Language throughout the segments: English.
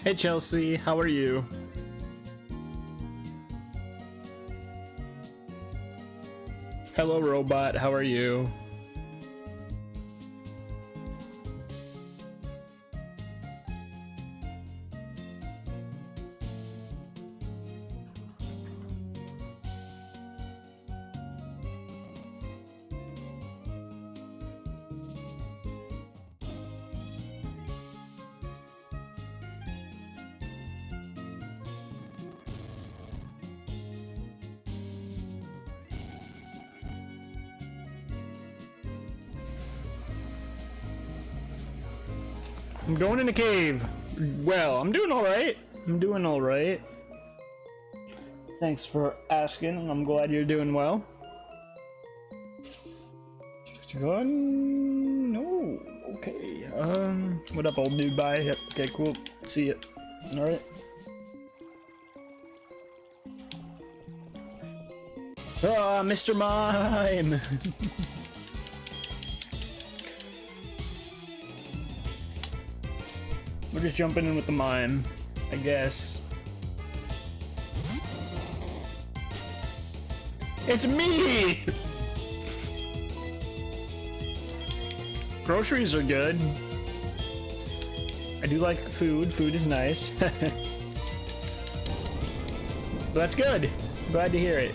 Hey Chelsea, how are you? Hello robot, how are you? I'm going in a cave. Well, I'm doing alright. I'm doing alright. Thanks for asking. I'm glad you're doing well. No. Okay. What up, old dude? Bye. Yep. Okay, cool. See ya. Alright. Ah, Mr. Mime! We're just jumping in with the mime, I guess. It's me! Groceries are good. I do like food. Food is nice. That's good. Glad to hear it.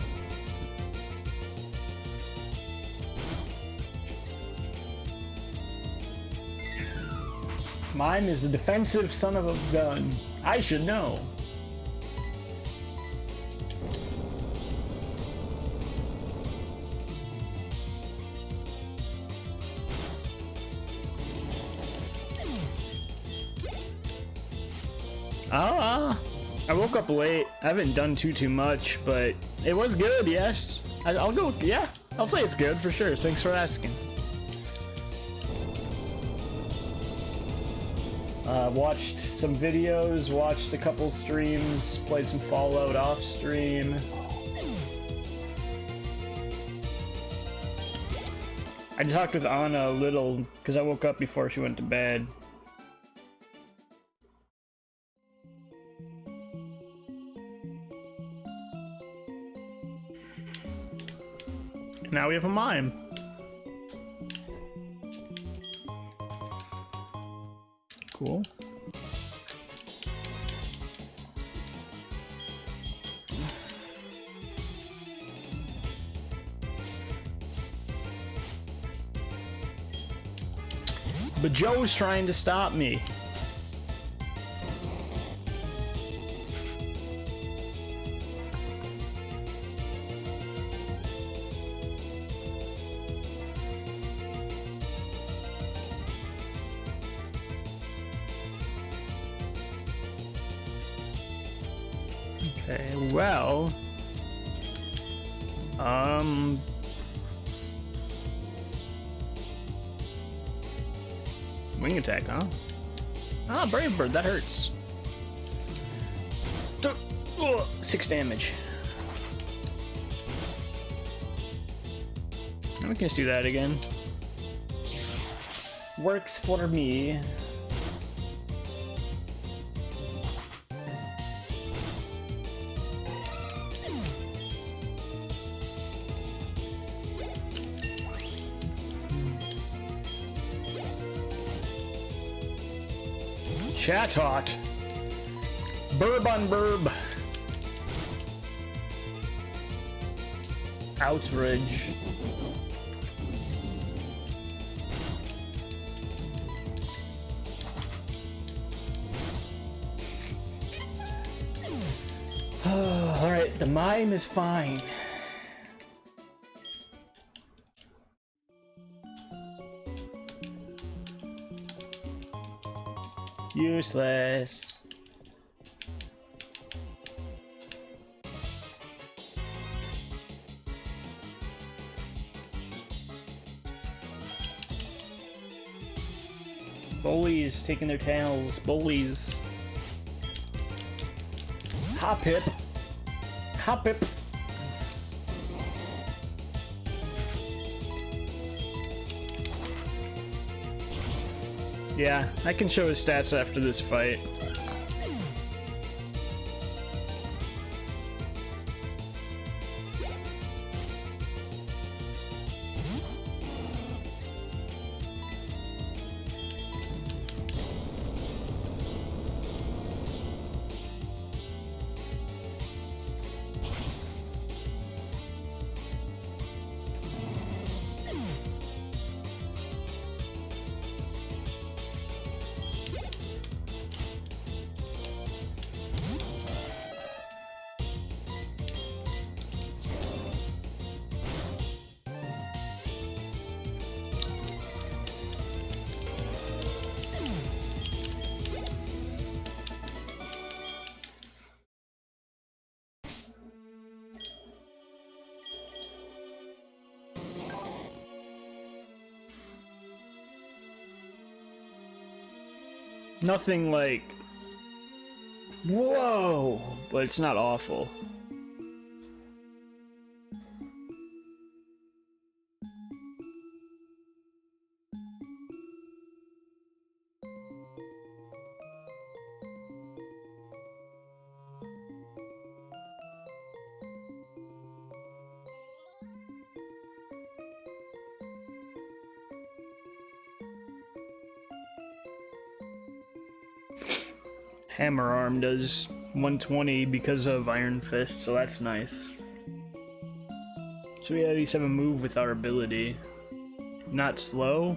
Mime is a defensive son of a gun. I should know. I woke up late. I haven't done too much, but it was good, yes. I'll go, yeah. I'll say it's good for sure. Thanks for asking. Watched some videos, watched a couple streams, played some Fallout off stream. I talked with Anna a little because I woke up before she went to bed. Now we have a mime. Cool. But Joe's trying to stop me. Okay, well, wing attack, huh? Ah, Brave Bird, that hurts. 6 damage. We can just do that again. Works for me. Chat hot. Burb on burb. Outrage. Alright, the mime is fine. Useless. Bullies taking their tails. Bullies. Hop hip. Hop hip. Yeah, I can show his stats after this fight. Nothing like, whoa, but it's not awful. Hammer Arm does 120 because of Iron Fist, so that's nice. So we at least have a move with our ability. Not slow?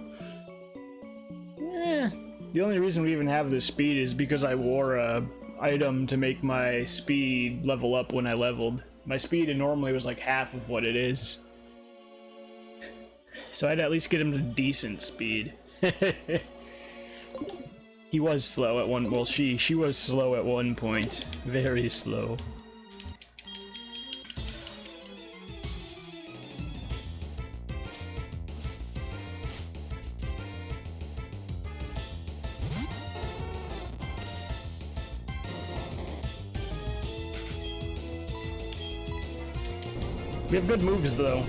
The only reason we even have this speed is because I wore a item to make my speed level up when I leveled. My speed normally was like half of what it is. So I'd at least get him to decent speed. He was slow at one, well she was slow at one point. Very slow. We have good moves though.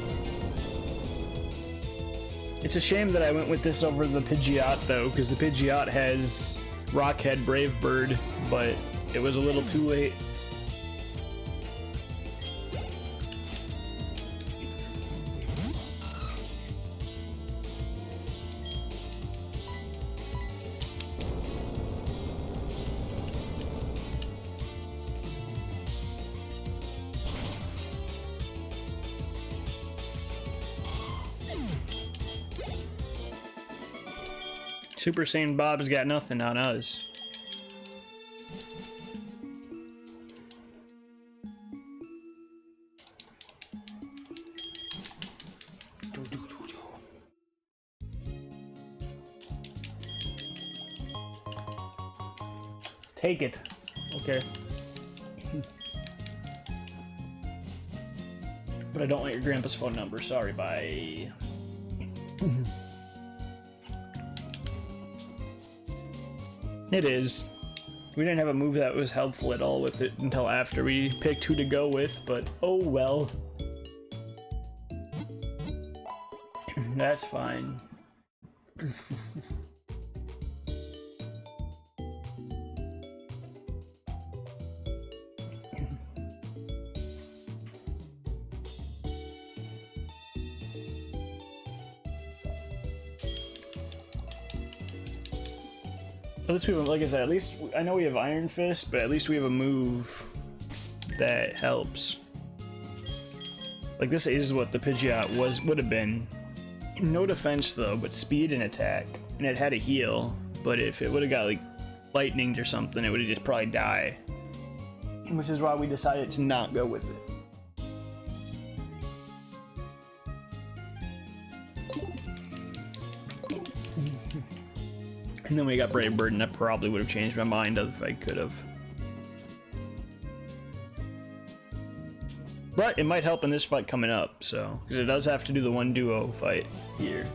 It's a shame that I went with this over the Pidgeot, though, because the Pidgeot has Rockhead Brave Bird, but it was a little too late. Super Saiyan Bob's got nothing on us. Take it. Okay. But I don't want your grandpa's phone number. Sorry, bye. It is. We didn't have a move that was helpful at all with it until after we picked who to go with, but oh well. That's fine. At least we have, like I said, at least I know we have Iron Fist, but at least we have a move that helps. Like this is what the Pidgeot would have been. No defense though, but speed and attack, and it had a heal. But if it would have got like lightninged or something, it would have just probably died. Which is why we decided to not go with it. And then we got Brave Bird, and that probably would have changed my mind if I could have. But it might help in this fight coming up, so. Because it does have to do the one duo fight here.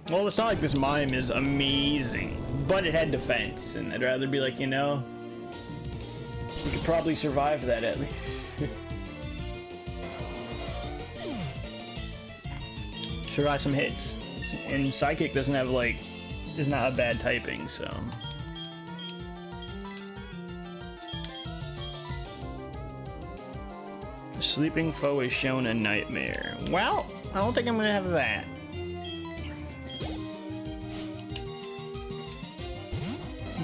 Well, it's not like this mime is amazing, but it had defense, and I'd rather be like, you know, we could probably survive that at least. Survive some hits. And Psychic doesn't have, like, is not a bad typing, so. A sleeping foe is shown a nightmare. Well, I don't think I'm gonna have that.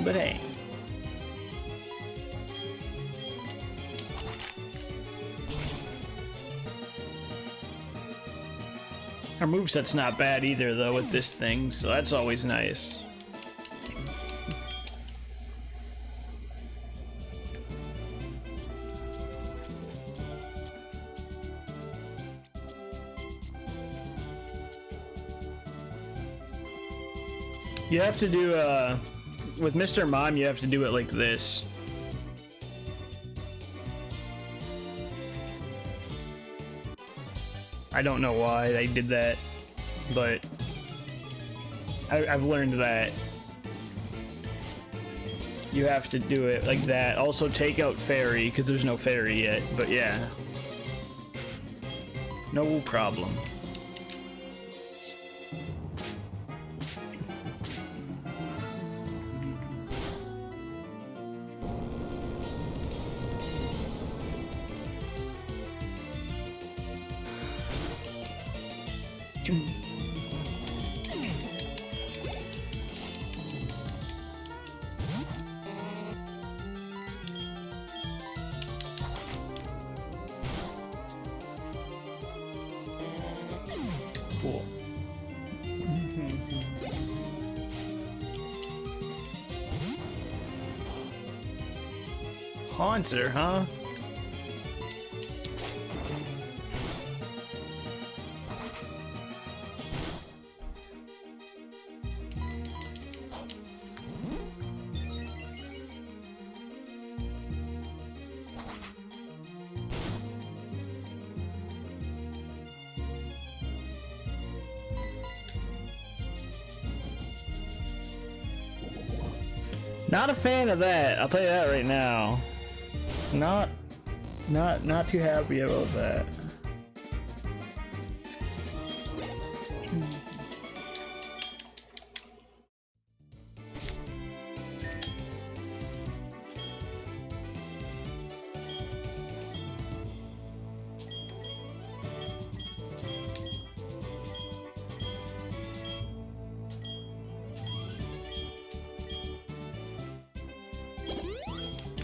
But hey. Our moveset's not bad either, though, with this thing, so that's always nice. You have to do, with Mr. Mime, you have to do it like this. I don't know why they did that, but I've learned that you have to do it like that. Also take out fairy, because there's no fairy yet, but yeah. No problem. Cool. Haunter, huh? Not a fan of that, I'll tell you that right now. Not too happy about that.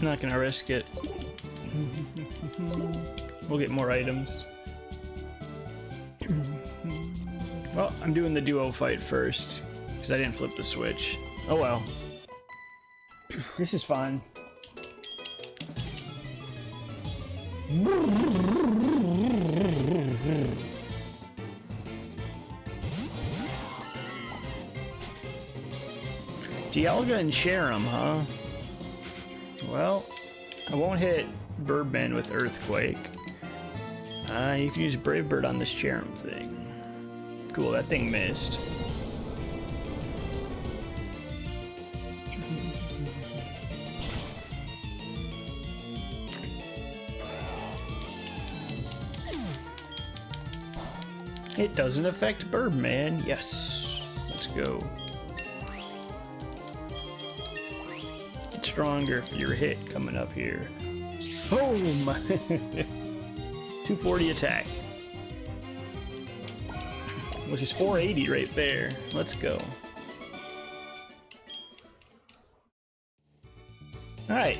I'm not gonna risk it. We'll get more items. Well, I'm doing the duo fight first, because I didn't flip the switch. Oh well. This is fun. Dialga and Sharam, huh? Well, I won't hit Birdman with Earthquake. You can use Brave Bird on this Cherrim thing. Cool, that thing missed. It doesn't affect Birdman. Yes. Let's go. It's stronger if you're hit coming up here. Boom! 240 attack. Which is 480 right there. Let's go. Alright.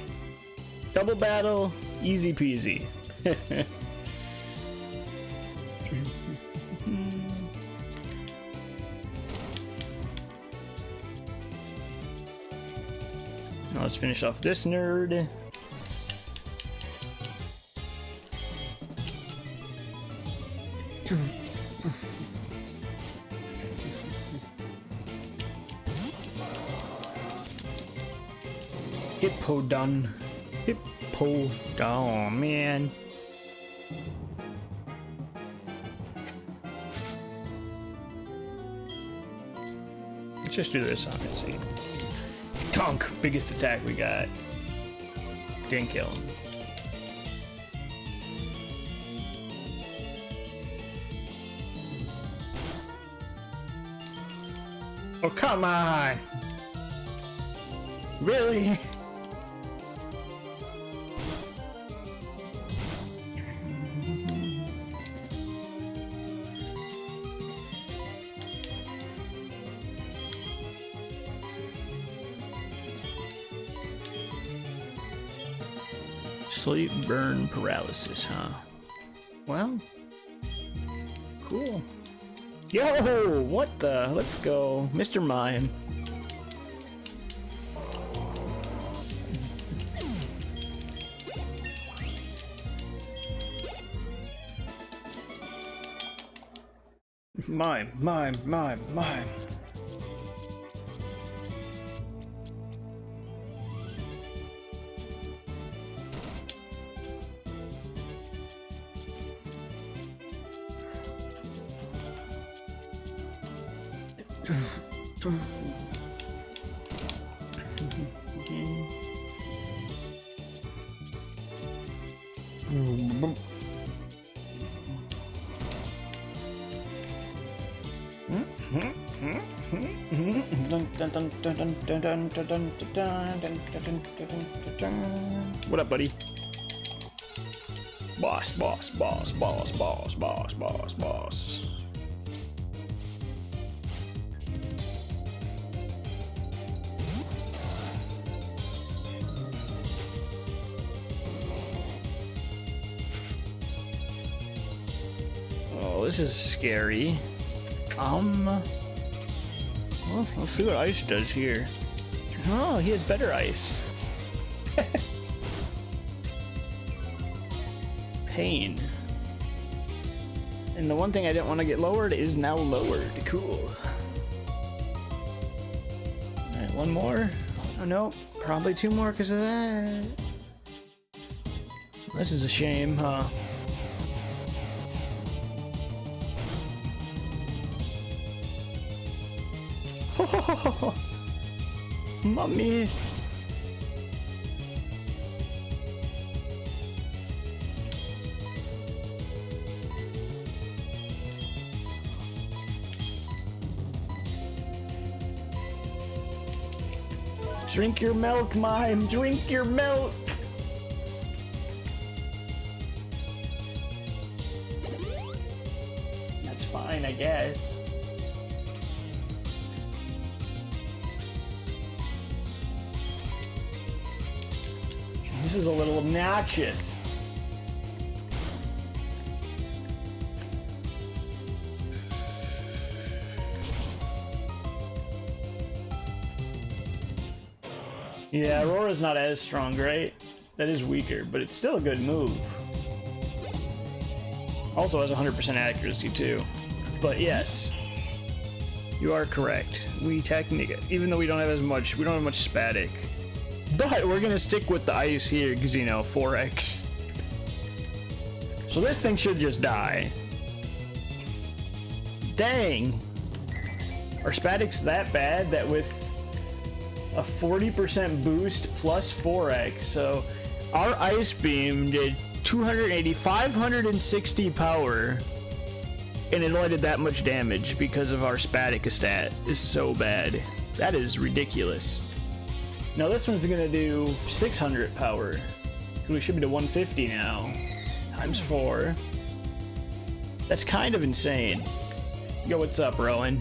Double battle, easy peasy. Now let's finish off this nerd. Hippodon. Hippodon, man. Let's just do this on it, see. Tonk! Biggest attack we got. Didn't kill him. Oh, come on! Really? Sleep, burn, paralysis, huh? Well, cool. Yo, what the? Let's go. Mr. Mime. Mime. What up, buddy? Boss, boss, boss, boss, boss, boss, boss, boss. Oh, this is scary. Well, let's see what ice does here. Oh, he has better ice. Pain. And the one thing I didn't want to get lowered is now lowered. Cool. Alright, one more. Oh no, probably two more because of that. This is a shame, huh? Mommy. Drink your milk, Mime. Drink your milk. That's fine, I guess. This is a little obnoxious. Yeah, Aurora's not as strong, right? That is weaker, but it's still a good move. Also has 100% accuracy too. But yes, you are correct. We technically, even though we don't have as much, we don't have much spatic. But we're gonna stick with the ice here because, you know, 4x. So this thing should just die. Dang! Our spatic's that bad that with a 40% boost plus 4x, so our ice beam did 280, 560 power, and it only did that much damage because of our spatic stat is so bad. That is ridiculous. Now this one's gonna do 600 power. We should be to 150 now. Times 4. That's kind of insane. Yo, what's up, Rowan?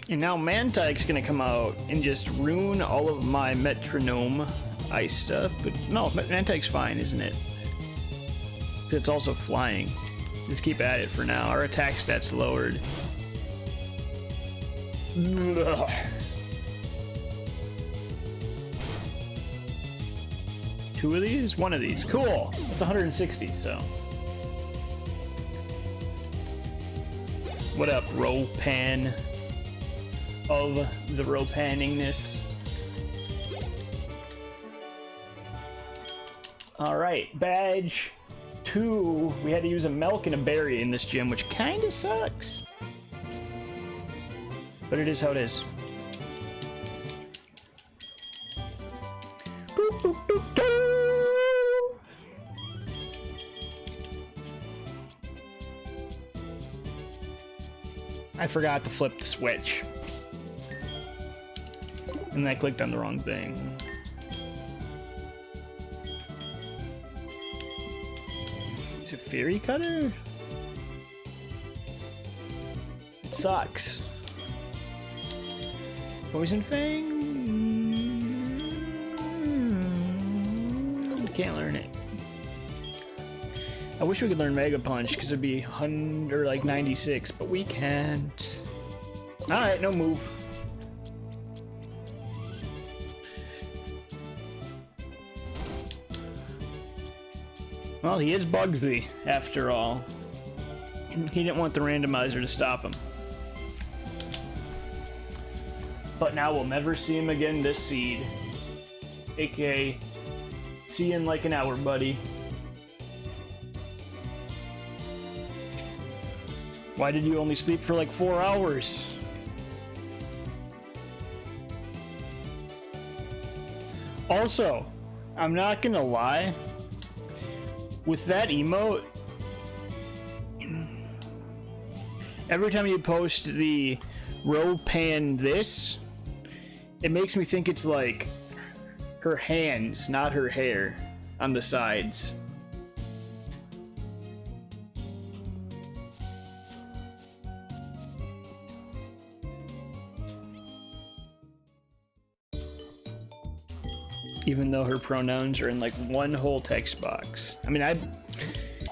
And now Mantyke's gonna come out and just ruin all of my metronome ice stuff. But no, Mantyke's fine, isn't it? It's also flying. Just keep at it for now. Our attack stat's lowered. Ugh. Two of these? One of these. Cool! That's 160, so. What up, Ropan? Of the Ropaningness. Alright, badge 2. We had to use a milk and a berry in this gym, which kinda sucks. But it is how it is. Boop, boop, boop, doo. I forgot to flip the switch. And I clicked on the wrong thing. Is it Fury Cutter? It sucks. Poison Fang? Can't learn it. I wish we could learn Mega Punch because it'd be 100 or like 96, but we can't. Alright, no move. Well, he is Bugsy, after all. He didn't want the randomizer to stop him. But now we'll never see him again this seed. AKA, see you in like an hour, buddy. Why did you only sleep for like 4 hours? Also, I'm not gonna lie, with that emote, every time you post the row pan this, it makes me think it's like her hands, not her hair, on the sides. Even though her pronouns are in like one whole text box. I mean,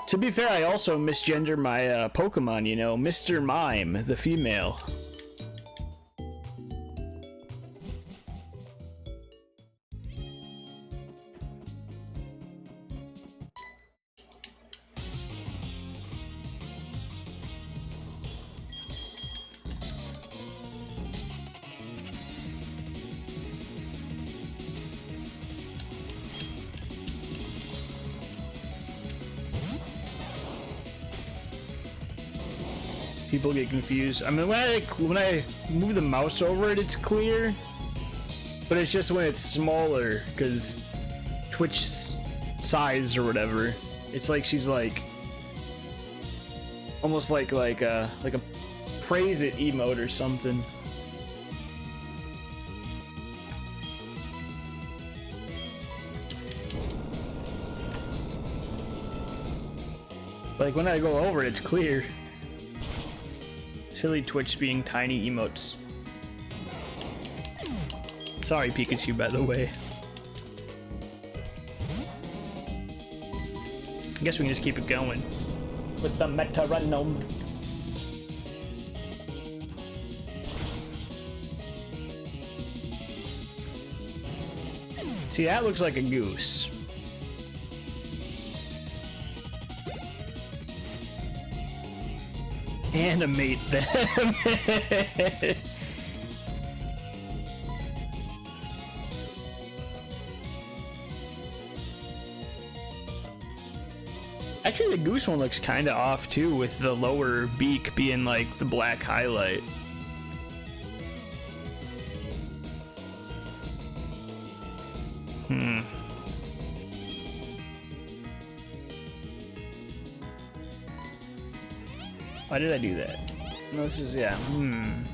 to be fair, I also misgender my Pokemon, you know, Mr. Mime, the female. People get confused. I mean, when I move the mouse over it, it's clear, but it's just when it's smaller, because Twitch size or whatever. It's like she's like almost like a praise it emote or something. Like when I go over it, it's clear. Silly Twitch being tiny emotes. Sorry, Pikachu, by the way. I guess we can just keep it going with the Metronome. See, that looks like a goose. Animate them. Actually, the goose one looks kind of off too, with the lower beak being like the black highlight. Why did I do that? No, this is, yeah, I'm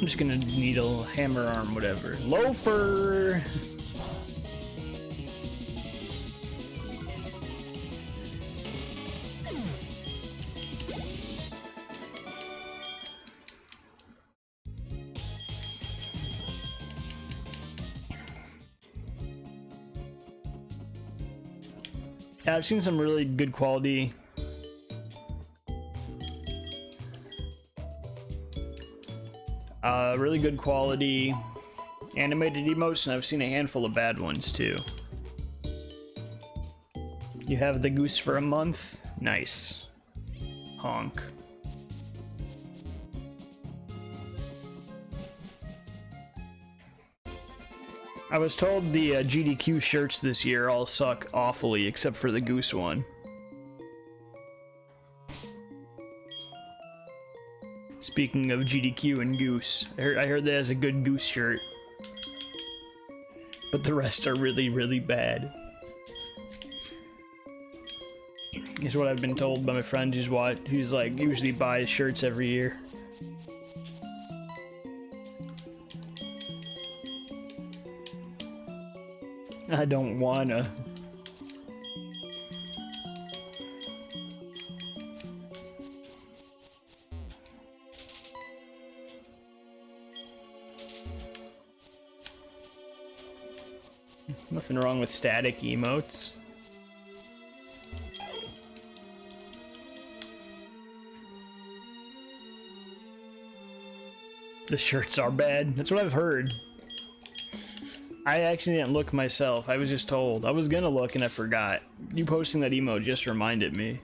just gonna needle, hammer arm, whatever. Loafer! Yeah, I've seen some really good quality animated emotes, and I've seen a handful of bad ones too. You have the goose for a month? Nice. Honk. I was told the GDQ shirts this year all suck awfully, except for the goose one. Speaking of GDQ and goose, I heard that has a good goose shirt. But the rest are really, really bad. Is what I've been told by my friend who's like usually buys shirts every year. I don't wanna. Nothing wrong with static emotes. The shirts are bad. That's what I've heard. I actually didn't look myself. I was just told. I was gonna look and I forgot. You posting that emote just reminded me.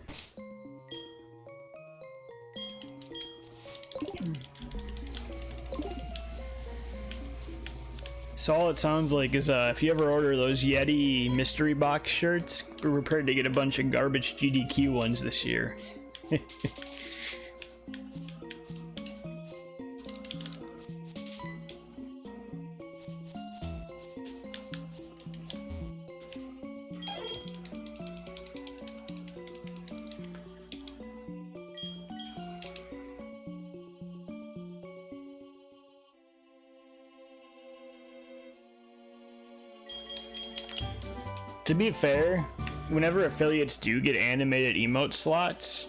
So all it sounds like is if you ever order those Yeti mystery box shirts, we're prepared to get a bunch of garbage GDQ ones this year. To be fair, whenever affiliates do get animated emote slots,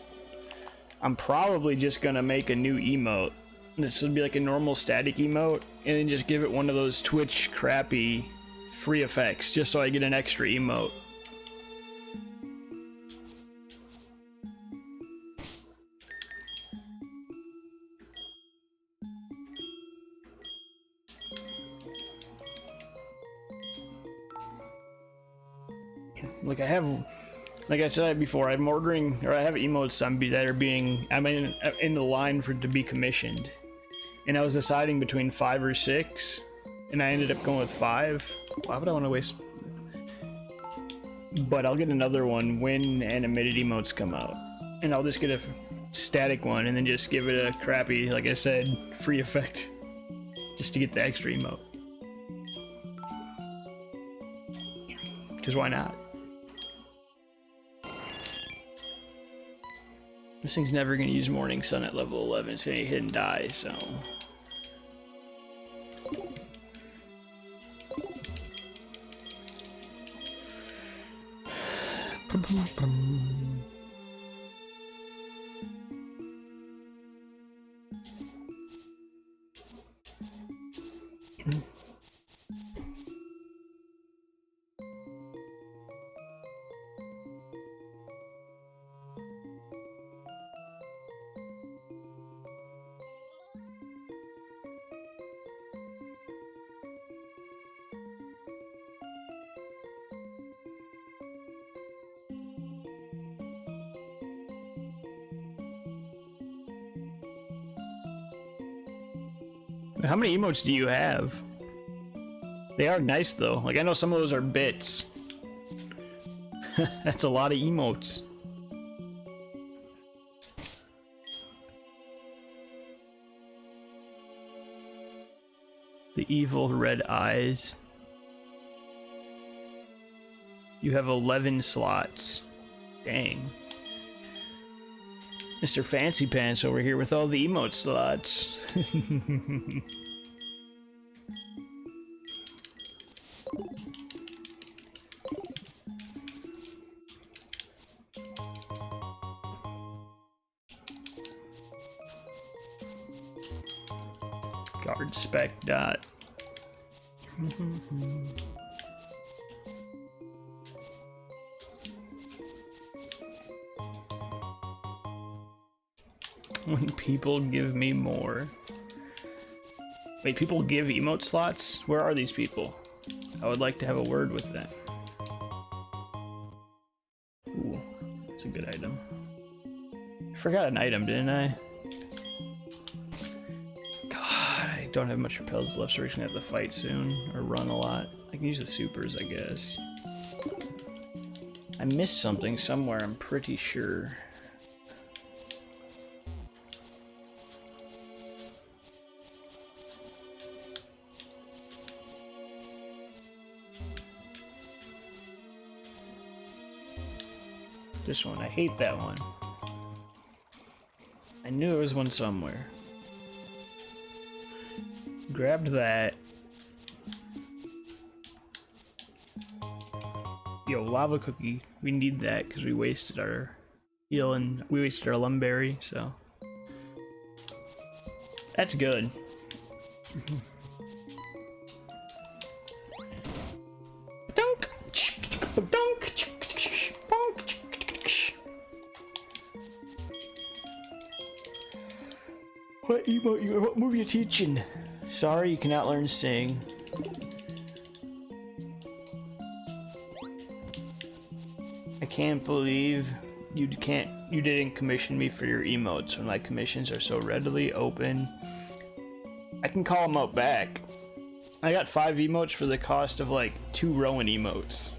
I'm probably just gonna make a new emote. This would be like a normal static emote, and then just give it one of those Twitch crappy free effects, just so I get an extra emote. Like I said before, I'm ordering, or I have emotes that are being, I'm in the line to be commissioned. And I was deciding between 5 or 6, and I ended up going with 5. Why would I want to waste? But I'll get another one when animated emotes come out. And I'll just get a static one, and then just give it a crappy, like I said, free effect. Just to get the extra emote. Because why not? This thing's never going to use Morning Sun at level 11. It's going to hit and die, so... How many emotes do you have? They are nice though. Like, I know some of those are bits. That's a lot of emotes. The evil red eyes. You have 11 slots. Dang. Mr. Fancy Pants over here with all the emote slots. Guard spec dot. When people give me more. Wait, people give emote slots? Where are these people? I would like to have a word with them. Ooh, that's a good item. I forgot an item, didn't I? God, I don't have much repels left, so we're just gonna have to fight soon, or run a lot. I can use the supers, I guess. I missed something somewhere, I'm pretty sure. This one, I hate that one. I knew there was one somewhere. Grabbed that. Yo, lava cookie. We need that because we wasted our heal and we wasted our lumberry, so that's good. Dunk, dunk. What movie you teaching? Sorry, you cannot learn to sing. I can't believe you didn't commission me for your emotes when my commissions are so readily open. I can call them out back. I got 5 emotes for the cost of like 2 Rowan emotes.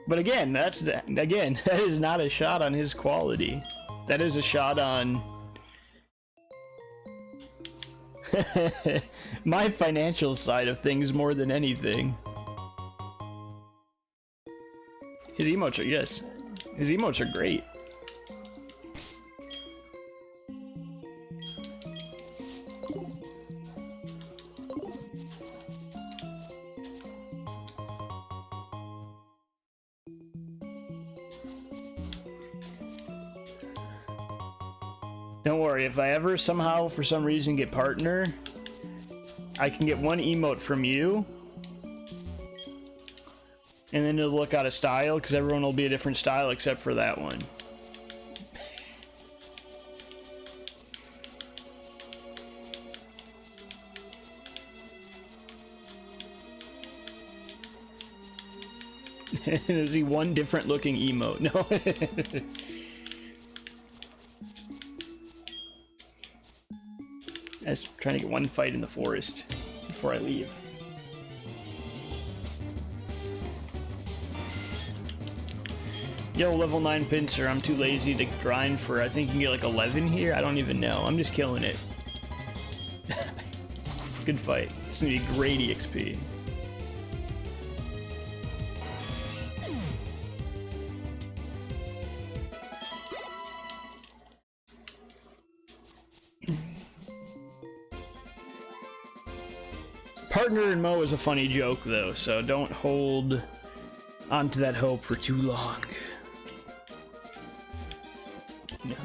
But again, that is not a shot on his quality. That is a shot on my financial side of things more than anything. His emotes are, yes, his emotes are great. Don't worry, if I ever somehow, for some reason, get partner, I can get 1 emote from you, and then it'll look out of style, because everyone will be a different style except for that one. Is he one different looking emote? No. I was trying to get 1 fight in the forest before I leave. Yo, level 9 pincer, I'm too lazy to grind for, I think you can get like 11 here? I don't even know, I'm just killing it. Good fight. It's gonna be great EXP. Partner and Mo is a funny joke though, so don't hold onto that hope for too long. No.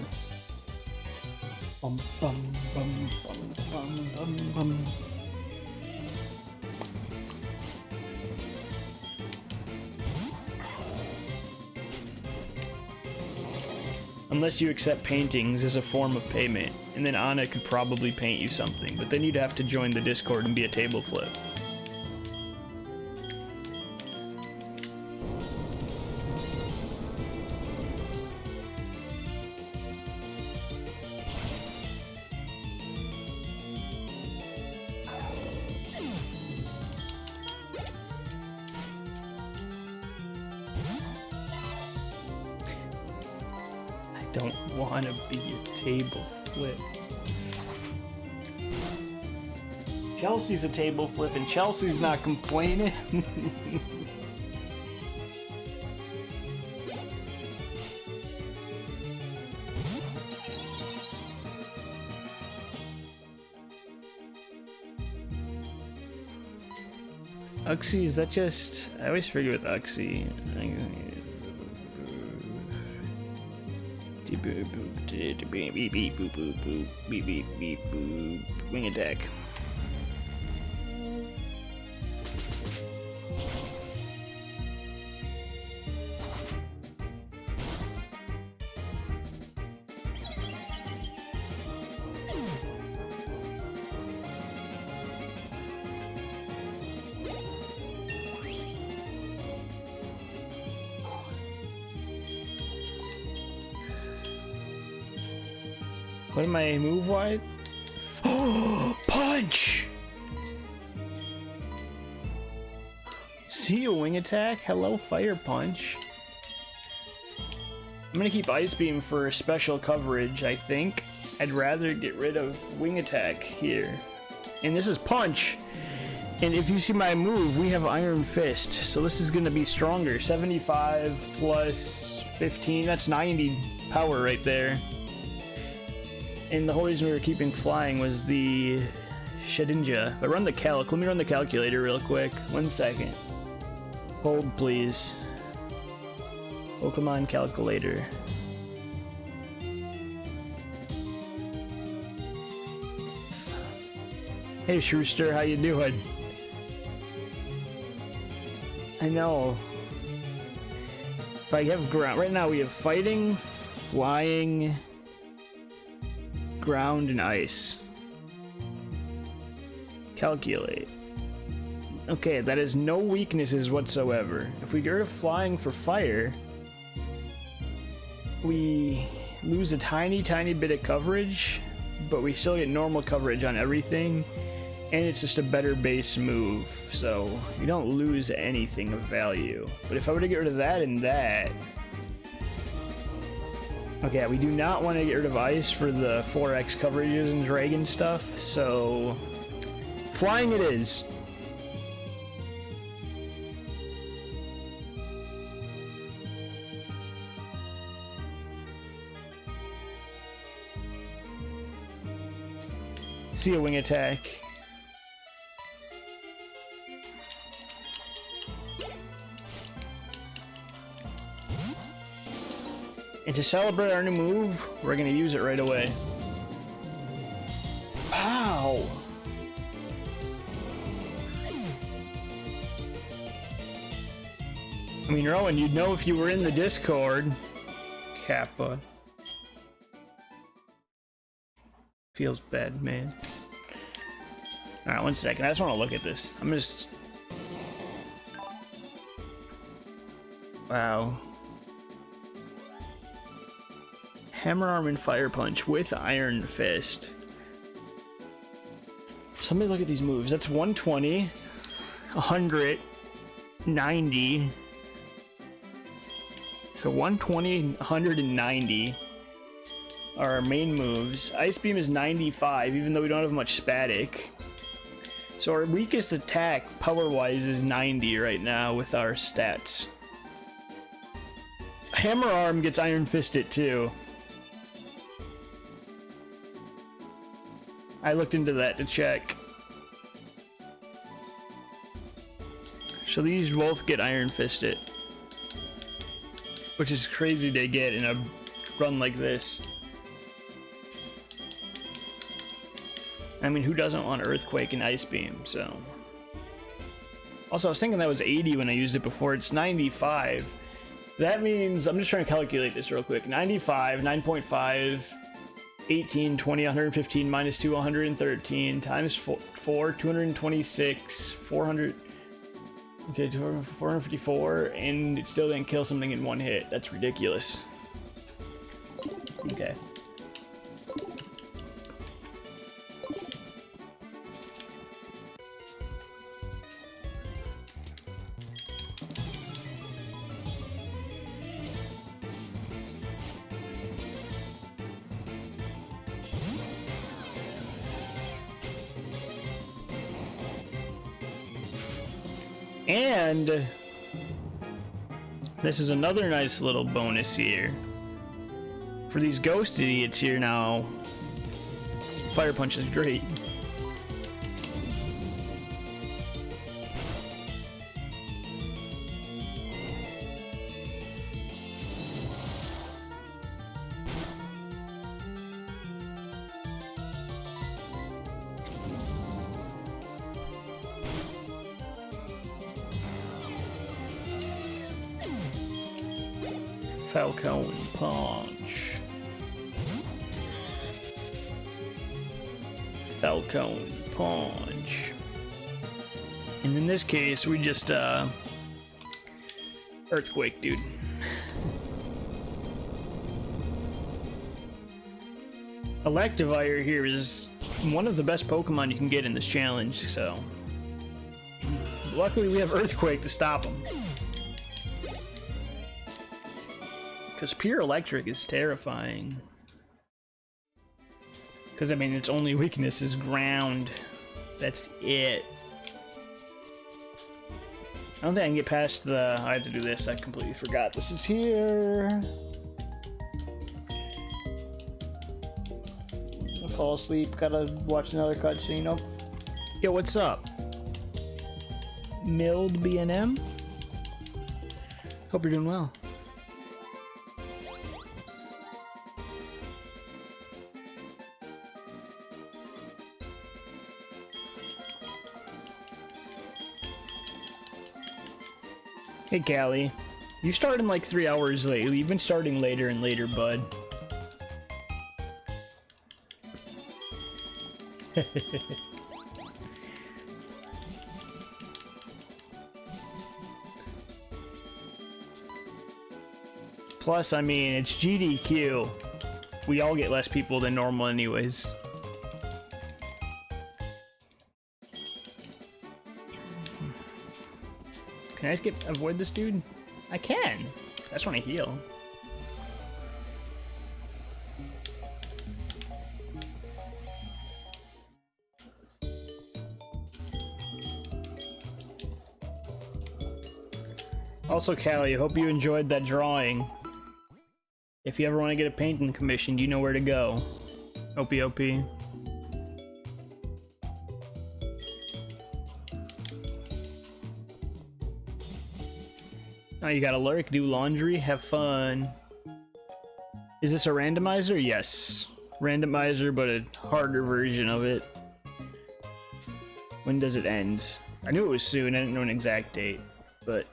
Bum, bum, bum, bum, bum, bum, bum. Unless you accept paintings as a form of payment, and then Anna could probably paint you something, but then you'd have to join the Discord and be a table flip. Don't want to be a table flip. Chelsea's a table flip and Chelsea's not complaining. Uxie, is that just... I always forget with Uxie. Wing attack. What am I move wide? Oh, punch! See a wing attack? Hello, fire punch. I'm gonna keep ice beam for special coverage, I think. I'd rather get rid of wing attack here. And this is punch. And if you see my move, we have Iron Fist. So this is gonna be stronger. 75 plus 15, that's 90 power right there. And the whole reason we were keeping flying was the Shedinja. But run the calc. Let me run the calculator real quick. 1 second. Hold, please. Pokemon calculator. Hey, Shrewster, how you doing? I know. If I have ground... Right now we have fighting, flying... ground, and ice. Calculate. Okay, that has no weaknesses whatsoever. If we get rid of flying for fire, we lose a tiny bit of coverage, but we still get normal coverage on everything, and it's just a better base move, so you don't lose anything of value. But if I were to get rid of that and that... Okay, we do not want to get rid of ice for the 4x coverages and dragon stuff, so... Flying it is. See a wing attack. And to celebrate our new move, we're gonna use it right away. Ow! I mean, Rowan, you'd know if you were in the Discord. Kappa. Feels bad, man. Alright, 1 second. I just want to look at this. I'm just... Wow. Hammer Arm and Fire Punch with Iron Fist. Somebody look at these moves. That's 120, 100, 90. So 120, 100, and 90 are our main moves. Ice Beam is 95, even though we don't have much static. So our weakest attack, power-wise, is 90 right now with our stats. Hammer Arm gets Iron Fisted too. I looked into that to check. So these both get Iron Fisted, which is crazy to get in a run like this. I mean, who doesn't want Earthquake and Ice Beam, so... Also, I was thinking that was 80 when I used it before. It's 95. That means... I'm just trying to calculate this real quick. 95, 9.5, 18, 20, 115, minus 2, 113, times 4, 226, 400... Okay, 454, and it still didn't kill something in one hit. That's ridiculous. Okay. And this is another nice little bonus here. For these ghost idiots here now, Fire Punch is great. Falcon Punch. Falcon Punch. And in this case, we just, Earthquake, dude. Electivire here is one of the best Pokemon you can get in this challenge, so... Luckily we have Earthquake to stop him. Because pure electric is terrifying. Because, I mean, its only weakness is ground. That's it. I don't think I can get past the... I have to do this. I completely forgot this is here. I'll fall asleep. Gotta watch another cutscene. Nope. Yo, what's up? Mild B&M? Hope you're doing well. Hey, Callie. You started like 3 hours late. You've been starting later and later, bud. Plus, I mean, it's GDQ. We all get less people than normal anyways. Can I just avoid this dude? I can. I just want to heal. Also, Callie, I hope you enjoyed that drawing. If you ever want to get a painting commissioned, you know where to go. OP. Oh, you gotta lurk, do laundry, have fun. Is this a randomizer? Yes. Randomizer, but a harder version of it. When does it end? I knew it was soon, I didn't know an exact date, but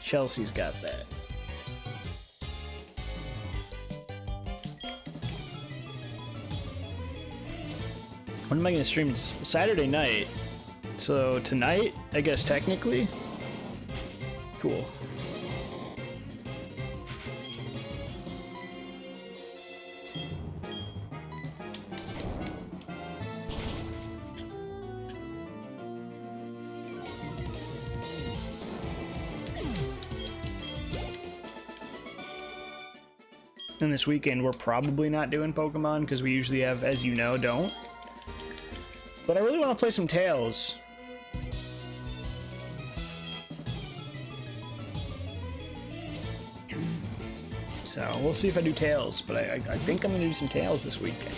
Chelsea's got that. When am I gonna stream? Saturday night. So tonight, I guess technically? Cool. And this weekend we're probably not doing Pokemon because we usually have, as you know, don't. But I really want to play some Tails. So we'll see if I do Tails, but I think I'm gonna do some Tails this weekend.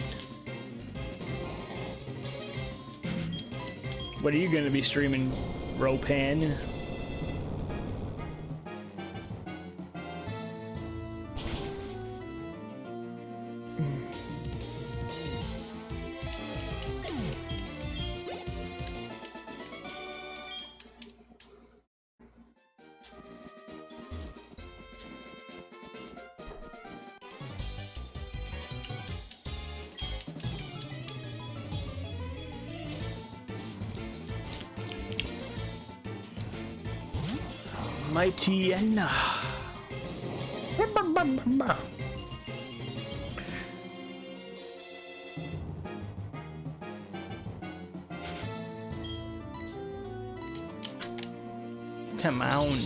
What are you gonna be streaming, Ropan? Mighty Enna. Come on.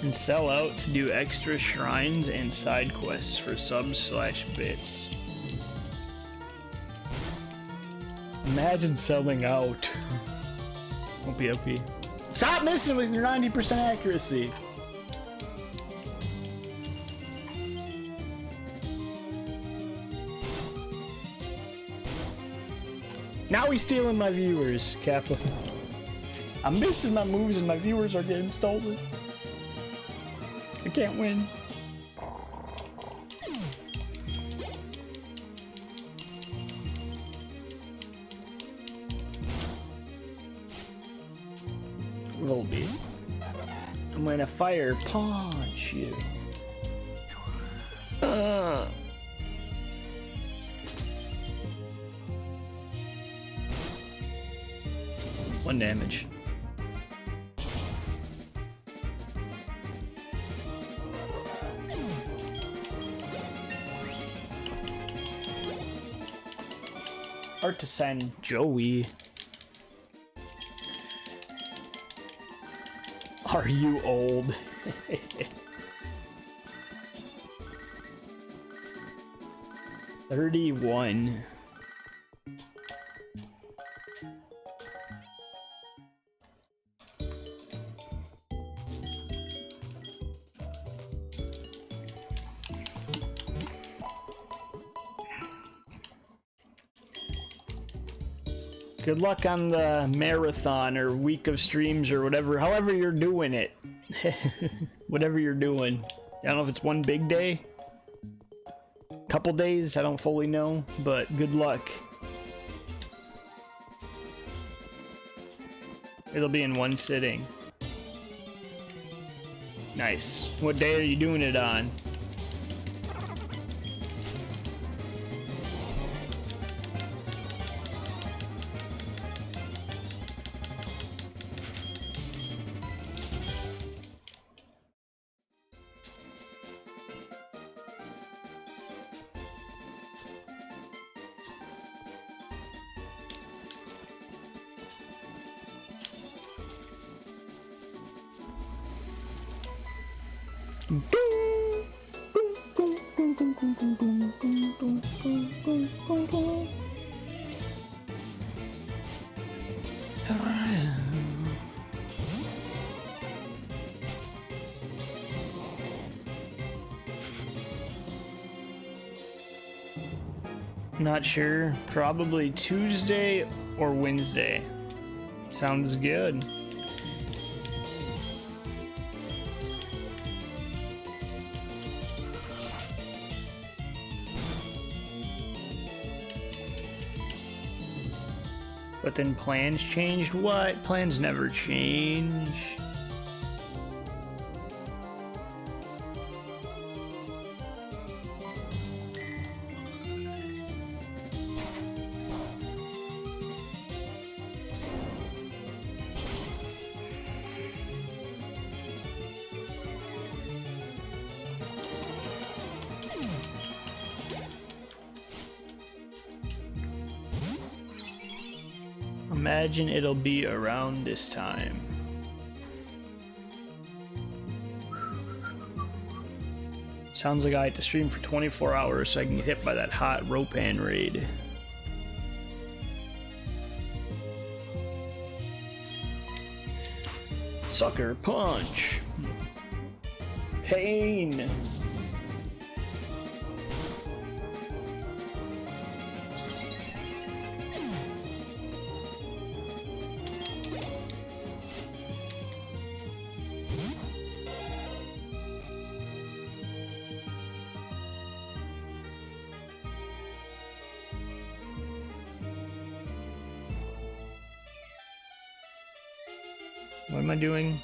And sell out to do extra shrines and side quests for subs/bits. Imagine selling out. OP. Stop missing with your 90% accuracy. Now he's stealing my viewers, Kappa. I'm missing my moves and my viewers are getting stolen. I can't win. Volbeat. I'm gonna fire punch you. One damage. Artisan Joey. Are you old? $31. Good luck on the marathon or week of streams or whatever, however you're doing it. Whatever you're doing. I don't know if it's one big day, couple days, I don't fully know, but good luck. It'll be in one sitting. Nice. What day are you doing it on? Not sure. Probably Tuesday or Wednesday. Sounds good. But then plans changed? What? Plans never change. Imagine it'll be around this time. Sounds like I have to stream for 24 hours so I can get hit by that hot Ropan raid. Sucker punch. Pain. What am I doing?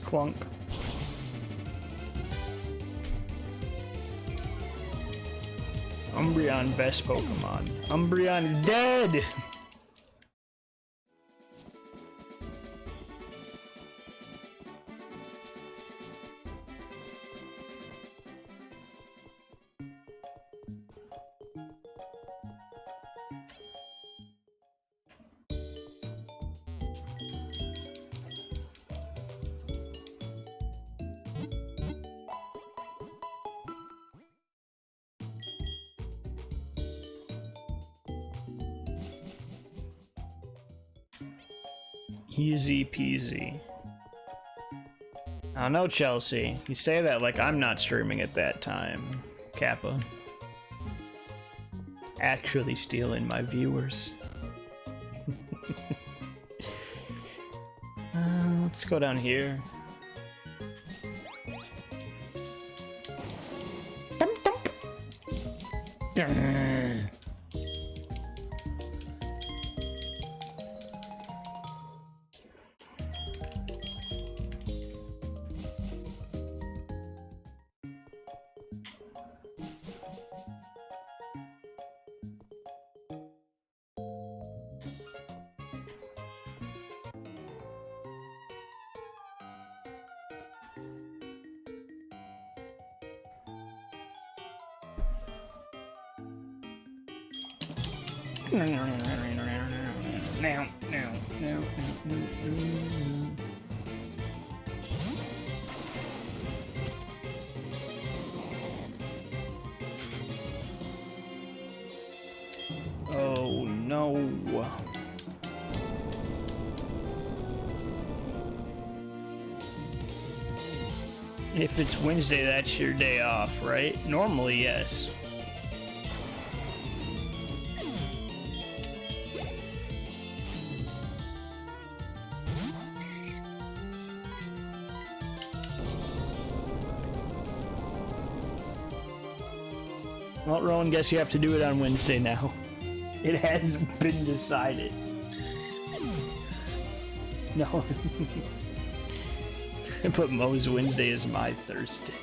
Clunk. Umbreon, best Pokemon. Umbreon is dead! Easy peasy. I don't know, Chelsea. You say that like I'm not streaming at that time, Kappa. Actually stealing my viewers. Let's go down here. Dump, dump. Oh no. If it's Wednesday, that's your day off, right? Normally, yes. Well, Rowan, guess you have to do it on Wednesday now. It has been decided. No. I put Mo's Wednesday as my Thursday.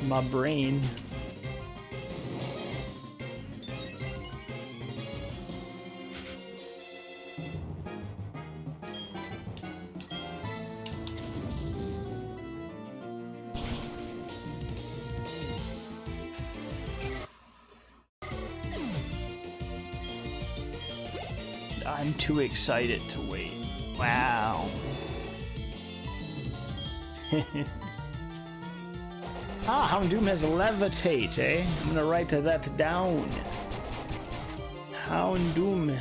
My brain. I'm too excited to wait. Wow. Houndoom has levitate, eh? I'm gonna write that down. Houndoom.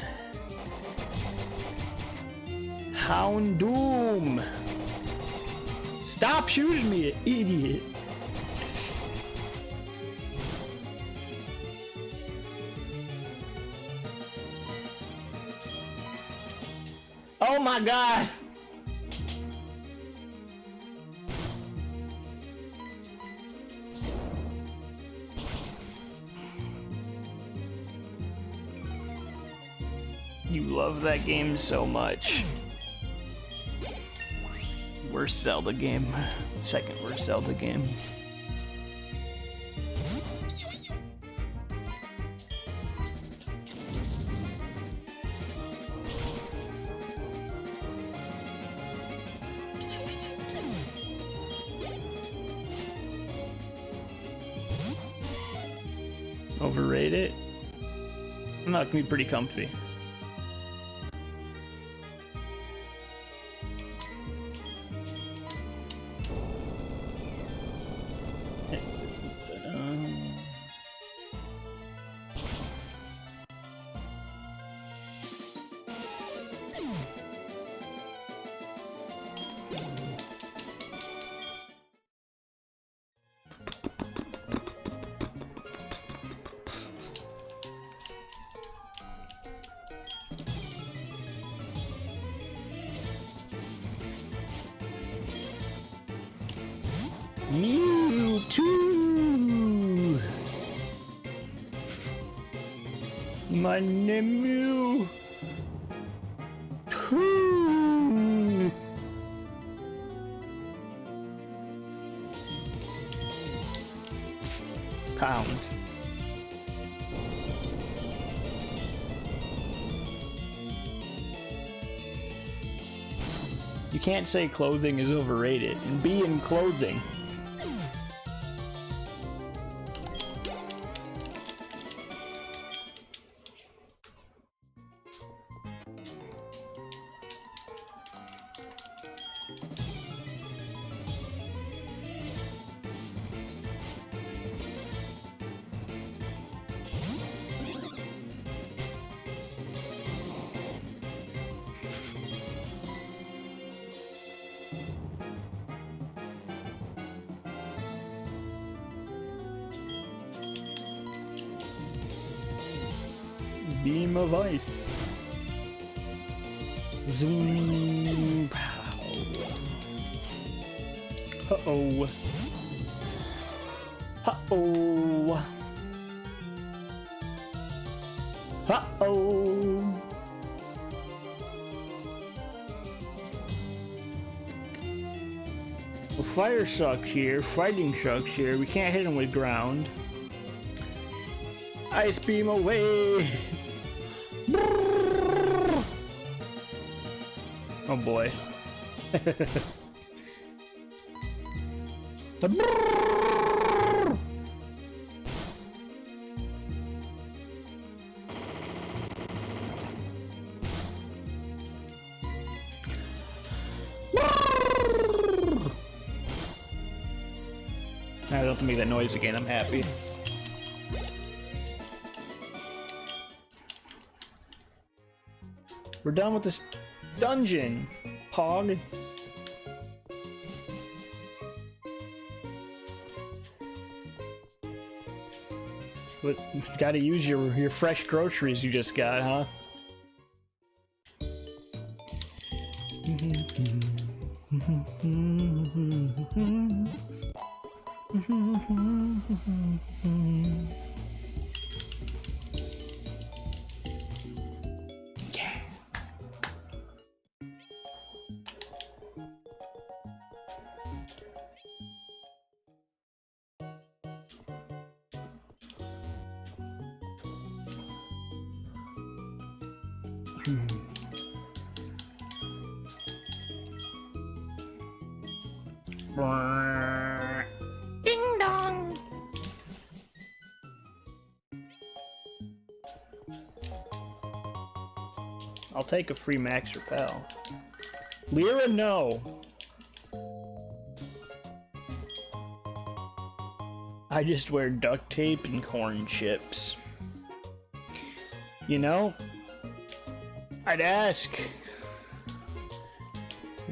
Houndoom. Stop shooting me, idiot. Oh my god! You love that game so much. Worst Zelda game. Second worst Zelda game. Overrated? No, it can be pretty comfy. Mewtwo! My name Mew! Two! Pound. You can't say clothing is overrated and be in clothing. Beam of ice. Zoom. Pow. Uh-oh. Uh-oh. Uh-oh. Well, fire sucks here. Fighting sucks here. We can't hit him with ground. Ice beam away. Oh boy. I don't have to make that noise again, I'm happy. We're done with this dungeon, Pog. What, gotta use your fresh groceries you just got, huh? Yeah. Ding dong. I'll take a free Max Repel. Lyra, no. I just wear duct tape and corn chips. You know, I'd ask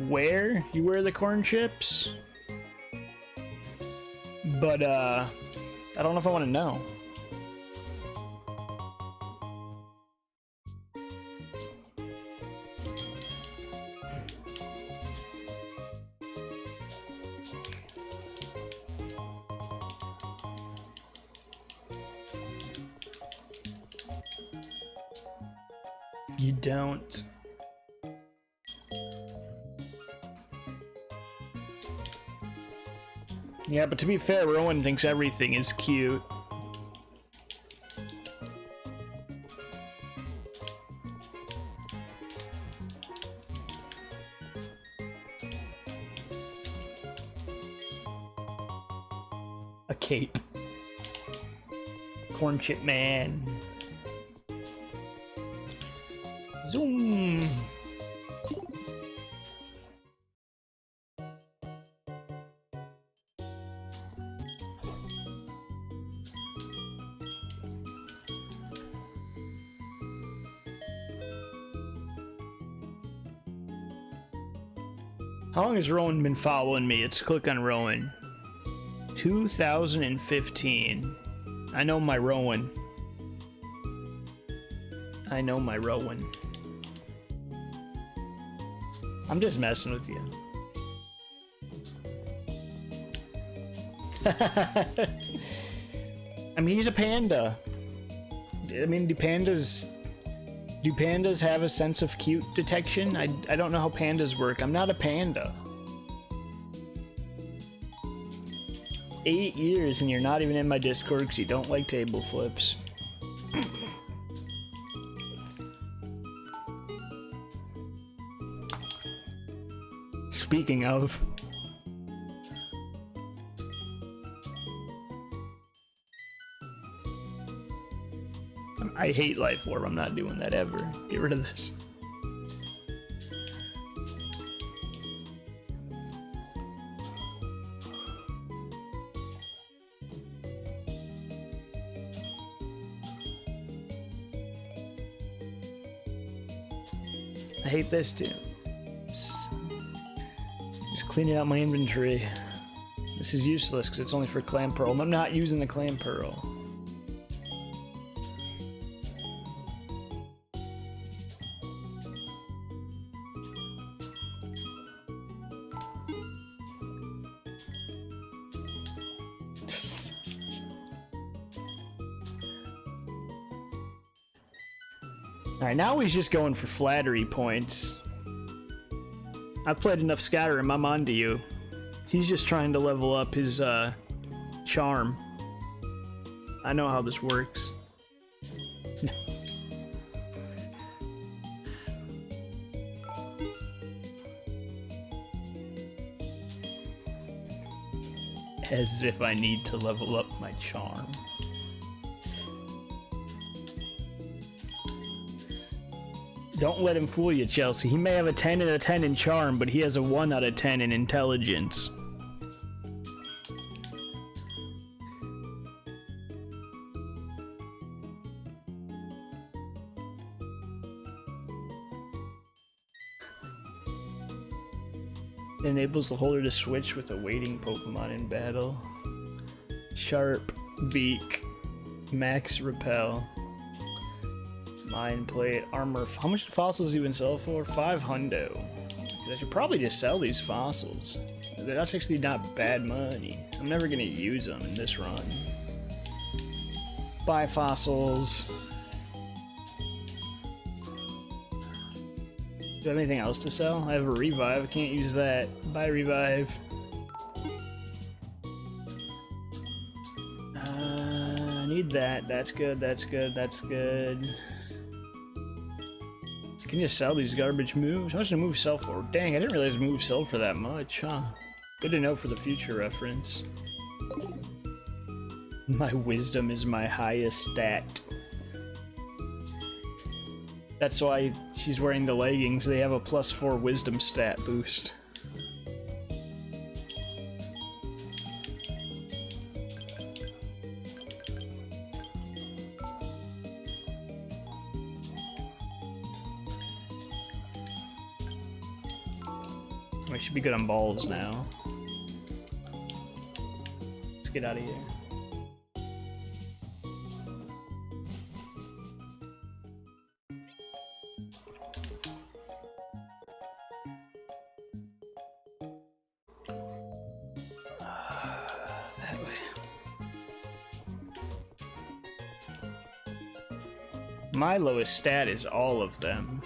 where you wear the corn chips, but I don't know if I want to know. You don't. Yeah, but to be fair, Rowan thinks everything is cute. A cape. Corn chip man. Zoom. How long has Rowan been following me? Let's click on Rowan. 2015. I know my Rowan. I know my Rowan. I'm just messing with you. I mean, he's a panda. I mean, do pandas have a sense of cute detection? I don't know how pandas work. I'm not a panda. 8 years and you're not even in my Discord because you don't like table flips. Speaking of, I hate Life Orb. I'm not doing that ever. Get rid of this. I hate this too. Just cleaning out my inventory. This is useless because it's only for Clam Pearl. I'm not using the Clam Pearl. Alright, now he's just going for flattery points. I've played enough Skyrim, I'm onto you. He's just trying to level up his, charm. I know how this works. As if I need to level up my charm. Don't let him fool you, Chelsea. He may have a 10 out of 10 in charm, but he has a 1 out of 10 in intelligence. It enables the holder to switch with a waiting Pokemon in battle. Sharp, Beak, max repel. Mind plate, armor. How much do fossils even sell for? 500. I should probably just sell these fossils. That's actually not bad money. I'm never gonna use them in this run. Buy fossils. Do I have anything else to sell? I have a revive. I can't use that. Buy revive. I need that. That's good. That's good. That's good. I can just sell these garbage moves. How much does a move sell for? Dang, I didn't realize moves sell for that much, huh? Good to know for the future reference. My wisdom is my highest stat. That's why she's wearing the leggings. They have a +4 wisdom stat boost. I should be good on balls now. Let's get out of here. That way. My lowest stat is all of them.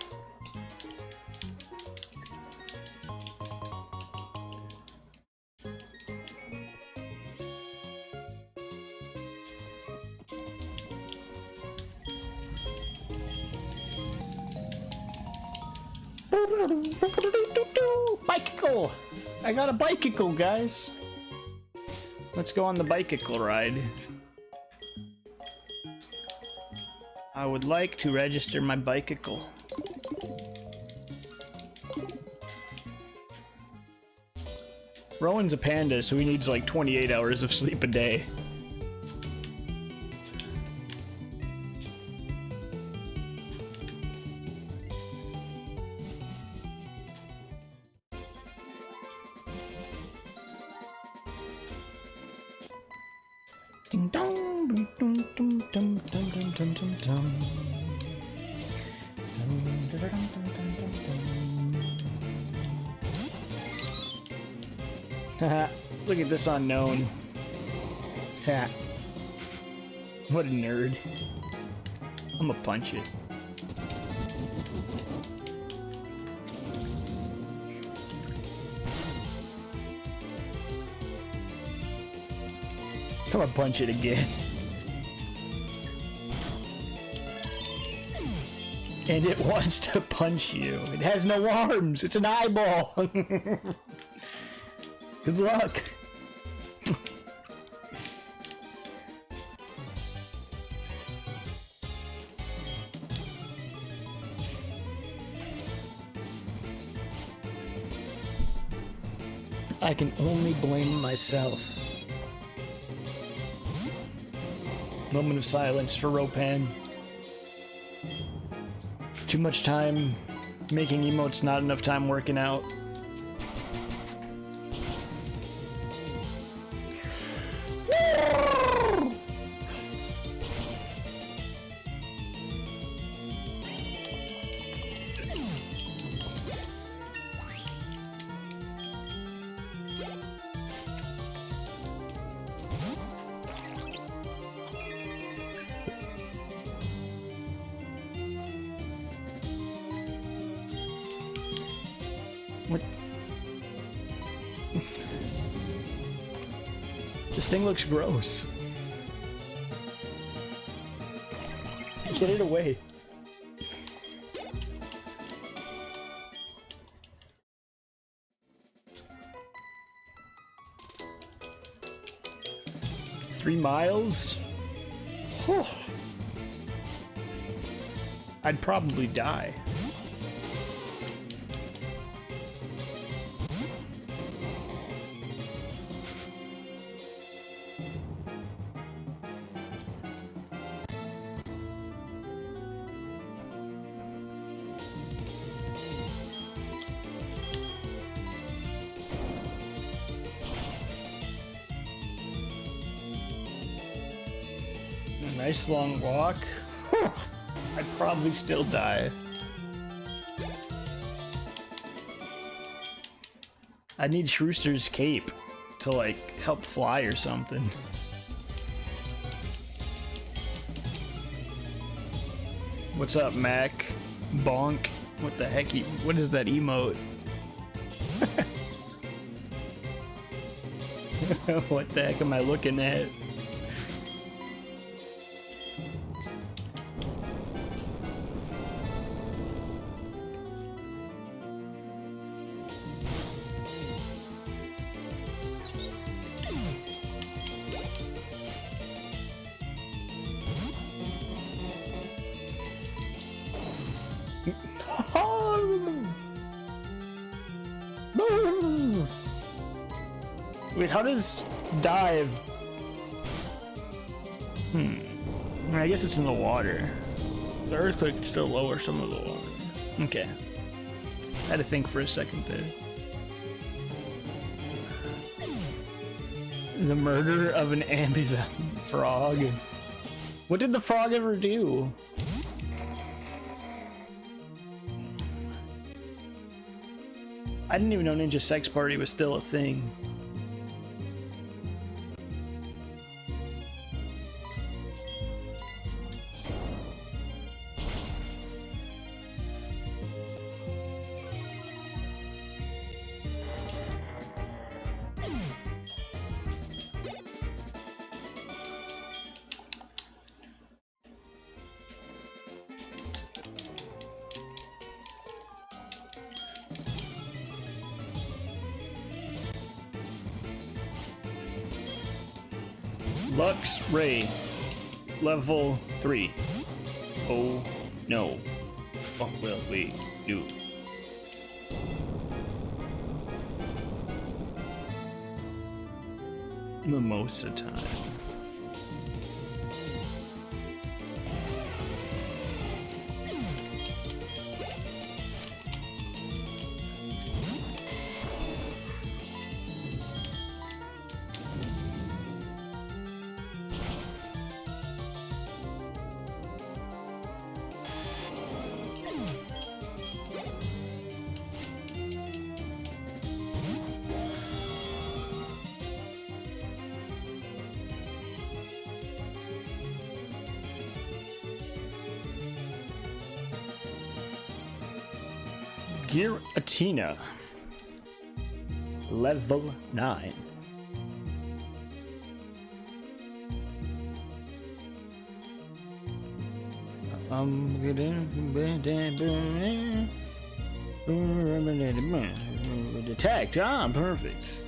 Bicycle! I got a bicycle, guys! Let's go on the bicycle ride. I would like to register my bicycle. Rowan's a panda, so he needs like 28 hours of sleep a day. Ding dong, dum dum dum dum dum dum dum dum dum. Haha, look at this unknown. Ha. What a nerd. I'ma punch it. I'm gonna punch it again. And it wants to punch you. It has no arms. It's an eyeball. Good luck. I can only blame myself. Moment of silence for Ropan. Too much time making emotes, not enough time working out. What? This thing looks gross. Get it away. Three miles? Whew. I'd probably die. Nice long walk. Whew. I'd probably still die. I need Shrewster's cape to like help fly or something. What's up, Mac? Bonk. What the heck? What is that emote? What the heck am I looking at? Wait, how does dive? I guess it's in the water. The earthquake could still lower some of the water. Okay. Had to think for a second there. The murder of an ambivalent frog. What did the frog ever do? I didn't even know Ninja Sex Party was still a thing. Lux Ray, level 3. Oh no. What will we do? Mimosa time. Giratina, level 9. Detect. Ah, perfect.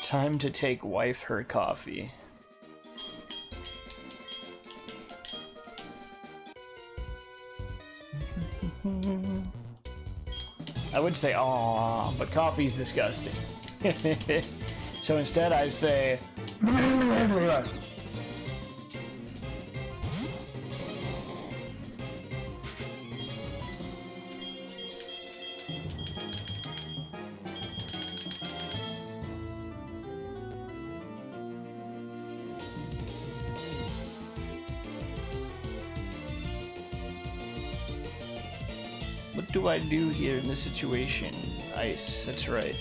Time to take wife her coffee. I would say "aw," but coffee's disgusting. So instead I say what do I do here in this situation? Ice, that's right.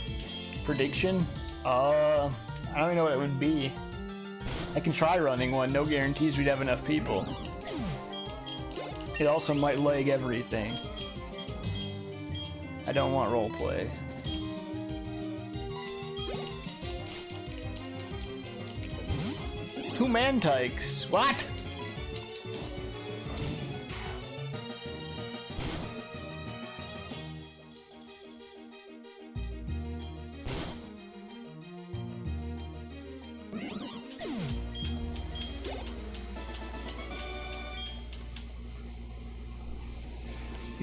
Prediction? I don't even know what it would be. I can try running one, no guarantees we'd have enough people. It also might lag everything. I don't want roleplay. Two man tykes. What?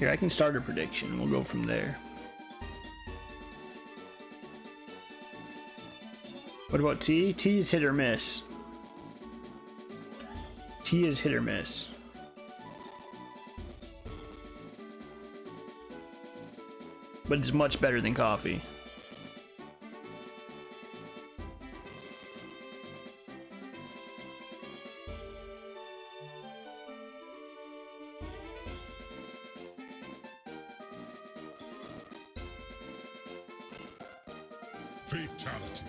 Here, I can start a prediction. We'll go from there. What about tea? Tea is hit or miss. Tea is hit or miss. But it's much better than coffee. Fatality.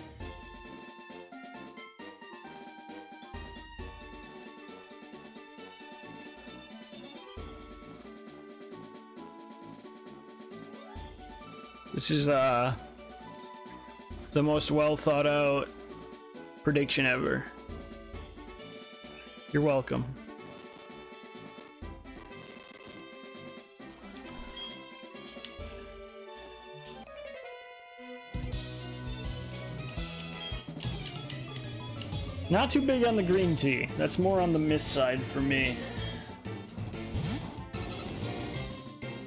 This is the most well thought out prediction ever. You're welcome. Not too big on the green tea. That's more on the miss side for me.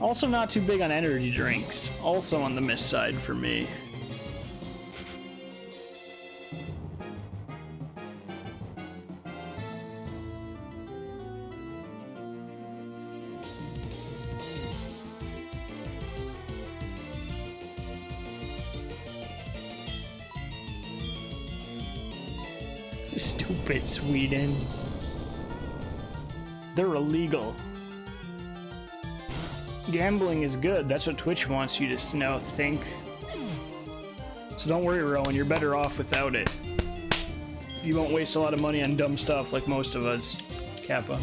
Also not too big on energy drinks. Also on the miss side for me. Stupid Sweden. They're illegal. Gambling is good. That's what Twitch wants you to know, think. So don't worry, Rowan. You're better off without it. You won't waste a lot of money on dumb stuff like most of us. Kappa.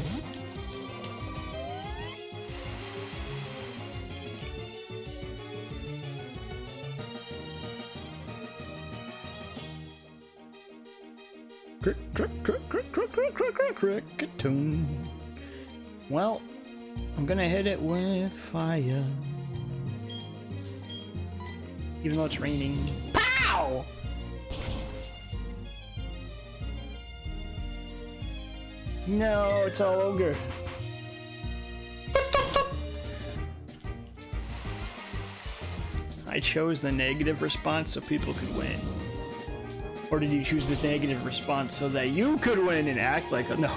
Cricketune. Well, I'm gonna hit it with fire. Even though it's raining. Pow! No, it's all ogre. I chose the negative response so people could win. Or did you choose this negative response so that you could win and act like a no?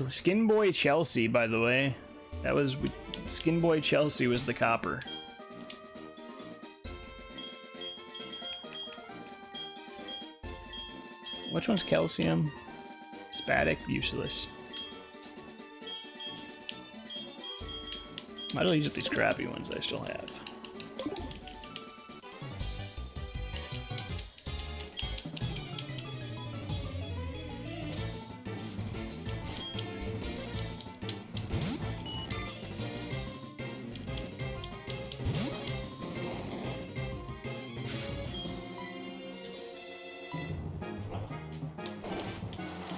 Skin Boy Chelsea, by the way. That was Skin Boy Chelsea was the copper. Which one's calcium? Spatic, useless. Might as well use up these crappy ones I still have.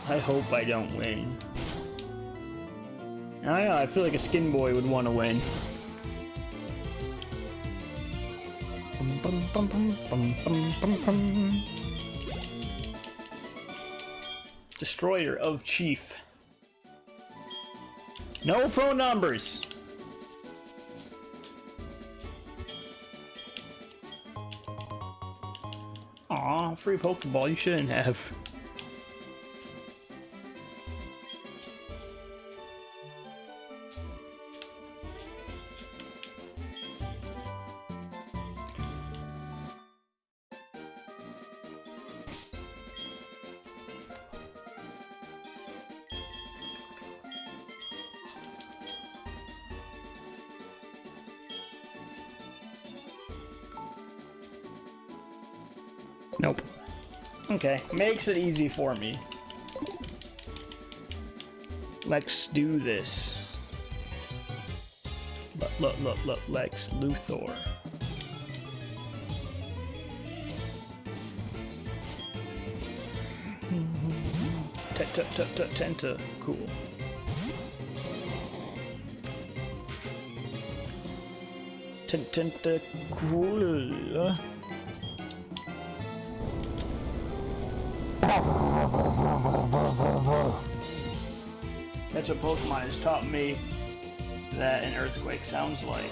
I hope I don't win. I don't know, I feel like a Skin Boy would want to win. Destroyer of Chief. No phone numbers! Aw, free Pokeball you shouldn't have. Nope. Okay, makes it easy for me. Let's do this. Look, Lex Luthor. Tenta, cool. Tenta, cool. That's what Pokemon has taught me that an earthquake sounds like.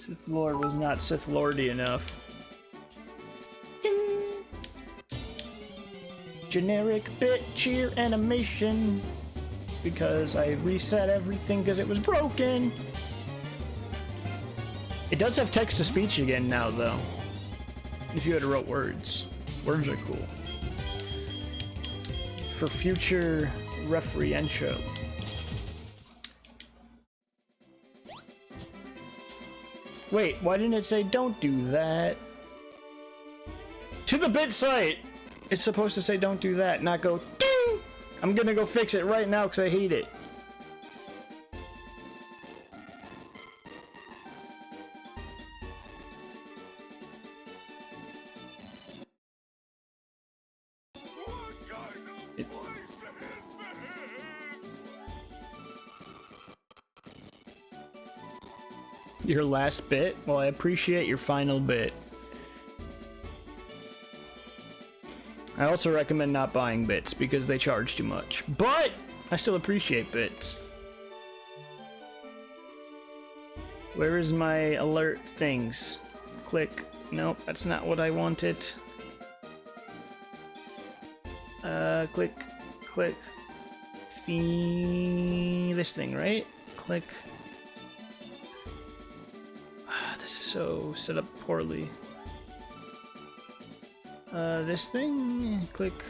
Sith Lord was not Sith Lordy enough. Ding. Generic bit cheer animation. Because I reset everything because it was broken. It does have text-to-speech again now, though. If you had wrote words. Words are cool. For future referential. Wait, why didn't it say don't do that? To the bit site! It's supposed to say don't do that, not go ding! I'm gonna go fix it right now because I hate it. Your last bit? Well, I appreciate your final bit. I also recommend not buying bits because they charge too much. But I still appreciate bits. Where is my alert things? Click. Nope, that's not what I wanted. Click. Click. This thing, right? Click. This is so set up poorly. This thing, click.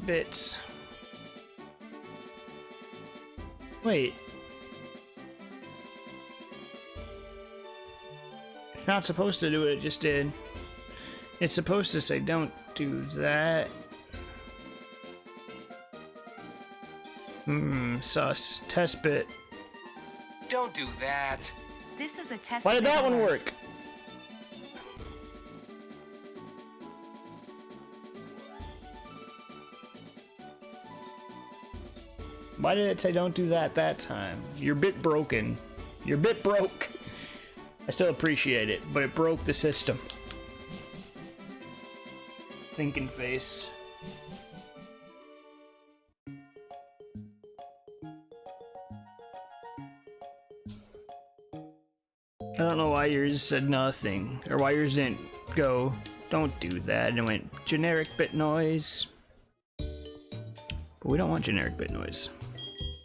Bits. Wait. It's not supposed to do what it just did. It's supposed to say don't do that. Sus. Test bit. Don't do that. This is a test. Why did that one work? Why did it say don't do that that time? Your bit broken. Your bit broke. I still appreciate it, but it broke the system. Thinking face. I don't know why yours said nothing, or why yours didn't go, don't do that, and it went generic bit noise. But we don't want generic bit noise.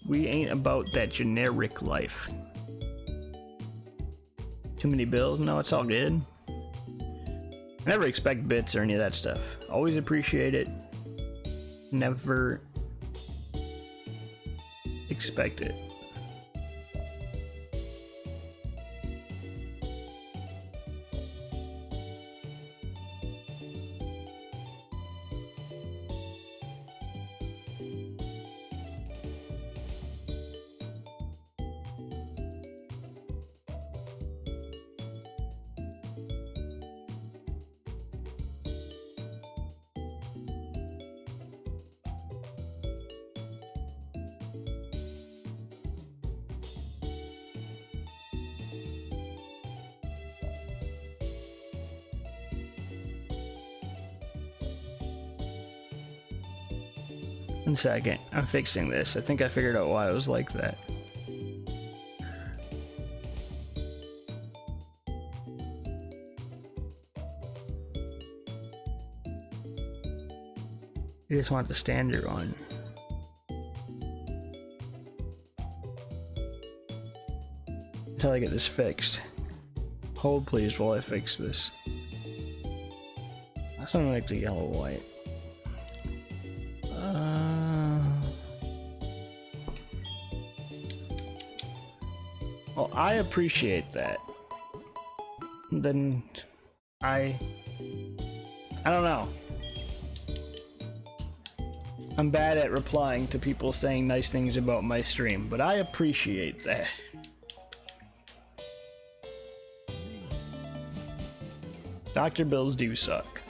We ain't about that generic life. Too many bills? No, it's all good. I never expect bits or any of that stuff. Always appreciate it. Never expect it. One second, I'm fixing this. I think I figured out why it was like that. You just want the standard one. Until I get this fixed. Hold please while I fix this. That's gonna make the yellow white. Well, I appreciate that. Then I don't know. I'm bad at replying to people saying nice things about my stream, but I appreciate that. Dr. Bills do suck.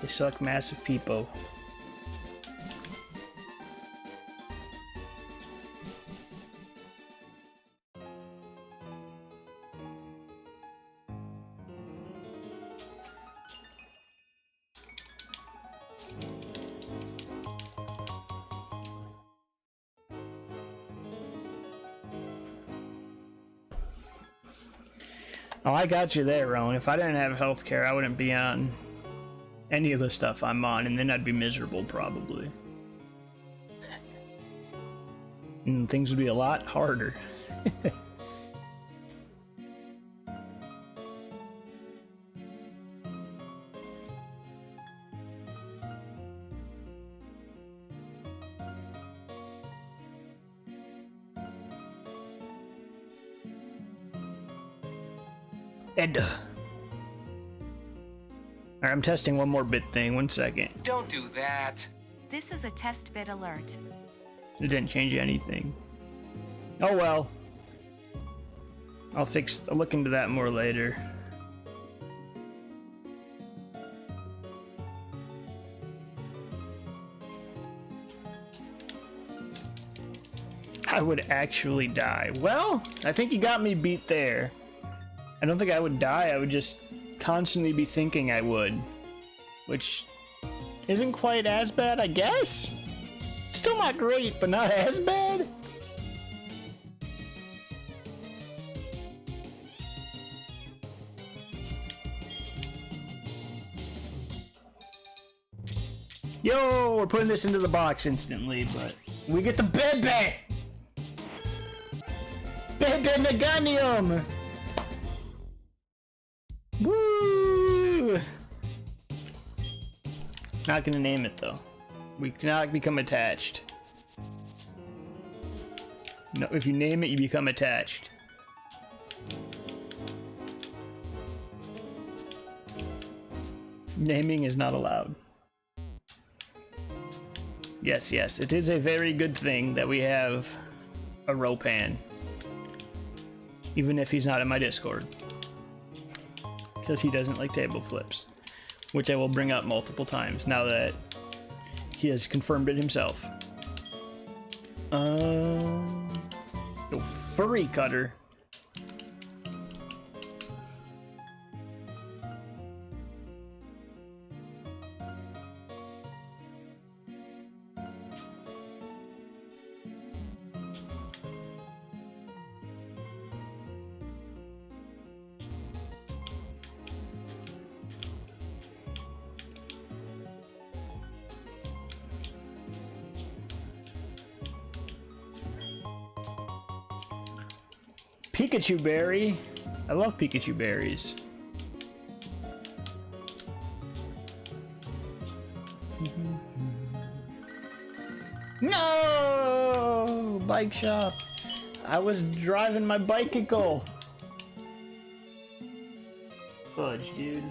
They suck massive people. Oh, I got you there, Rowan. If I didn't have healthcare, I wouldn't be on any of the stuff I'm on, and then I'd be miserable, probably. And things would be a lot harder. Alright, I'm testing one more bit thing. 1 second. Don't do that. This is a test bit alert. It didn't change anything. Oh well. I'll look into that more later. I would actually die. Well, I think you got me beat there. I don't think I would die, I would just constantly be thinking I would. Which isn't quite as bad, I guess? Still not great, but not as bad? Yo, we're putting this into the box instantly, but we get the Bebe! Bebe Meganium! Woo! Not gonna name it though. We cannot become attached. No, if you name it, you become attached. Naming is not allowed. Yes, yes, it is a very good thing that we have a Ropan. Even if he's not in my Discord. Because he doesn't like table flips. Which I will bring up multiple times now that he has confirmed it himself. Oh, furry cutter. Pikachu berry. I love Pikachu berries. No! Bike shop. I was driving my bicycle. Fudge, dude.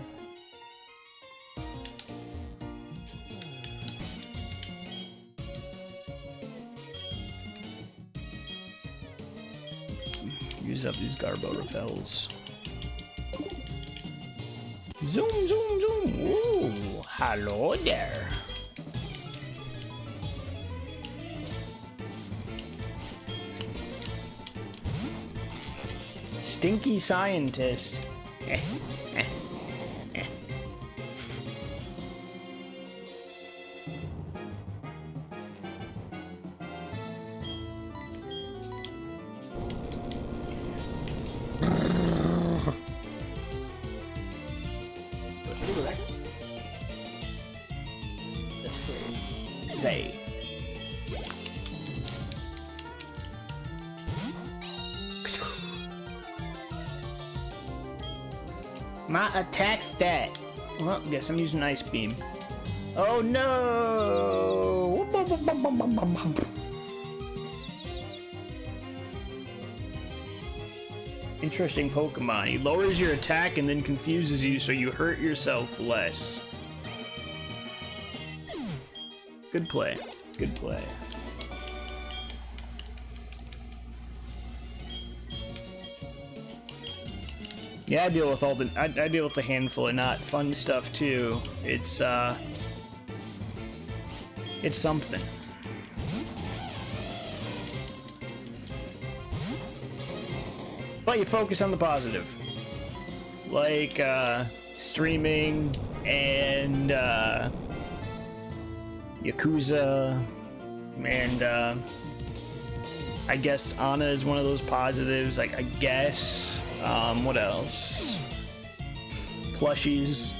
Use up these Garbo repels. Zoom, zoom, zoom. Ooh, hello there. Stinky scientist. Say. My attack's that. Well, guess I'm using Ice Beam. Oh no! Interesting Pokemon. He lowers your attack and then confuses you so you hurt yourself less. Good play. Good play. Yeah, I deal with all the I deal with a handful of not fun stuff too. It's something. But you focus on the positive. Like streaming and Yakuza and I guess Anna is one of those positives, like I guess. What else? Plushies.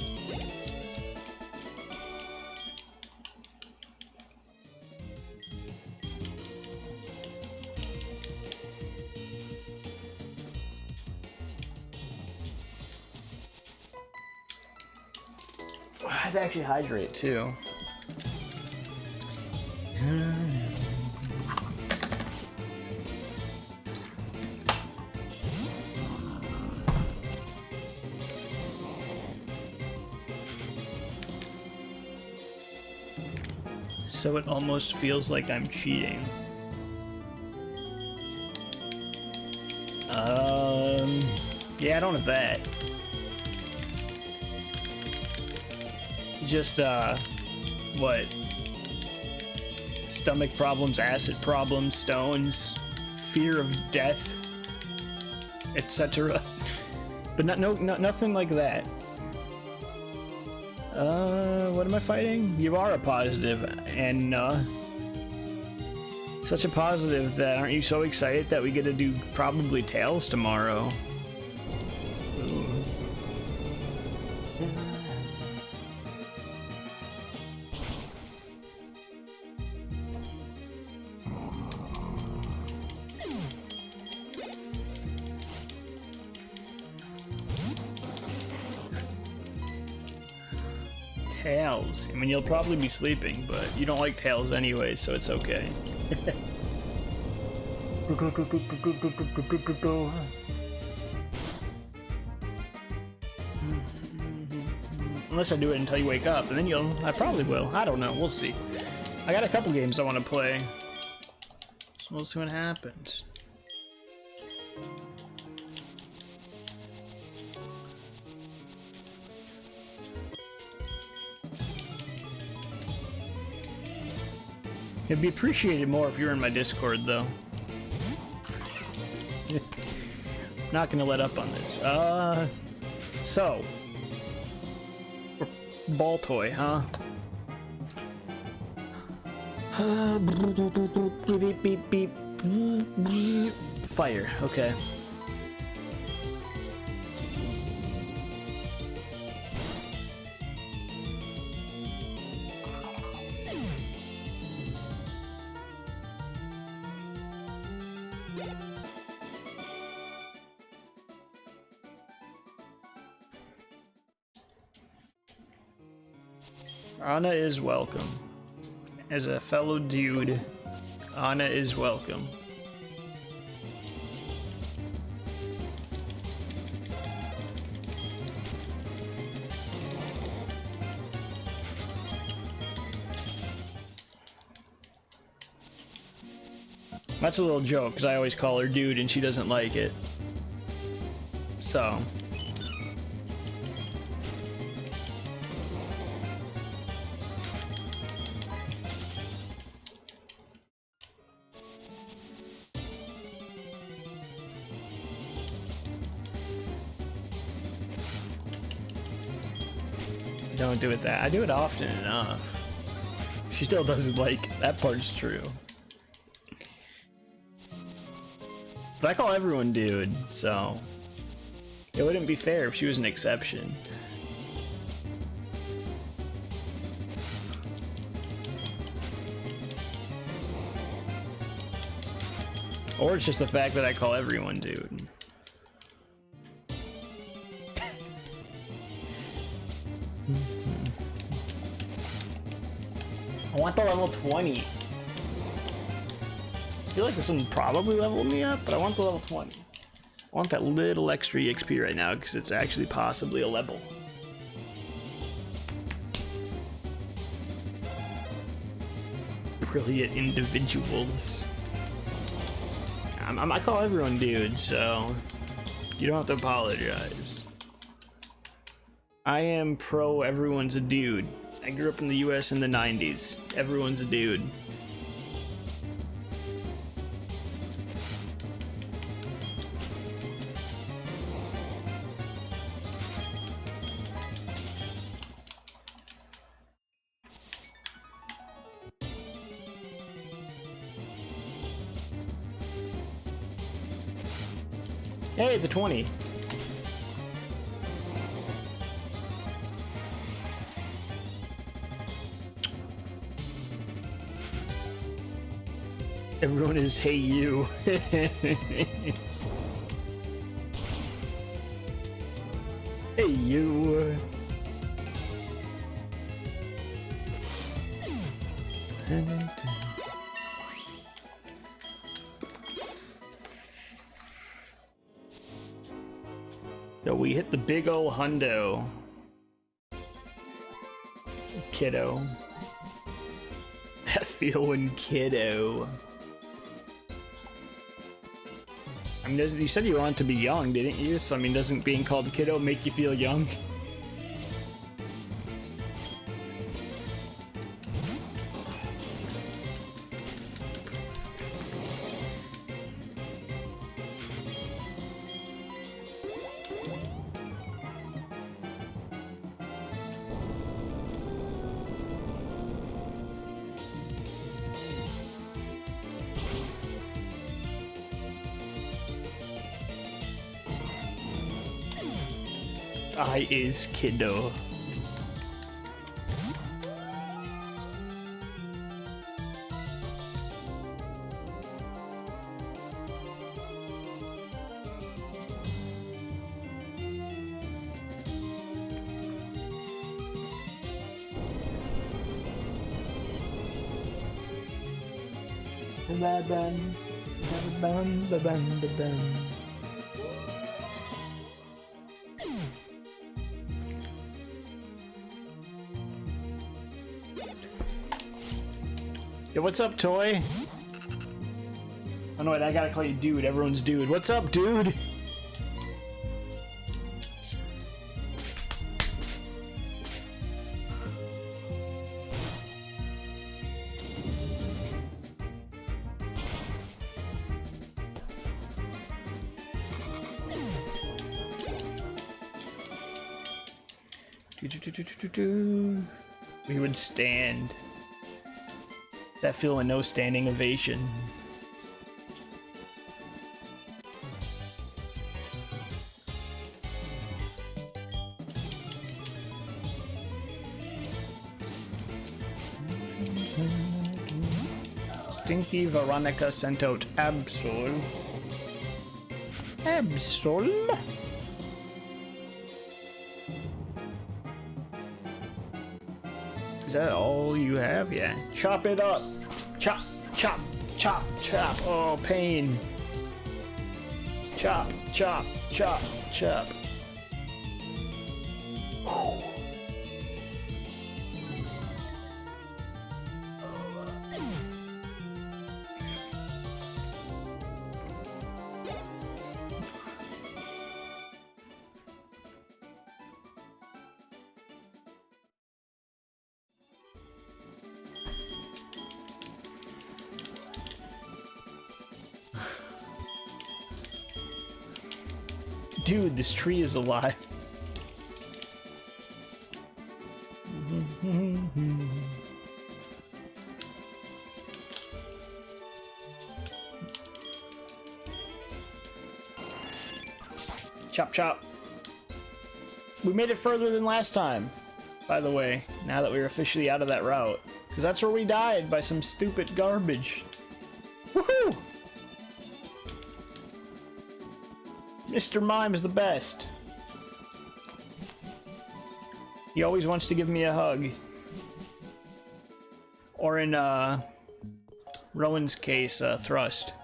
I have to actually hydrate too. So it almost feels like I'm cheating. Yeah, I don't have that. Just, what? Stomach problems, acid problems, stones, fear of death, etc. But nothing like that. What am I fighting? You are a positive, and, such a positive that aren't you so excited that we get to do probably Tails tomorrow? Ooh. Tails. I mean, you'll probably be sleeping, but you don't like Tails anyway, so it's okay. Unless I do it until you wake up, and then I probably will. I don't know. We'll see. I got a couple games I want to play, so we'll see what happens. It'd be appreciated more if you were in my Discord, though. Not gonna let up on this. So. Ball toy, huh? Beep, beep, beep, beep. Fire, okay. Anna is welcome. As a fellow dude, Anna is welcome. That's a little joke, because I always call her dude and she doesn't like it. So... Don't do it that. I do it often enough. She still doesn't like it. That part's true. But I call everyone dude, so it wouldn't be fair if she was an exception. Or it's just the fact that I call everyone dude. I want the level 20. I feel like this one probably leveled me up, but I want the level 20. I want that little extra EXP right now because it's actually possibly a level. Brilliant individuals. I call everyone dude, so you don't have to apologize. I am pro everyone's a dude. I grew up in the US in the 90s. Everyone's a dude. Hey, the 20. Everyone is hey you. Hey you. Yo, we hit the big ol' hundo. Kiddo. That feeling, kiddo. I mean, you said you wanted to be young, didn't you? So, I mean, doesn't being called kiddo make you feel young? I is kiddo. Ba-bam, ba-bam, ba-bam, ba-bam. Yo, what's up, Toy? Oh no, wait, I gotta call you dude. Everyone's dude. What's up, dude? We would stand. That feeling, no standing ovation. Stinky Veronica sent out Absol. Absol? Is that all you have? Yeah. Chop it up. Chop, chop, chop, chop. Oh, pain. Chop, chop, chop, chop. Whew. Dude, this tree is alive. Chop chop. We made it further than last time, by the way, now that we're officially out of that route. Because that's where we died, by some stupid garbage. Woohoo! Mr. Mime is the best. He always wants to give me a hug. Or in, Rowan's case, thrust.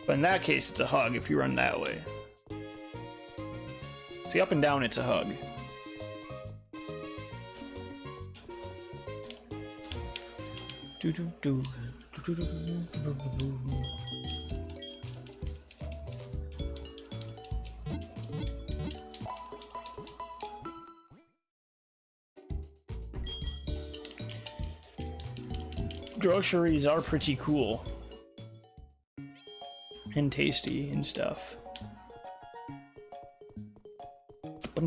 But in that case, it's a hug if you run that way. See, up and down, it's a hug. Groceries are pretty cool and tasty and stuff. I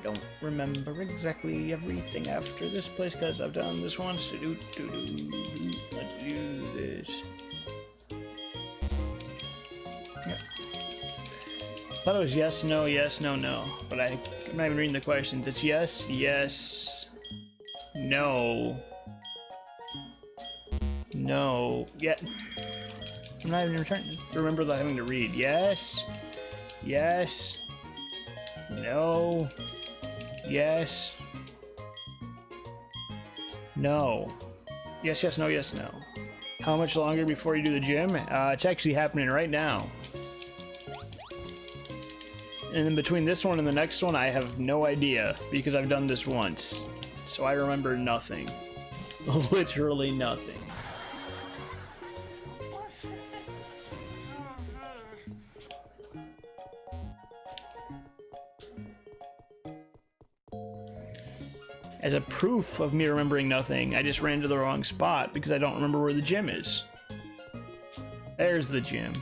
don't remember exactly everything after this place because I've done this once. Let's do this. Yep. Thought it was yes, no, no. But I'm not even reading the questions. It's yes, yes, no, no. Yeah. I'm not even trying to remember having to read. Yes, yes, no, yes, no. Yes, yes, no, yes, no. How much longer before you do the gym? It's actually happening right now. And then between this one and the next one, I have no idea because I've done this once. So I remember nothing. Literally nothing. As a proof of me remembering nothing, I just ran to the wrong spot because I don't remember where the gym is. There's the gym.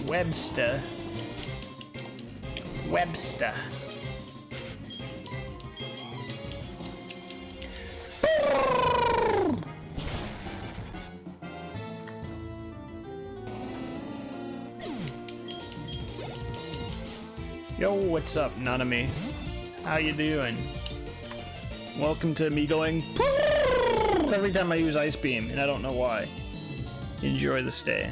Webster. Webster. Yo, what's up, Nanami? How you doing? Welcome to me going every time I use Ice Beam, and I don't know why. Enjoy the stay.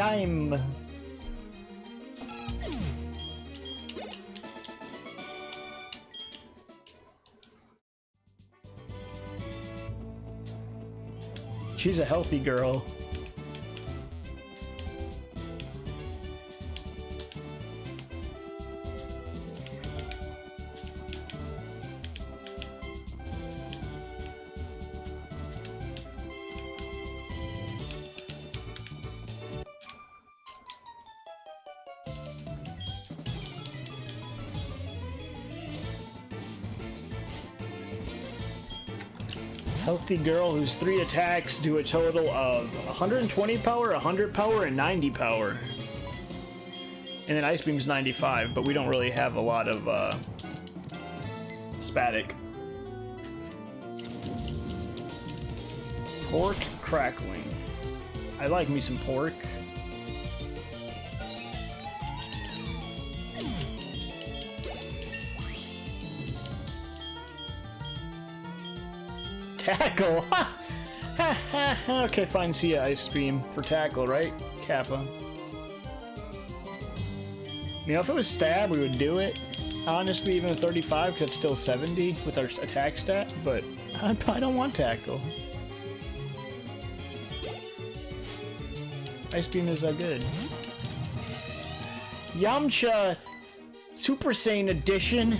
I'm. She's a healthy girl. Healthy girl whose 3 attacks do a total of 120 power, 100 power, and 90 power. And then Ice Beam's 95, but we don't really have a lot of spatic. Pork crackling. I like me some pork. Tackle! Okay, fine, see ya, Ice Beam for tackle, right? Kappa. You know, if it was stab, we would do it. Honestly, even at 35, because it's still 70 with our attack stat, but I don't want tackle. Ice Beam is good. Yamcha Super Saiyan Edition.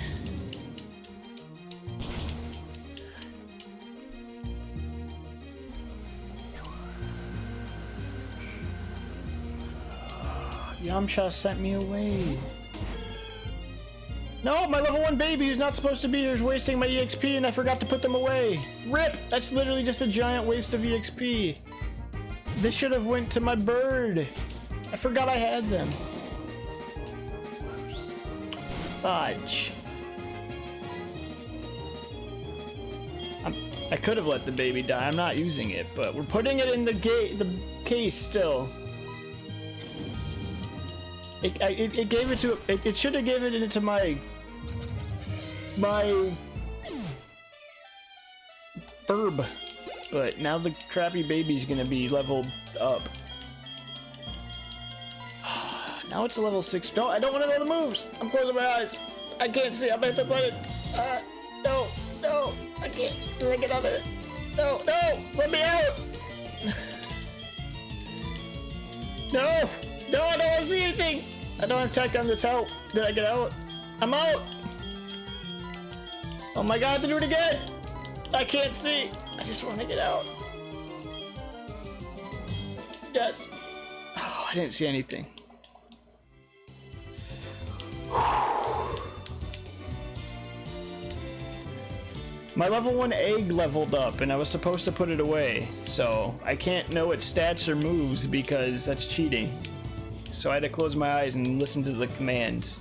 Yamcha sent me away. No, my level 1 baby who's not supposed to be here is wasting my EXP and I forgot to put them away. RIP! That's literally just a giant waste of EXP. This should have went to my bird. I forgot I had them. Fudge. I could have let the baby die. I'm not using it, but we're putting it in the case still. It gave it to it should have given it into my herb, but now the crappy baby's gonna be leveled up. Now it's a level 6. No, I don't want to know the moves. I'm closing my eyes. I can't see. I'm at the button. No, no, I can't. Can I get out of it? No, no, let me out. No, no, I don't want to see anything. I don't have tech on this help. Did I get out? I'm out. Oh my god, I have to do it again. I can't see. I just want to get out. Yes. Oh, I didn't see anything. My level 1 egg leveled up and I was supposed to put it away, so I can't know its stats or moves because that's cheating. So I had to close my eyes and listen to the commands.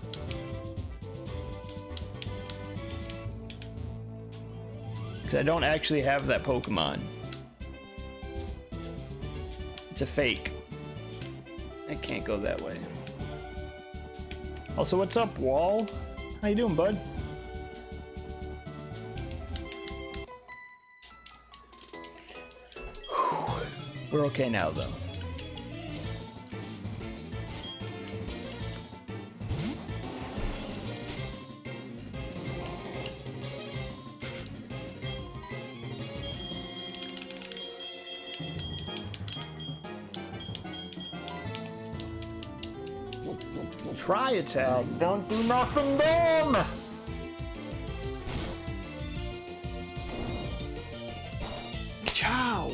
Because I don't actually have that Pokemon. It's a fake. I can't go that way. Also, what's up, Wall? How you doing, bud? We're okay now, though. Try attack. Don't do nothing dumb. Ciao.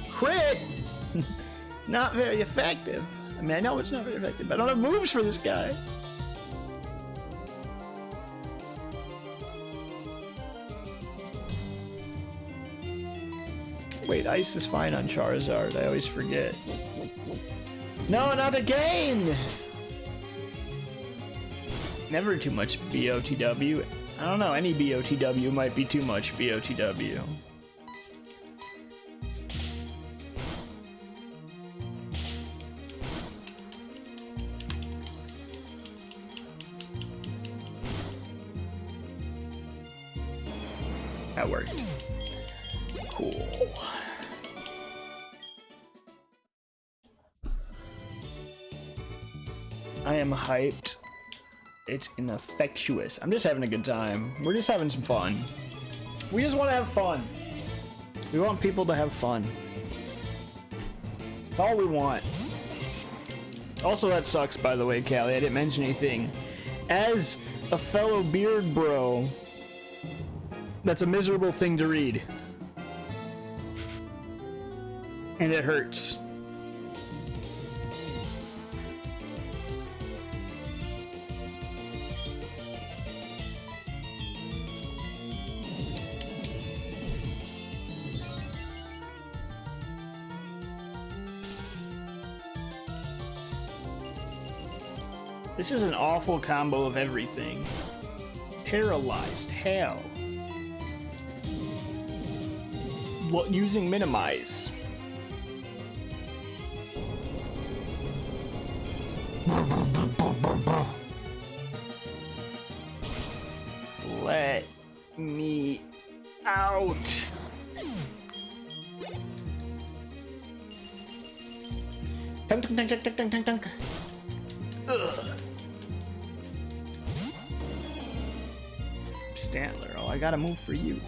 Crit. Not very effective. I mean, I know it's not very effective, but I don't have moves for this guy. Wait, ice is fine on Charizard. I always forget. No, not again! Never too much BOTW. I don't know, any BOTW might be too much BOTW. That worked. Cool. I am hyped. It's infectious. I'm just having a good time. We're just having some fun. We just want to have fun. We want people to have fun. That's all we want. Also, that sucks, by the way, Callie. I didn't mention anything. As a fellow beard bro, that's a miserable thing to read. And it hurts. This is an awful combo of everything. Paralyzed, hell. Using minimize. Let me out. Tunk, tunk, tunk, tunk, tunk, tunk, tunk. Ugh. Stantler, oh, I got a move for you.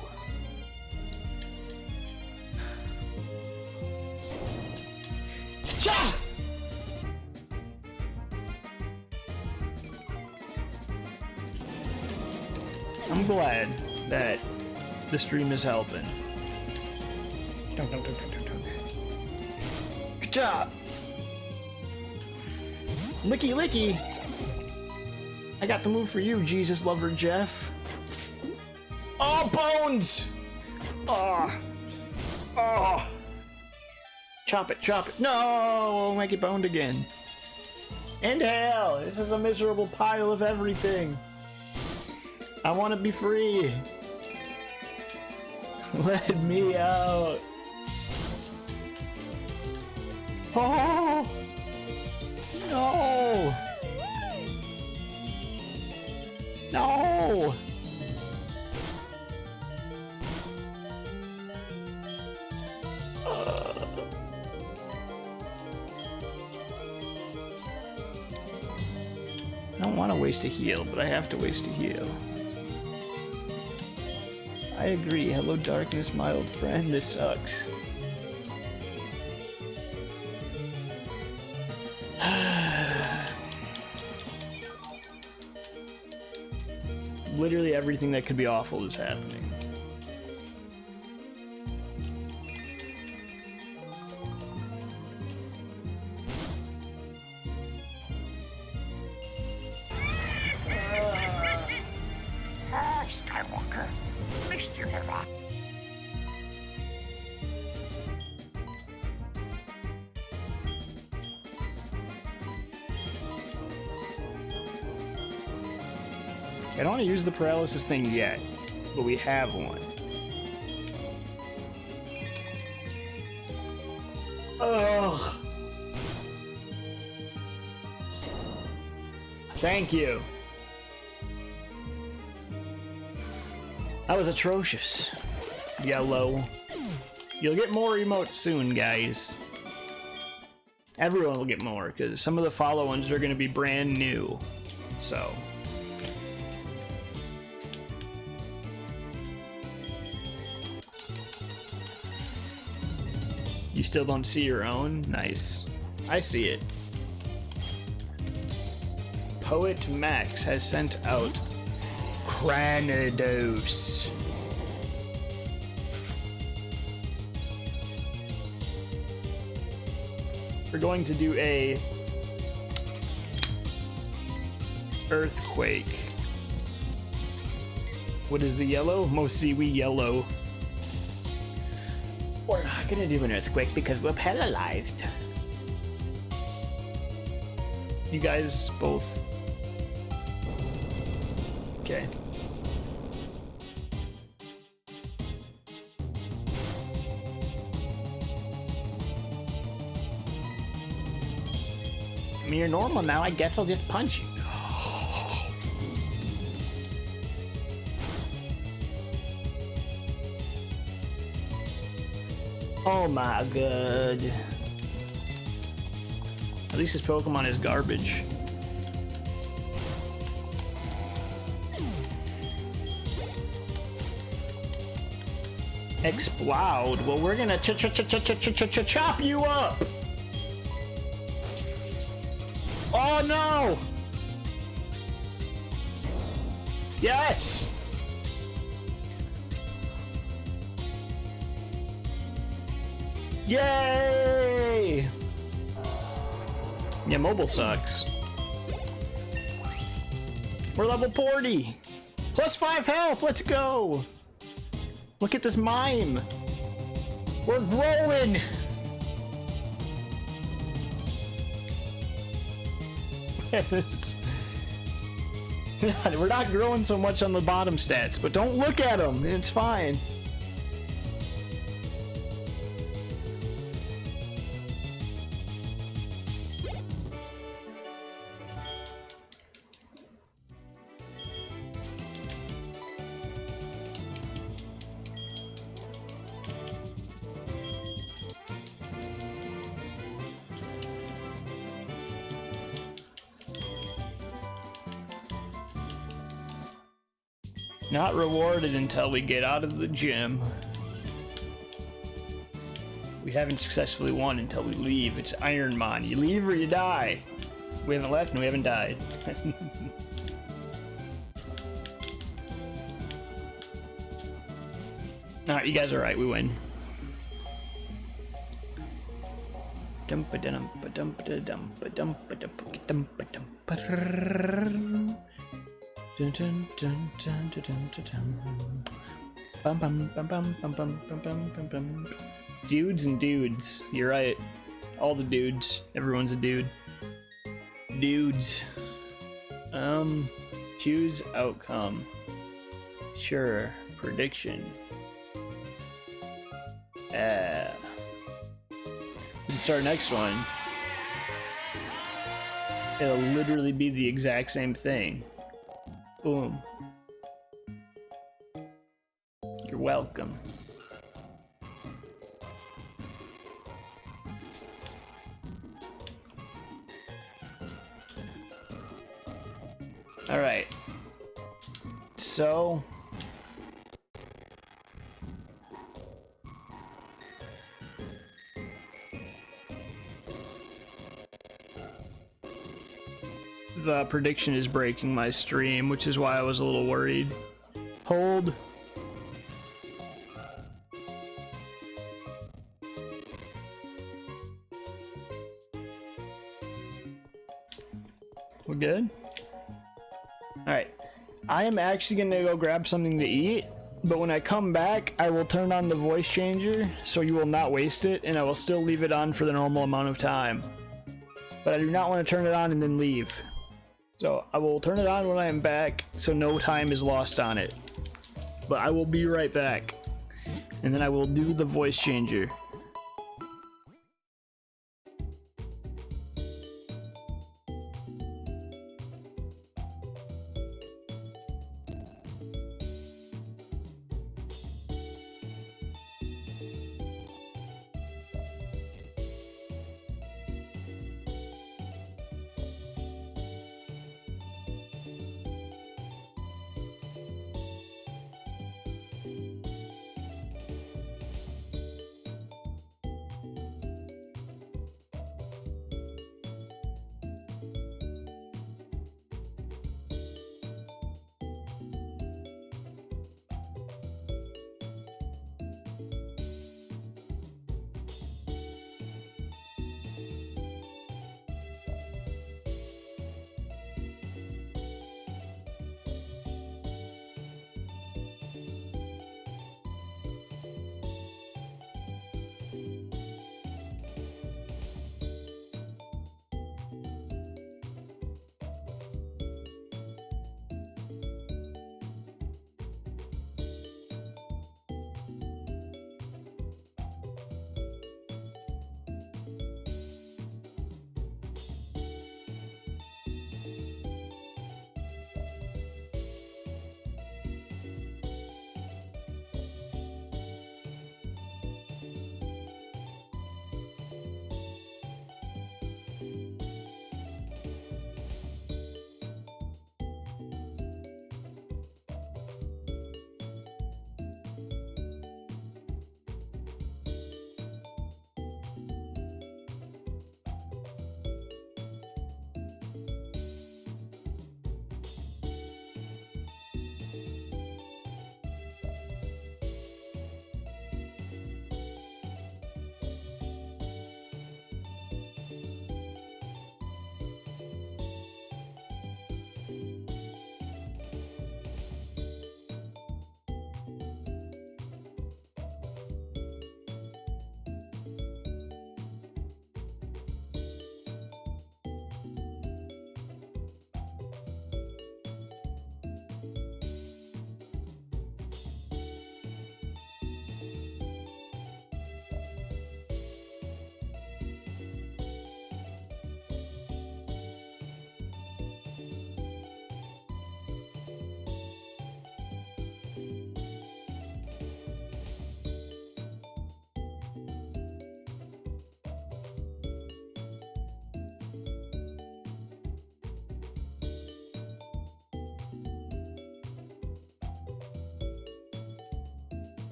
Cha! I'm glad that the stream is helping. Dunk, dunk, dunk, dunk, dunk, dunk. Good job! Licky licky! I got the move for you, Jesus lover Jeff. Oh, bones! Oh. Oh. Chop it, chop it. No! Make it boned again. And hell! This is a miserable pile of everything. I want to be free. Let me out. Oh! No! No! I don't want to waste a heal, but I have to waste a heal. I agree. Hello, darkness, my old friend. This sucks. Literally everything that could be awful is happening. Skywalker, Mr. Hera. I don't want to use the paralysis thing yet, but we have one. Ugh. Thank you. That was atrocious. Yellow. You'll get more emotes soon, guys. Everyone will get more, because some of the follow ones are going to be brand new. So. You still don't see your own? Nice. I see it. Poet Max has sent out Cranidos. We're going to do a earthquake. What is the yellow? Mosiwi yellow. We're not gonna do an earthquake because we're paralyzed. You guys both. Okay. I mean, you're normal now. I guess I'll just punch you. Oh my god. At least his Pokemon is garbage. Explode. Well, we're gonna chop you up. Oh no! Yes! Yay! Yeah, mobile sucks. We're level 40! Plus 5 health, let's go! Look at this mime! We're growing! We're not growing so much on the bottom stats, but don't look at them, it's fine. Not rewarded until we get out of the gym. We haven't successfully won until we leave. It's Ironmon. You leave or you die. We haven't left and we haven't died. Alright, you guys are right. We win. Dun, dun, dun, dun, dun, dun, dun, dun. Bum, bum, bum, bum, bum, bum, bum, bum, bum, bum. Dudes and dudes. You're right. All the dudes. Everyone's a dude. Dudes. Choose outcome. Sure. Prediction. We can start next one. It'll literally be the exact same thing. Boom. You're welcome. All right. So the prediction is breaking my stream, which is why I was a little worried. Hold. We're good? Alright. I am actually gonna go grab something to eat, but when I come back, I will turn on the voice changer, so you will not waste it, and I will still leave it on for the normal amount of time. But I do not want to turn it on and then leave. So I will turn it on when I am back, so no time is lost on it. But I will be right back. And then I will do the voice changer.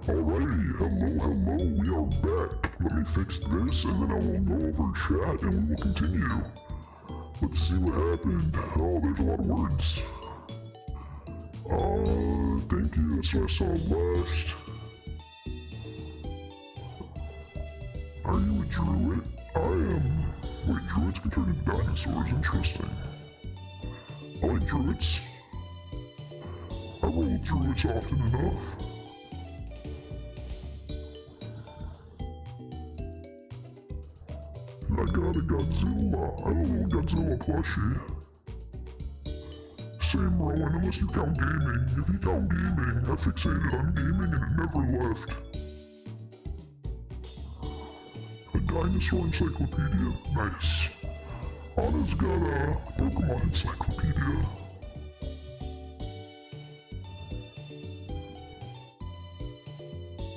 Alrighty, hello, we are back. Let me fix this and then I will go over chat and we will continue. Let's see what happened. Oh, there's a lot of words. Thank you, that's what I saw last. Are you a druid? I am. Wait, druids can turn into dinosaurs, interesting. I like druids. I roll druids often enough. I got a Godzilla. I have a little Godzilla plushie. Same Rowan, unless you count gaming. If you count gaming, I fixated on gaming and it never left. A dinosaur encyclopedia. Nice. Anna's got a Pokemon encyclopedia.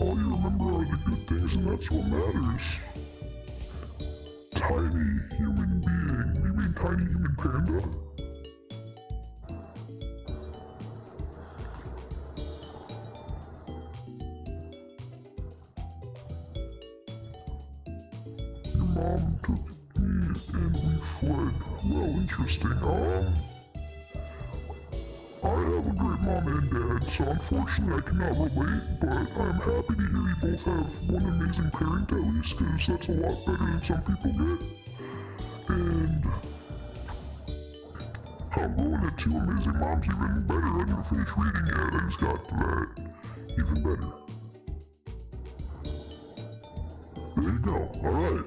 All you remember are the good things and that's what matters. Tiny human being. You mean tiny human panda? Your mom took me and we fled. Well, interesting. I have a great mom and dad, so unfortunately I cannot relate, but I'm happy to hear you both have one amazing parent at least, because that's a lot better than some people get. And Rowan had two amazing moms, even better. I didn't finish reading yet, I just got to that. Even better. There you go, alright.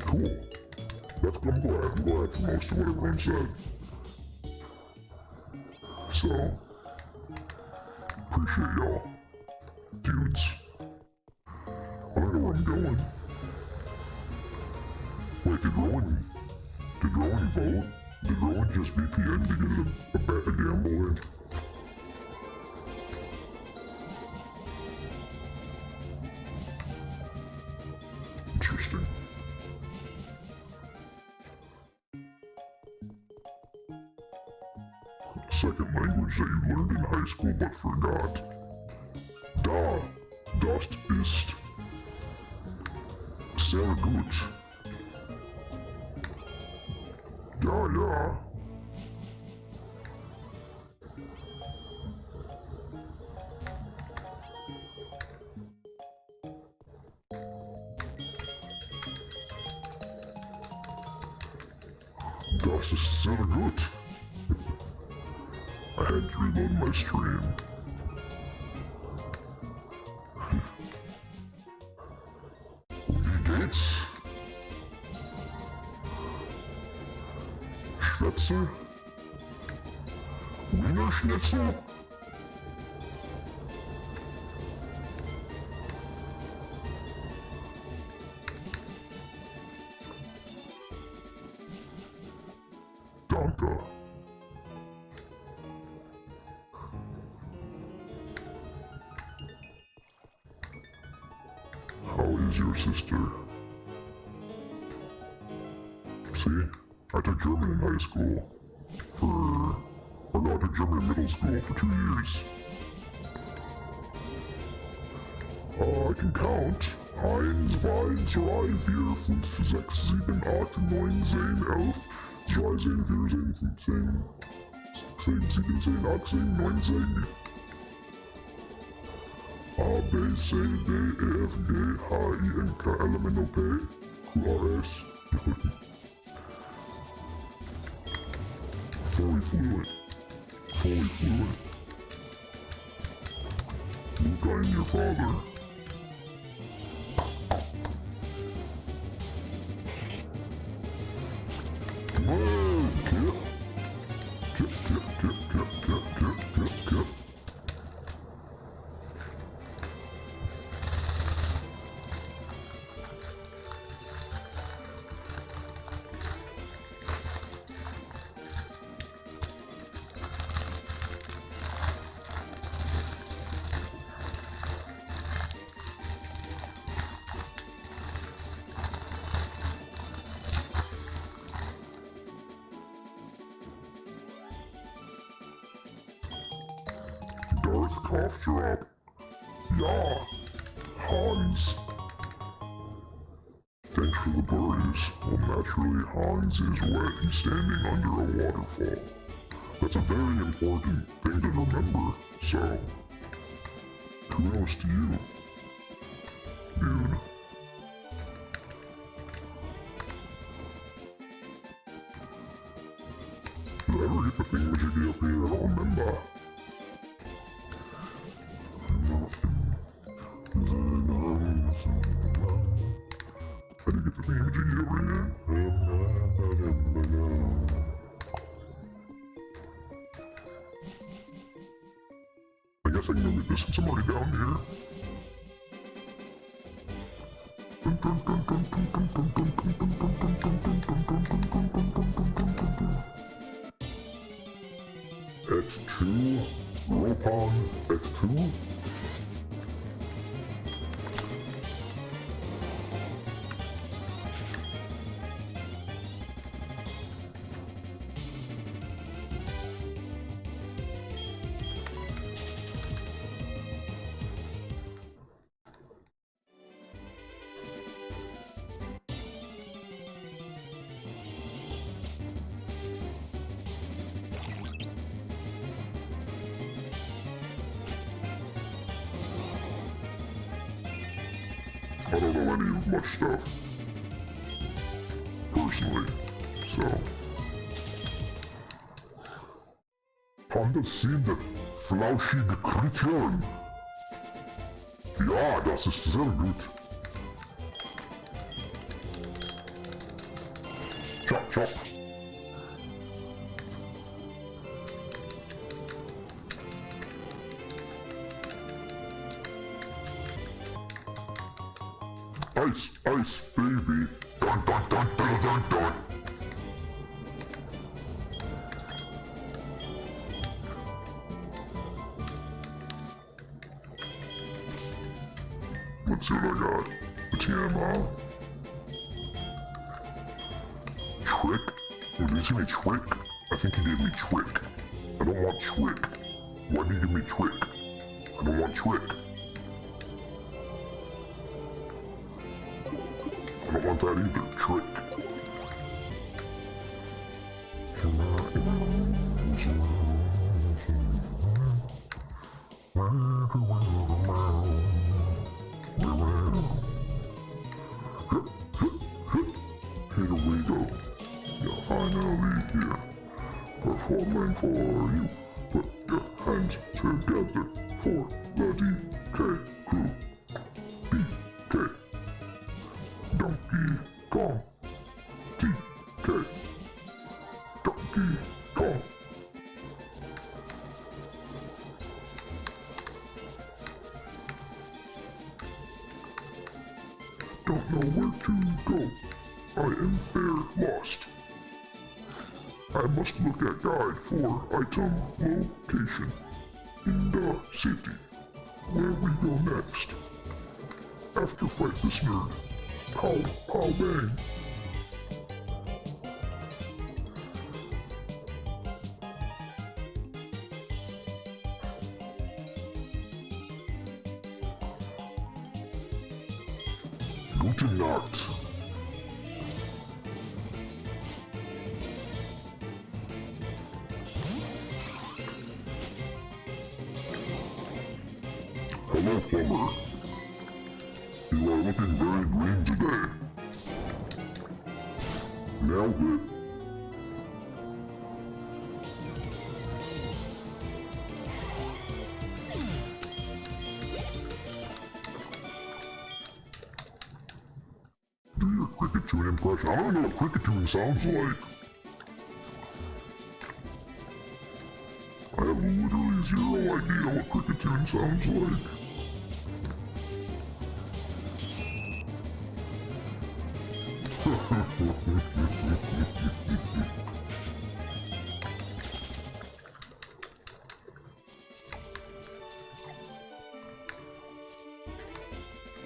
Cool. I'm glad for most of what everyone said. So, appreciate y'all, dudes. I don't know where I'm going. Wait, did Rowan vote? Did Rowan just VPN to get a bet a gamble in? Interesting. Second language that you learned in high school but forgot. Das ist sehr gut. Ja. Das ist sehr gut. I had to reload my stream. Wie geht's? Schwätze? Wiener Schnitzel? Danke. How is your sister? See? I took German in high school I took German in middle school for 2 years. I can count. 1, 2, 3, 4, 5, 6, 7, 8, 9, 10, 11, 12, 14, 15, 16, 17, 18, 19. A, B, C, D, E, F, G, H, I, N, K, L, M, N, O, P, Q, R, S. Fully fluent. Luke, I am your father. Whoa, Kip. Kip. Darth Cough Drop. Yeah, Hans. Thanks for the berries. Well, naturally, Hans is wet. He's standing under a waterfall. That's a very important thing to remember, so kudos to you, dude. Did I ever get the thingamajiggy up here? I don't remember. I didn't get the thingamajiggy over here. I guess I can go get this since I'm already down here. X2, Ropon, X2. I don't know any of much stuff, personally, so. Panda sind flauschige Kriterien. Ja, das ist sehr gut. Chop, chop. Ice, ice, baby. Dun, dun, dun, dun, dun, dun. Let's see what I got. The TMI. Trick? Oh, did he give me trick? I think he gave me trick. I don't want trick. Why did he give me trick? I don't want trick. I don't want that either. Trick. Here we go. Yeah, finally here. Performing for you. Put your hands together for the DK crew. DK. Donkey Kong. DK. Donkey Kong. Don't know where to go. I am fair lost. I must look at guide for item location in the city. Where we go next? After fight this nerd. Pow, pow, bang. Gute Nacht. Hello, plumber. You are looking very green today. Nailed it. Do your cricket tune impression. I don't know what cricket tune sounds like. I have literally zero idea what cricket tune sounds like.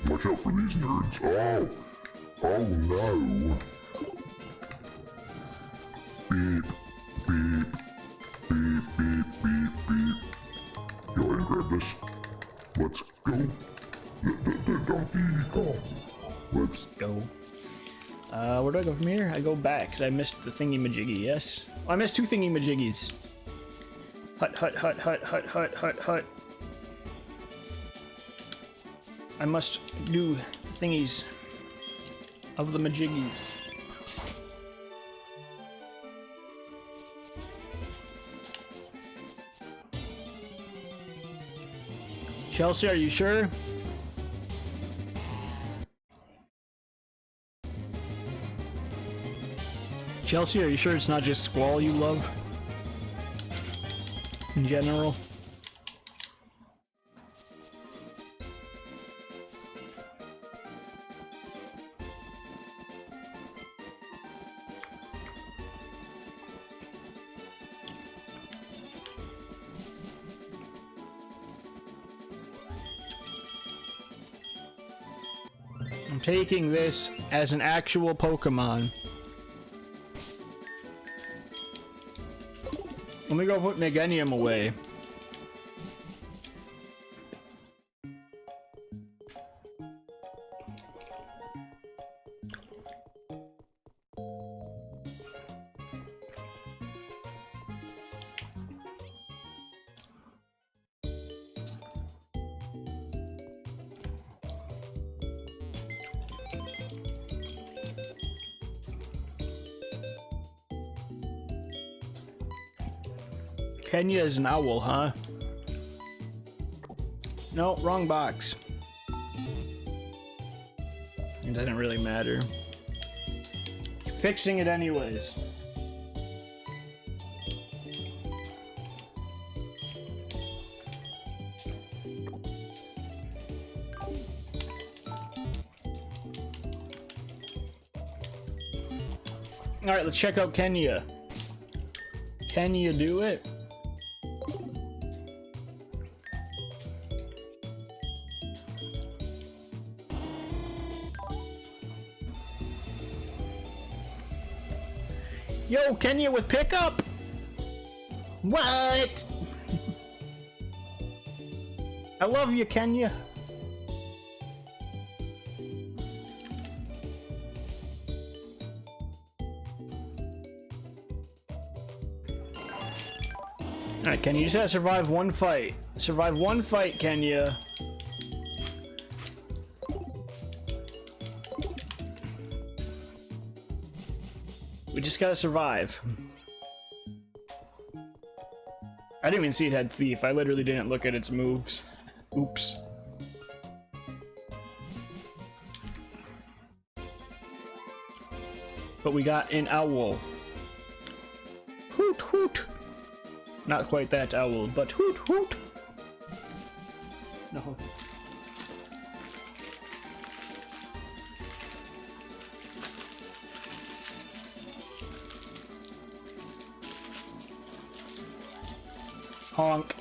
Watch out for these nerds. Oh no. Beep, beep, beep, beep, beep, beep. Go ahead and grab this. Let's go. Donkey Kong. Let's Go. Where do I go from here? I go back, because I missed the thingy-majiggy, yes? Oh, I missed two thingy-majiggies. Hut, hut, hut, hut, hut, hut, hut, hut. I must do thingies of the majiggies. Chelsea, are you sure? Chelsea, are you sure it's not just Squall you love? In general? I'm taking this as an actual Pokemon. Let me go put Meganium away. Kenya is an owl, huh? No, wrong box. It doesn't really matter. Fixing it anyways. Alright, let's check out Kenya. Can you do it? Yo, Kenya with pickup? What? I love you, Kenya. Alright, Kenya, you just gotta survive one fight. Survive one fight, Kenya. We just gotta survive. I didn't even see it had Thief. I literally didn't look at its moves. Oops. But we got an owl. Hoot hoot! Not quite that owl, but hoot hoot! No. Honk.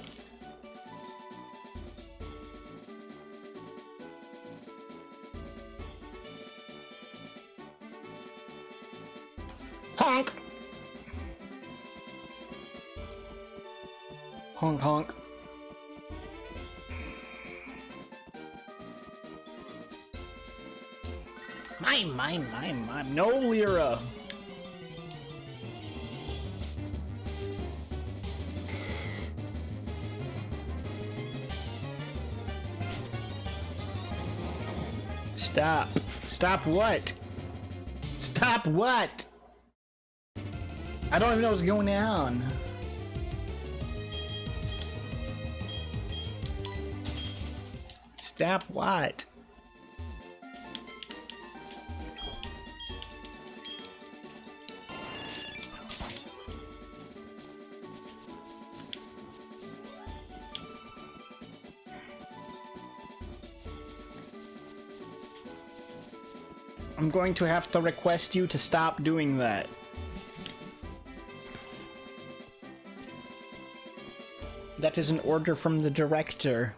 Honk. Honk honk. Mine. No, Lyra. Stop. Stop what? Stop what? I don't even know what's going on. Stop what? I'm going to have to request you to stop doing that. That is an order from the director.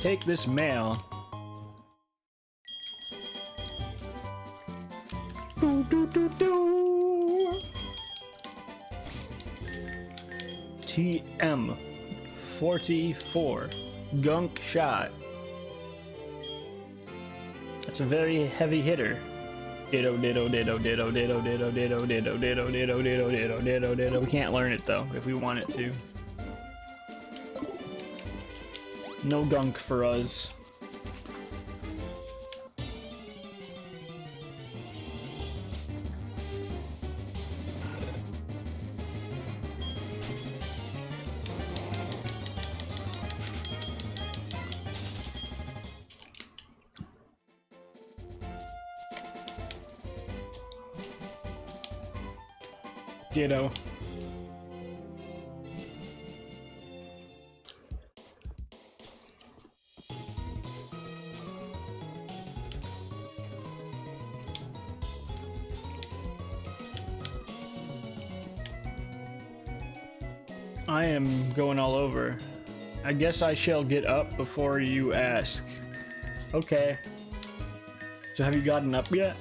Take this mail. Do, do, do, do. TM 44 gunk shot. That's a very heavy hitter. Ditto ditto ditto ditto ditto ditto ditto ditto ditto ditto ditto ditto ditto ditto. We can't learn it though if we want it to. No gunk for us. Ditto. I am going all over. I guess I shall get up before you ask. Okay. So have you gotten up yet?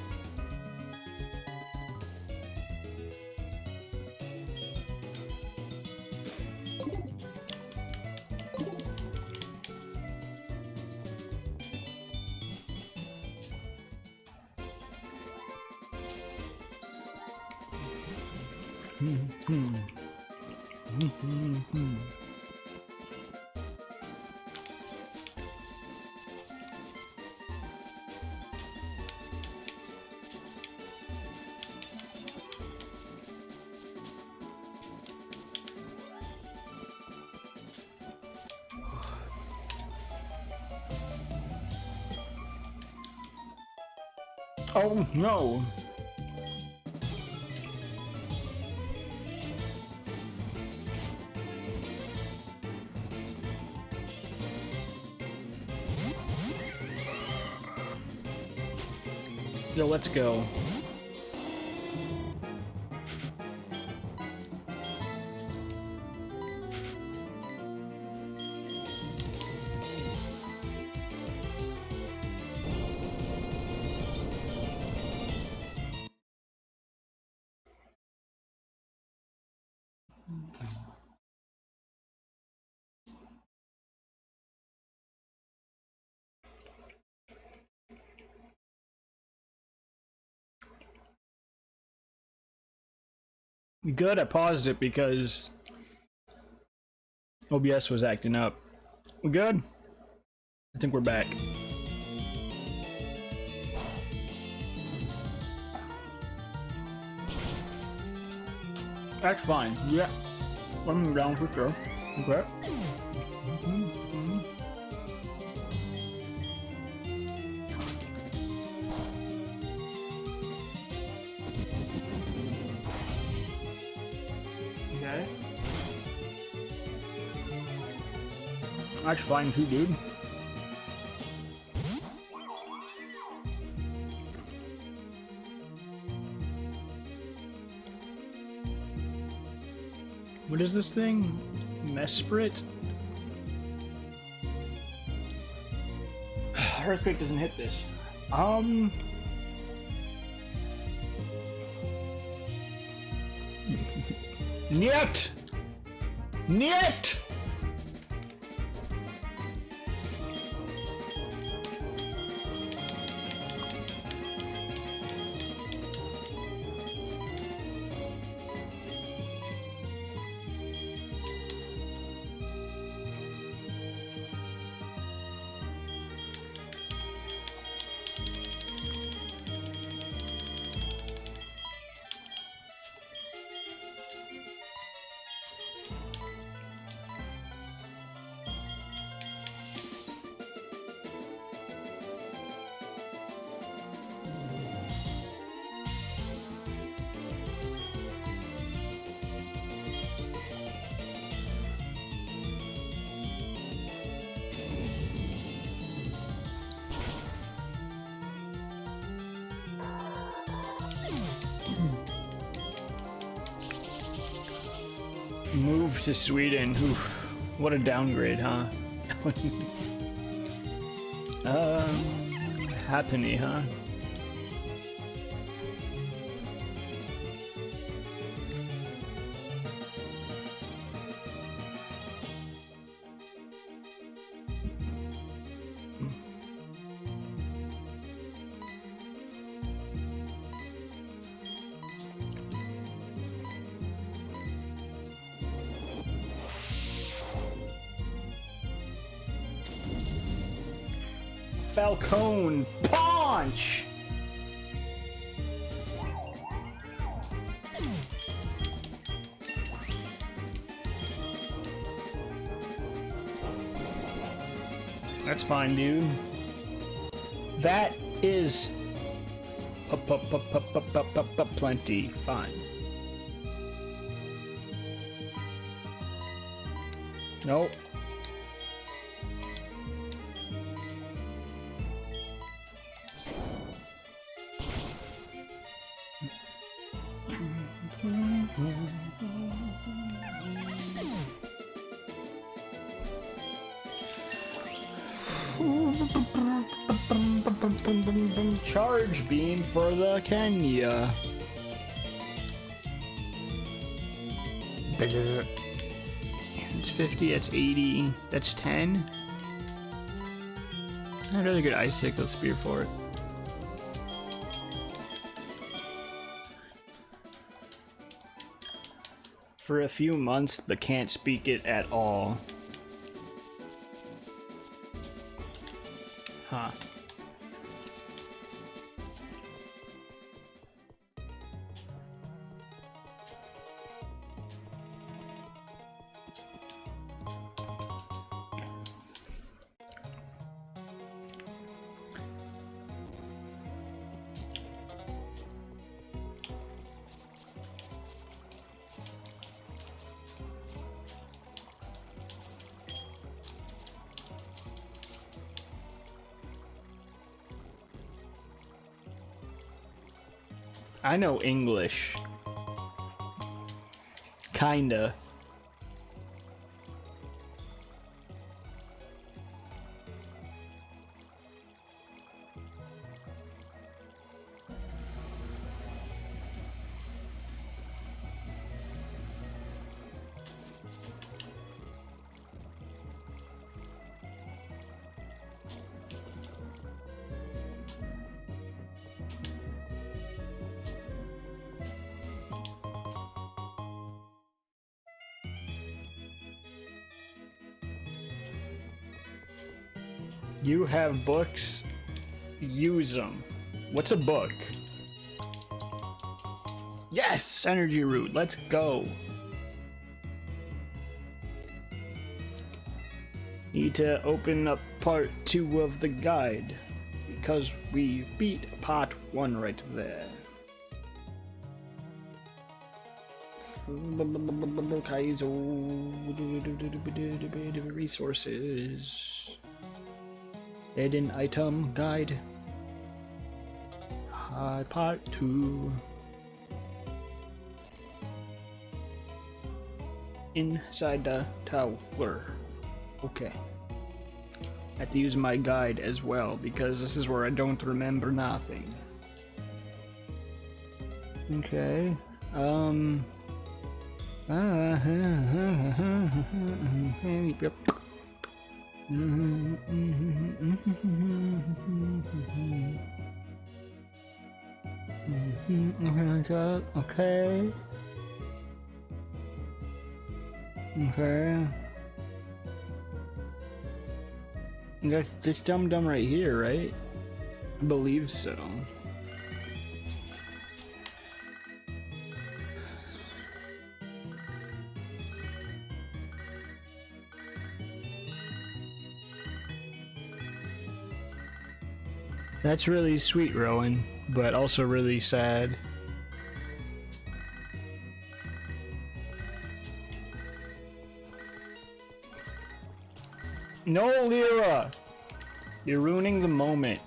Oh no! Yo, let's go. Good, I paused it because OBS was acting up. We good? I think we're back. That's fine. Yeah. I'm down for sure. Okay. Okay. That's fine too, dude. What is this thing? Mesprit? Earthquake doesn't hit this. Niet! Niet! Move to Sweden. Oof. What a downgrade, huh? Happily, huh? Falcone punch. That's fine, dude. That is plenty fine. Nope. Charge beam for the Kenya. It's 50, that's 80, that's 10. I'd rather get Icicle Spear for it. For a few months, but can't speak it at all. Huh. I know English. Kinda. You have books, use them. What's a book? Yes, energy root, let's go. Need to open up part 2 of the guide, because we beat part 1 right there. Kaizo resources. Hidden item guide. Part 2. Inside the tower. Okay. I have to use my guide as well because this is where I don't remember nothing. Okay. Yep. Okay. Okay. That's this dum right here, right? I believe so. That's really sweet, Rowan, but also really sad. No, Lyra! You're ruining the moment.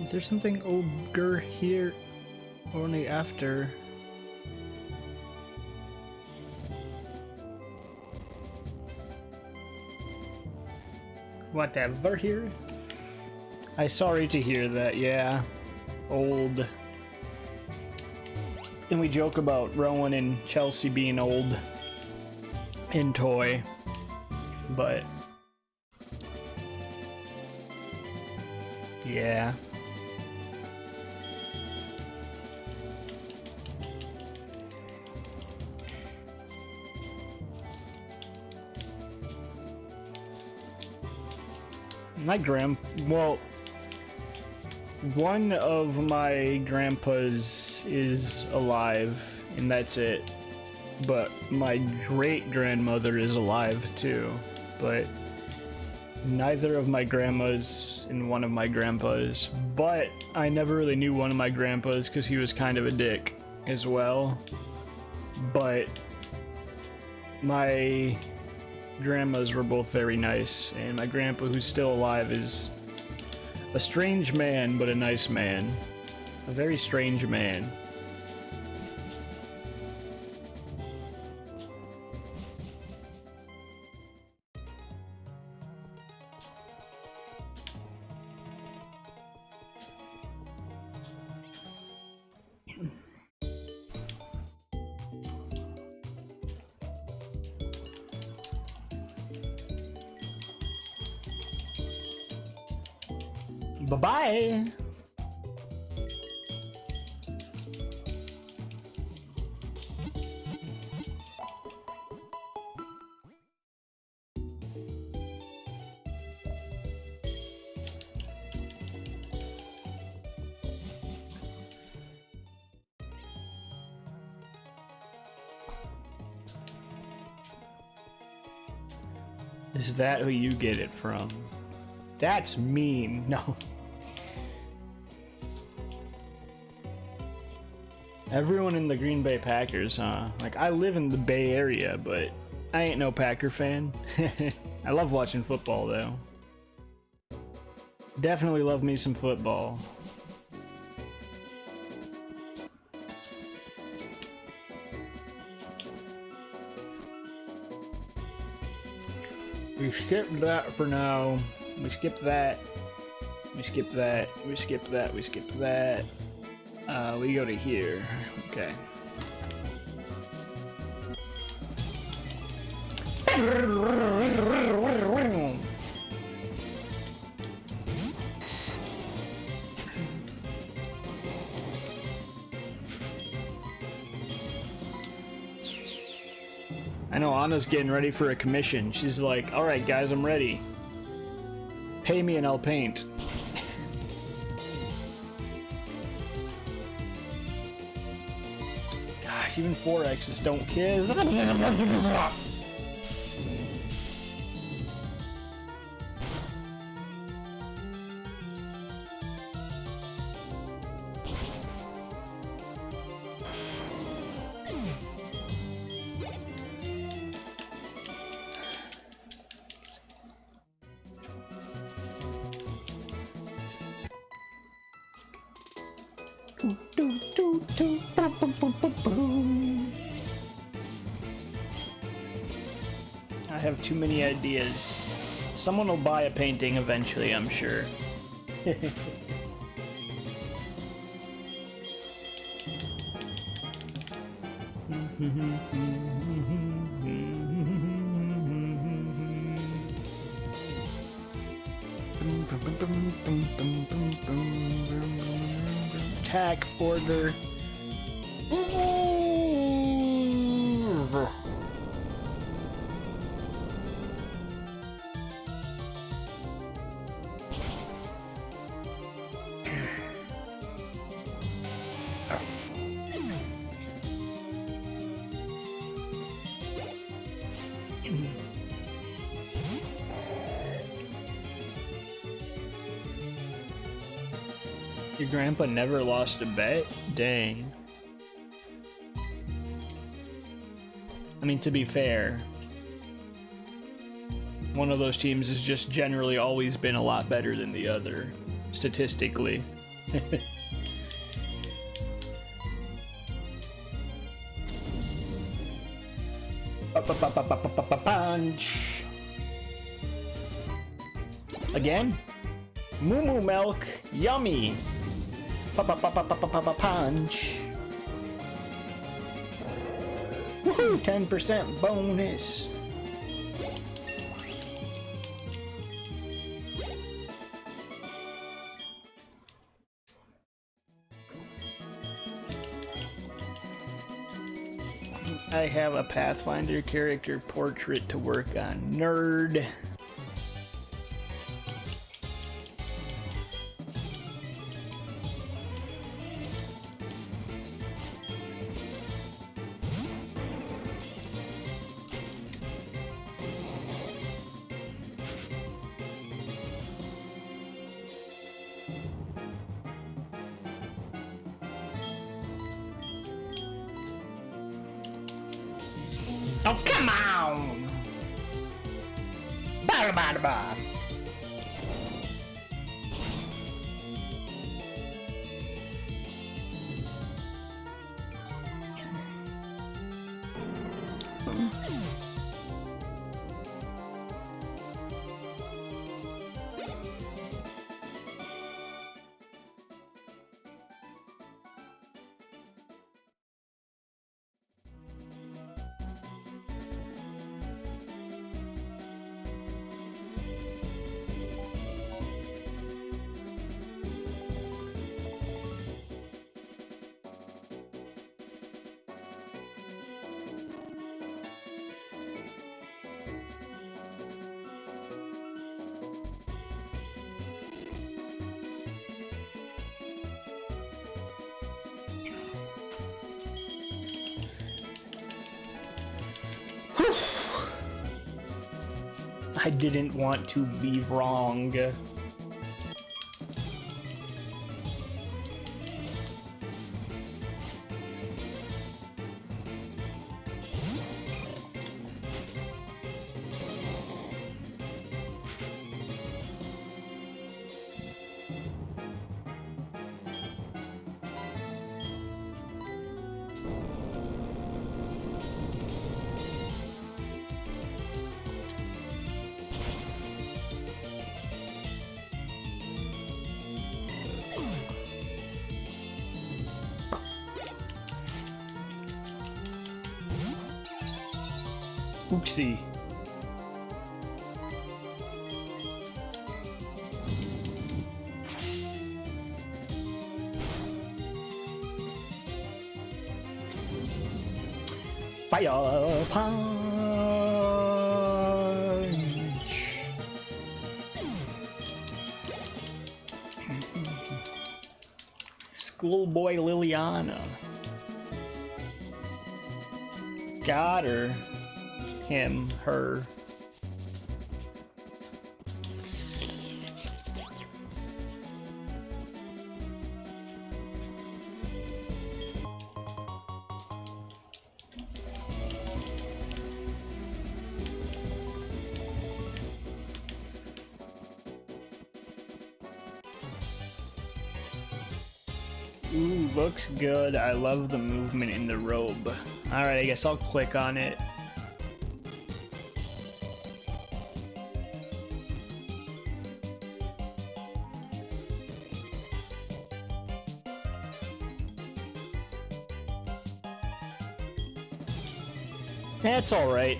Is there something ogre here? Only after. Whatever here? I sorry to hear that, yeah. Old. And we joke about Rowan and Chelsea being old in toy, but yeah. Well, one of my grandpas is alive, and that's it. But my great-grandmother is alive too. But neither of my grandmas and one of my grandpas. But I never really knew one of my grandpas because he was kind of a dick as well. But my grandmas were both very nice, and my grandpa, who's still alive, is a strange man, but a nice man. A very strange man. Bye-bye! Is that who you get it from? That's mean. No. Everyone in the Green Bay Packers, huh? Like, I live in the Bay Area, but I ain't no Packer fan. I love watching football, though. Definitely love me some football. We skipped that for now. We skipped that. We skipped that. We skipped that. We skipped that. We go to here. Okay. I know Anna's getting ready for a commission. She's like, alright guys, I'm ready. Pay me and I'll paint. Gosh, even 4Xs don't kiss. I have too many ideas. Someone will buy a painting eventually, I'm sure. Attack order. Your grandpa never lost a bet? Dang. I mean, to be fair, one of those teams has just generally always been a lot better than the other, statistically. Punch. Again? Moo moo milk, yummy. Punch. Woohoo! 10% bonus. I have a Pathfinder character portrait to work on. Nerd. Oh, come on! Bada bada bada. I didn't want to be wrong. Oopsie. Fire punch. Schoolboy Liliana. Got her. Him, her. Ooh, looks good. I love the movement in the robe. Alright, I guess I'll click on it. That's alright.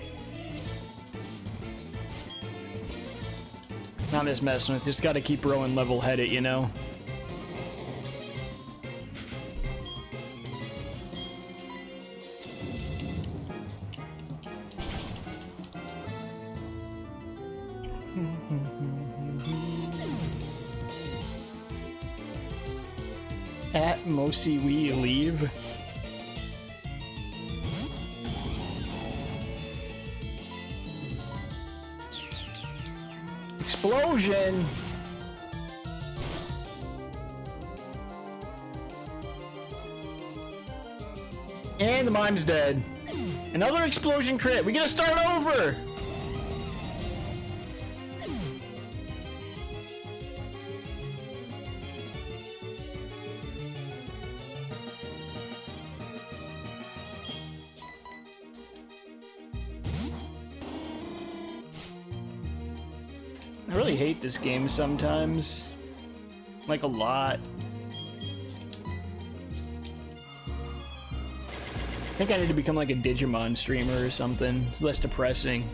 I'm just messing with you. Just gotta keep rowing level-headed, you know? At Mosi we leave. Explosion! And the mime's dead. Another explosion crit. We gotta start over! I really hate this game sometimes. Like, a lot. I think I need to become like a Digimon streamer or something. It's less depressing.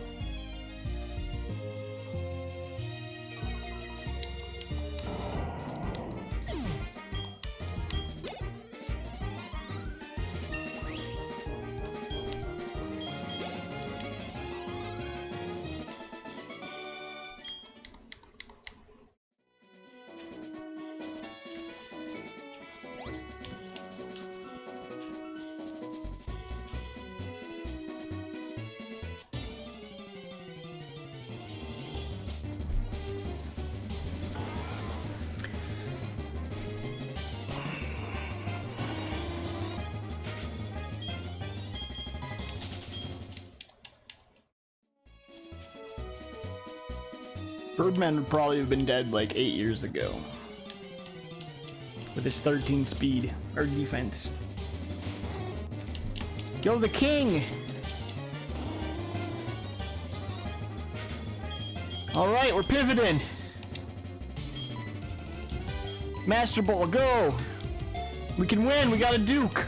Birdman would probably have been dead like 8 years ago. With his 13 speed, or defense. Yo, the king! Alright, we're pivoting! Master Ball, go! We can win, we got a Duke!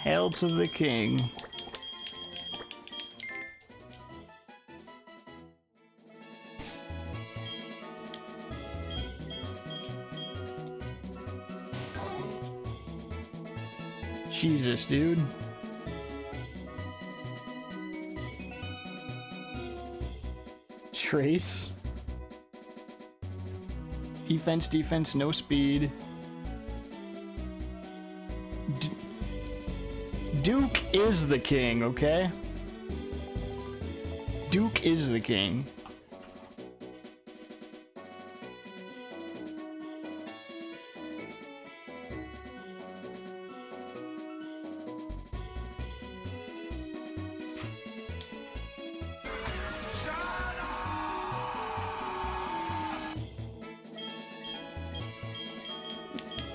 Hail to the king. Jesus, dude. Trace. Defense, defense, no speed. Duke is the king, okay? Duke is the king.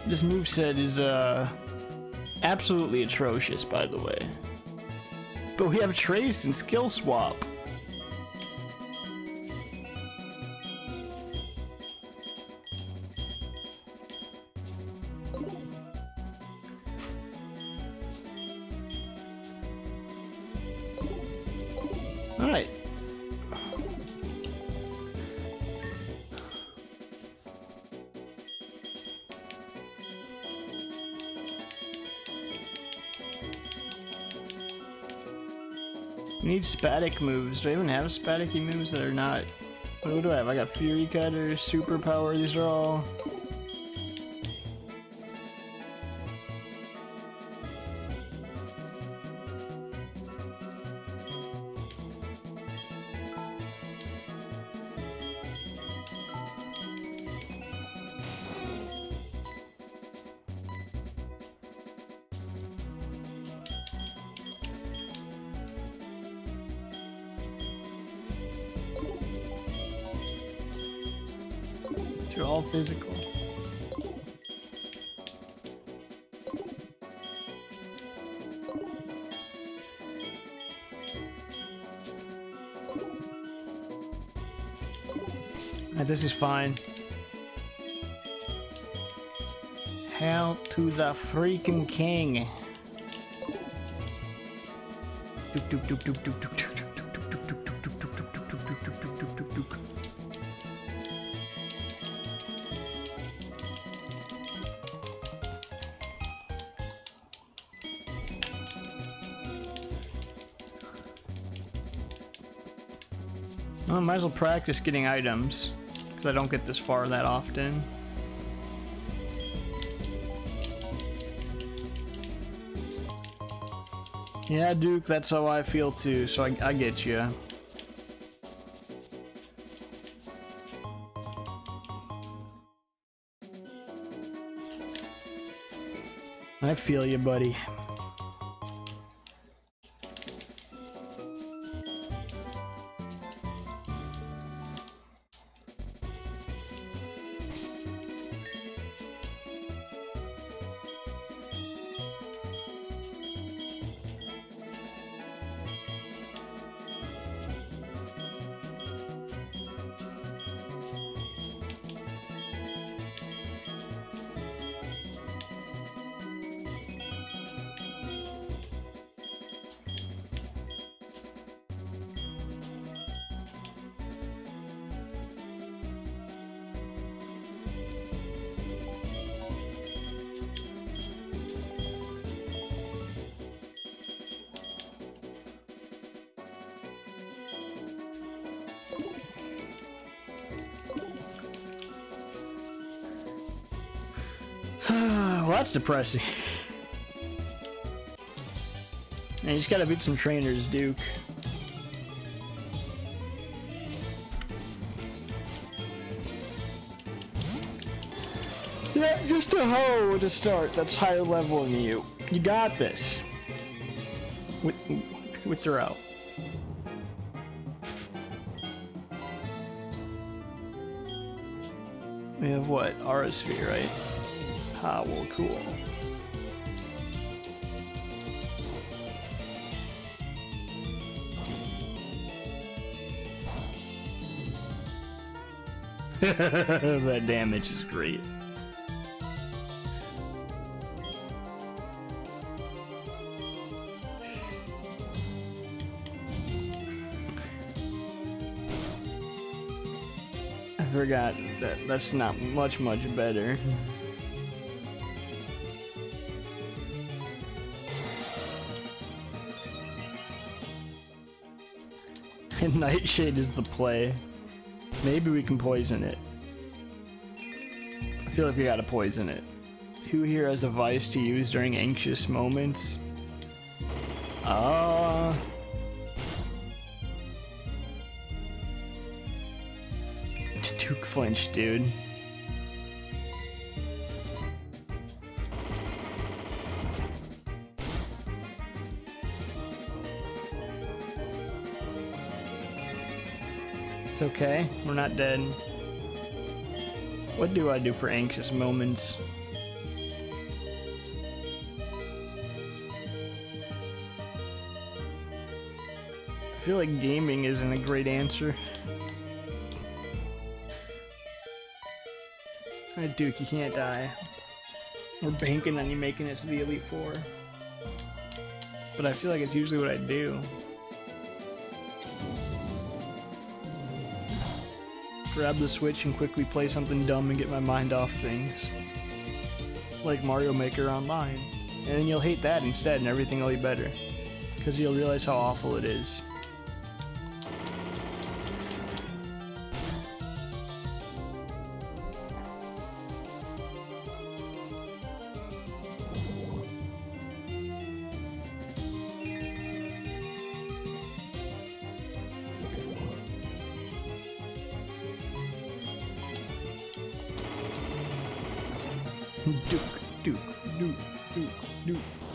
This moveset is, absolutely atrocious, by the way. But we have Trace and Skill Swap. Alright. We need spatic moves. Do I even have spaticy moves that are not... What do I have? I got Fury Cutter, Superpower, these are all... They're all physical. Alright, this is fine. Hail to the freaking king. Well, I might as well practice getting items, because I don't get this far that often. Yeah, Duke, that's how I feel too, so I get you. I feel you, buddy. that's depressing. And you just gotta beat some trainers, Duke. Yeah, just a hoe to start. That's higher level than you. You got this. Withdraw. We have what? Aura Sphere, right? Ah, well, cool. That damage is great. I forgot that's not much better. And Nightshade is the play. Maybe we can poison it. I feel like we gotta poison it. Who here has a vice to use during anxious moments? Duke flinch, dude. It's okay, we're not dead. What do I do for anxious moments? I feel like gaming isn't a great answer. Alright, Duke, you can't die. We're banking on you making it to the Elite Four. But I feel like it's usually what I do. Grab the Switch and quickly play something dumb and get my mind off things. Like Mario Maker Online. And then you'll hate that instead and everything will be better. Because you'll realize how awful it is.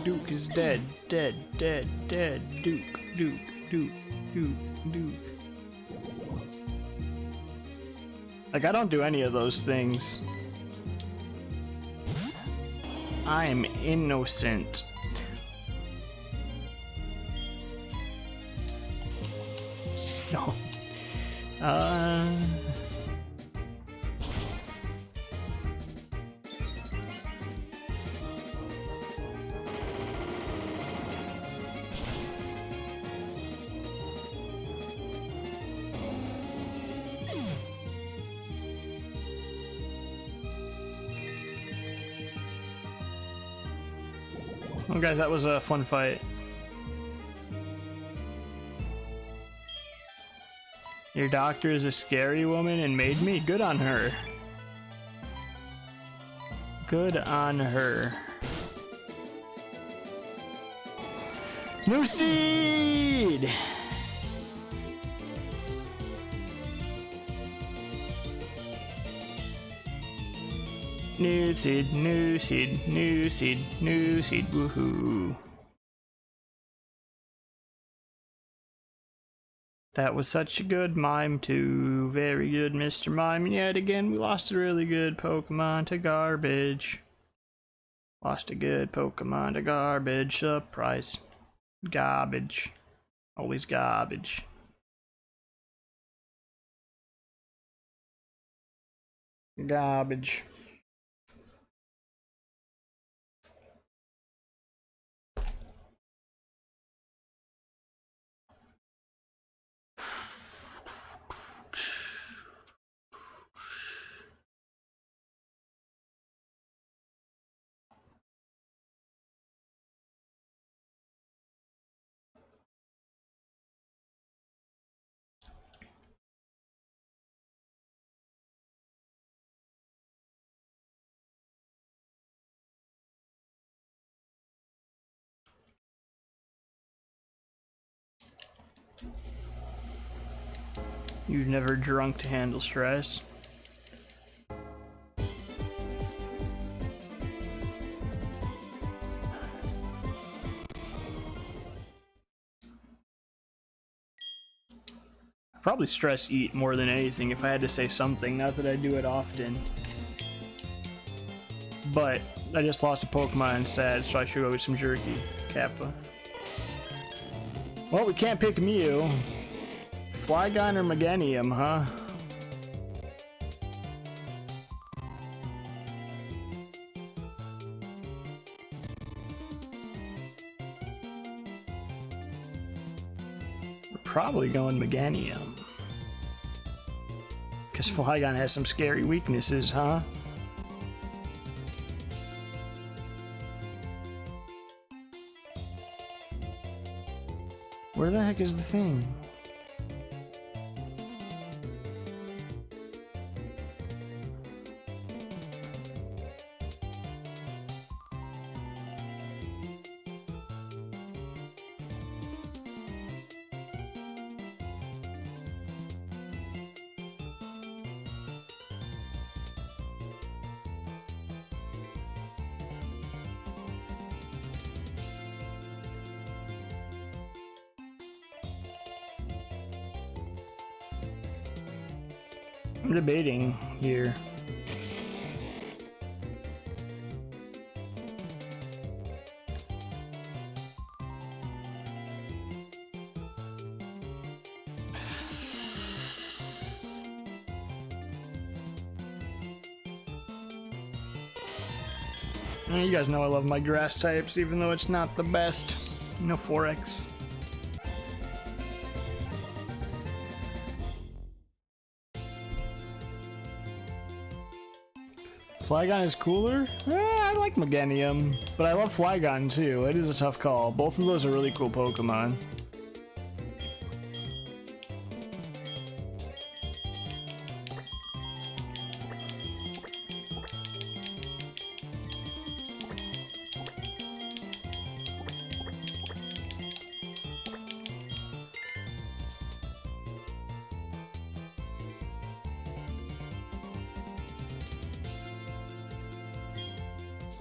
Duke is dead. Dead. Duke. Like, I don't do any of those things. I am innocent. No. Well, guys, that was a fun fight. Your doctor is a scary woman and made me? Good on her. Good on her. New seed! New seed, woohoo. That was such a good mime too. Very good, Mr. Mime. And yet again, we lost a really good Pokemon to garbage. Lost a good Pokemon to garbage. Surprise. Garbage. Always garbage. Garbage. You've never drunk to handle stress. Probably stress eat more than anything if I had to say something. Not that I do it often. But I just lost a Pokemon and sad, so I should go with some jerky. Kappa. Well, we can't pick Mew. Flygon or Meganium, huh? We're probably going Meganium. Because Flygon has some scary weaknesses, huh? Where the heck is the thing? I'm debating here. You guys know I love my grass types, even though it's not the best. No 4X. Flygon is cooler? I like Meganium, but I love Flygon too. It is a tough call. Both of those are really cool Pokemon.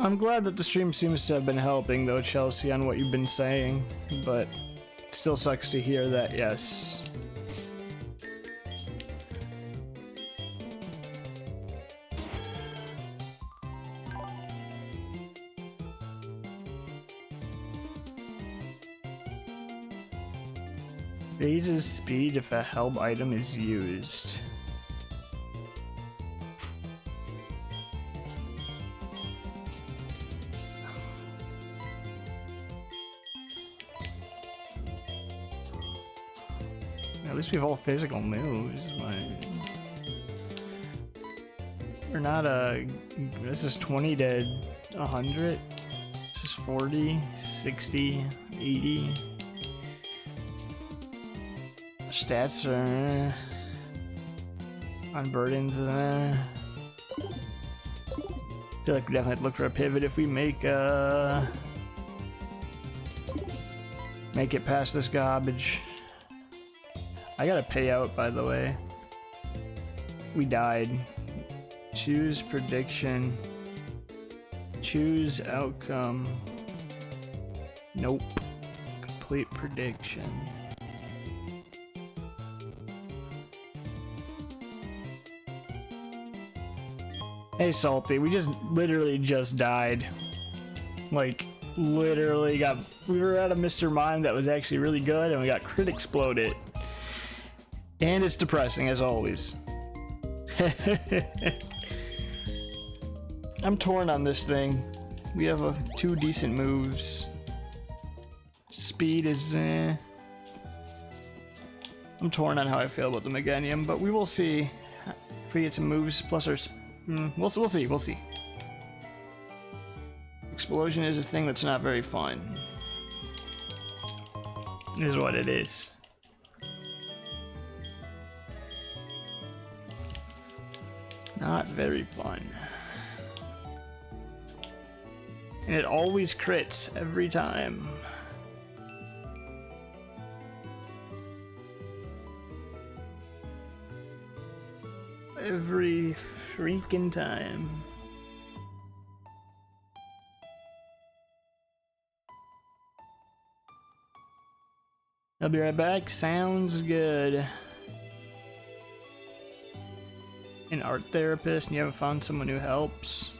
I'm glad that the stream seems to have been helping, though, Chelsea, on what you've been saying, but it still sucks to hear that, yes. Raises speed if a help item is used. At least we have all physical moves. We're not a... This is 20 to 100. This is 40, 60, 80. Stats are... Unburdened. I feel like we definitely have to look for a pivot if we make it past this garbage. I got a payout, by the way. We died. Choose prediction. Choose outcome. Nope. Complete prediction. Hey, Salty, we literally just died. Like, literally got... We were at a Mr. Mime that was actually really good, and we got crit exploded. And it's depressing, as always. I'm torn on this thing. We have two decent moves. Speed is... I'm torn on how I feel about the Meganium, but we will see if we get some moves plus our... We'll see. Explosion is a thing that's not very fun. Is what it is. Not very fun. And it always crits every time. every freaking time. I'll be right back. Sounds good. An art therapist and you haven't found someone who helps?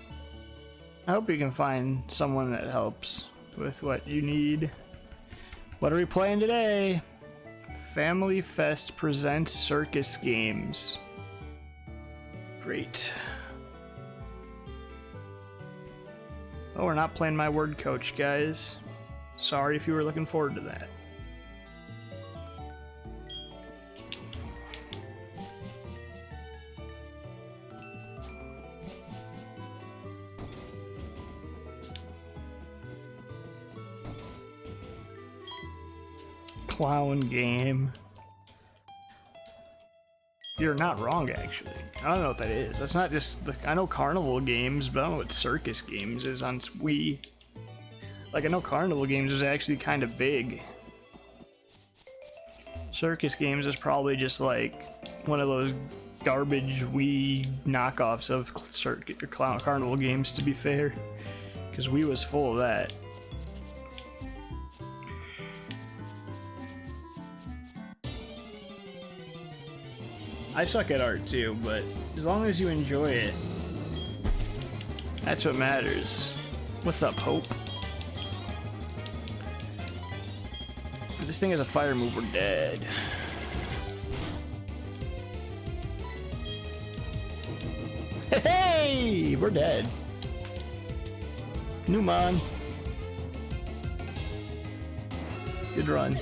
I hope you can find someone that helps with what you need. What are we playing today? Family Fest presents circus games. Great. Oh, we're not playing my word coach, guys. Sorry if you were looking forward to that. Clown game. You're not wrong, actually. I don't know what that is. That's not just the. I know carnival games, but I don't know what circus games is on Wii. Like, I know carnival games is actually kind of big. Circus games is probably just like one of those garbage Wii knockoffs of circuit or carnival games, to be fair, because Wii was full of that. I suck at art too, but as long as you enjoy it, that's what matters. What's up, Hope? If this thing has a fire move, we're dead. Hey! We're dead. Newmon. Good run.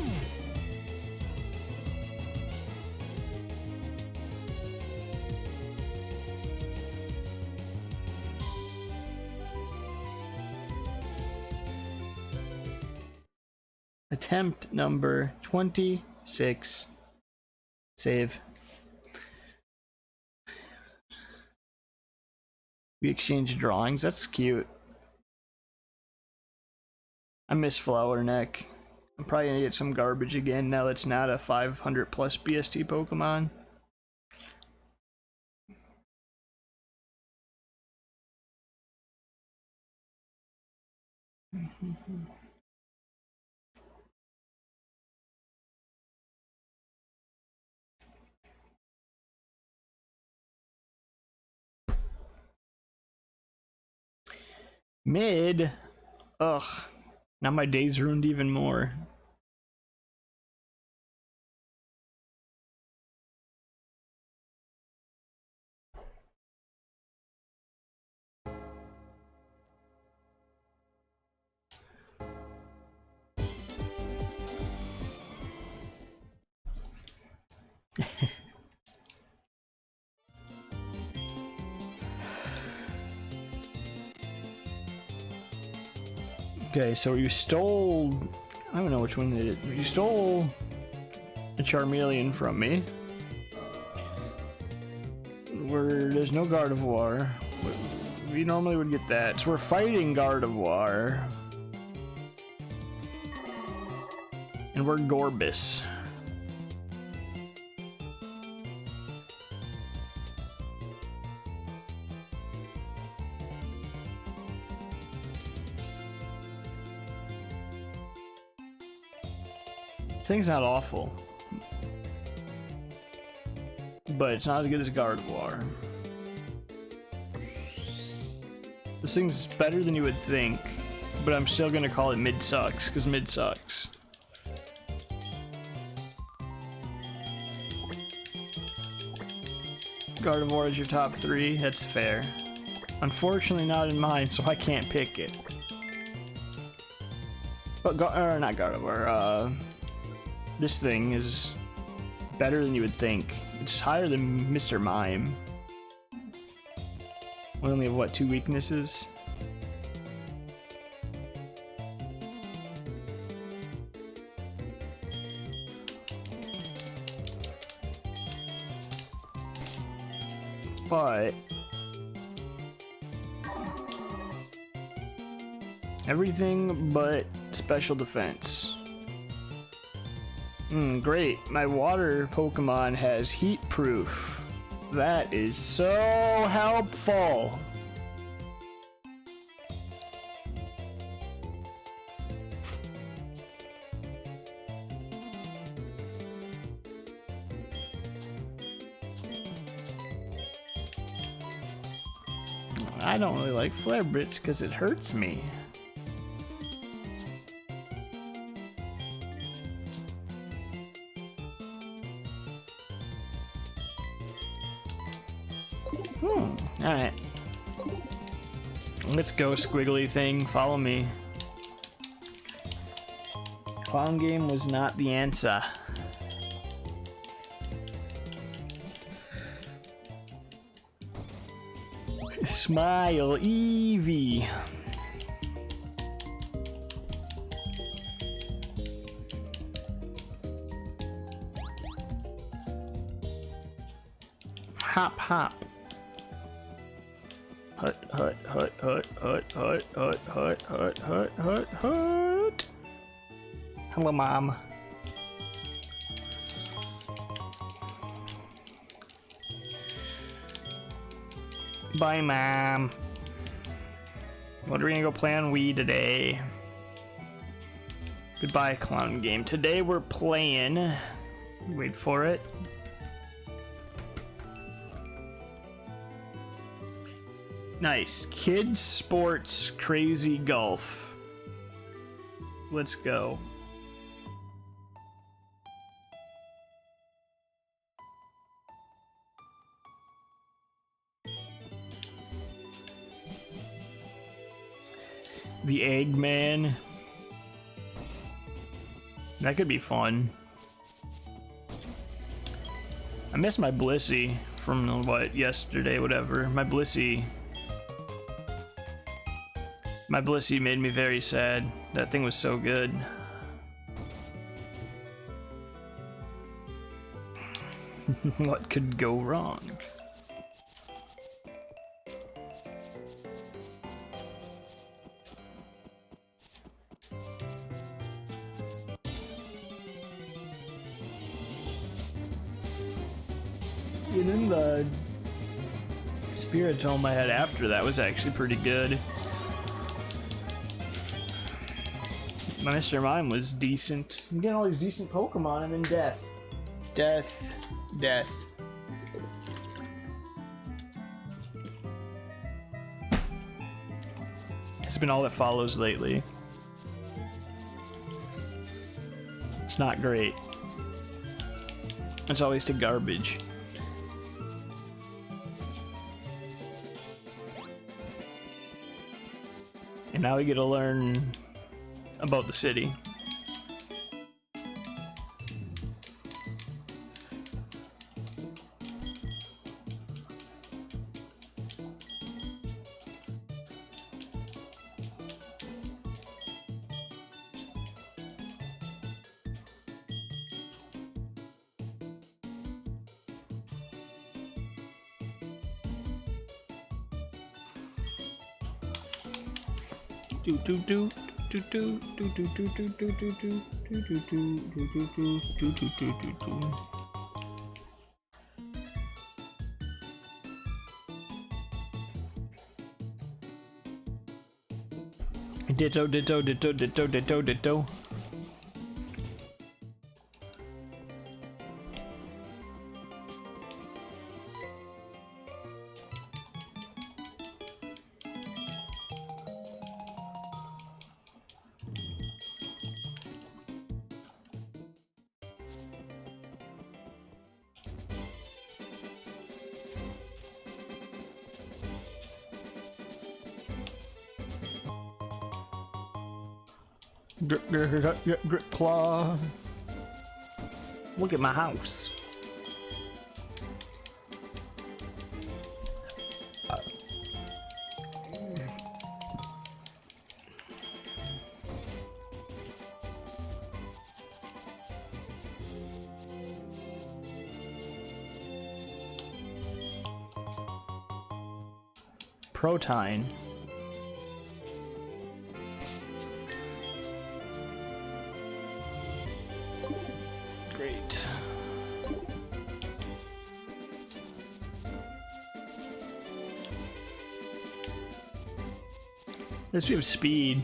Attempt number 26. Save. We exchanged drawings. That's cute. I miss Flower Neck. I'm probably gonna get some garbage again now that's not a 500 plus BST Pokemon. Mid? Ugh. Now my day's ruined even more. Okay, so you stole... I don't know which one it is. You stole a Charmeleon from me. There's no Gardevoir. We normally would get that. So we're fighting Gardevoir. And we're Gorbis. Thing's not awful, but it's not as good as Gardevoir. This thing's better than you would think, but I'm still gonna call it mid sucks, because mid sucks. Gardevoir is your top 3, that's fair. Unfortunately not in mine, so I can't pick it. But, not Gardevoir, this thing is better than you would think. It's higher than Mr. Mime. We only have, what, 2 weaknesses? But everything but special defense. Great. My water Pokemon has heat proof. That is so helpful. I don't really like flare blitz because it hurts me. Alright. Let's go, squiggly thing. Follow me. Clown game was not the answer. Smile, Evie. Hop, hop. Hut, hut, hut, hut, hut, hut, hut, hut, hut, hut, hut, hut. Hello, Mom. Bye, Mom. What are we gonna go play on Wii today? Goodbye, clown game. Today we're playing. Wait for it. Nice. Kids Sports Crazy Golf. Let's go. The Eggman. That could be fun. I miss my Blissey from what, yesterday, whatever. My Blissey made me very sad. That thing was so good. What could go wrong? And then the Spirit Home I had after that was actually pretty good. My Mr. Mime was decent. I'm getting all these decent Pokemon and then death. Death. Death. It's been all that follows lately. It's not great. It's always to garbage. And now we get to learn about the city. Ditto, ditto, ditto, ditto, ditto, ditto. Claw. Look at my house. Protein. Great. Let's we have speed.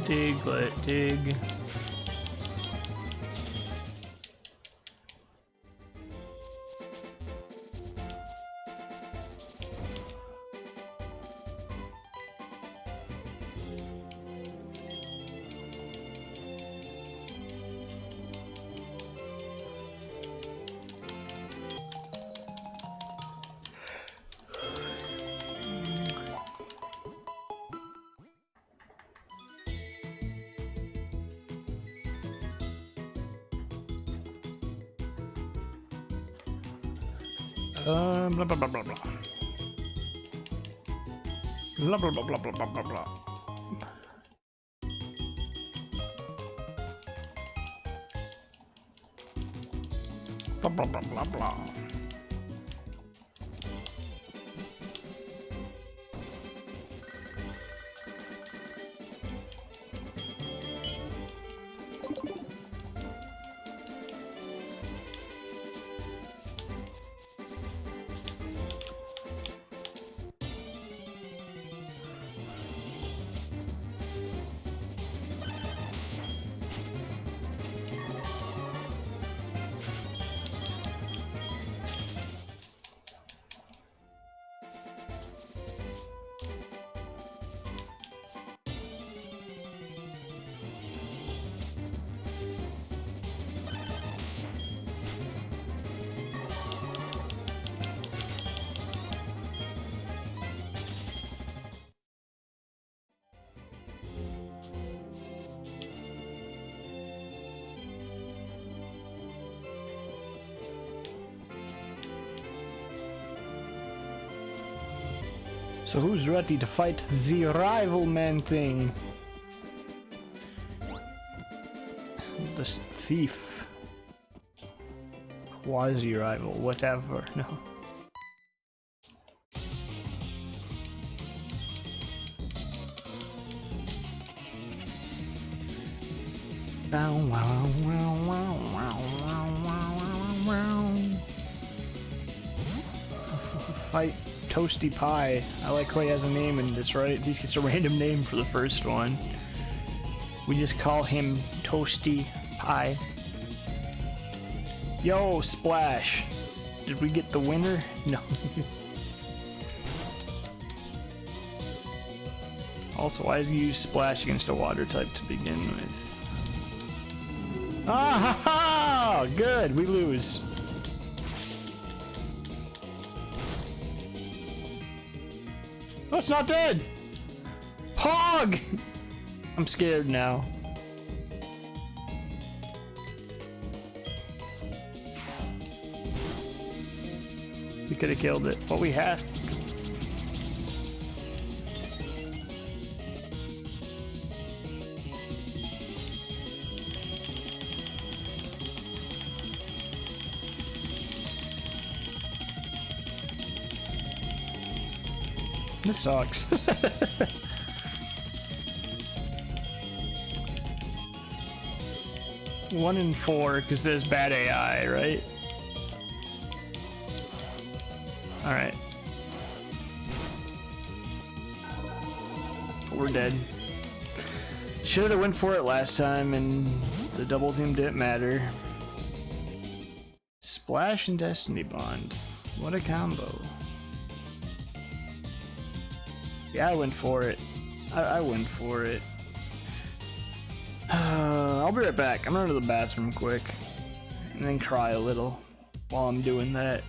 Dig, let dig. Blah blah blah blah blah. Blah blah blah blah blah blah blah blah. Blah blah blah blah blah. So who's ready to fight the rival man thing? The thief. Quasi-rival, whatever, no. Bow, wow, wow, wow, wow, wow, wow, wow, wow. Fight Toasty Pie. I like how he has a name in this, right? He gets a random name for the first one. We just call him Toasty Pie. Yo, Splash. Did we get the winner? No. Also, why did you use Splash against a water type to begin with? Ah ha ha! Good, we lose. Oh, it's not dead! Pog! I'm scared now. We could have killed it, but we had. This sucks. 1 in 4 because there's bad AI, right? Alright. We're dead. Should have went for it last time and the double team didn't matter. Splash and Destiny Bond. What a combo. Yeah, I went for it. I went for it. I'll be right back. I'm gonna go to the bathroom quick. And then cry a little while I'm doing that.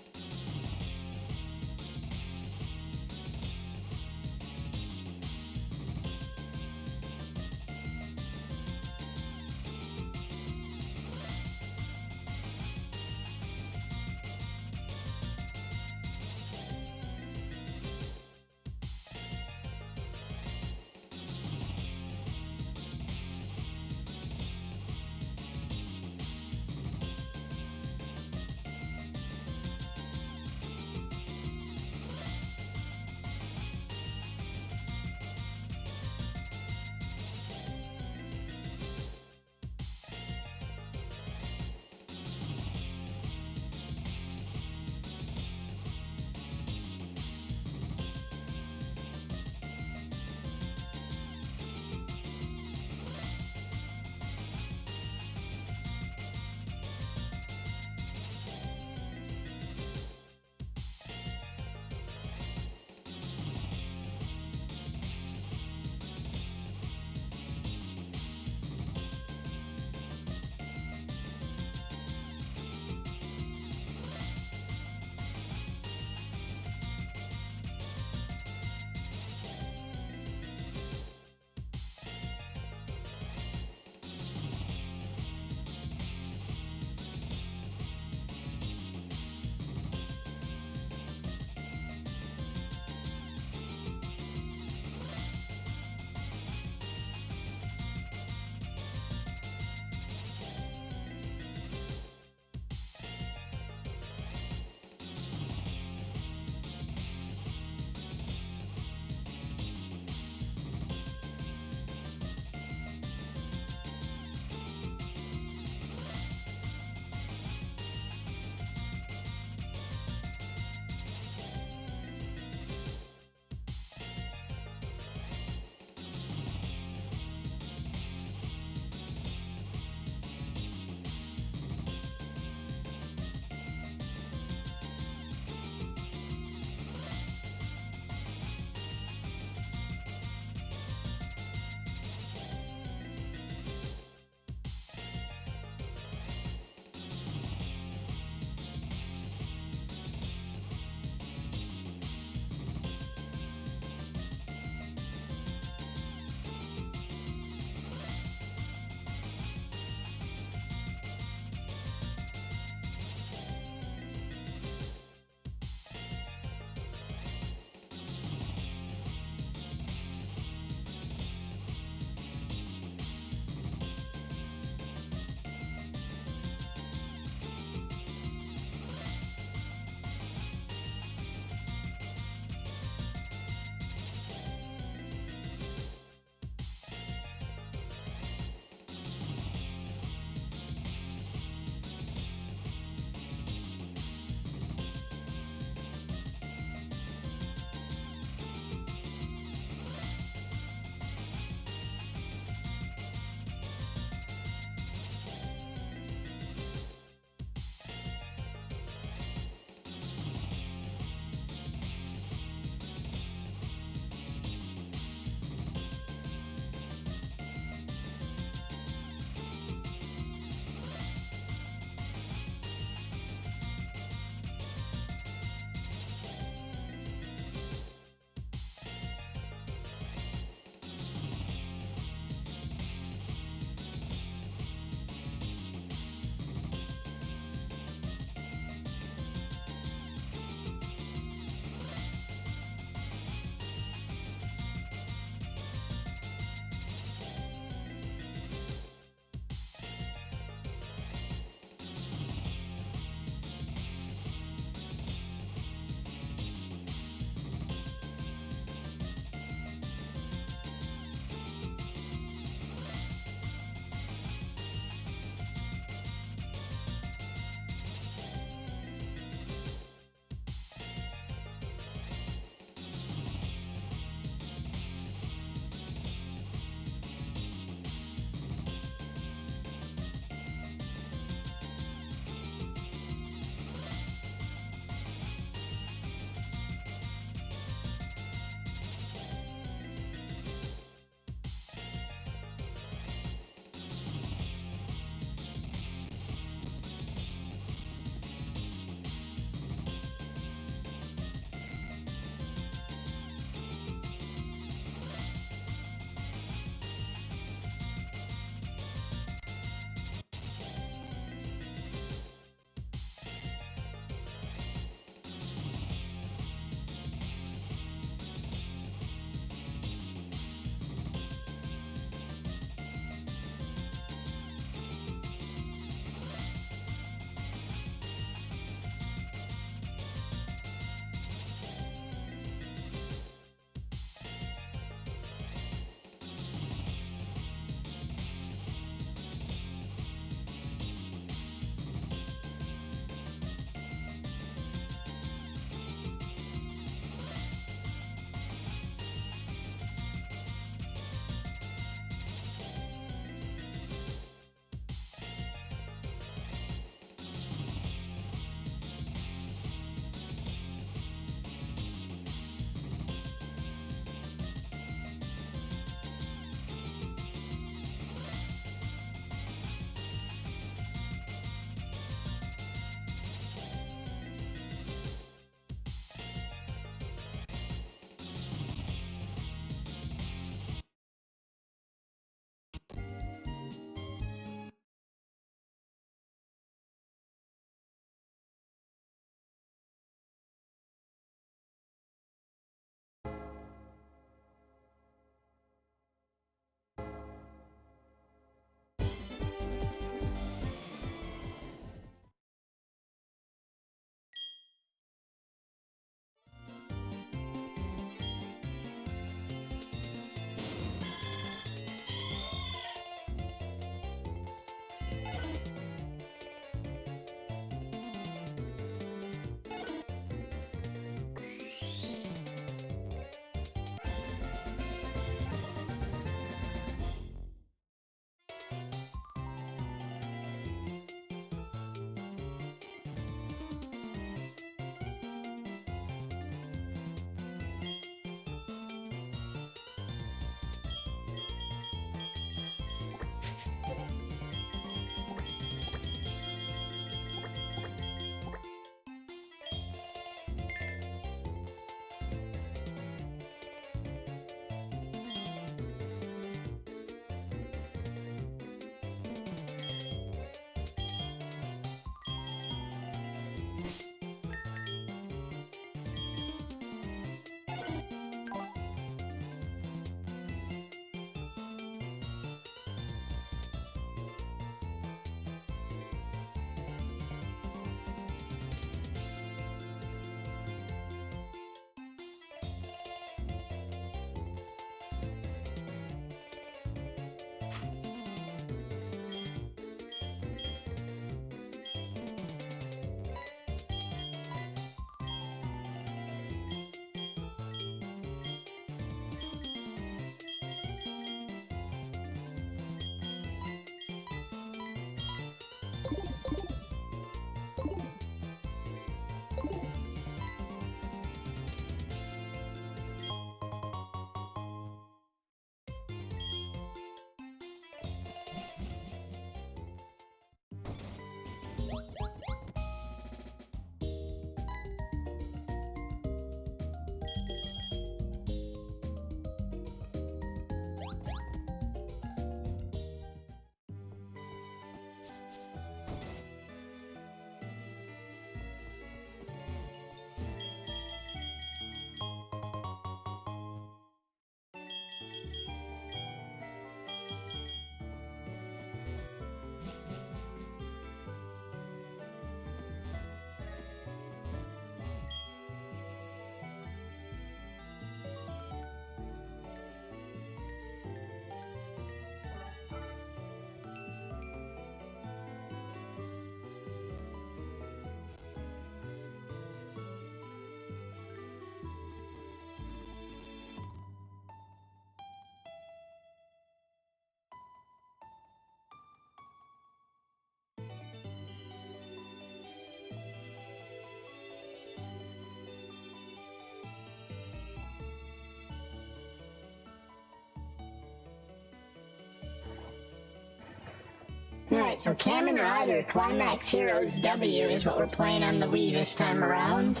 Alright, so Kamen Rider Climax Heroes W is what we're playing on the Wii this time around.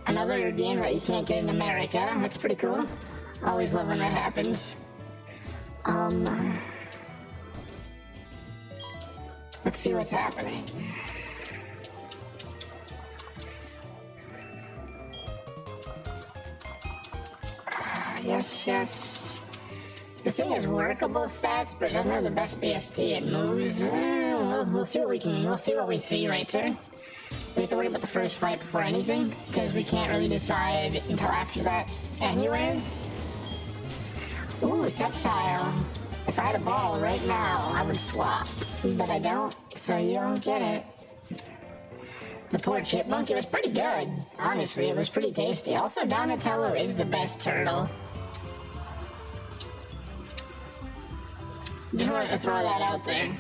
Another game that you can't get in America. That's pretty cool. Always love when that happens. Let's see what's happening. Yes. This thing has workable stats, but it doesn't have the best BST. It moves. We'll see what we see later. We have to worry about the first fight before anything, because we can't really decide until after that anyways. Ooh, Sceptile. If I had a ball right now, I would swap. But I don't, so you don't get it. The poor chipmunk, it was pretty good. Honestly, it was pretty tasty. Also, Donatello is the best turtle. Just wanted to throw that out there.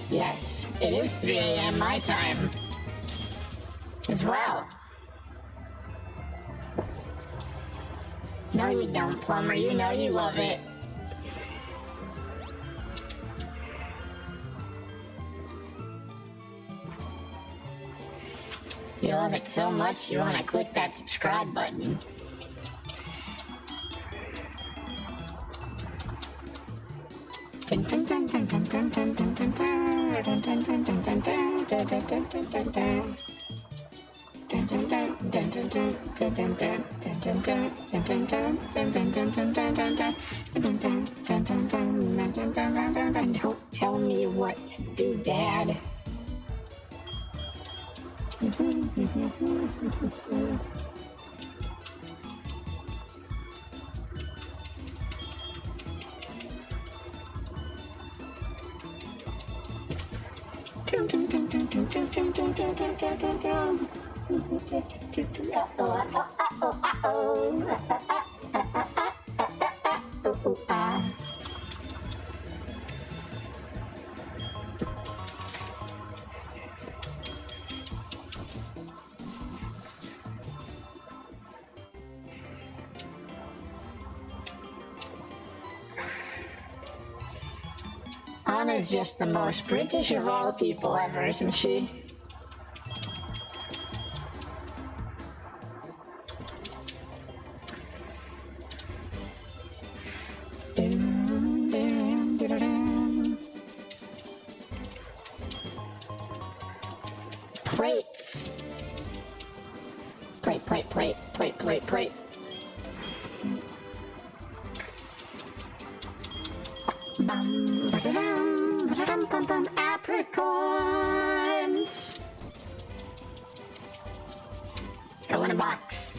Yes, it is 3 a.m. my time. As well. No, you don't, Plumber. You know you love it. You love it so much, you want to click that subscribe button. Don't tell me what to do, Dad. Anna's just the most British of all people ever, isn't she? Plates! Plate. Apricorns! Go in a box.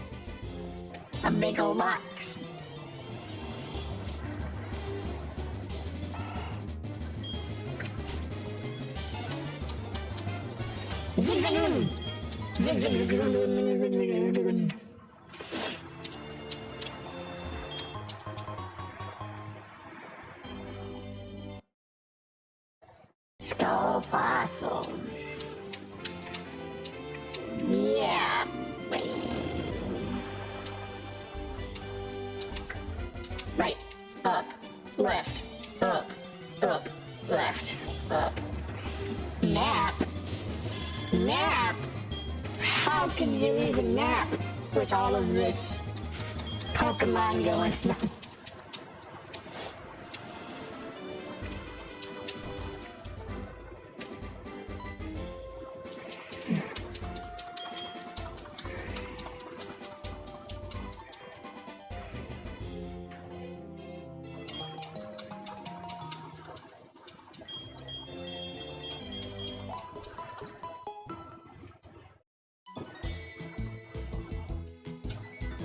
A big old box. Zigzagoon! Zig zig zig zig zig zig zig. Skull fossil. Yeah. Right. Up. Left. Up. Up. Left. Up. Nap. Nap. How can you even nap with all of this Pokemon going?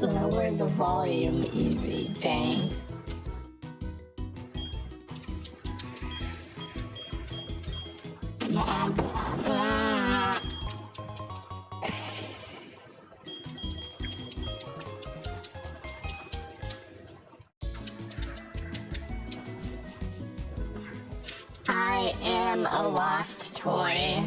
Lower the volume easy, dang. I am a lost toy.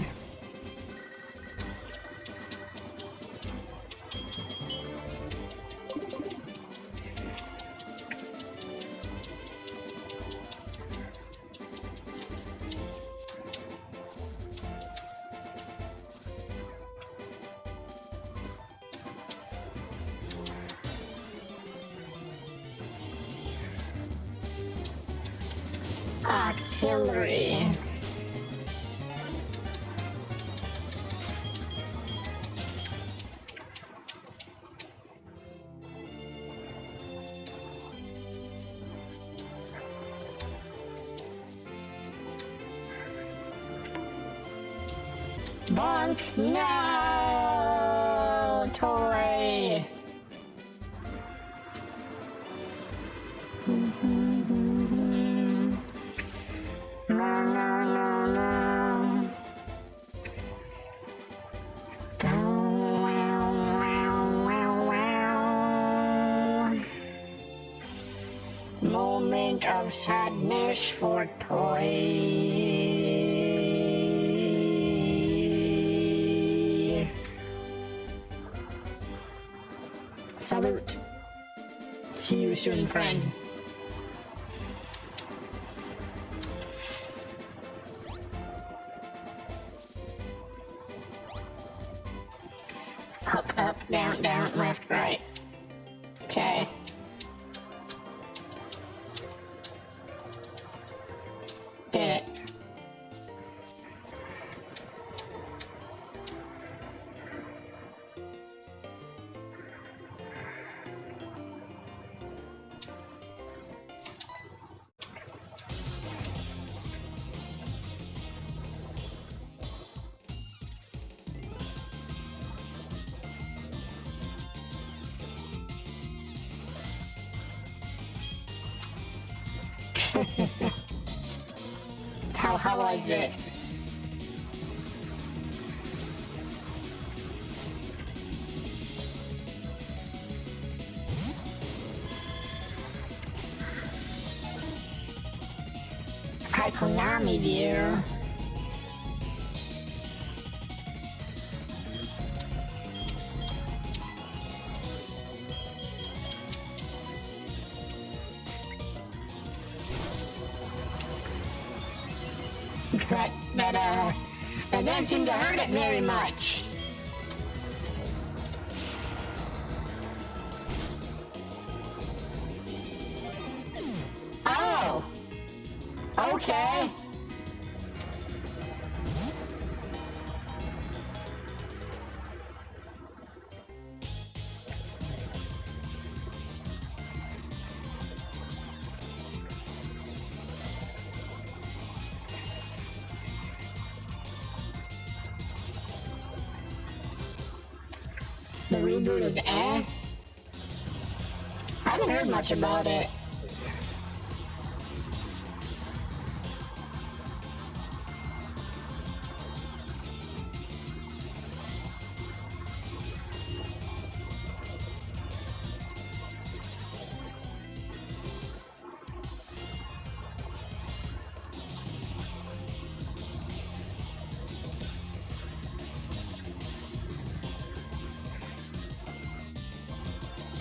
Artillery. Bonk! No! Toy! Moment of sadness for toy. Salute. See you soon, friend. Up, up, down, down, left, right. Okay. Did it. How was it? Hi, Konami dear. That didn't seem to hurt it very much. Oh! Okay. The reboot is I haven't heard much about it.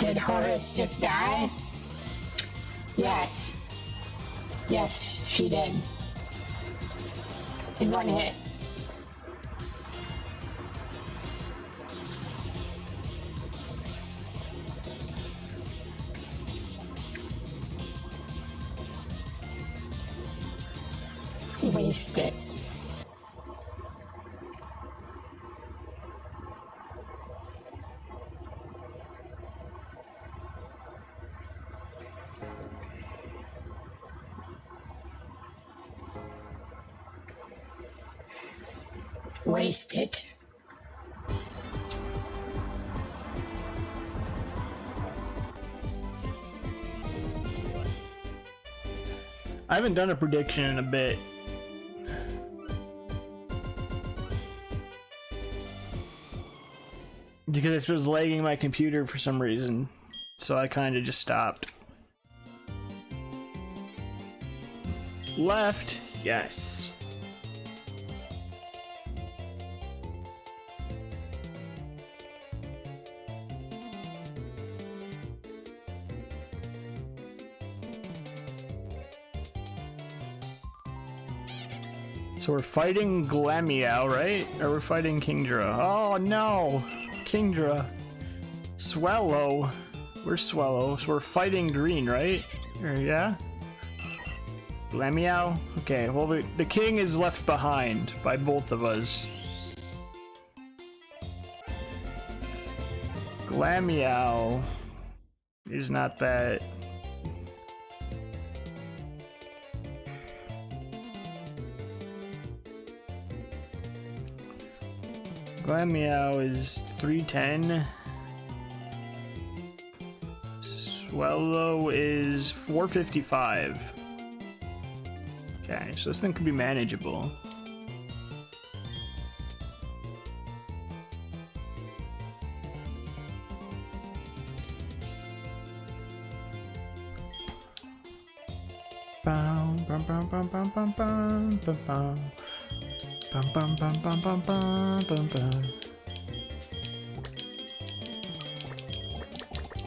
Did Horace just die? Yes. Yes, she did. In one hit. Waste it. Waste it. I haven't done a prediction in a bit. Because it was lagging my computer for some reason. So I kind of just stopped. Left, yes. So we're fighting Glamiao, right? Or we're fighting Kingdra. Oh no! Kingdra. Swallow. We're Swallow. So we're fighting green, right? Or, yeah? Glamiao? Okay, well the king is left behind by both of us. Glamiao is not that... Glamiao is 310. Swallow is 455. Okay, so this thing could be manageable. Bum, bum, bum, bum, bum, bum, bum, bum, bum. Bum, bum, bum, bum, bum, bum, bum, bum.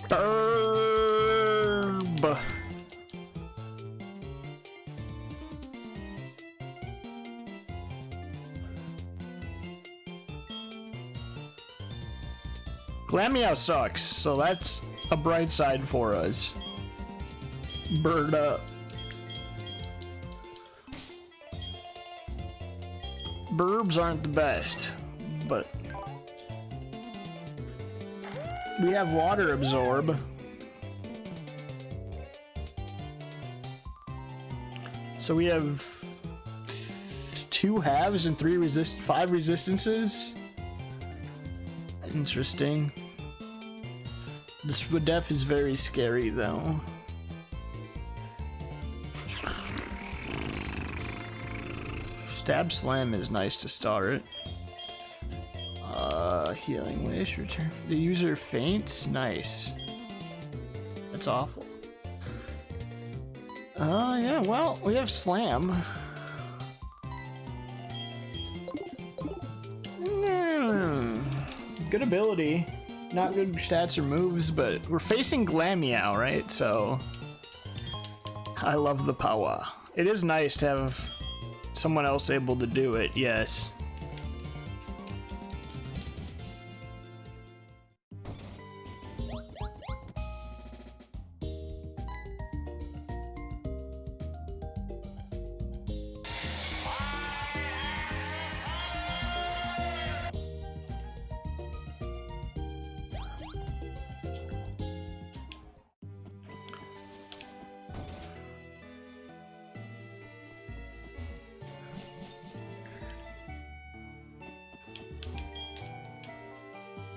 Burb. Glamiao sucks, so that's a bright side for us. Bird up. Burbs aren't the best, but we have water absorb. So we have 2 halves and 5 resistances. Interesting. This Swadef is very scary though. Stab Slam is nice to start. Healing Wish, return the user faints. Nice. That's awful. Yeah, well, we have Slam. Good ability. Not good stats or moves, but we're facing Glamiao, right? So I love the power. It is nice to have someone else able to do it, yes.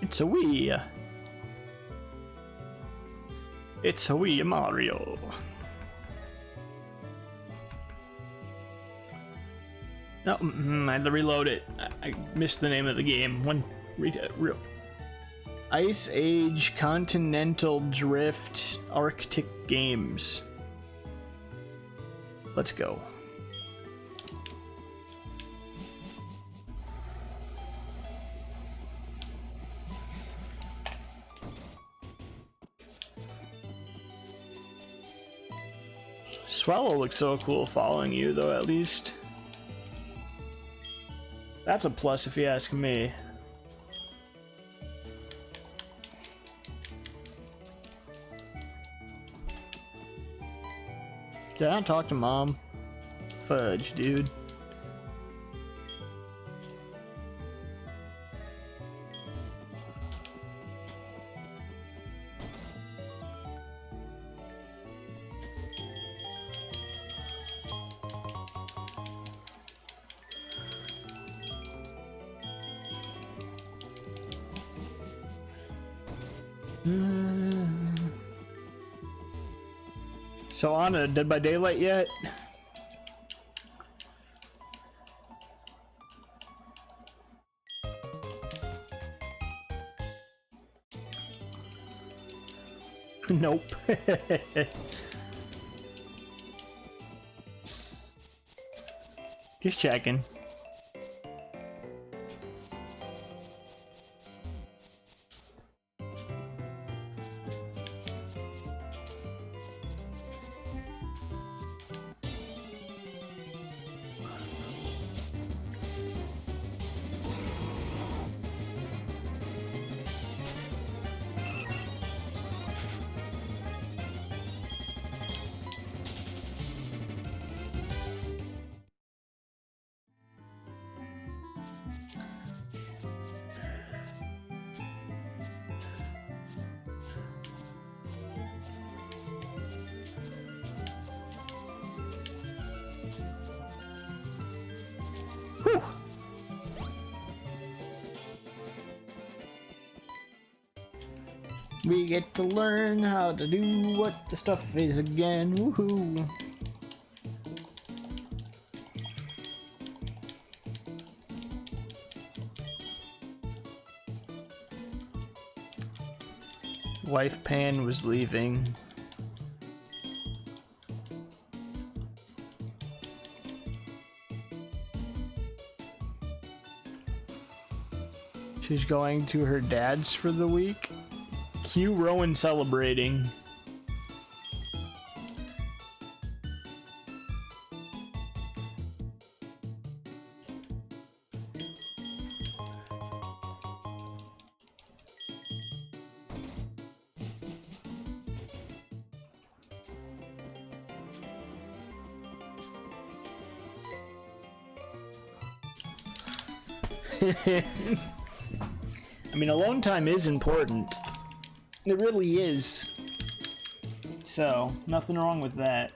It's a Wii. It's a Wii Mario. No, I had to reload it. I missed the name of the game. Ice Age Continental Drift Arctic Games. Let's go. Swallow looks so cool following you, though, at least. That's a plus if you ask me. Did I talk to Mom? Fudge, dude. So Anna, Dead by Daylight yet? Nope. Just checking. Whew. We get to learn how to do what the stuff is again. Woohoo! Wife Pan was leaving. She's going to her dad's for the week. Cue Rowan celebrating. I mean, alone time is important. It really is. So, nothing wrong with that.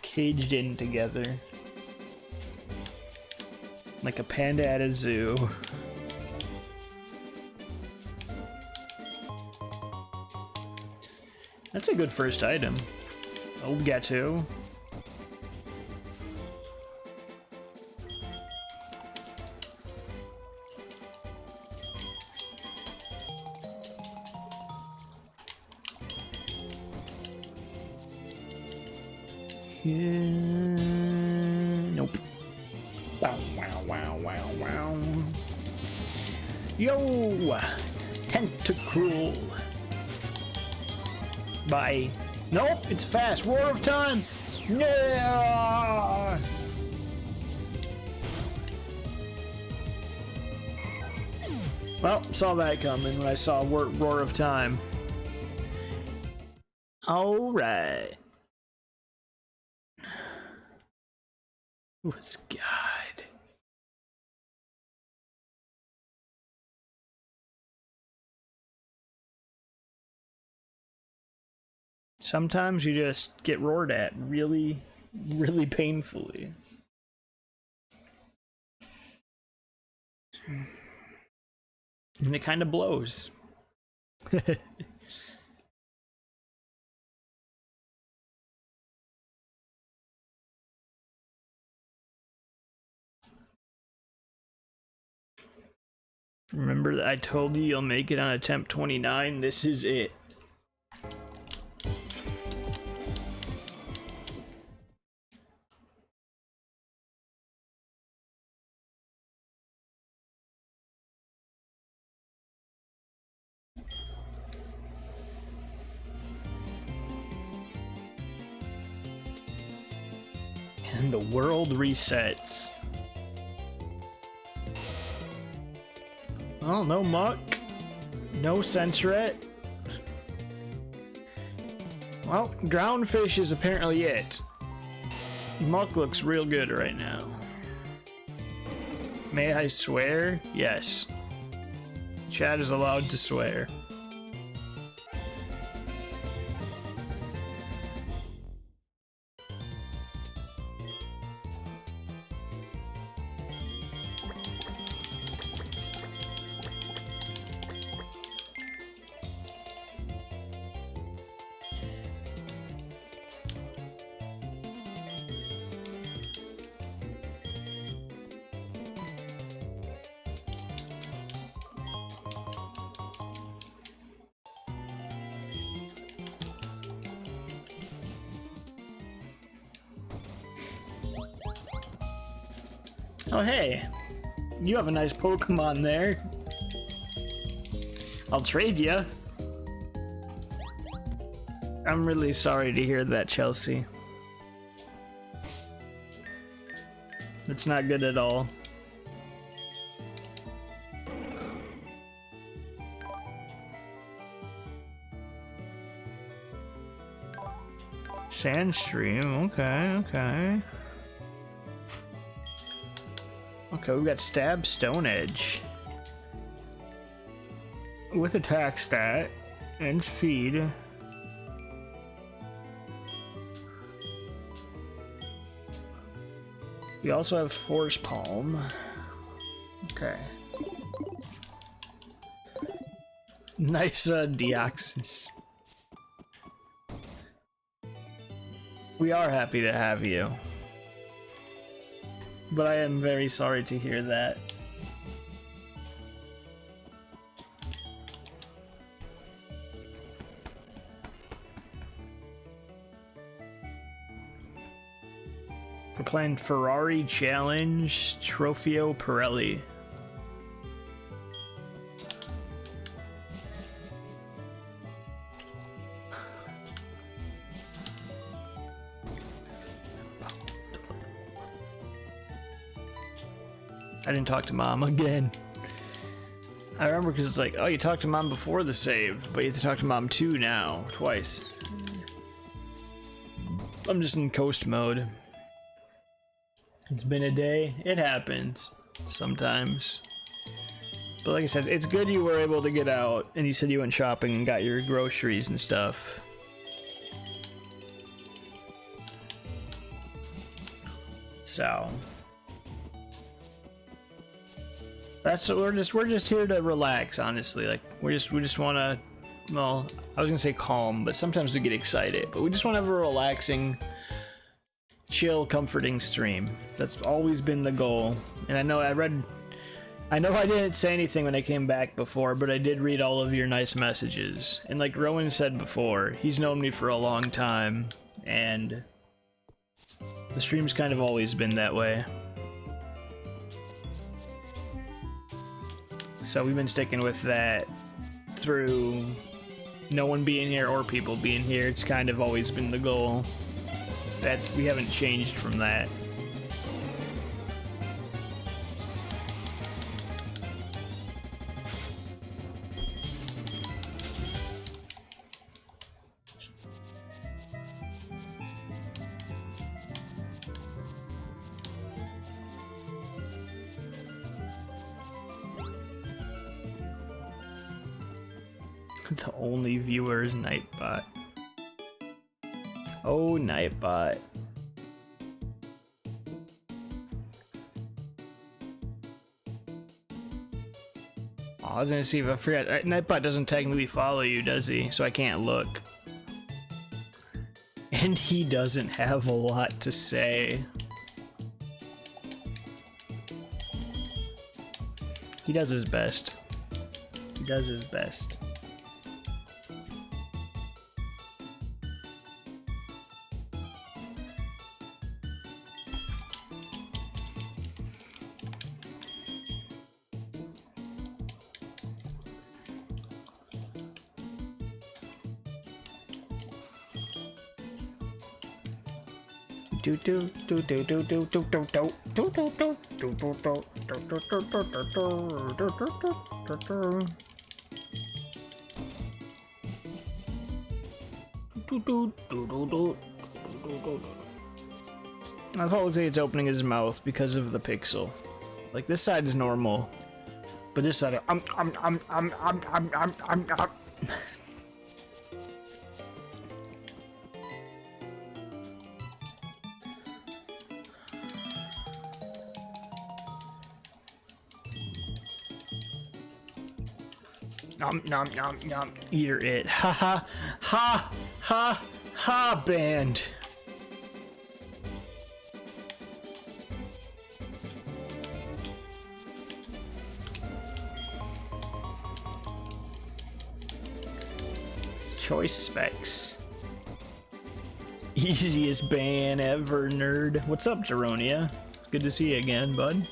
Caged in together. Like a panda at a zoo. That's a good first item. Old Gateau. Nope. Wow, wow, wow, wow, wow. Yo! Tentacruel. Bye. Nope, it's fast. Roar of Time! Yeah! Well, saw that coming when I saw Roar of Time. Alright. Let's guide. Sometimes you just get roared at really, really painfully. And it kind of blows. Remember that I told you you'll make it on attempt 29? This is it. And the world resets. Well, no muck. No Sensret. Well, groundfish is apparently it. Muck looks real good right now. May I swear? Yes. Chad is allowed to swear. Oh hey, you have a nice Pokemon there. I'll trade ya. I'm really sorry to hear that, Chelsea. It's not good at all. Sandstream, okay. Okay, we've got Stab Stone Edge. With attack stat and speed. We also have Force Palm. Okay. Nice Deoxys. We are happy to have you. But I am very sorry to hear that. We're playing Ferrari Challenge Trofeo Pirelli. I didn't talk to Mom again. I remember because it's like, oh, you talked to Mom before the save, but you have to talk to Mom too now, twice. I'm just in coast mode. It's been a day. It happens sometimes. But like I said, it's good you were able to get out, and you said you went shopping and got your groceries and stuff. So that's what we're just here to relax, honestly. Like we just want to, well, I was gonna say calm, but sometimes we get excited. But we just want to have a relaxing, chill, comforting stream. That's always been the goal. And I know I didn't say anything when I came back before, but I did read all of your nice messages. And like Rowan said before, he's known me for a long time, and the stream's kind of always been that way. So we've been sticking with that through no one being here or people being here. It's kind of always been the goal. That we haven't changed from that. The only viewer is Nightbot. Oh, Nightbot. Oh, I was gonna see if I forgot. Nightbot doesn't technically follow you, does he? So I can't look. And he doesn't have a lot to say. He does his best. He does his best. Do do do do do do do do do do do do do do do I thought it looked like it's opening his mouth because of the pixel. Like this side is normal, but this side, nom nom nom nom. Eater it. Ha ha ha ha ha. Band. Choice specs. Easiest ban ever, nerd. What's up, Geronia? It's good to see you again, bud.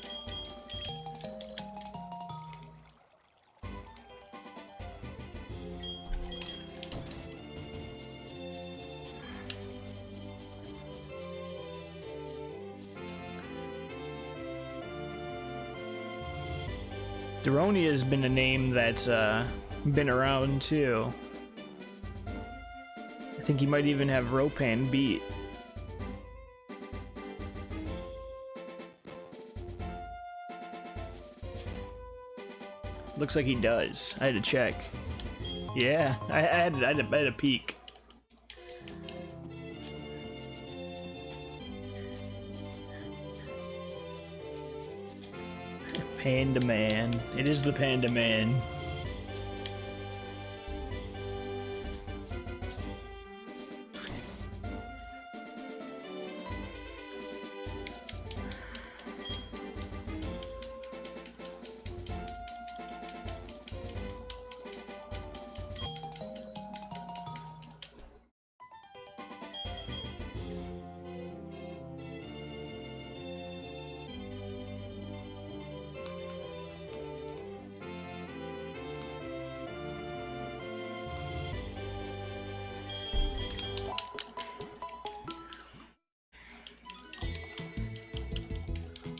Geronia has been a name that's been around too. I think you might even have Ropan beat. Looks like he does. I had to check. Yeah, I had a peek. Panda Man. It is the Panda Man.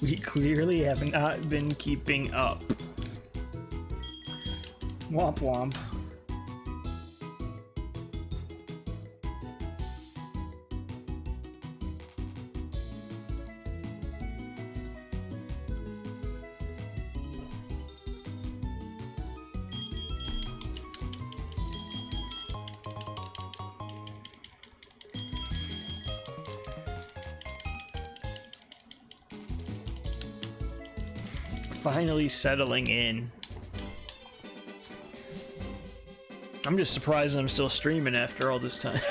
We clearly have not been keeping up. Womp womp. Finally settling in. I'm just surprised I'm still streaming after all this time.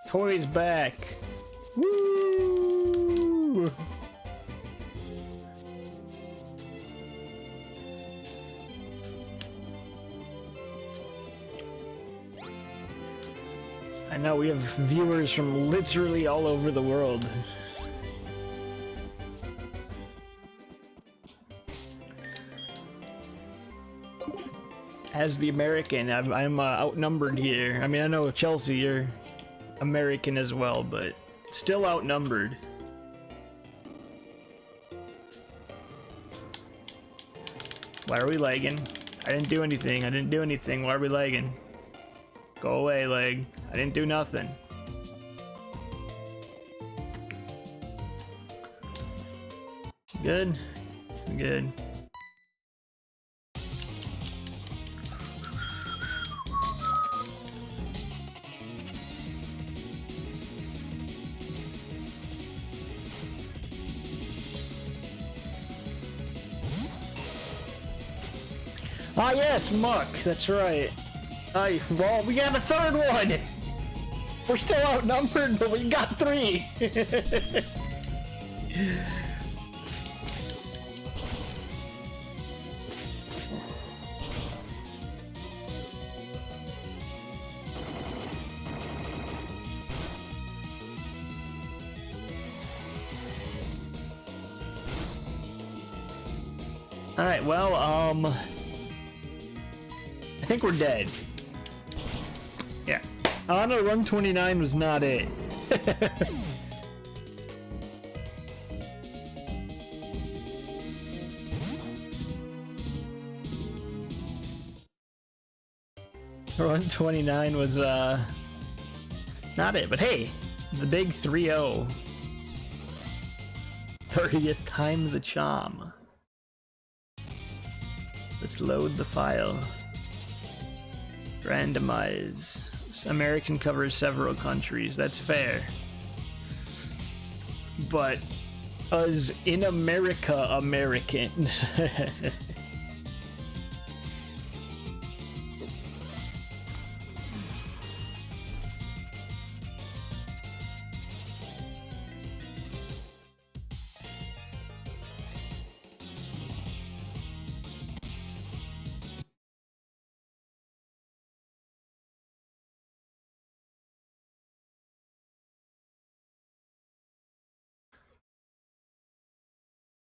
Toy's back. Woo! I know we have viewers from literally all over the world. As the American, I'm outnumbered here. I mean, I know Chelsea, you're American as well, but still outnumbered. Why are we lagging? I didn't do anything. I didn't do anything. Why are we lagging? Go away, lag. I didn't do nothing. Good? Good. Ah, yes, Muck. That's right. Well, we got a third one. We're still outnumbered, but we got 3. Alright, well, I think we're dead. Yeah. Anna Run 29 was not it. Run 29 was, not it, but hey, the big 3-0. 30th time the charm. Let's load the file. Randomize. American covers several countries. That's fair. But us in America American.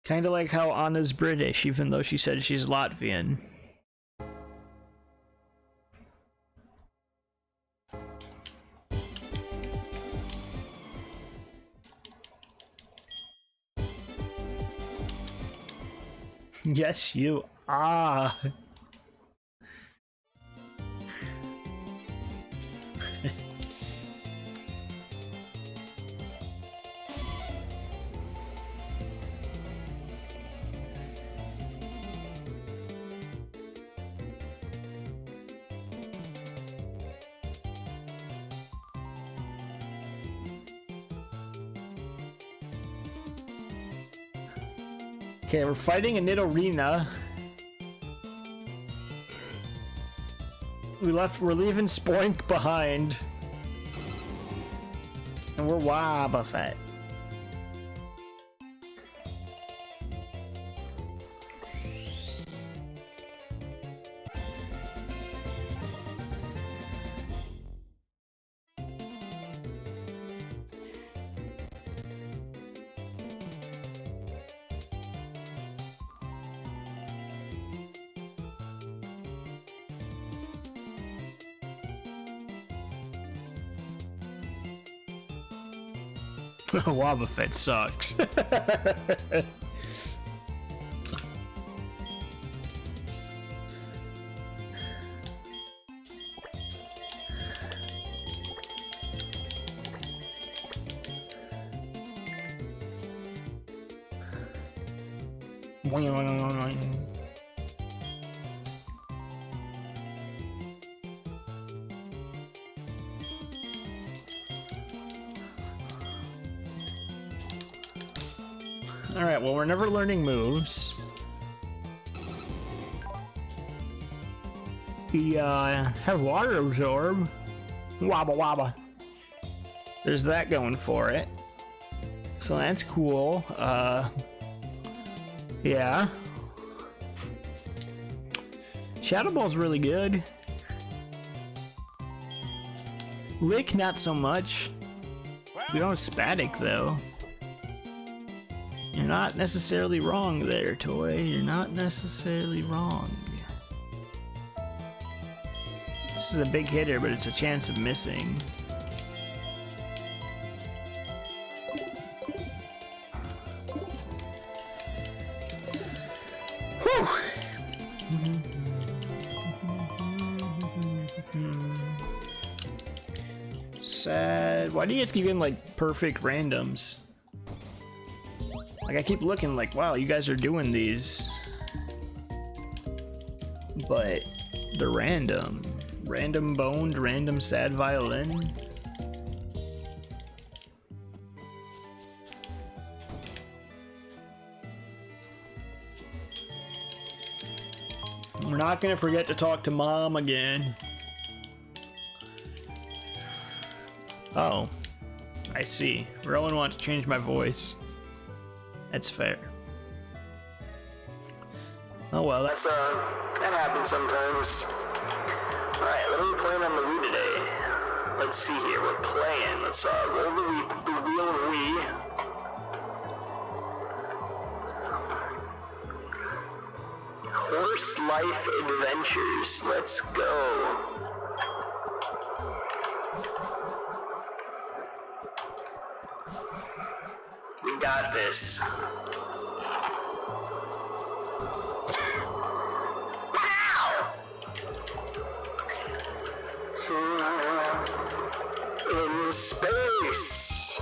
Kind of like how Anna's British, even though she said she's Latvian. Yes, you are. Okay, we're fighting in Nidorina. We're leaving Spoink behind. And we're Wabba Fett. Wobbuffet sucks. Alright, well, we're never learning moves. He, has water absorb. Wabba wabba. There's that going for it. So that's cool. Yeah. Shadow Ball's really good. Lick, not so much. We don't have Spatic, though. You're not necessarily wrong there, Toy. You're not necessarily wrong. This is a big hitter, but it's a chance of missing. Whew! Sad. Why do you guys keep getting, like, perfect randoms? Like, I keep looking like, wow, you guys are doing these. But they're random. Random boned, random sad violin. We're not gonna forget to talk to Mom again. Oh, I see. Rowan wants to change my voice. That's fair. Oh well, That happens sometimes. Alright, what are we playing on the Wii today? Let's see here, we're playing. Let's roll the wheel of Wii. Horse Life Adventures. Let's go. We got this. In space.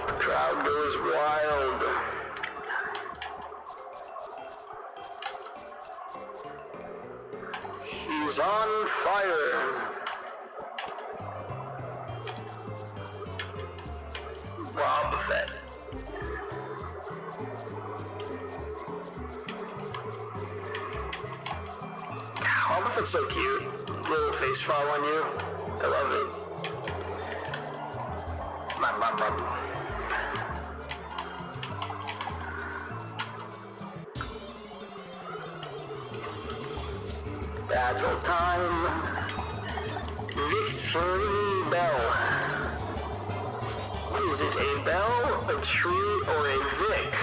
The crowd goes wild. He's on fire. Boba Fett. Boba Fett's so cute. Little face fall on you. I love it. Battle time. Victory bell. Is it a bell, a tree, or a Vic?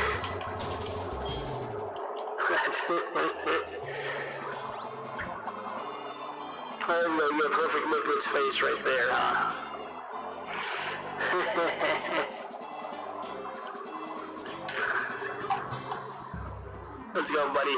That's it. Oh no, your perfect liquid's face right there, huh? Let's go, buddy.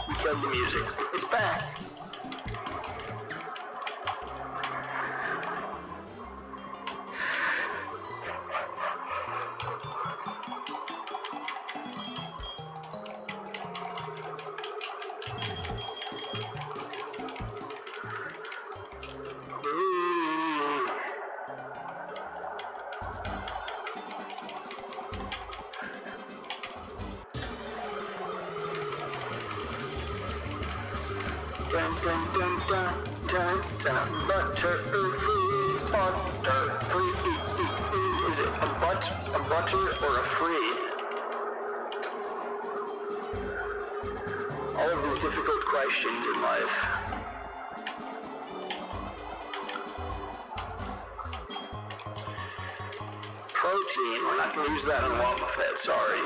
We killed the music. It's back. Dun dun dun dun dun dun. Butter free, butter free. Is it a butter or a free? All of these difficult questions in life. Protein. We're not going to use that on Wobble Fett, sorry.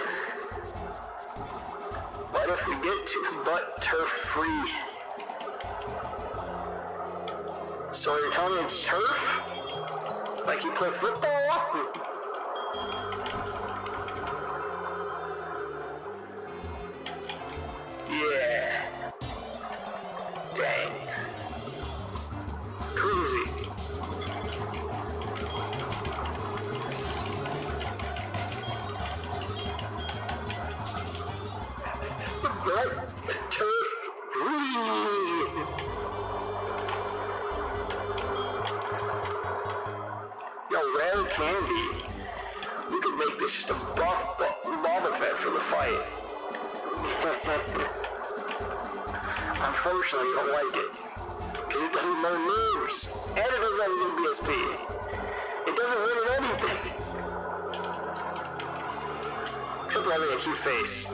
What if we get to butter free? So you're telling me it's turf? Like you play football? Yeah. Dang. Crazy. Right? Turf. Yo, rare candy. We could make this just a buff Boba Fett for the fight. Unfortunately, you don't like it. Because it doesn't learn moves. And it doesn't have a good BST. It doesn't win at anything. Except for having a cute face.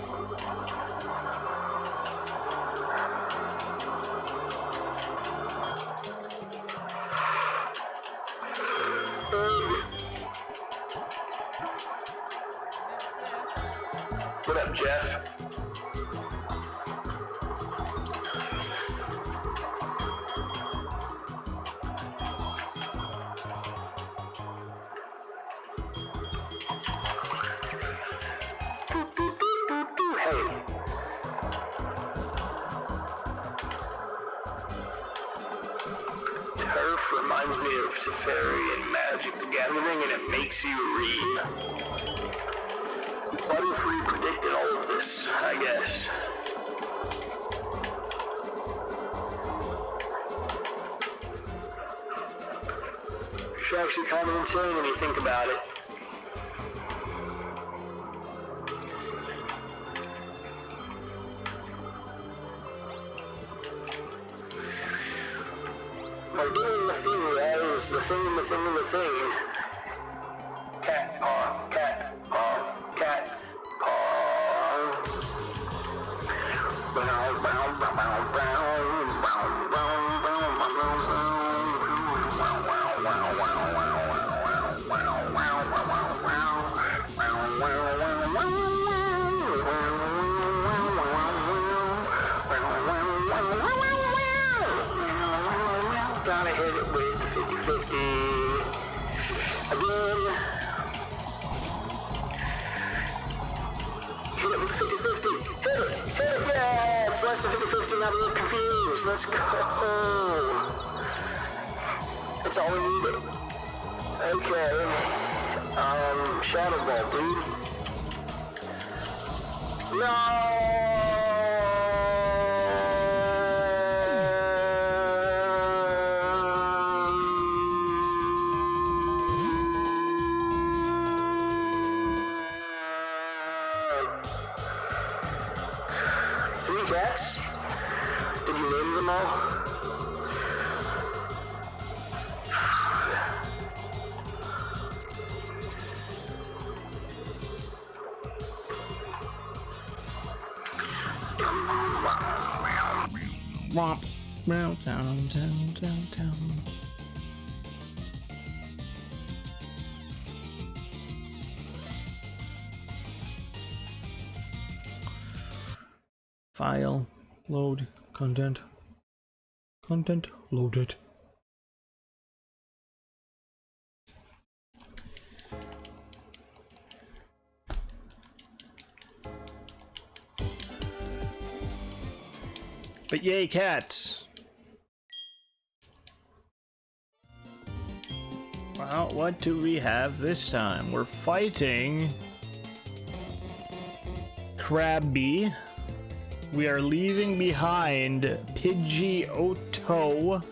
What up, Jeff? turf reminds me of Teferi and Magic the Gathering, and it makes you read. Butterfree predicted all of this, I guess. It's actually kind of insane when you think about it. We're doing the thing, guys. The thing, the thing, the thing. Cat paw, cat paw, cat paw. Brown, brown, brown, brown, brown, brown, brown, brown, brown, brown, gotta hit it with the 50-50. Again. Hit it with the 50-50. Hit it! Hit it! Yeah! It's less than 50-50, not a little confused. Let's go! That's all we needed. Okay. Shadow Ball, dude. No! Three cats? Did you name them all? Womp. Down. File, load, content loaded. But yay, cats! Well, what do we have this time? We're fighting Krabby. We are leaving behind Pidgeotto.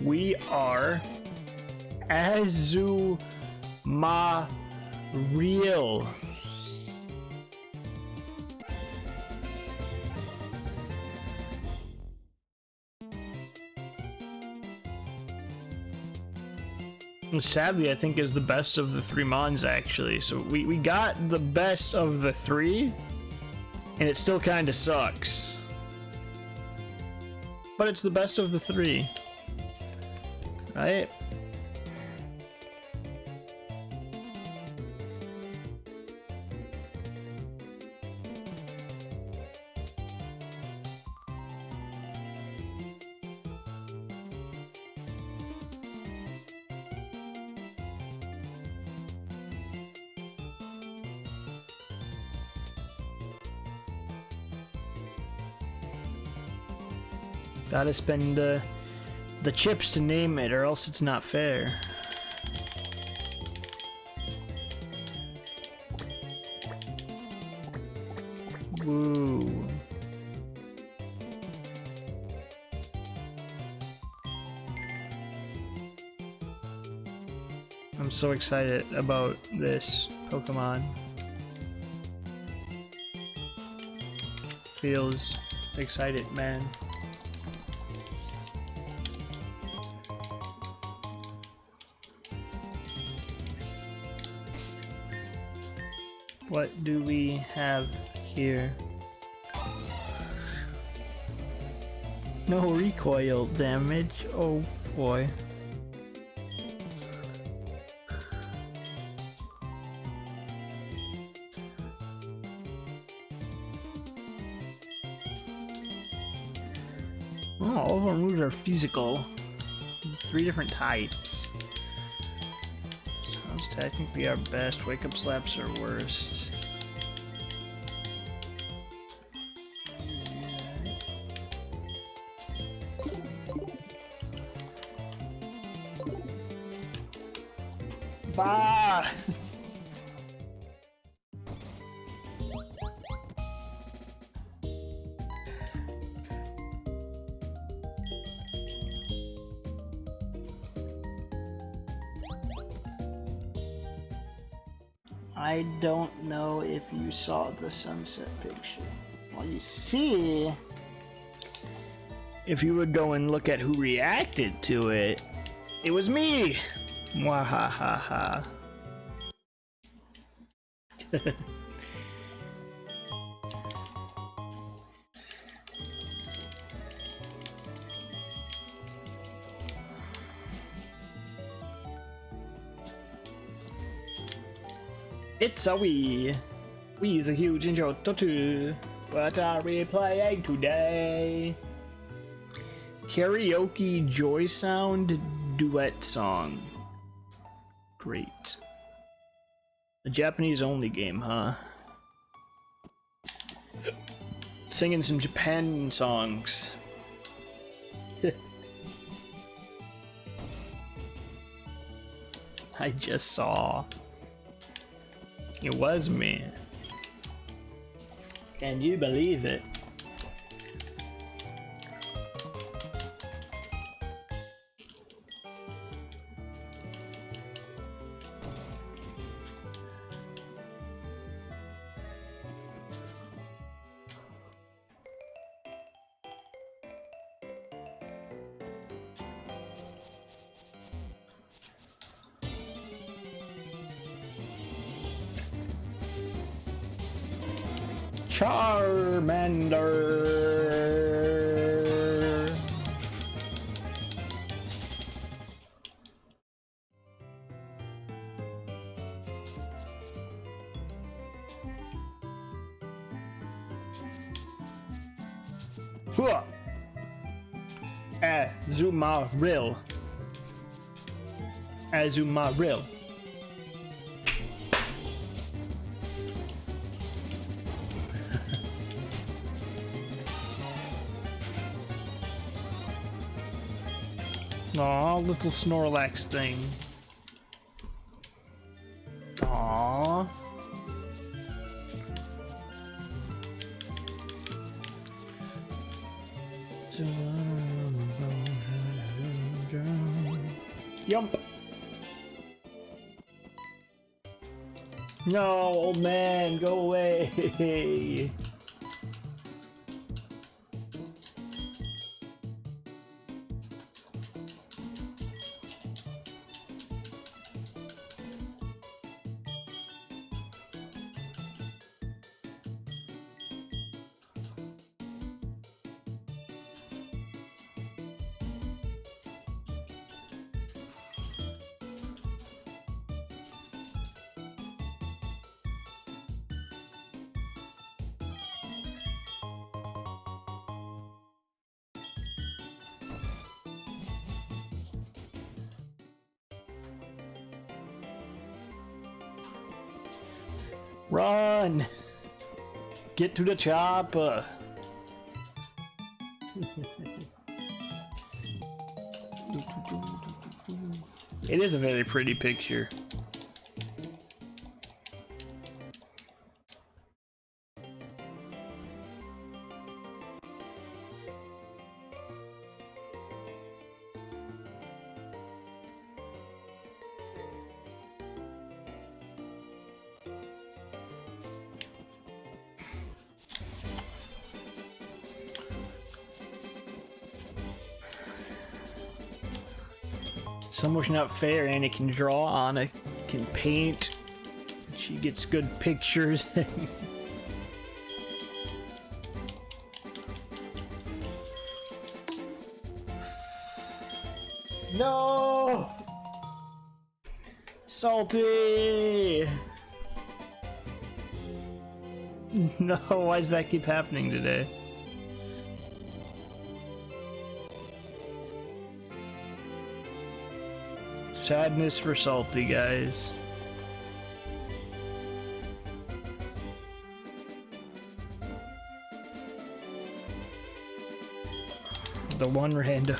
We are Azumarill. Sadly, I think is the best of the three Mons, actually. So we got the best of the three, and it still kind of sucks. But it's the best of the three. Right? Gotta spend the chips to name it, or else it's not fair. Woo. I'm so excited about this Pokemon. Feels excited, man. What do we have here? No recoil damage. Oh boy. Oh, all of our moves are physical. 3 different types. Sounds technically our best. Wake up slaps are worst. Ah! I don't know if you saw the sunset picture. Well, you see, if you would go and look at who reacted to it, it was me! Mwahaha. It's a Wii. Wii is a huge intro to what are we playing today? Karaoke Joy Sound duet song. Great. A Japanese only game, huh? Singing some Japan songs. I just saw. It was me. Can you believe it? Charmander. Hua. Azumarill. Azumarill. Aw, little Snorlax thing. Aw. Yump. No, old man, go away. Run! Get to the chopper! It is a very pretty picture. So much not fair. Annie can draw, Anna can paint. She gets good pictures. No! Salty! No, why does that keep happening today? Sadness for Salty, guys. The one random.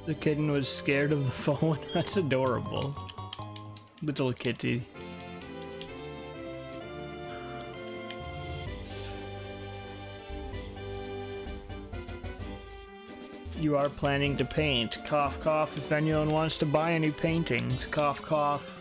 The kitten was scared of the phone. That's adorable. Little kitty. You are planning to paint. Cough, cough. If anyone wants to buy any paintings. Cough, cough.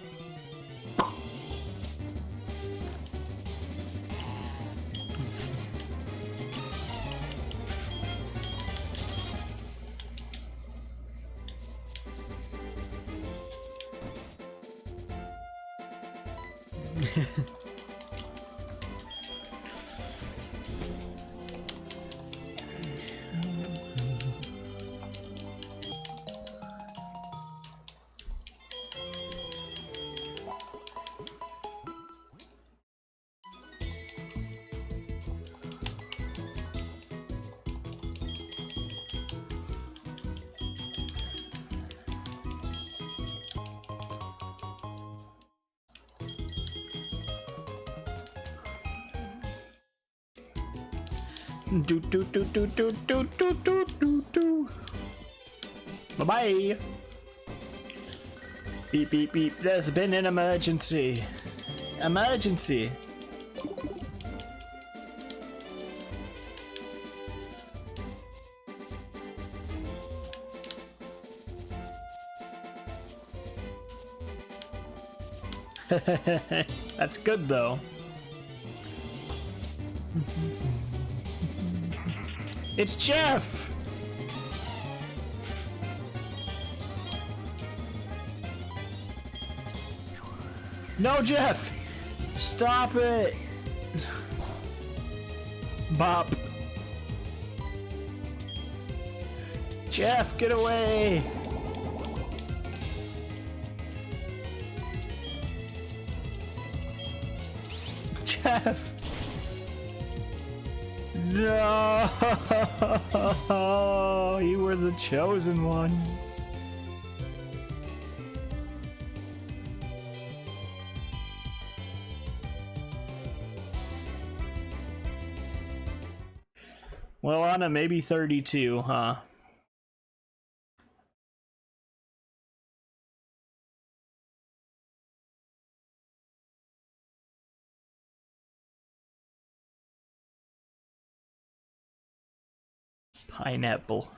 Do do do do do do do do do do. Bye bye. Beep beep beep. There's been an emergency. Emergency. That's good though. It's Jeff! No, Jeff! Stop it! Bop. Jeff, get away! Jeff! No, you were the chosen one. Well, Anna, maybe 32, huh? Pineapple.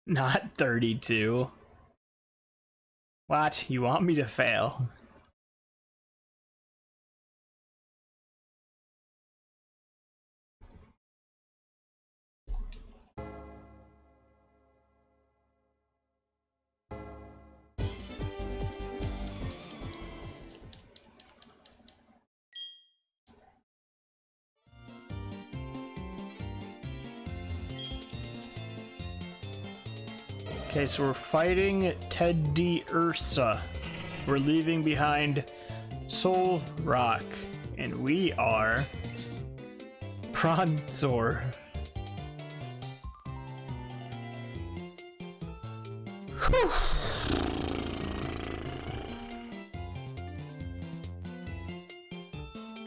Not 32. What? You want me to fail? Okay, so we're fighting Ted D. Ursa. We're leaving behind Soul Rock. And we are Bronzor. Whew.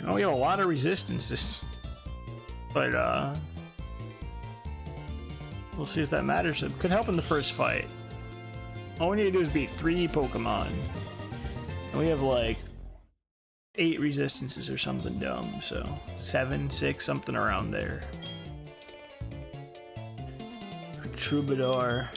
Oh, we have a lot of resistances. But, we'll see if that matters. It could help in the first fight. All we need to do is beat 3 Pokemon. And we have like 8 resistances or something dumb, so 7, 6, something around there. Troubadour.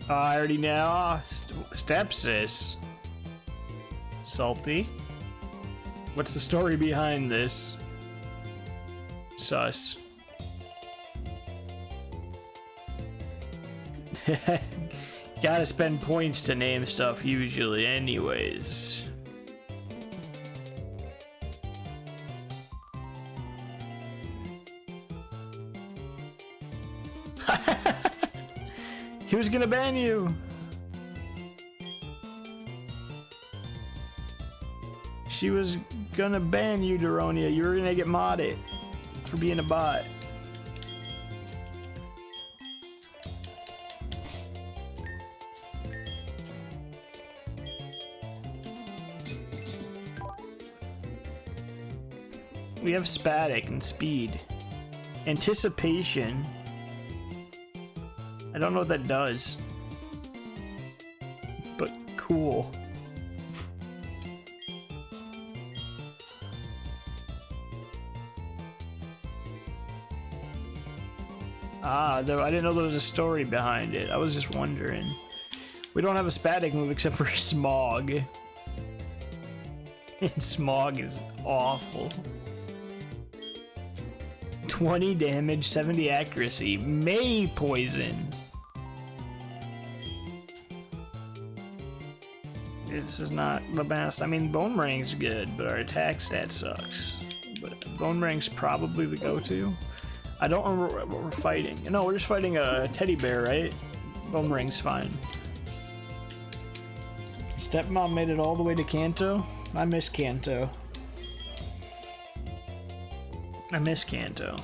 I already know. Stepsis. Salty. What's the story behind this? Sus. Gotta spend points to name stuff usually anyways. He was gonna ban you. She was gonna ban you, Daronia. You were gonna get modded for being a bot. We have Spatic and Speed. Anticipation. I don't know what that does. But cool. Ah, though I didn't know there was a story behind it. I was just wondering. We don't have a Spatic move except for Smog. And Smog is awful. 20 damage, 70 accuracy. May poison. This is not the best. I mean, Bone Ring's good, but our attack stat sucks. But Bone Ring's probably the go-to. I don't remember what we're fighting. No, we're just fighting a teddy bear, right? Bone Ring's fine. Stepmom made it all the way to Kanto? I miss Kanto. I miss Kanto.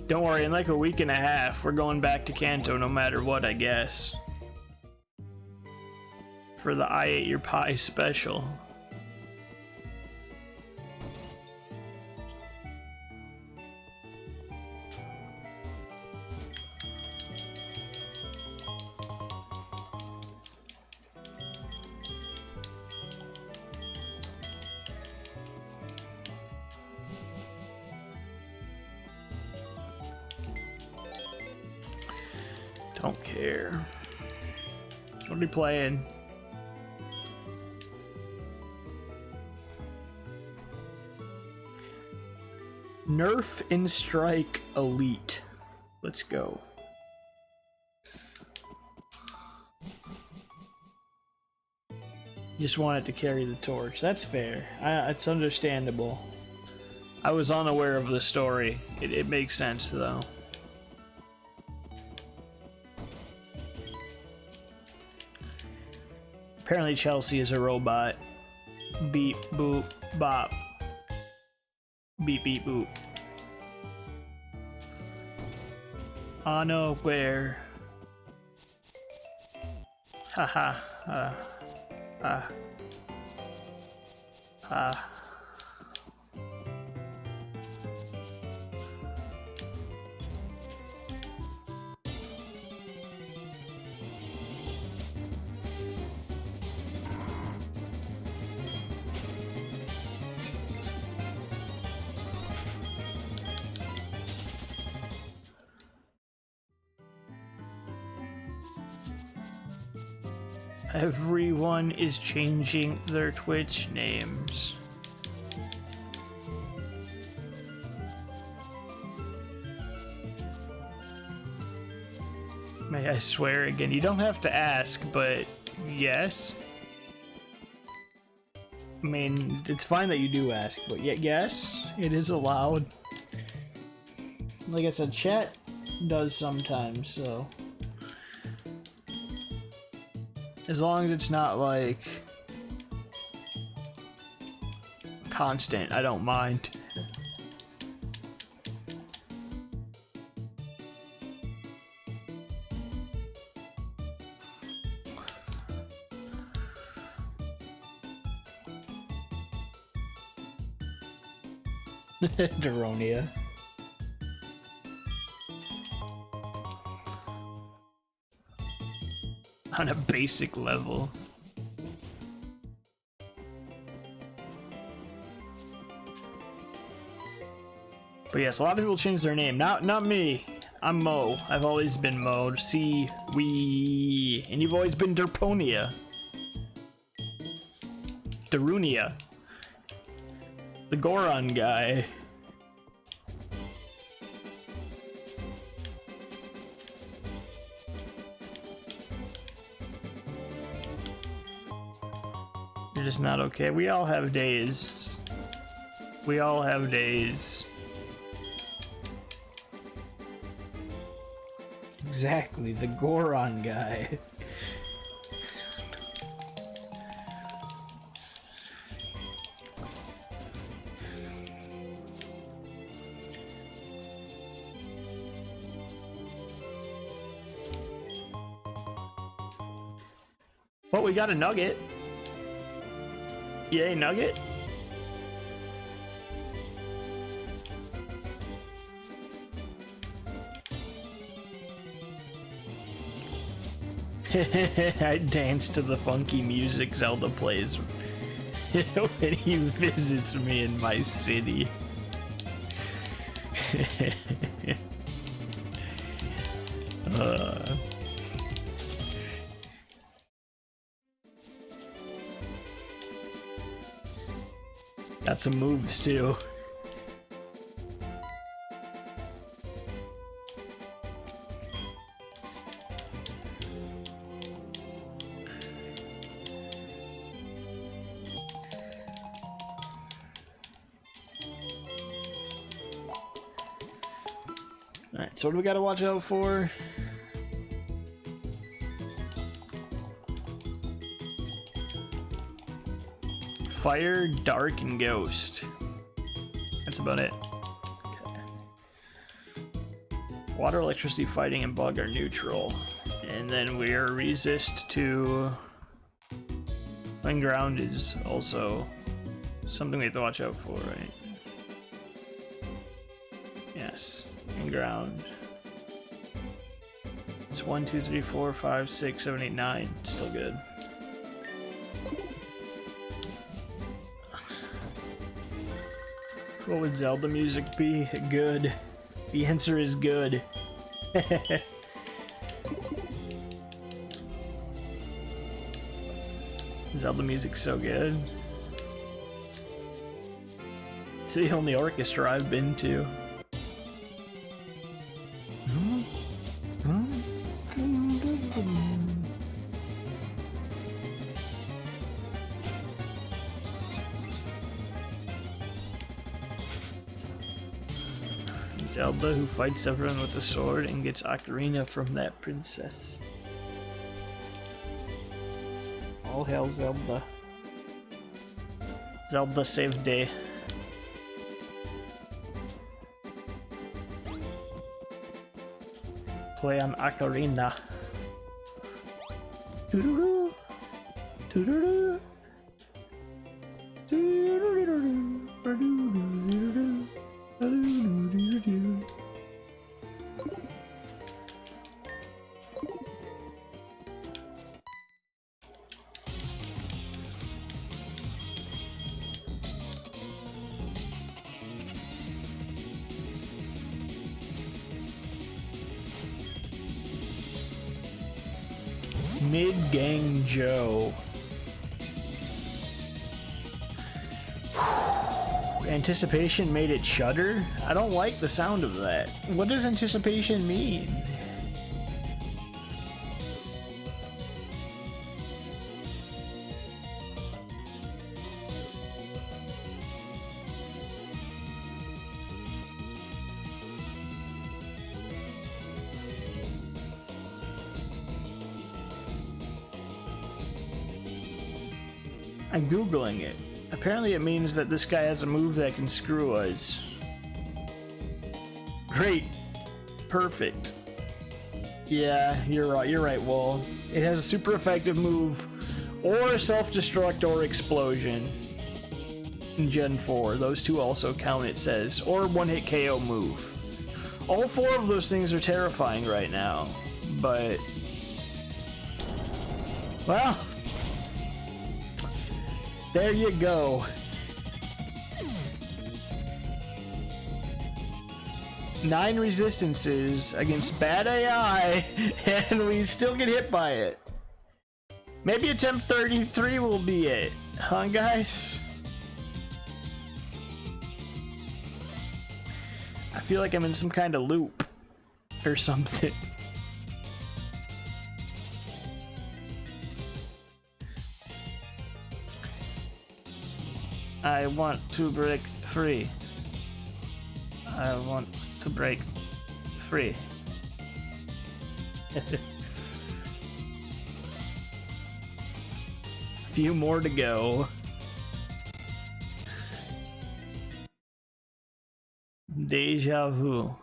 Don't worry, in like a week and a half, we're going back to Kanto no matter what, I guess. For the I Ate Your Pie special. Don't care. What are we playing? Nerf and Strike Elite. Let's go. Just wanted to carry the torch. That's fair. It's understandable. I was unaware of the story. It makes sense though. Apparently Chelsea is a robot. Beep, boop, bop. Beep, beep, boop. Unaware. Haha. Everyone is changing their Twitch names. May I swear again? You don't have to ask, but yes. I mean, it's fine that you do ask, but yes, it is allowed. Like I said, chat does sometimes, so. As long as it's not like constant, I don't mind. Daronia. On a basic level. But yes, a lot of people change their name. Not me. I'm Mo. I've always been Mo. See, we, and you've always been Derponia. Darunia. The Goron guy. You're just not okay. We all have days. We all have days. Exactly, the Goron guy. Well, we got a nugget. Yay, nugget. I dance to the funky music Zelda plays when he visits me in my city. Got some moves too. Alright, so what do we gotta watch out for? Fire, dark, and ghost. That's about it. Okay. Water, electricity, fighting, and bug are neutral. And then we are resist to... And ground is also something we have to watch out for, right? Yes. And ground. It's 1, 2, 3, 4, 5, 6, 7, 8, 9. Still good. What would Zelda music be? Good. The answer is good. Zelda music's so good. It's the only orchestra I've been to. Zelda, who fights everyone with a sword and gets Ocarina from that princess. All hail Zelda. Zelda saved day. Play on Ocarina. Doo-doo-doo. Doo-doo-doo. Doo-doo-doo-doo. Doo-doo-doo-doo. Doo-doo-doo-doo. Mid-Gang Joe. Anticipation made it shudder? I don't like the sound of that. What does anticipation mean? I'm Googling it. Apparently it means that this guy has a move that can screw us. Great. Perfect. Yeah, you're right, Wall. It has a super effective move, or self-destruct or explosion. In Gen 4, those two also count, it says. Or one-hit KO move. All four of those things are terrifying right now, but... well... there you go. 9 resistances against bad AI, and we still get hit by it. Maybe attempt 33 will be it, huh, guys? I feel like I'm in some kind of loop or something. I want to break free. I want to break free. Few more to go. Deja vu.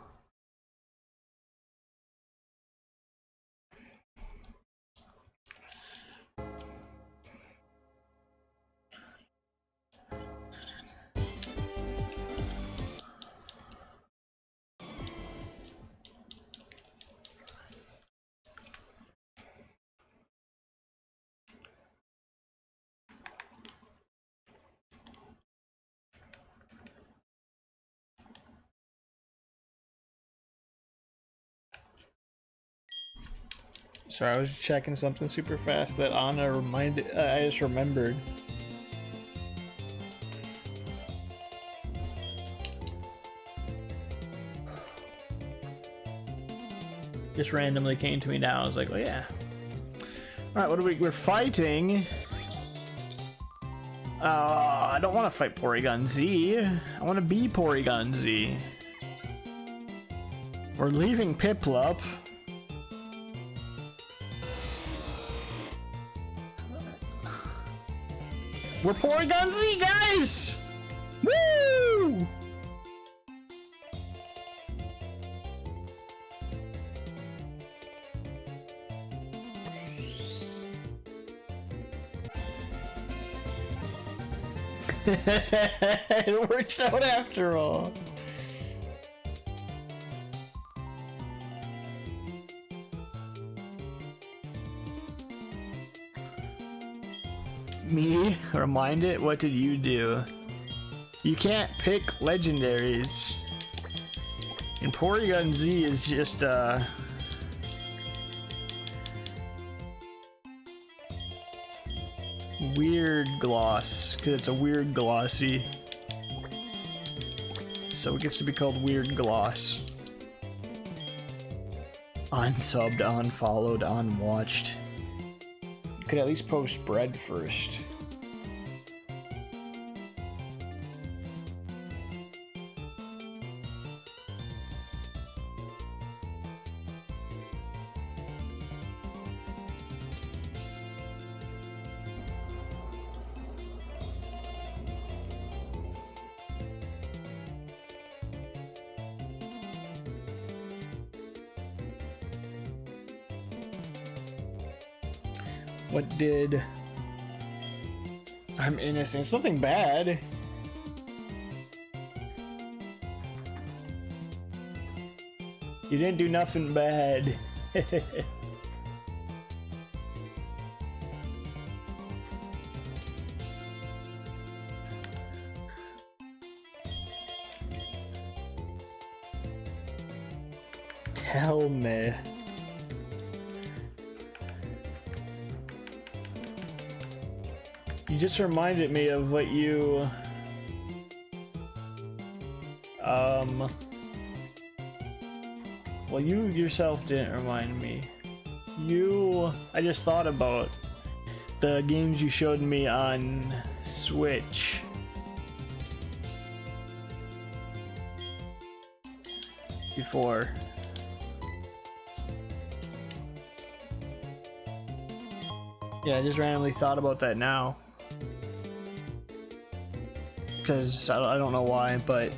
Sorry, I was checking something super fast that Anna reminded. I just remembered. Just randomly came to me now. I was like, oh yeah. All right, what are we're fighting? I don't want to fight Porygon Z. I want to be Porygon Z. We're leaving Piplup. We're Porygon Z, guys! Woo! It works out after all. Me? Remind it? What did you do? You can't pick legendaries. And Porygon Z is just weird gloss, because it's a weird glossy. So it gets to be called weird gloss. Unsubbed, unfollowed, unwatched. You could at least post bread first. What did... I'm innocent. Something bad. You didn't do nothing bad. Tell me. You just reminded me of what you... Well, you yourself didn't remind me. I just thought about the games you showed me on Switch. Before. Yeah, I just randomly thought about that now. Because I don't know why, but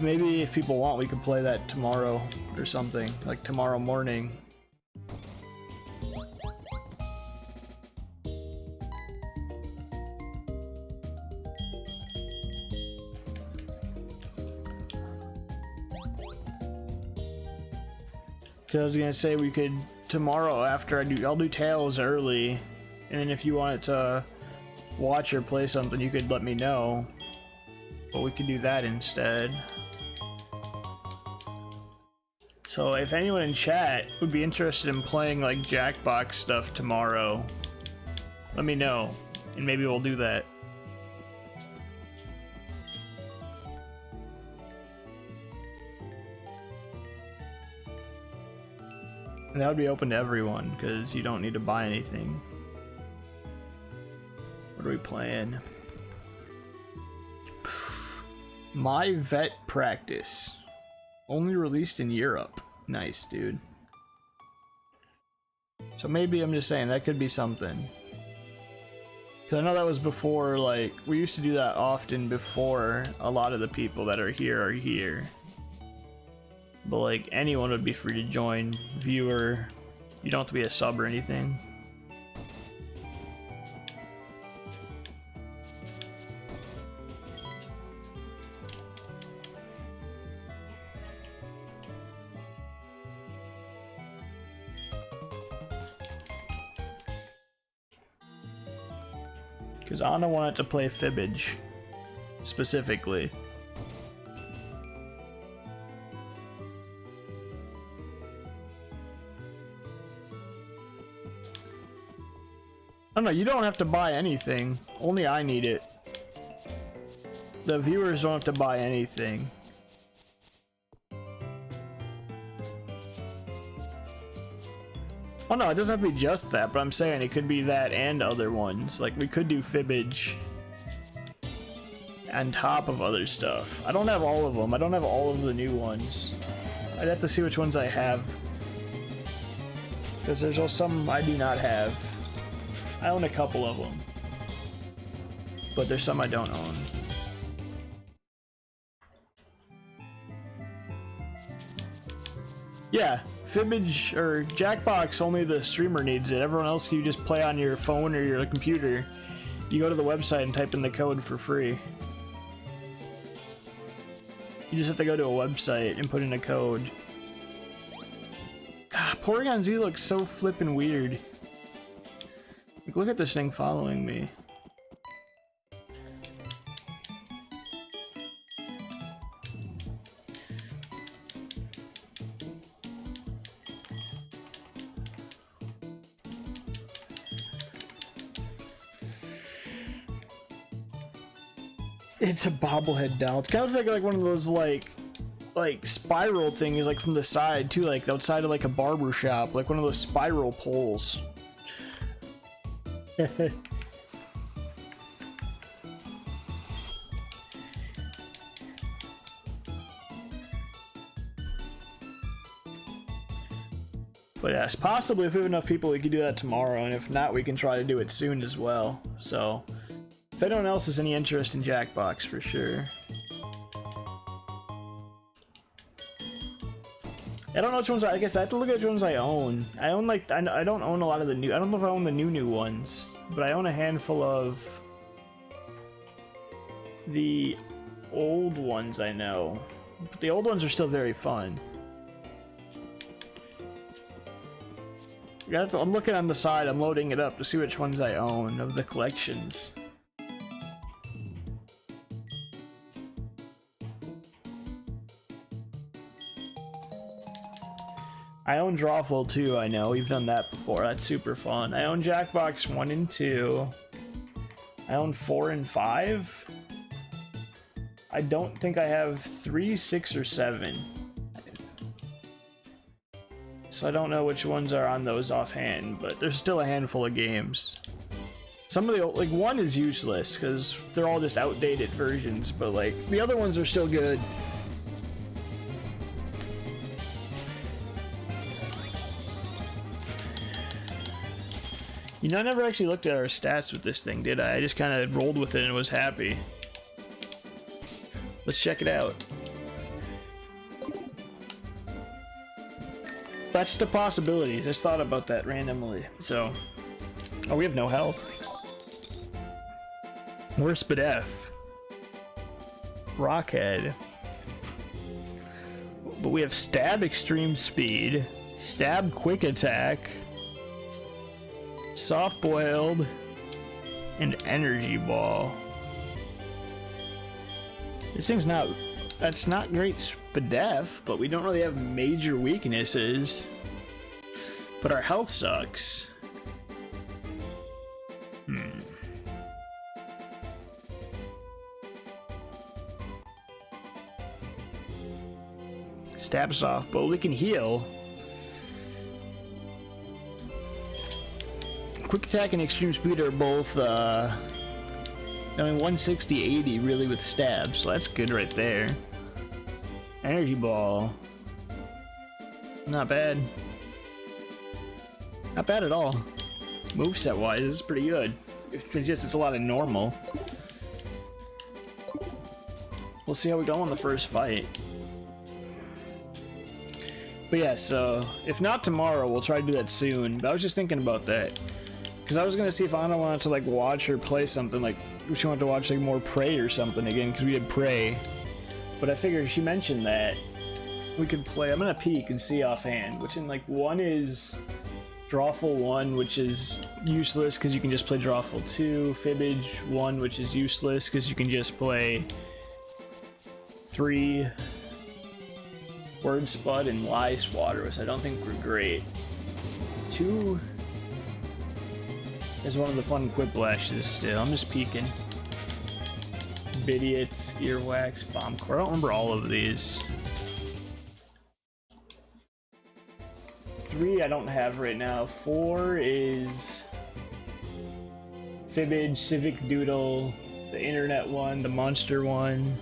maybe if people want, we could play that tomorrow or something, like tomorrow morning. Because I was gonna say we could tomorrow after I'll do Tails early, and then if you wanted to watch or play something, you could let me know. But we could do that instead. So if anyone in chat would be interested in playing like Jackbox stuff tomorrow, let me know, and maybe we'll do that. And that would be open to everyone, because you don't need to buy anything. What are we playing? My Vet Practice. Only released in Europe. Nice, dude. So maybe I'm just saying that could be something. Cause I know that was before, like, we used to do that often before a lot of the people that are here. But like, anyone would be free to join, viewer. You don't have to be a sub or anything. Because Anna wanted to play Fibbage, specifically. Oh no, you don't have to buy anything. Only I need it. The viewers don't have to buy anything. Oh no, it doesn't have to be just that, but I'm saying it could be that and other ones. Like, we could do Fibbage on top of other stuff. I don't have all of them. I don't have all of the new ones. I'd have to see which ones I have. Because there's also some I do not have. I own a couple of them. But there's some I don't own. Yeah, Fibbage or Jackbox, only the streamer needs it. Everyone else, you just play on your phone or your computer. You go to the website and type in the code for free. You just have to go to a website and put in a code. God, Porygon Z looks so flippin' weird. Like, look at this thing following me. It's a bobblehead doll. It kind of looks like one of those like spiral things, like from the side too, like outside of like a barber shop, like one of those spiral poles. But yes, possibly if we have enough people, we could do that tomorrow, and if not, we can try to do it soon as well. So, if anyone else has any interest in Jackbox, for sure. I don't know which ones I guess I have to look at which ones I own. I own like I don't own a lot of the new. I don't know if I own the new ones, but I own a handful of the old ones. I know, but the old ones are still very fun. I'm looking on the side. I'm loading it up to see which ones I own of the collections. I own Drawful too, I know. We've done that before. That's super fun. I own Jackbox 1 and 2. I own 4 and 5. I don't think I have 3, 6, or 7. So I don't know which ones are on those offhand, but there's still a handful of games. Some of the, like, 1 is useless, because they're all just outdated versions, but, like, the other ones are still good. You know, I never actually looked at our stats with this thing, did I? I just kind of rolled with it and was happy. Let's check it out. That's the possibility. Just thought about that randomly. So, oh, we have no health. Where's Spadef? Rockhead. But we have Stab Extreme Speed, Stab Quick Attack, Soft Boiled, and Energy Ball. This thing's not... That's not great Spadef, but we don't really have major weaknesses. But our health sucks. Stab soft, but we can heal. Quick Attack and Extreme Speed are both, I mean, 160, 80 really with stabs, so that's good right there. Energy Ball. Not bad. Not bad at all. Moveset wise, it's pretty good. It's a lot of normal. We'll see how we go on the first fight. But yeah, so if not tomorrow, we'll try to do that soon. But I was just thinking about that. Because I was going to see if Anna wanted to like watch or play something, like if she wanted to watch like more Prey or something again, because we had Prey. But I figured she mentioned that we could play. I'm going to peek and see offhand, which in like one is Drawful 1, which is useless because you can just play Drawful 2, Fibbage 1, which is useless because you can just play 3, Word Spud, and Lie Swatter, which I don't think were great. 2 is one of the fun Quiplashes still. I'm just peeking. Bidiots, Earwax, Bombcore. I don't remember all of these. 3 I don't have right now. 4 is Fibbage, Civic Doodle, the Internet one, the Monster one.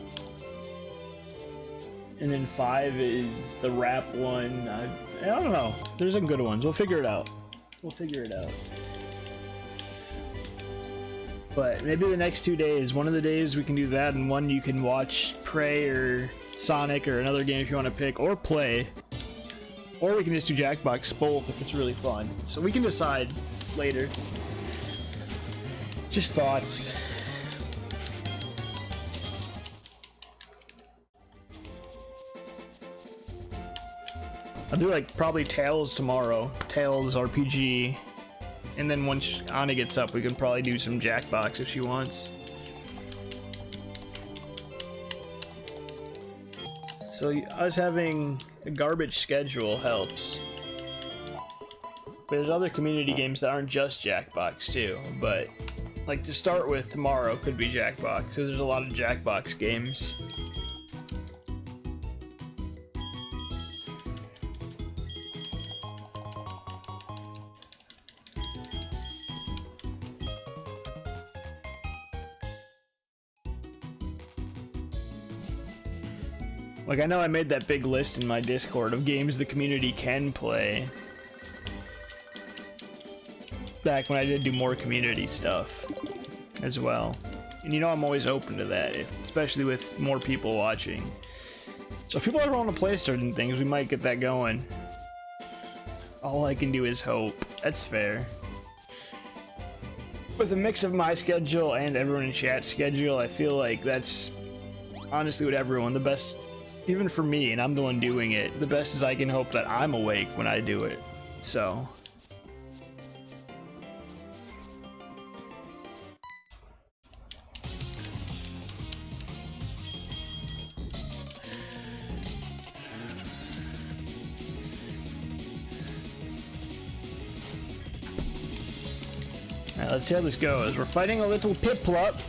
And then 5 is the Rap one. I don't know. There's some good ones. We'll figure it out. But maybe the next 2 days, one of the days we can do that, and one you can watch Prey or Sonic or another game if you want to pick, or play. Or we can just do Jackbox, both, if it's really fun. So we can decide later. Just thoughts. I'll do like probably Tails tomorrow. Tails RPG. And then once Anna gets up, we can probably do some Jackbox if she wants. So us having a garbage schedule helps. But there's other community games that aren't just Jackbox too. But like to start with, tomorrow could be Jackbox because there's a lot of Jackbox games. Like, I know I made that big list in my Discord of games the community can play. Back when I did do more community stuff as well. And you know I'm always open to that, especially with more people watching. So if people ever want to play certain things, we might get that going. All I can do is hope. That's fair. With a mix of my schedule and everyone in chat's schedule, I feel like that's honestly what everyone, the best. Even for me, and I'm the one doing it, the best is I can hope that I'm awake when I do it. So. Alright, let's see how this goes. We're fighting a little Piplup.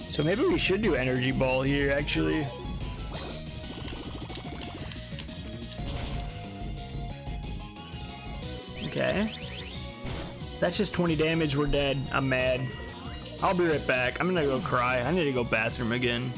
So maybe we should do Energy Ball here, actually. Okay. That's just 20 damage, we're dead. I'm mad. I'll be right back. I'm gonna go cry. I need to go bathroom again.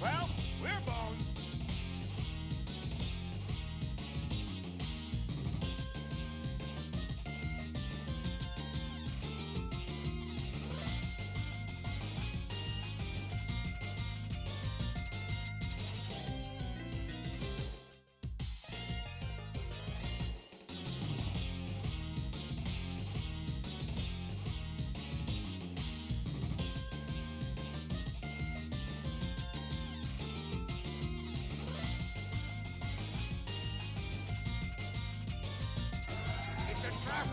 Well, we're boned. It's a trap.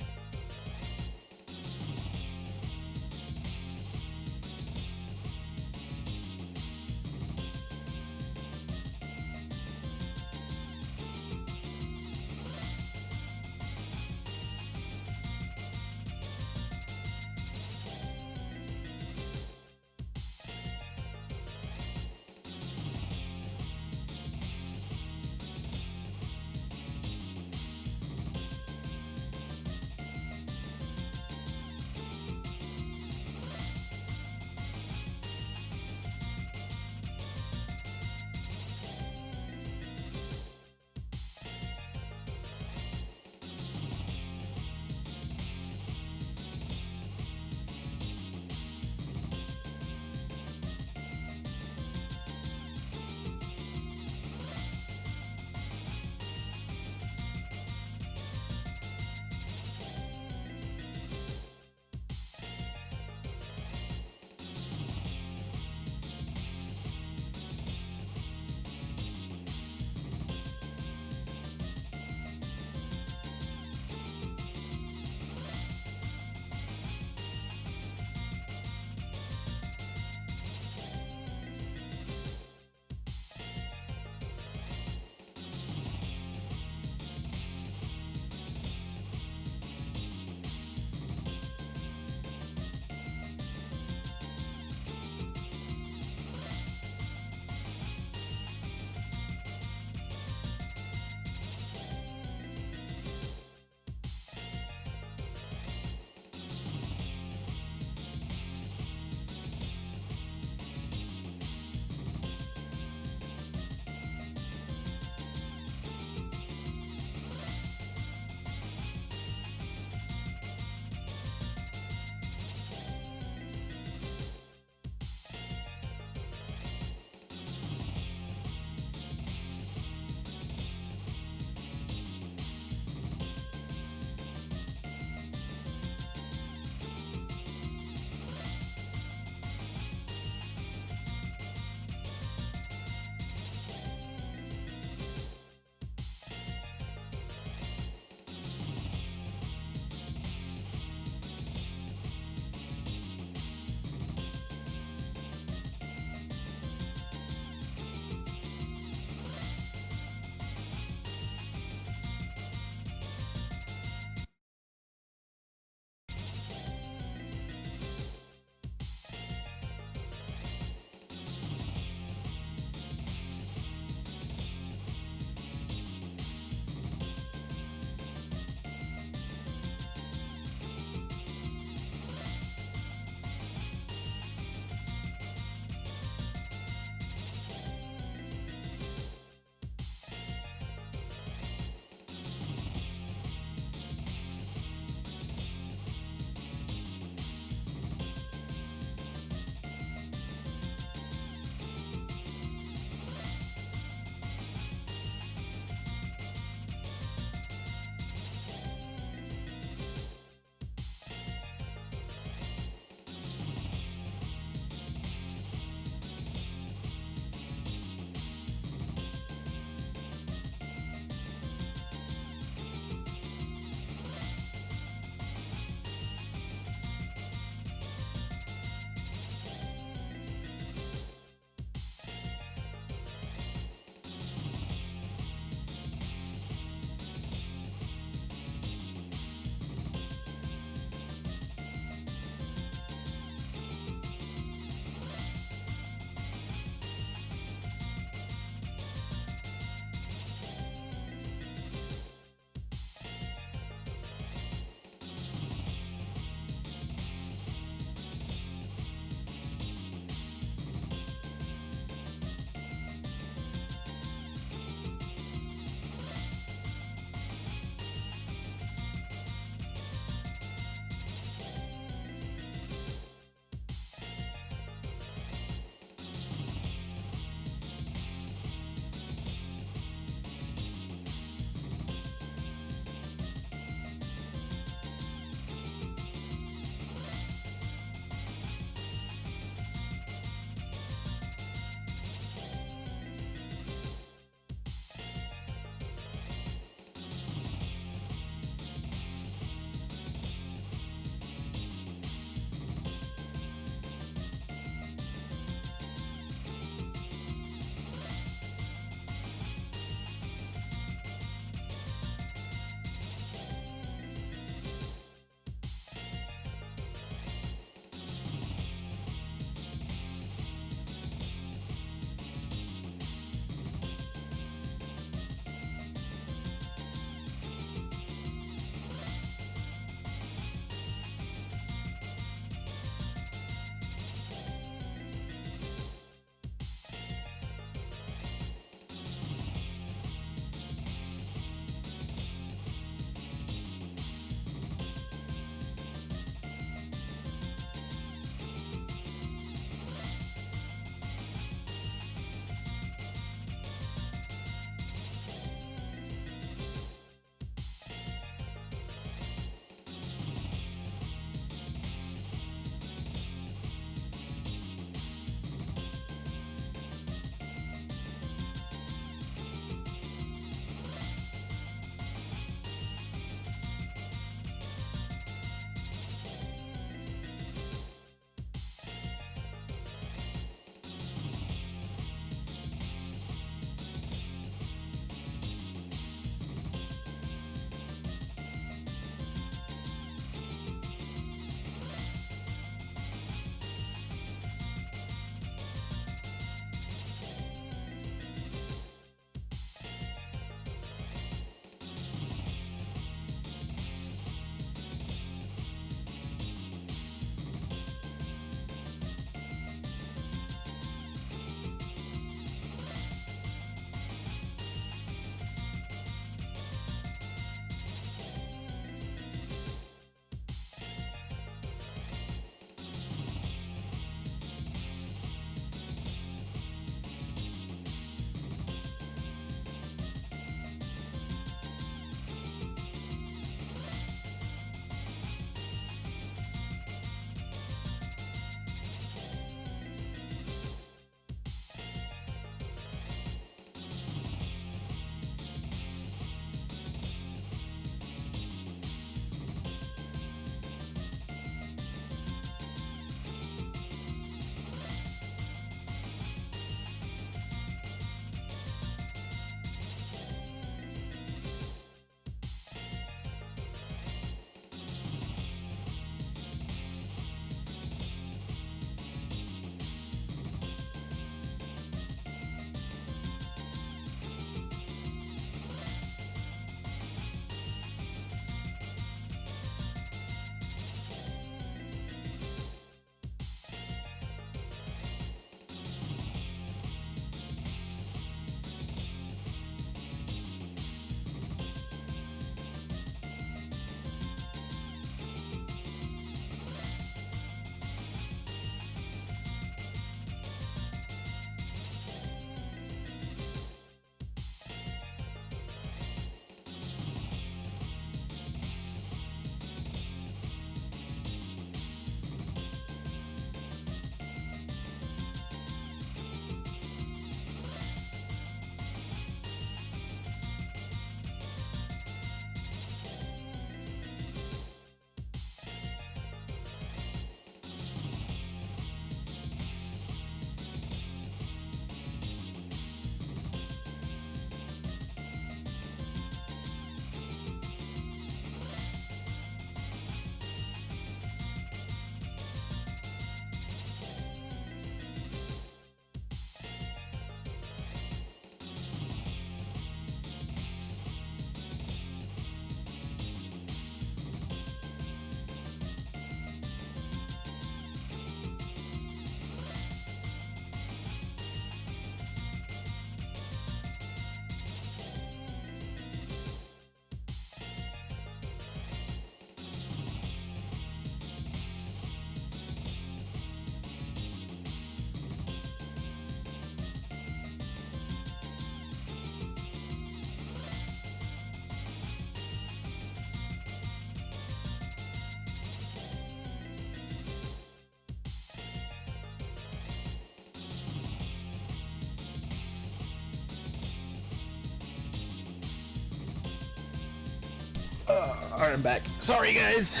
Alright, I'm back. Sorry, guys.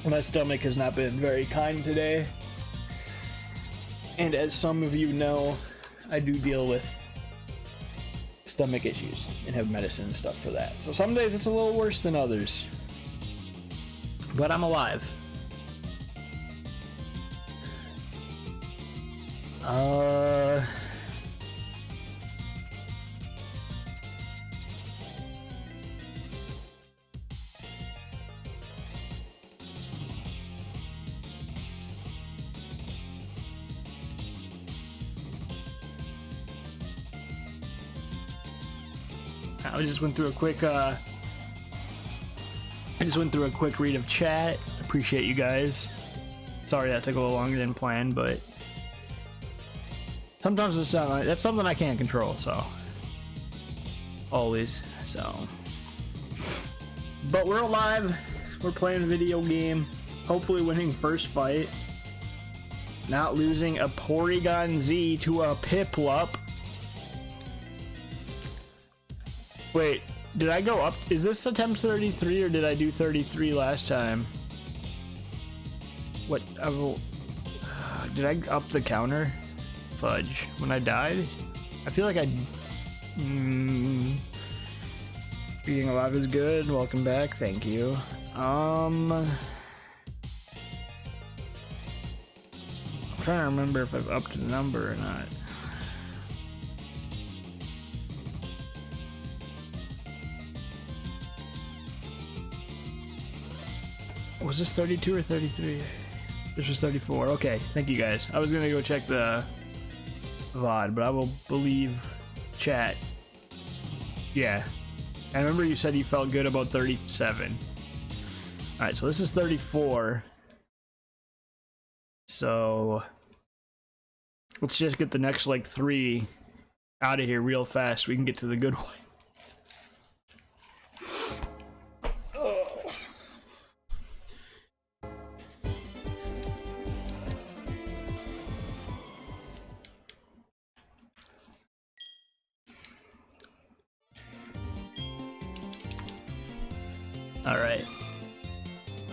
My stomach has not been very kind today. And as some of you know, I do deal with stomach issues and have medicine and stuff for that. So some days it's a little worse than others. But I'm alive. I just went through a quick read of chat. Appreciate you guys. Sorry that took a little longer than planned, but sometimes that's something I can't control, so always. So, but we're alive. We're playing a video game. Hopefully winning first fight. Not losing a Porygon Z to a Piplup. Wait, did I go up? Is this attempt 33 or did I do 33 last time? What? Did I up the counter? Fudge. When I died? I feel like I... Being alive is good. Welcome back. Thank you. I'm trying to remember if I've upped the number or not. Was this 32 or 33? This was 34. Okay, thank you guys. I was gonna go check the VOD, but I will believe chat. Yeah. I remember you said you felt good about 37. Alright, so this is 34. So let's just get the next like 3 out of here real fast so we can get to the good one. Alright.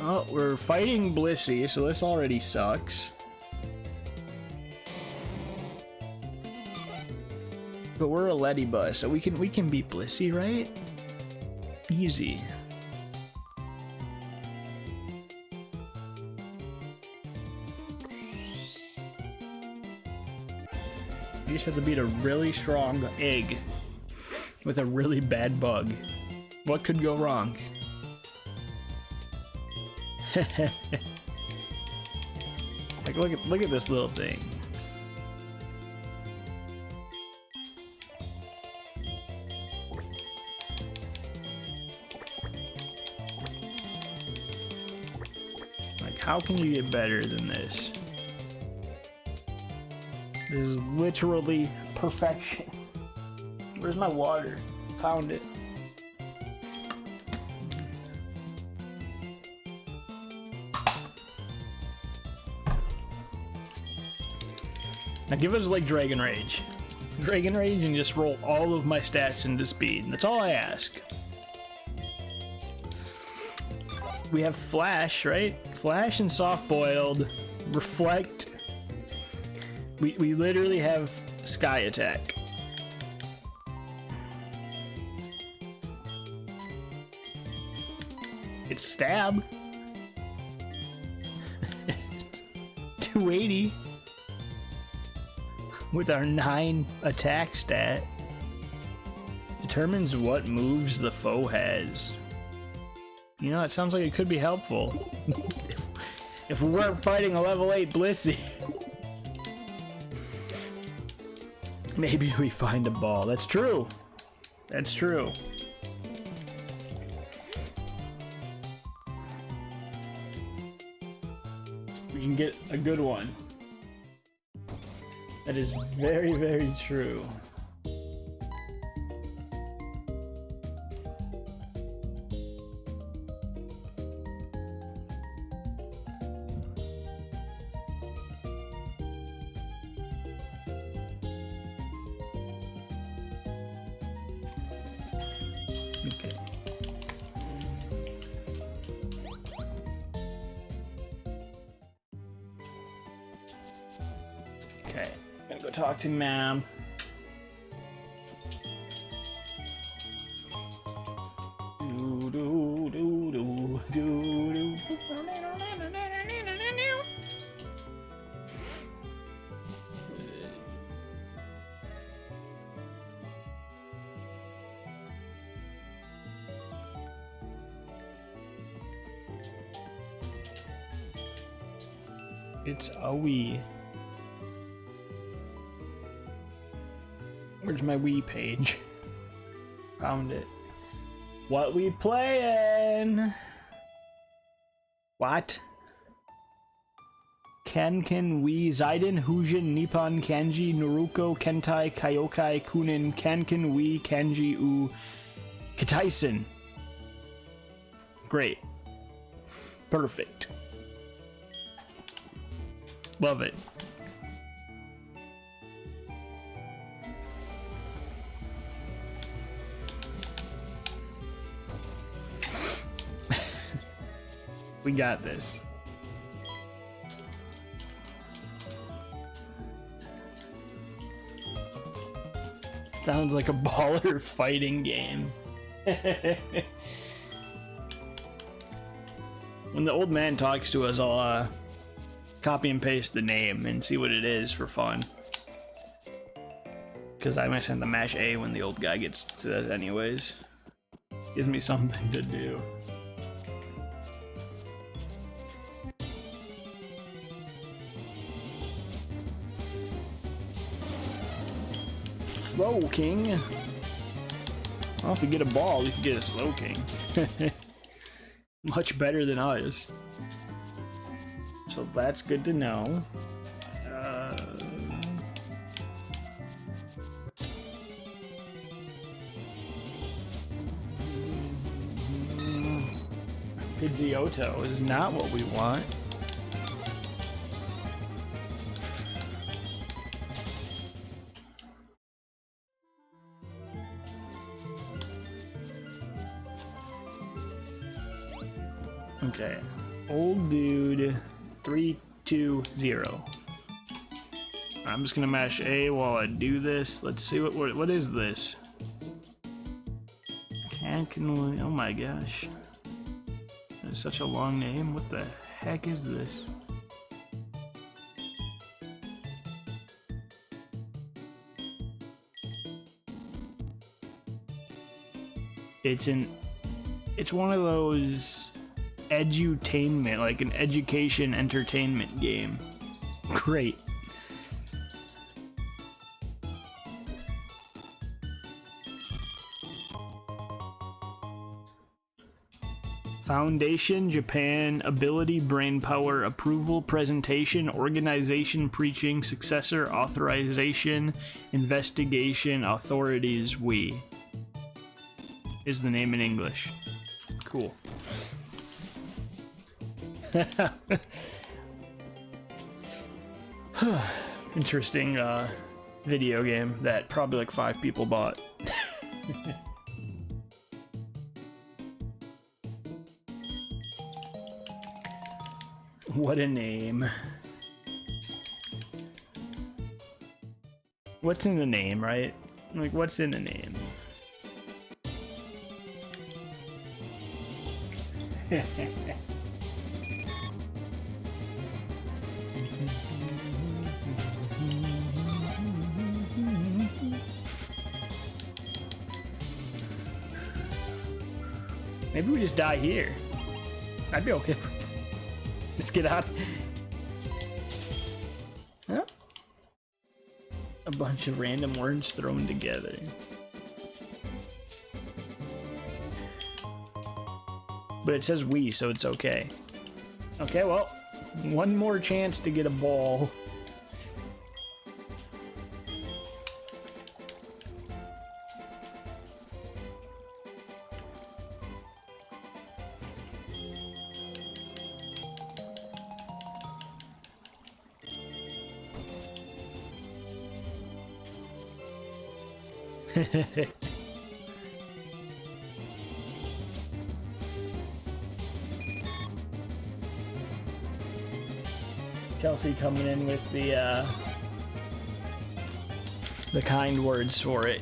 Oh, we're fighting Blissey, so this already sucks. But we're a Ledybus, so we can beat Blissey, right? Easy. You just have to beat a really strong egg with a really bad bug. What could go wrong? Like, look at this little thing. Like, how can you get better than this? This is literally perfection. Where's my water? Found it. Now give us like Dragon Rage. Dragon Rage and just roll all of my stats into speed. That's all I ask. We have Flash, right? Flash and Soft Boiled. Reflect. We literally have Sky Attack. It's Stab. 280. With our 9 attack stat. Determines what moves the foe has. You know, that sounds like it could be helpful. if we weren't fighting a level 8 Blissey. Maybe we find a ball. That's true. That's true. We can get a good one. That is very, very true. Okay. Okay, gonna go talk to Mom. Do do do do do do. It's a Wii. Where's my Wii page? Found it. What we playin'? What? Kanken Wii Zaiden Hujin Nippon Kanji Naruko Kentai Kaiokai Kunin Kanken Wii Kanji U Kataisen. Great. Perfect. Love it. We got this. Sounds like a baller fighting game. When the old man talks to us, I'll copy and paste the name and see what it is for fun. Because I might have to mash A when the old guy gets to us anyways. Gives me something to do. Slow King. Well, if you get a ball, you can get a Slow King. Much better than us. So that's good to know. Pidgeotto is not what we want. Okay, old dude, 320. I'm just gonna mash A while I do this. Let's see what is this? Kanken, oh my gosh, it's such a long name. What the heck is this? It's one of those edutainment, like an education entertainment game. Great. Foundation, Japan, ability, brain power, approval, presentation, organization, preaching, successor, authorization, investigation, authorities, we. Is the name in English. Cool. Interesting video game that probably like 5 people bought. What a name. What's in the name, right? Like, what's in the name? Maybe we just die here. I'd be okay with it. Just get out. Huh? A bunch of random words thrown together. But it says we, so it's okay. Okay, well, one more chance to get a ball. Kelsey coming in with the kind words for it.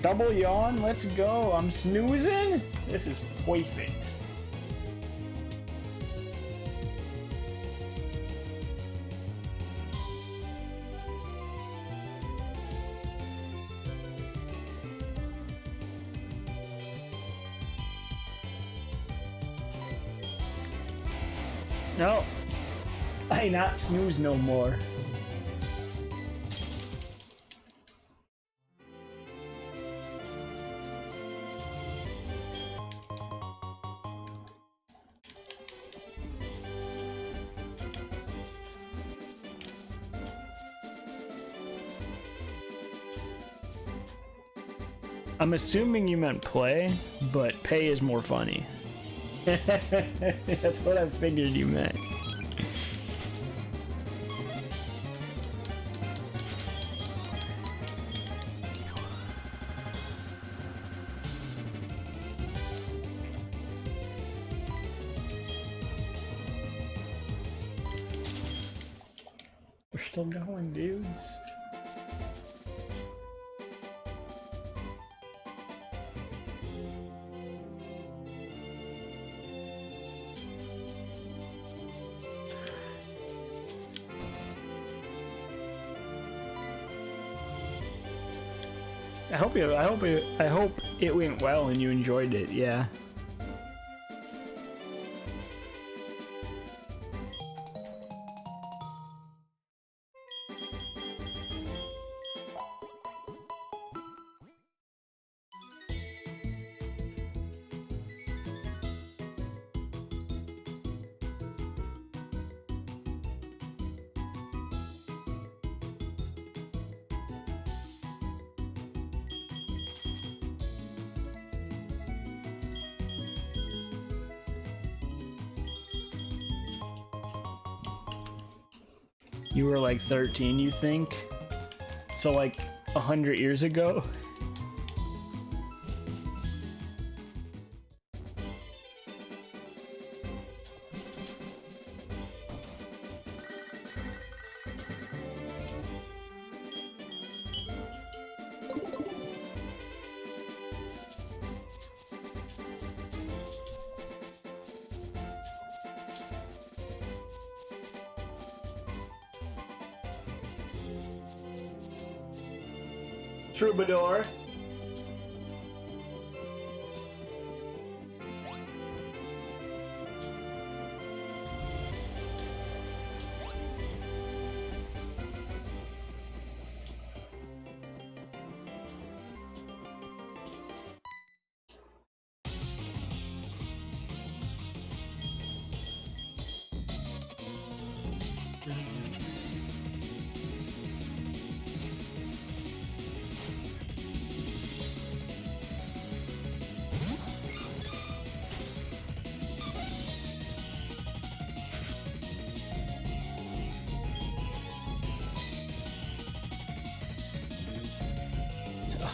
Double yawn, let's go. I'm snoozing. This is perfect. No, I not snooze no more. I'm assuming you meant play, but pay is more funny. That's what I figured you meant. We're still going, dudes. I hope it went well and you enjoyed it. Yeah. You were like 13, you think? So like 100 years ago? Troubadour.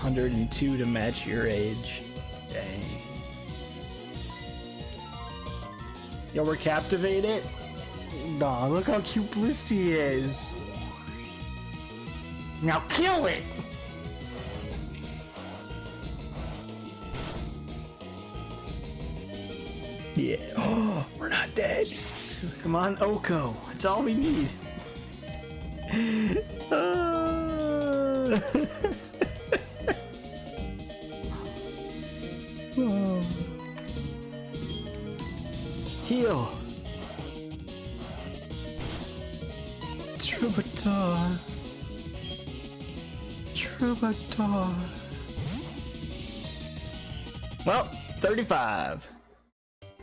$102 to match your age. Dang. Yo, we're captivated? Nah, look how cute Blisty is. Now kill it! Yeah. Oh, we're not dead. Come on, Oko. That's all we need. Oh. Heal. Troubadour. Troubadour. Well, 35.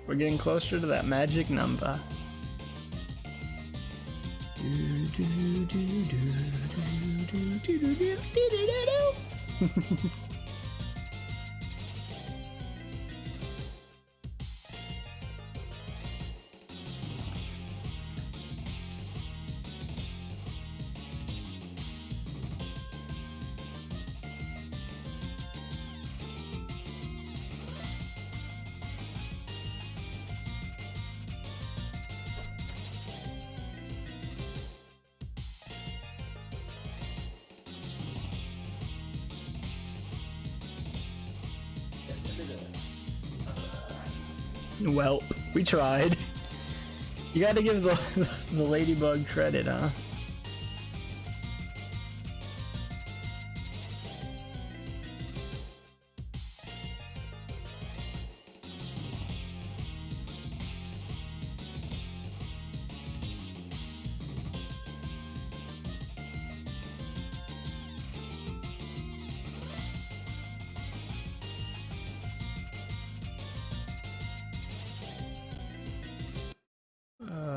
We're getting closer to that magic number. Welp, we tried. You gotta give the ladybug credit, huh?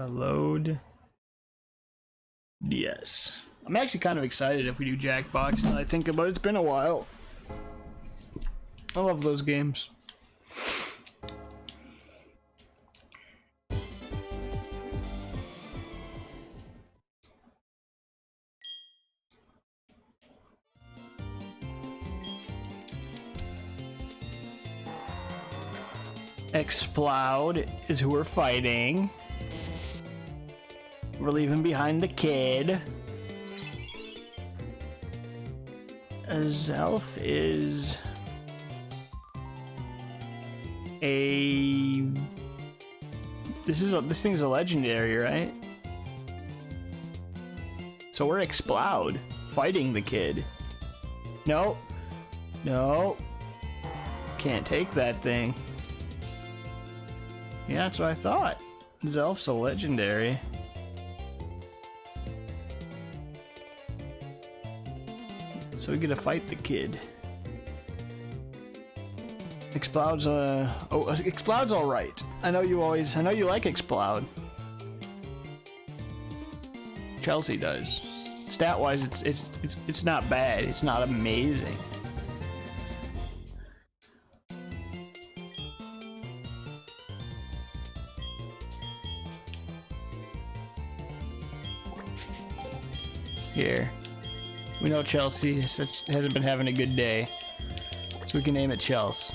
Load. Yes. I'm actually kind of excited if we do Jackbox, and I think about it. It's been a while. I love those games. Explode is who we're fighting. We're leaving behind the kid. Zelf is a... This thing's a legendary, right? So we're Explode, fighting the kid. No. No. Can't take that thing. Yeah, that's what I thought. Zelf's a legendary. So we get to fight the kid. Explode's Explode's alright. I know you like Explode. Chelsea does. Stat-wise, it's not bad. It's not amazing. Here. We know Chelsea hasn't been having a good day, so we can name it Chelsea.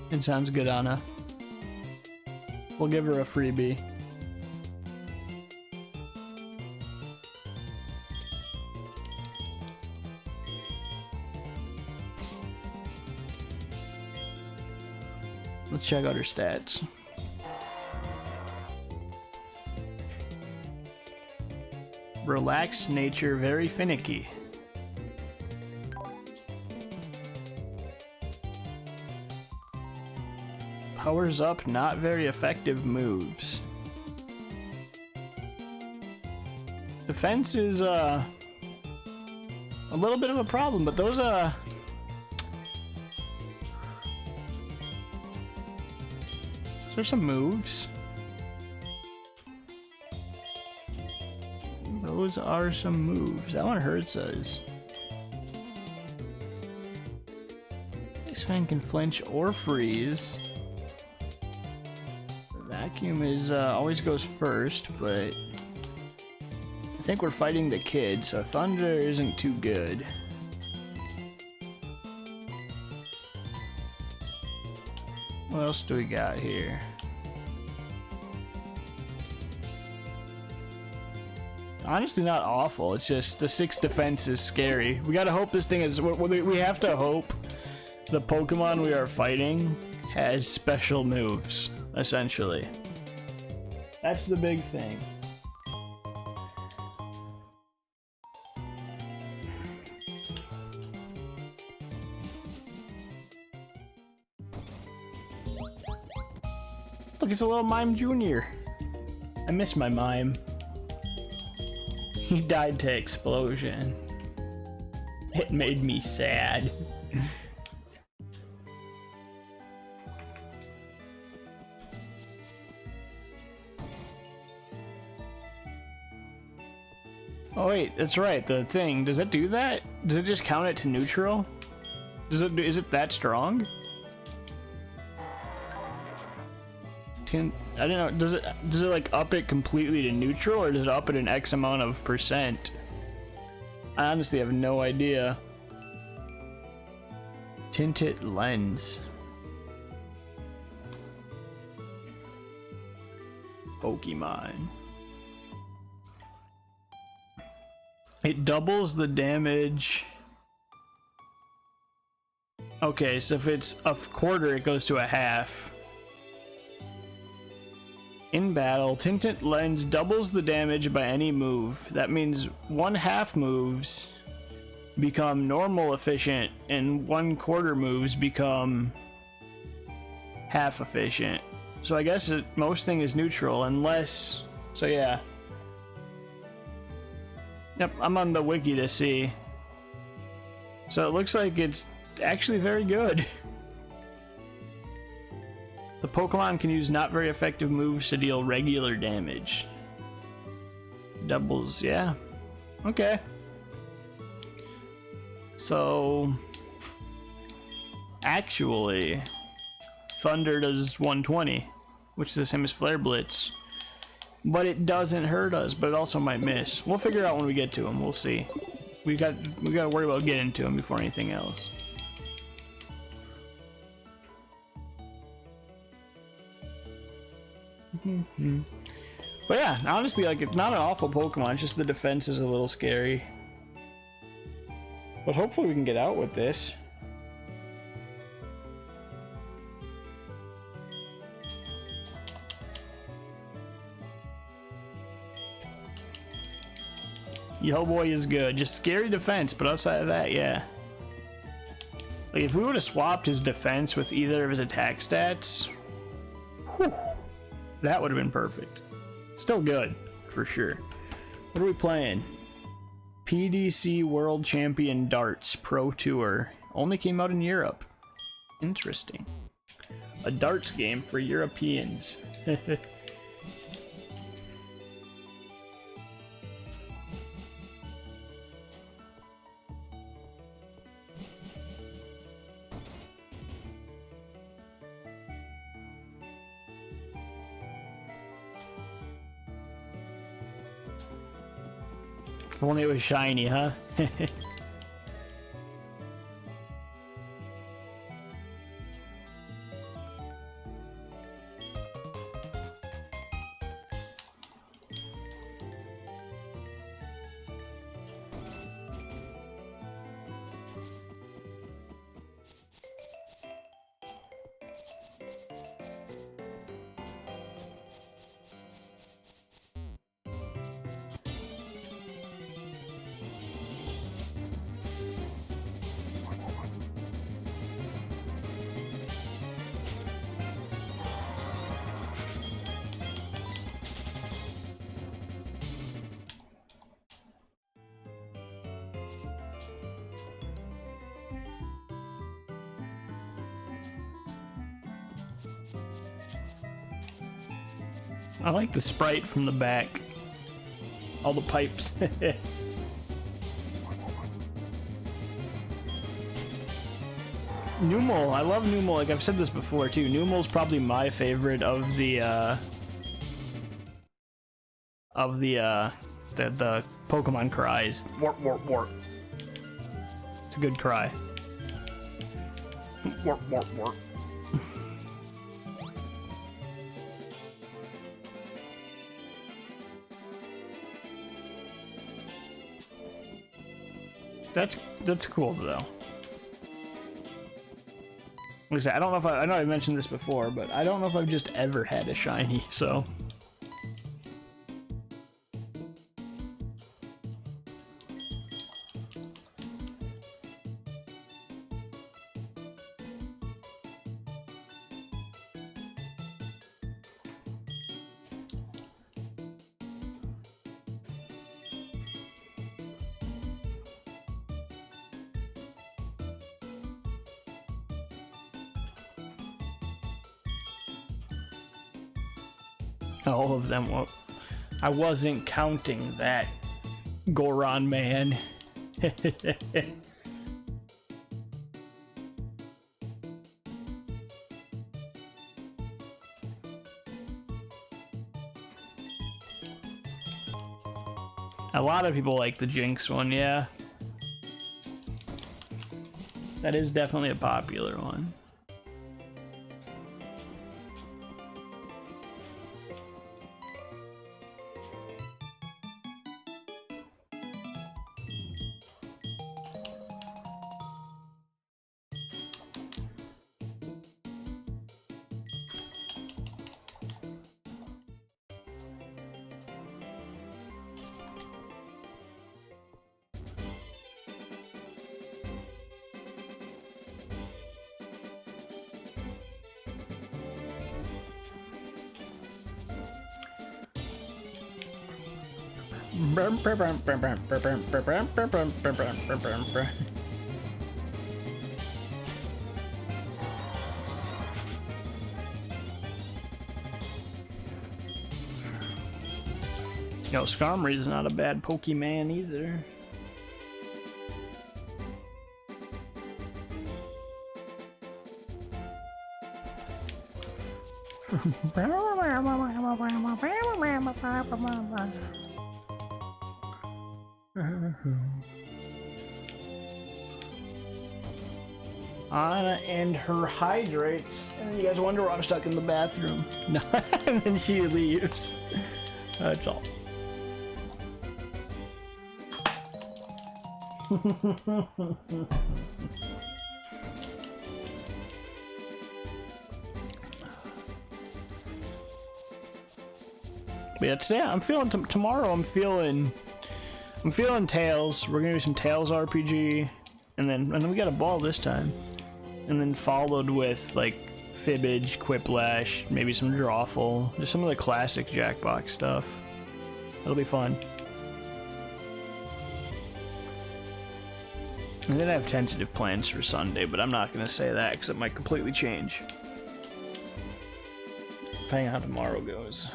It sounds good, Anna. We'll give her a freebie. Let's check out her stats. Relaxed nature, very finicky. Powers up, not very effective moves. Defense is a little bit of a problem, but those there's some moves. Those are some moves. That one hurts us. This fan can flinch or freeze. Vacuum is always goes first, but I think we're fighting the kid, so Thunder isn't too good. What else do we got here? Honestly, not awful. It's just the 6 defense is scary. We gotta hope this thing is. We have to hope the Pokemon we are fighting has special moves, essentially. That's the big thing. Look, it's a little Mime Junior. I miss my Mime. He died to explosion. It made me sad. Oh wait, that's right, the thing. Does it do that? Does it just count it to neutral? Is it that strong? I don't know. Does it like up it completely to neutral, or does it up it an X amount of percent? I honestly have no idea. Tinted lens. Pokemon. It doubles the damage. Okay, so if it's a quarter, it goes to a half. In battle, Tinted Lens doubles the damage by any move. That means 1/2 moves become normal efficient, and 1/4 moves become half efficient. So I guess most thing is neutral, unless... So yeah. Yep, I'm on the wiki to see. So it looks like it's actually very good. The Pokemon can use not very effective moves to deal regular damage. Doubles, yeah. Okay. So... Actually... Thunder does 120, which is the same as Flare Blitz. But it doesn't hurt us, but it also might miss. We'll figure out when we get to him, we'll see. We gotta worry about getting to him before anything else. But yeah, honestly, like, it's not an awful Pokemon, it's just the defense is a little scary. But hopefully we can get out with this. Yo boy is good. Just scary defense, but outside of that, yeah. Like, if we would have swapped his defense with either of his attack stats, whew, that would have been perfect. Still good, for sure. What are we playing? PDC World Champion Darts Pro Tour. Only came out in Europe. Interesting. A darts game for Europeans. If only it was shiny, huh? I like the sprite from the back. All the pipes. Numel, I love Numel. Like I've said this before too. Numel's probably my favorite of the Pokemon cries. Warp, warp, warp. It's a good cry. Warp, warp, warp. That's cool though. Like I said, I don't know if I know I mentioned this before, but I don't know if I've just ever had a shiny, so. All of them. Well, I wasn't counting that, Goron man. A lot of people like the Jinx one, yeah. That is definitely a popular one. Yo, Skarmory's not a bad Pokemon either. Anna and her hydrates. And you guys wonder why I'm stuck in the bathroom. No, and then she leaves. That's all. But yeah, today I'm feeling tomorrow. I'm feeling Tails. We're gonna do some Tails RPG, and then we got a ball this time, and then followed with like Fibbage, Quiplash, maybe some Drawful, just some of the classic Jackbox stuff. It'll be fun. And then I have tentative plans for Sunday, but I'm not gonna say that because it might completely change. Depending on how tomorrow goes.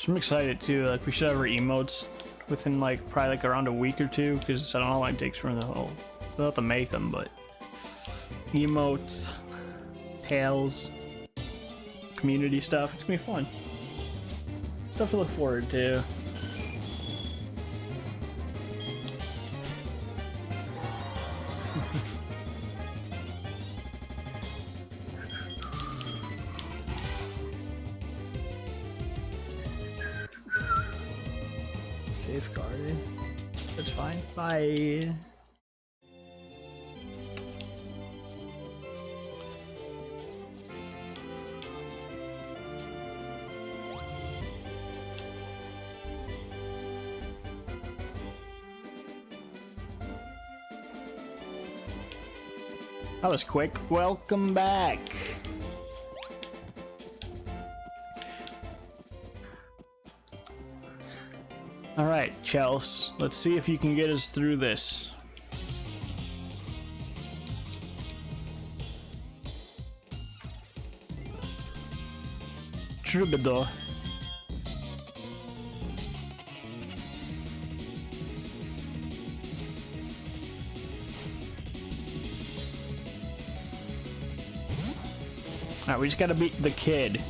I'm excited too. Like, we should have our emotes within like probably like around a week or two, because I don't know how long it takes for the whole. We'll have to make them, but emotes, Tails, community stuff. It's gonna be fun. Stuff to look forward to. Safeguarded. That's fine. Bye. That was quick. Welcome back. All right, Chels, let's see if you can get us through this. Troubadour. Alright, we just gotta beat the kid.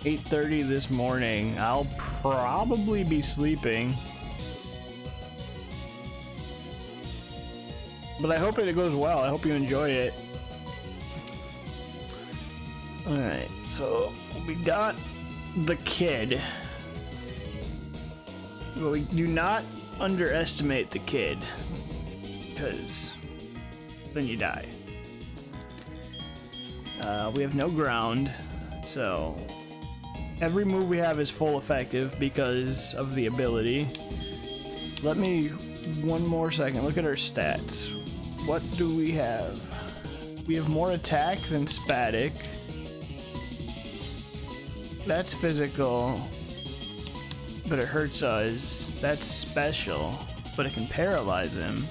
$8:30 this morning. I'll probably be sleeping. But I hope it goes well. I hope you enjoy it. Alright, so we got the kid. But we do not underestimate the kid, because then you die. We have no ground, so every move we have is full effective because of the ability. Let me one more second look at our stats. What do we have? We have more attack than Spatic. That's physical, but it hurts us. That's special, but it can paralyze him.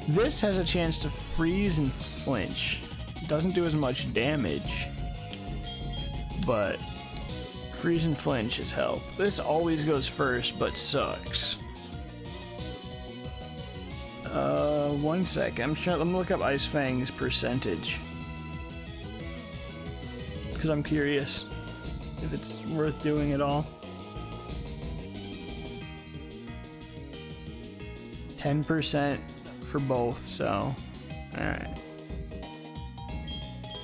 This has a chance to freeze and flinch. It doesn't do as much damage, but freeze and flinch is help. This always goes first, but sucks. 1 sec. I'm gonna look up Ice Fang's percentage. Because I'm curious if it's worth doing at all. 10% for both, so alright.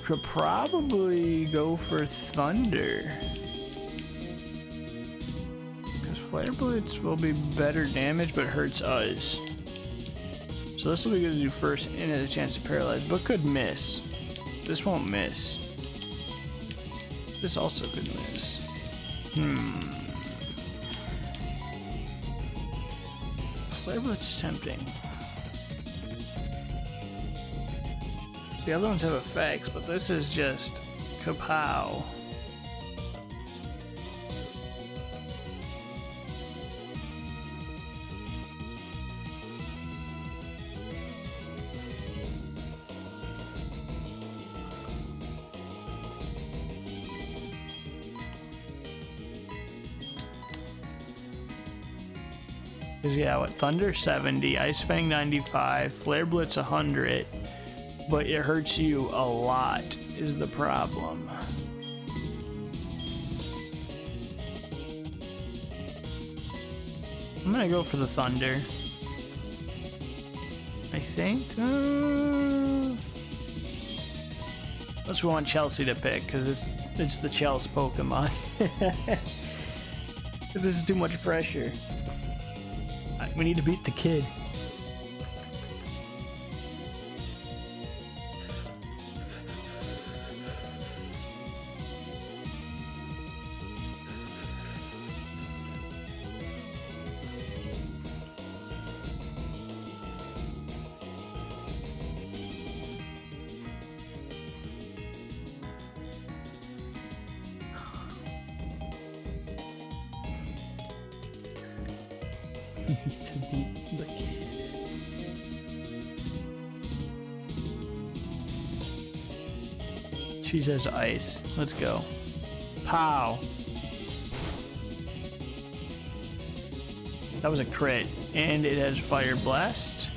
Should probably go for Thunder. Because Flare Blitz will be better damage but hurts us. So this will be good to do first and has a chance to paralyze, but could miss. This won't miss. This also could miss. Flare Blitz is tempting. The other ones have effects, but this is just kapow. Because yeah, what, Thunder 70, Ice Fang 95, Flare Blitz 100, but it hurts you a lot is the problem. I'm gonna go for the Thunder. I think. Unless we want Chelsea to pick, because it's the Chelsea Pokemon. This is too much pressure. We need to beat the kid. To beat the kid. She says ice. Let's go. Pow. That was a crit. And it has Fire Blast.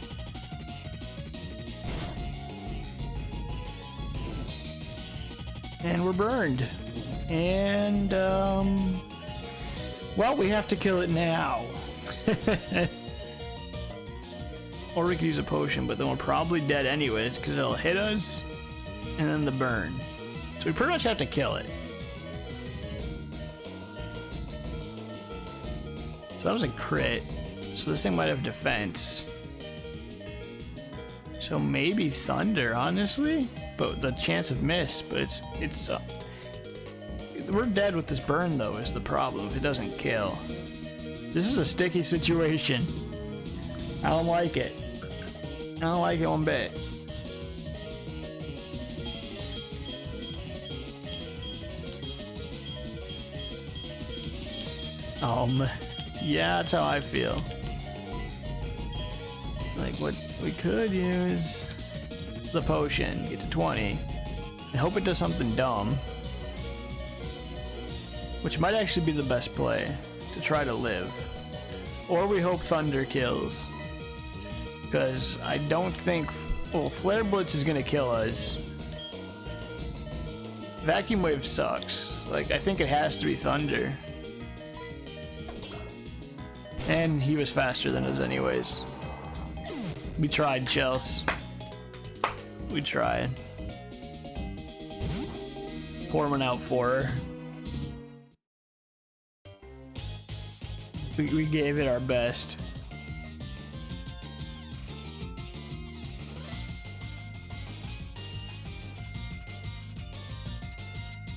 And we're burned. And, well, we have to kill it now. Or we could use a potion, but then we're probably dead anyways, because it'll hit us, and then the burn. So we pretty much have to kill it. So that was a crit. So this thing might have defense. So maybe Thunder, honestly? But the chance of miss, but it's we're dead with this burn, though, is the problem, if it doesn't kill. This is a sticky situation. I don't like it. I don't like it one bit. Yeah, that's how I feel. Like, what we could use the potion, get to 20, and hope it does something dumb. Which might actually be the best play, to try to live. Or we hope Thunder kills. Because I don't think... Well, Flare Blitz is going to kill us. Vacuum Wave sucks. Like, I think it has to be Thunder. And he was faster than us anyways. We tried, Chelsea. We tried. Pour one out for her. We gave it our best.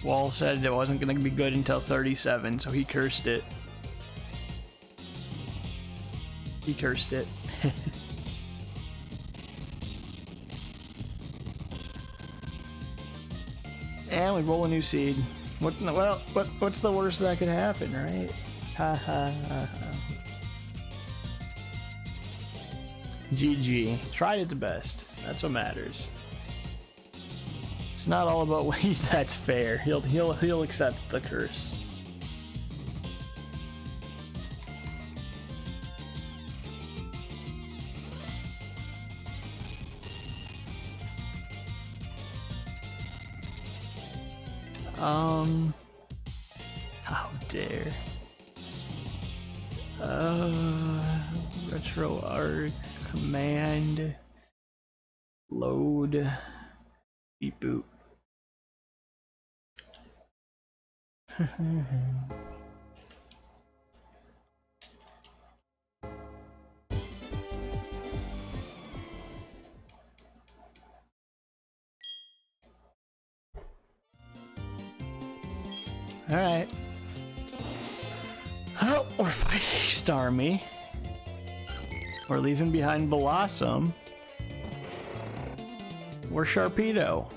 Wall said it wasn't going to be good until 37, so he cursed it. He cursed it. And we roll a new seed. What's the worst that could happen, right? Ha ha ha ha. GG. Tried its best. That's what matters. It's not all about ways that's fair. He'll accept the curse. How dare. Retro arc command load beep boot. All right. Oh, we're fighting Starmie. We're leaving behind Blossom. We're Sharpedo.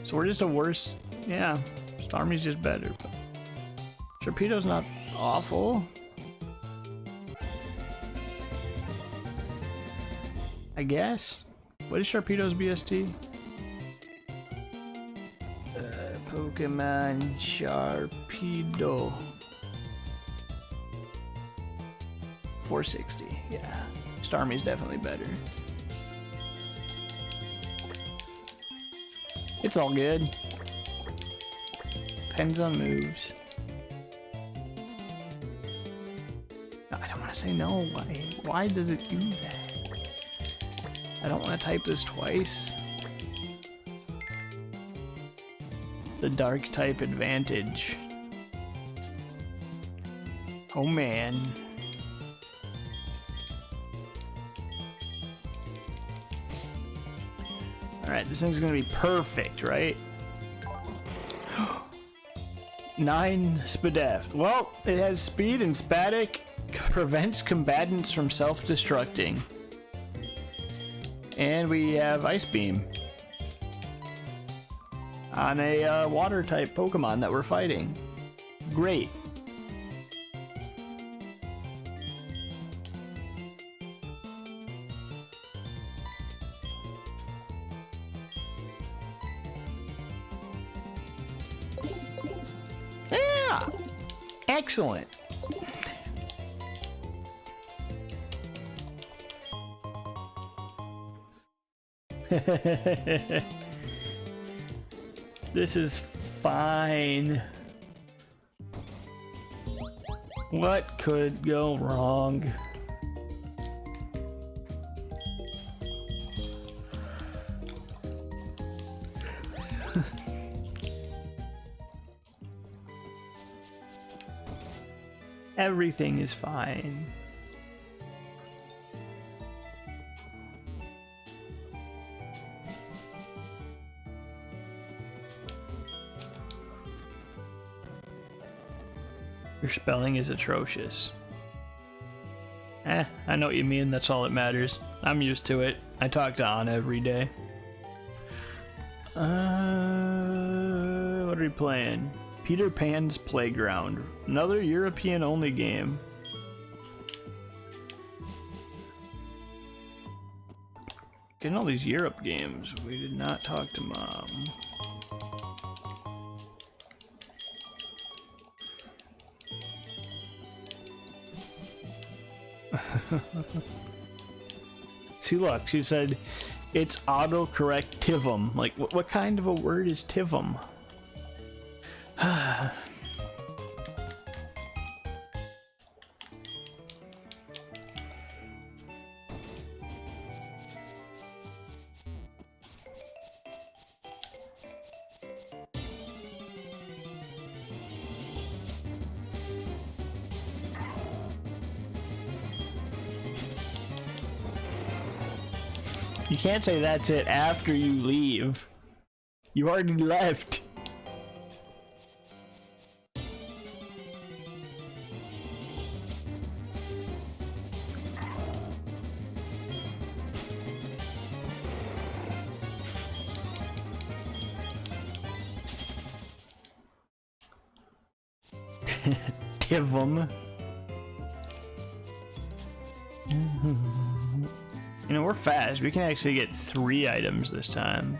So we're just a worse... Yeah, Starmie's just better. But Sharpedo's not awful. I guess. What is Sharpedo's BST? Pokemon Sharpedo. 460, yeah. Starmie's definitely better. It's all good. Depends on moves. No, I don't want to say no. Why does it do that? I don't want to type this twice. The dark type advantage. Oh man. Alright, this thing's gonna be perfect, right? 9 Spadef. Well, it has speed and Spatic, prevents combatants from self-destructing. And we have Ice Beam on a water type Pokemon that we're fighting. Great. Yeah. Excellent. This is fine. What could go wrong? Everything is fine. Your spelling is atrocious. I know what you mean, that's all that matters. I'm used to it. I talk to Anna every day. What are we playing? Peter Pan's Playground. Another European-only game. Getting all these Europe games. We did not talk to Mom. See, look, she said it's autocorrectivum. Like, what kind of a word is tivum? You can't say that's it after you leave. You already left. Tivum. You know, we're fast. We can actually get 3 items this time.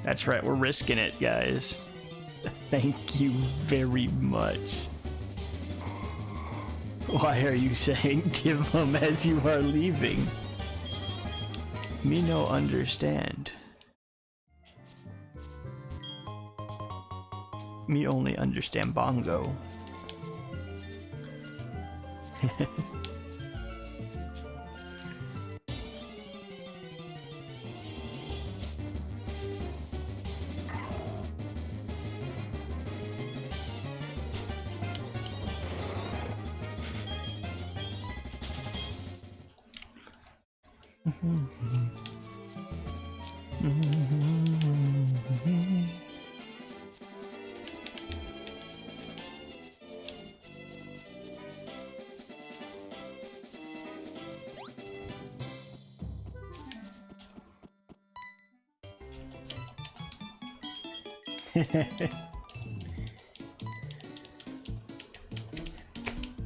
That's right, we're risking it, guys. Thank you very much. Why are you saying Tivum as you are leaving? Me no understand. Me only understand bongo.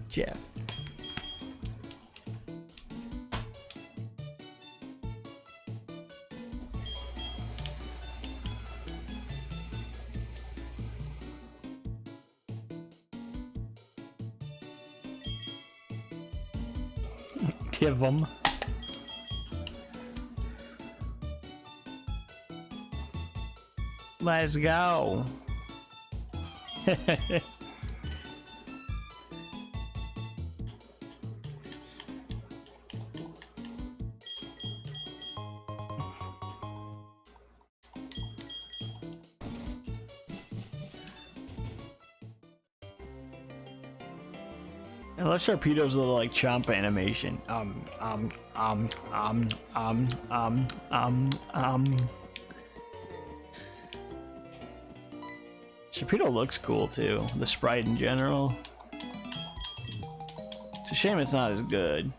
Jeff. Give 'em. Let's go. I love Sharpedo's little like chomp animation. Sharpedo looks cool too, the sprite in general. It's a shame it's not as good.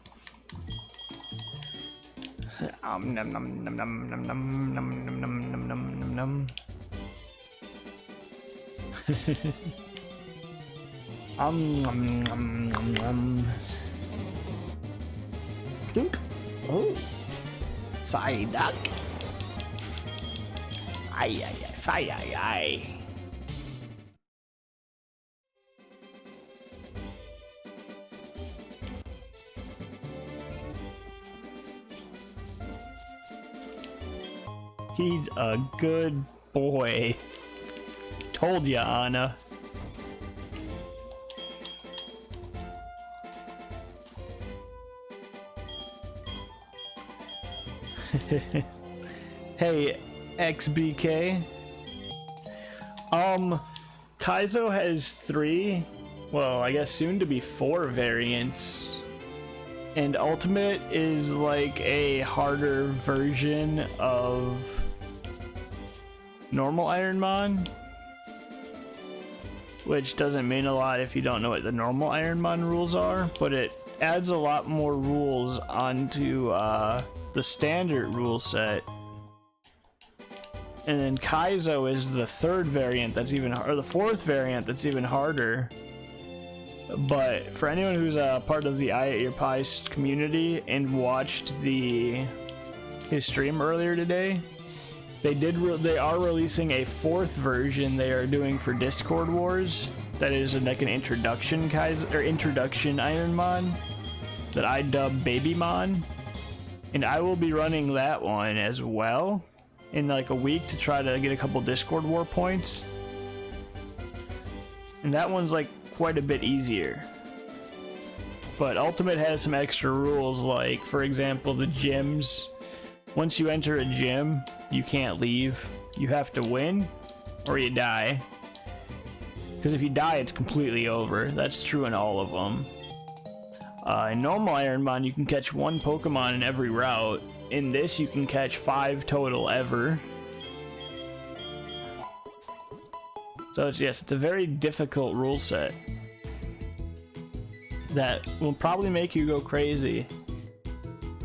Num num num num num num num num num num num num. Dunk. Oh. Side duck. Ay ay ay, say ay ay. He's a good boy. Told ya, Anna. Hey, XBK. Kaizo has 3, well, I guess soon to be 4 variants. And Ultimate is like a harder version of normal Ironmon. Which doesn't mean a lot if you don't know what the normal Ironmon rules are, but it adds a lot more rules onto the standard rule set. And then Kaizo is the 3rd variant that's even, or the 4th variant that's even harder. But for anyone who's a part of the Eye at Your Pie's community and watched his stream earlier today, they are releasing a 4th version they are doing for Discord Wars. That is like an introduction Kaizo, or introduction Ironmon that I dub Babymon, and I will be running that one as well in like a week to try to get a couple Discord War points. And that one's like quite a bit easier. But Ultimate has some extra rules, like for example the gyms. Once you enter a gym, you can't leave. You have to win or you die. Because if you die, it's completely over. That's true in all of them. In normal Ironmon, you can catch 1 Pokemon in every route. In this, you can catch 5 total ever. So it's a very difficult rule set that will probably make you go crazy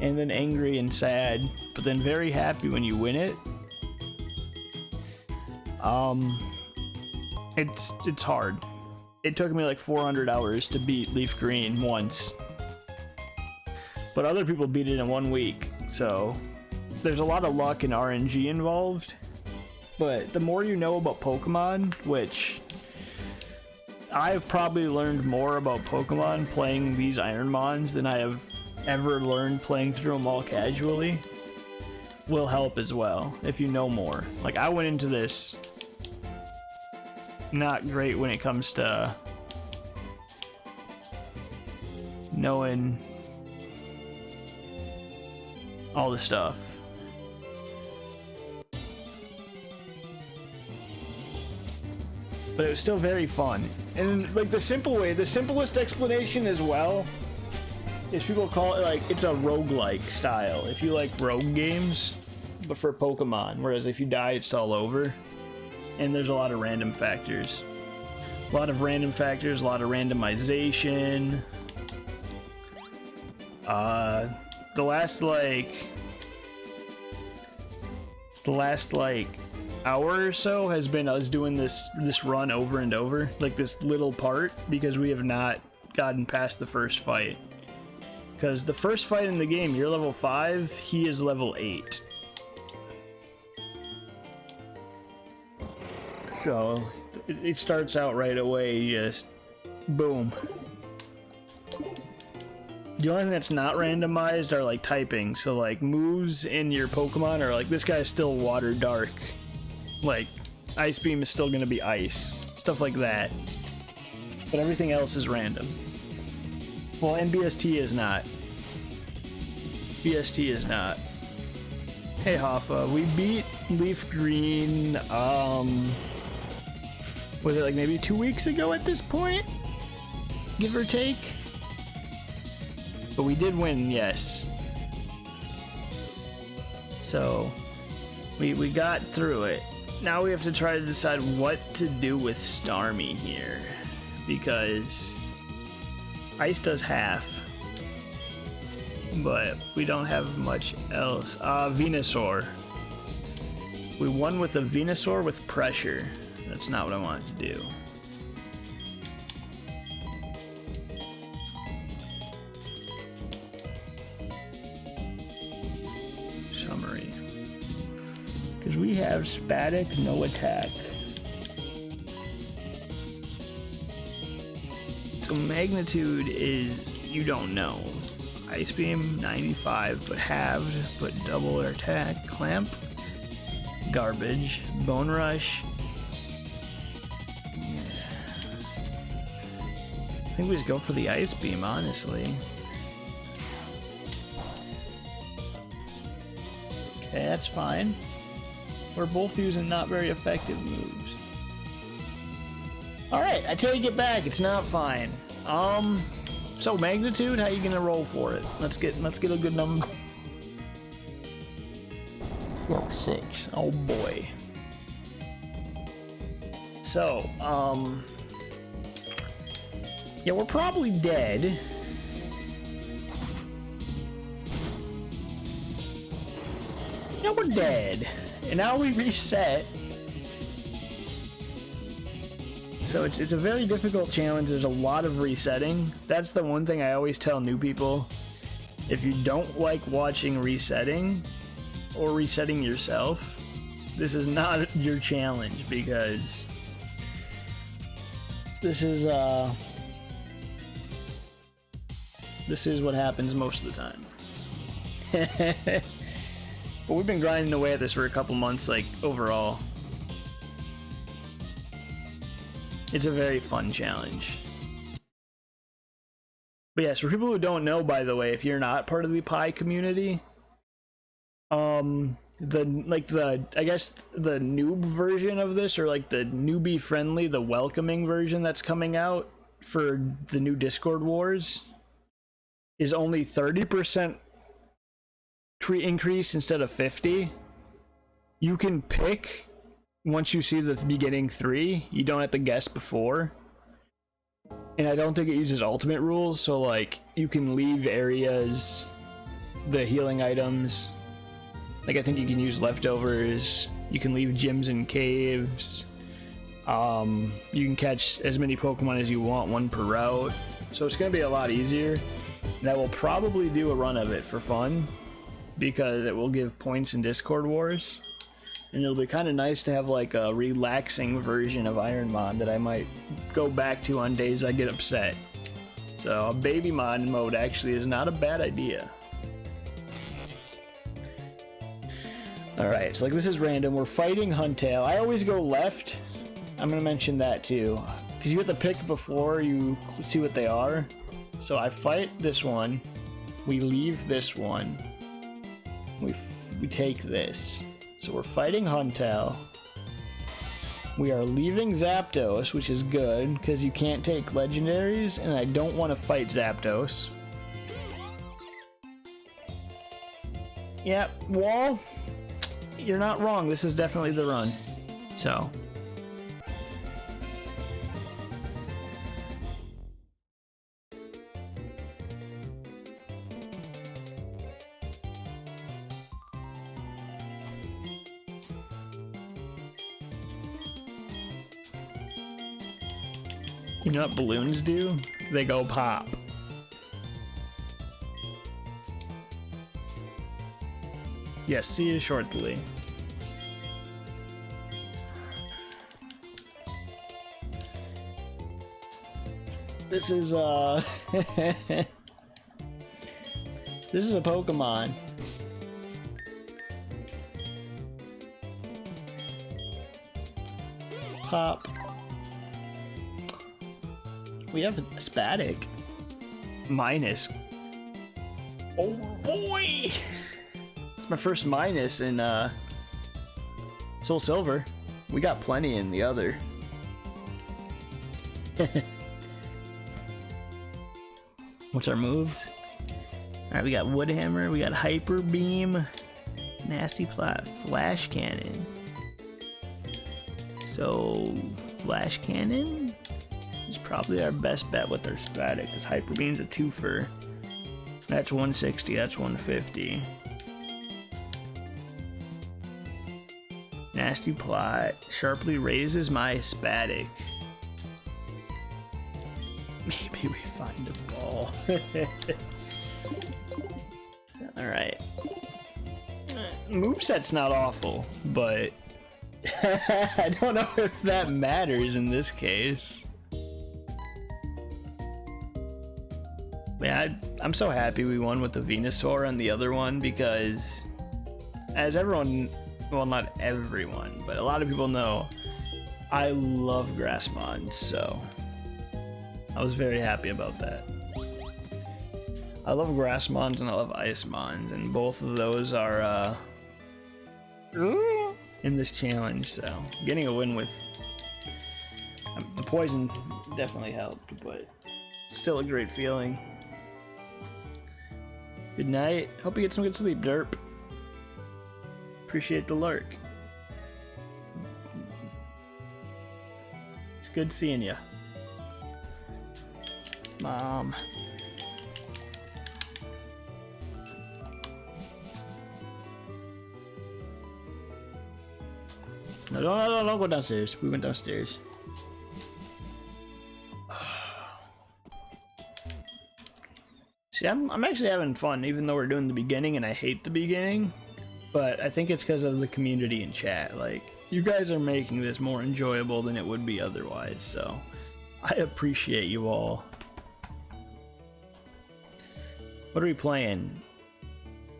and then angry and sad, but then very happy when you win it. It's hard. It took me like 400 hours to beat Leaf Green once, but other people beat it in 1 week, so there's a lot of luck and RNG involved. But the more you know about Pokemon, which I've probably learned more about Pokemon playing these Ironmons than I have ever learned playing through them all casually, will help as well if you know more. Like I went into this not great when it comes to knowing all the stuff. But it was still very fun. And like the simplest explanation as well is people call it like it's a roguelike style. If you like rogue games, but for Pokemon, whereas if you die, it's all over. And there's a lot of random factors. A lot of randomization. The last hour or so has been us doing this run over and over, like this little part, because we have not gotten past the first fight. Because the first fight in the game, you're level 5, he is level 8. So it starts out right away, just boom. The only thing that's not randomized are like typing, so like moves in your Pokemon are like, this guy's still water dark. Like, Ice Beam is still gonna be ice. Stuff like that. But everything else is random. Well, and BST is not. BST is not. Hey Hoffa, we beat Leaf Green, was it like maybe 2 weeks ago at this point? Give or take? But we did win, yes. So, we got through it. Now we have to try to decide what to do with Starmie here. Because Ice does half. But we don't have much else. Venusaur. We won with a Venusaur with pressure. That's not what I wanted to do. Summary. Because we have Spatic, no attack. So magnitude is, you don't know. Ice Beam, 95, but halved, but double attack. Clamp, garbage. Bone Rush. I think we just go for the Ice Beam, honestly. Okay, that's fine. We're both using not very effective moves. Alright, I take it back, it's not fine. So magnitude, how you gonna roll for it? Let's get a good number. Yo, 6. Oh boy. So, yeah, we're probably dead. Yeah, we're dead. And now we reset. So it's a very difficult challenge. There's a lot of resetting. That's the one thing I always tell new people. If you don't like watching resetting or resetting yourself, this is not your challenge, because this is what happens most of the time. But we've been grinding away at this for a couple months, like, overall. It's a very fun challenge. But yes, for people who don't know, by the way, if you're not part of the Pi community, I guess the noob version of this, or like the newbie friendly, the welcoming version that's coming out for the new Discord Wars, is only 30% increase instead of 50. You can pick once you see the beginning 3. You don't have to guess before. And I don't think it uses ultimate rules, so like you can leave areas, the healing items. Like I think you can use leftovers. You can leave gyms and caves. You can catch as many Pokemon as you want, 1 per route. So it's going to be a lot easier. And I will probably do a run of it for fun, because it will give points in Discord Wars. And it'll be kind of nice to have like a relaxing version of Ironmon that I might go back to on days I get upset. So a baby mon mode actually is not a bad idea. Alright, so like this is random. We're fighting Huntail. I always go left I'm gonna mention that too, because you have to pick before you see what they are. So I fight this one, we leave this one, we take this. So we're fighting Huntail. We are leaving Zapdos, which is good, because you can't take legendaries, and I don't want to fight Zapdos. Yep, Wall, you're not wrong. This is definitely the run. So. You know what balloons do? They go pop. Yes, see you shortly. This is this is a Pokemon. Pop. We have a Spatic. Minus. Oh boy! It's my first minus in Soul Silver. We got plenty in the other. What's our moves? Alright, we got Wood Hammer, we got Hyper Beam, Nasty Plot, Flash Cannon. So, Flash Cannon is probably our best bet with our static, because Hyper Beam's a twofer. That's 160, that's 150. Nasty Plot sharply raises my Spatic. Maybe we find a ball. Alright. Moveset's not awful, but I don't know if that matters in this case. Man, I'm so happy we won with the Venusaur on the other one, because as everyone, well, not everyone, but a lot of people know, I love Grassmon, so I was very happy about that. I love Grassmons and I love Icemons, and both of those are in this challenge, so getting a win with the poison definitely helped, but still a great feeling. Good night. Hope you get some good sleep, Derp. Appreciate the lurk. It's good seeing ya. Mom. No, don't go downstairs. We went downstairs. See, I'm actually having fun, even though we're doing the beginning and I hate the beginning. But I think it's because of the community in chat. Like, you guys are making this more enjoyable than it would be otherwise, so I appreciate you all. What are we playing?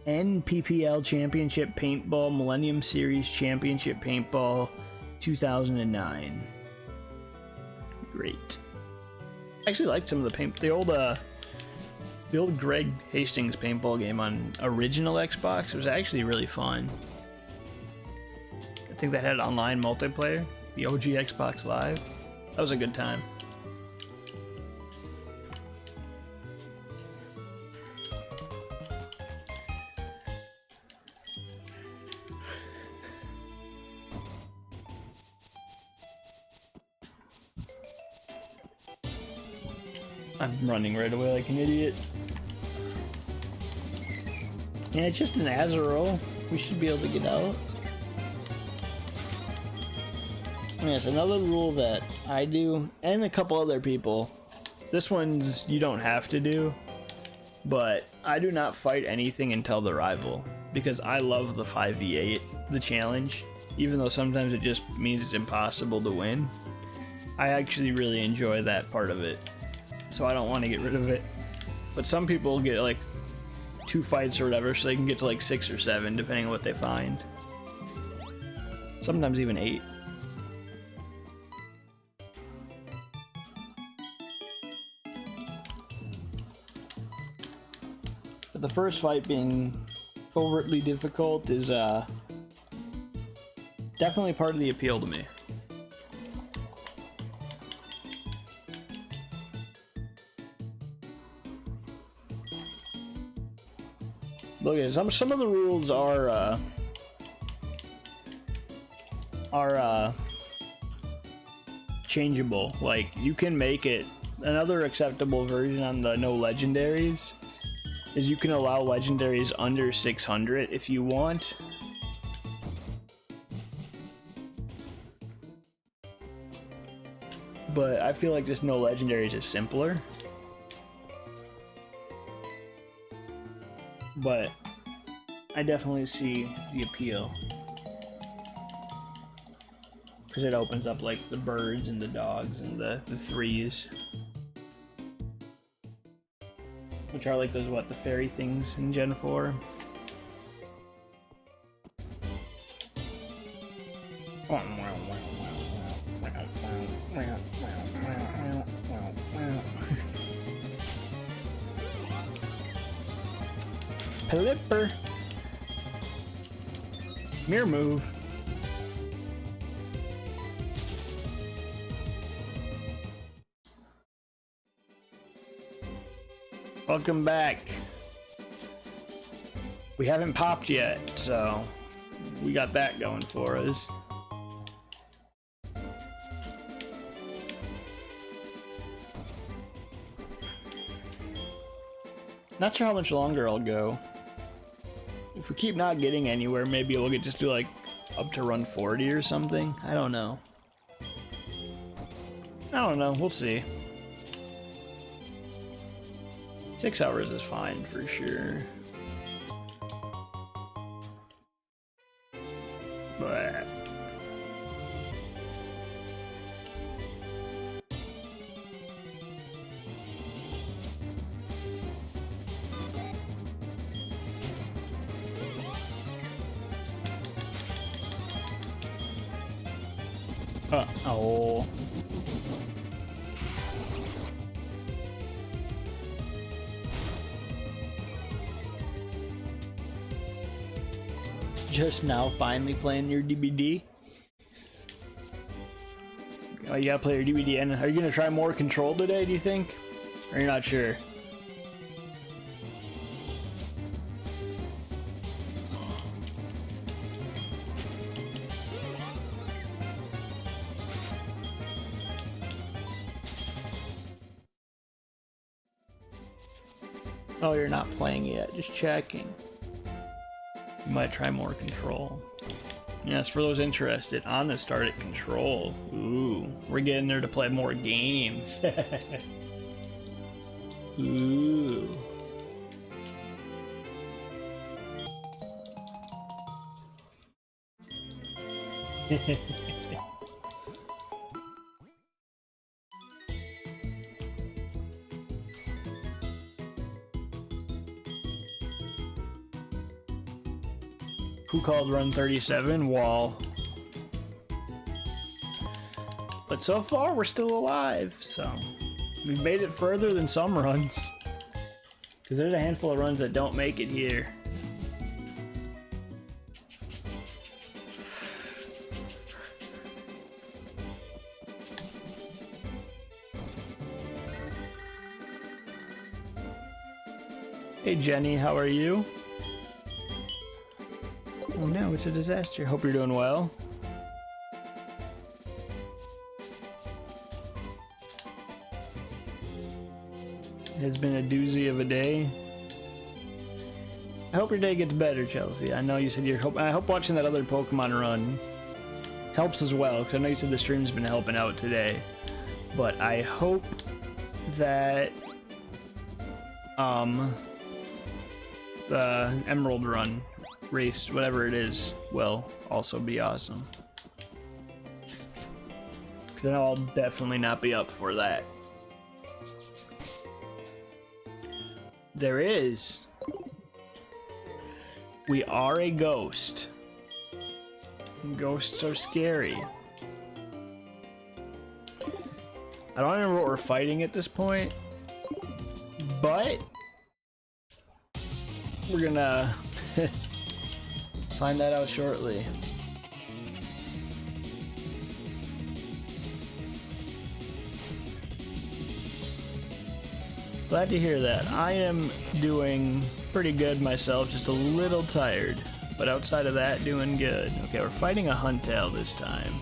NPPL Championship Paintball Millennium Series Championship Paintball 2009. Great. I actually liked some of the old Greg Hastings paintball game on original Xbox. It was actually really fun. I think that had online multiplayer. The OG Xbox Live. That was a good time. I'm running right away like an idiot. Yeah, it's just an Azrael. We should be able to get out. And yes, another rule that I do, and a couple other people. This one's you don't have to do, but I do not fight anything until the rival, because I love the 5v8, the challenge, even though sometimes it just means it's impossible to win. I actually really enjoy that part of it, so I don't want to get rid of it. But some people get like 2 fights or whatever, so they can get to like 6 or 7, depending on what they find. Sometimes even 8. the first fight being overtly difficult is definitely part of the appeal to me. Look at some of the rules are changeable. Like, you can make it another acceptable version on the no legendaries is you can allow legendaries under 600 if you want. But I feel like just no legendaries is simpler. But I definitely see the appeal. Because it opens up like the birds and the dogs and the threes. Which are like those, what, the fairy things in Gen 4? Pelipper. Mirror move. Welcome back. We haven't popped yet, so we got that going for us. Not sure how much longer I'll go. If we keep not getting anywhere, maybe we'll just do like up to run 40 or something. I don't know. We'll see. 6 hours is fine for sure. But oh. Just now finally playing your DBD? Oh, you gotta play your DBD, and are you gonna try more control today, do you think? Or you're not sure? Oh, you're not playing yet, just checking. You might try more control. Yes, for those interested, Anna started control. Ooh, we're getting there to play more games. Ooh. Who called run 37? Wall. But so far, we're still alive, so we've made it further than some runs. Because there's a handful of runs that don't make it here. Hey Jenny, how are you? Oh no, it's a disaster. Hope you're doing well. It's been a doozy of a day. I hope your day gets better, Chelsea. I know you said I hope watching that other Pokemon run helps as well, because I know you said the stream's been helping out today. But I hope that the Emerald run race, whatever it is, will also be awesome. Because I know I'll definitely not be up for that. There is. We are a ghost. Ghosts are scary. I don't remember what we're fighting at this point, but we're gonna find that out shortly. Glad to hear that. I am doing pretty good myself, just a little tired. But outside of that, doing good. Okay, we're fighting a Huntail this time.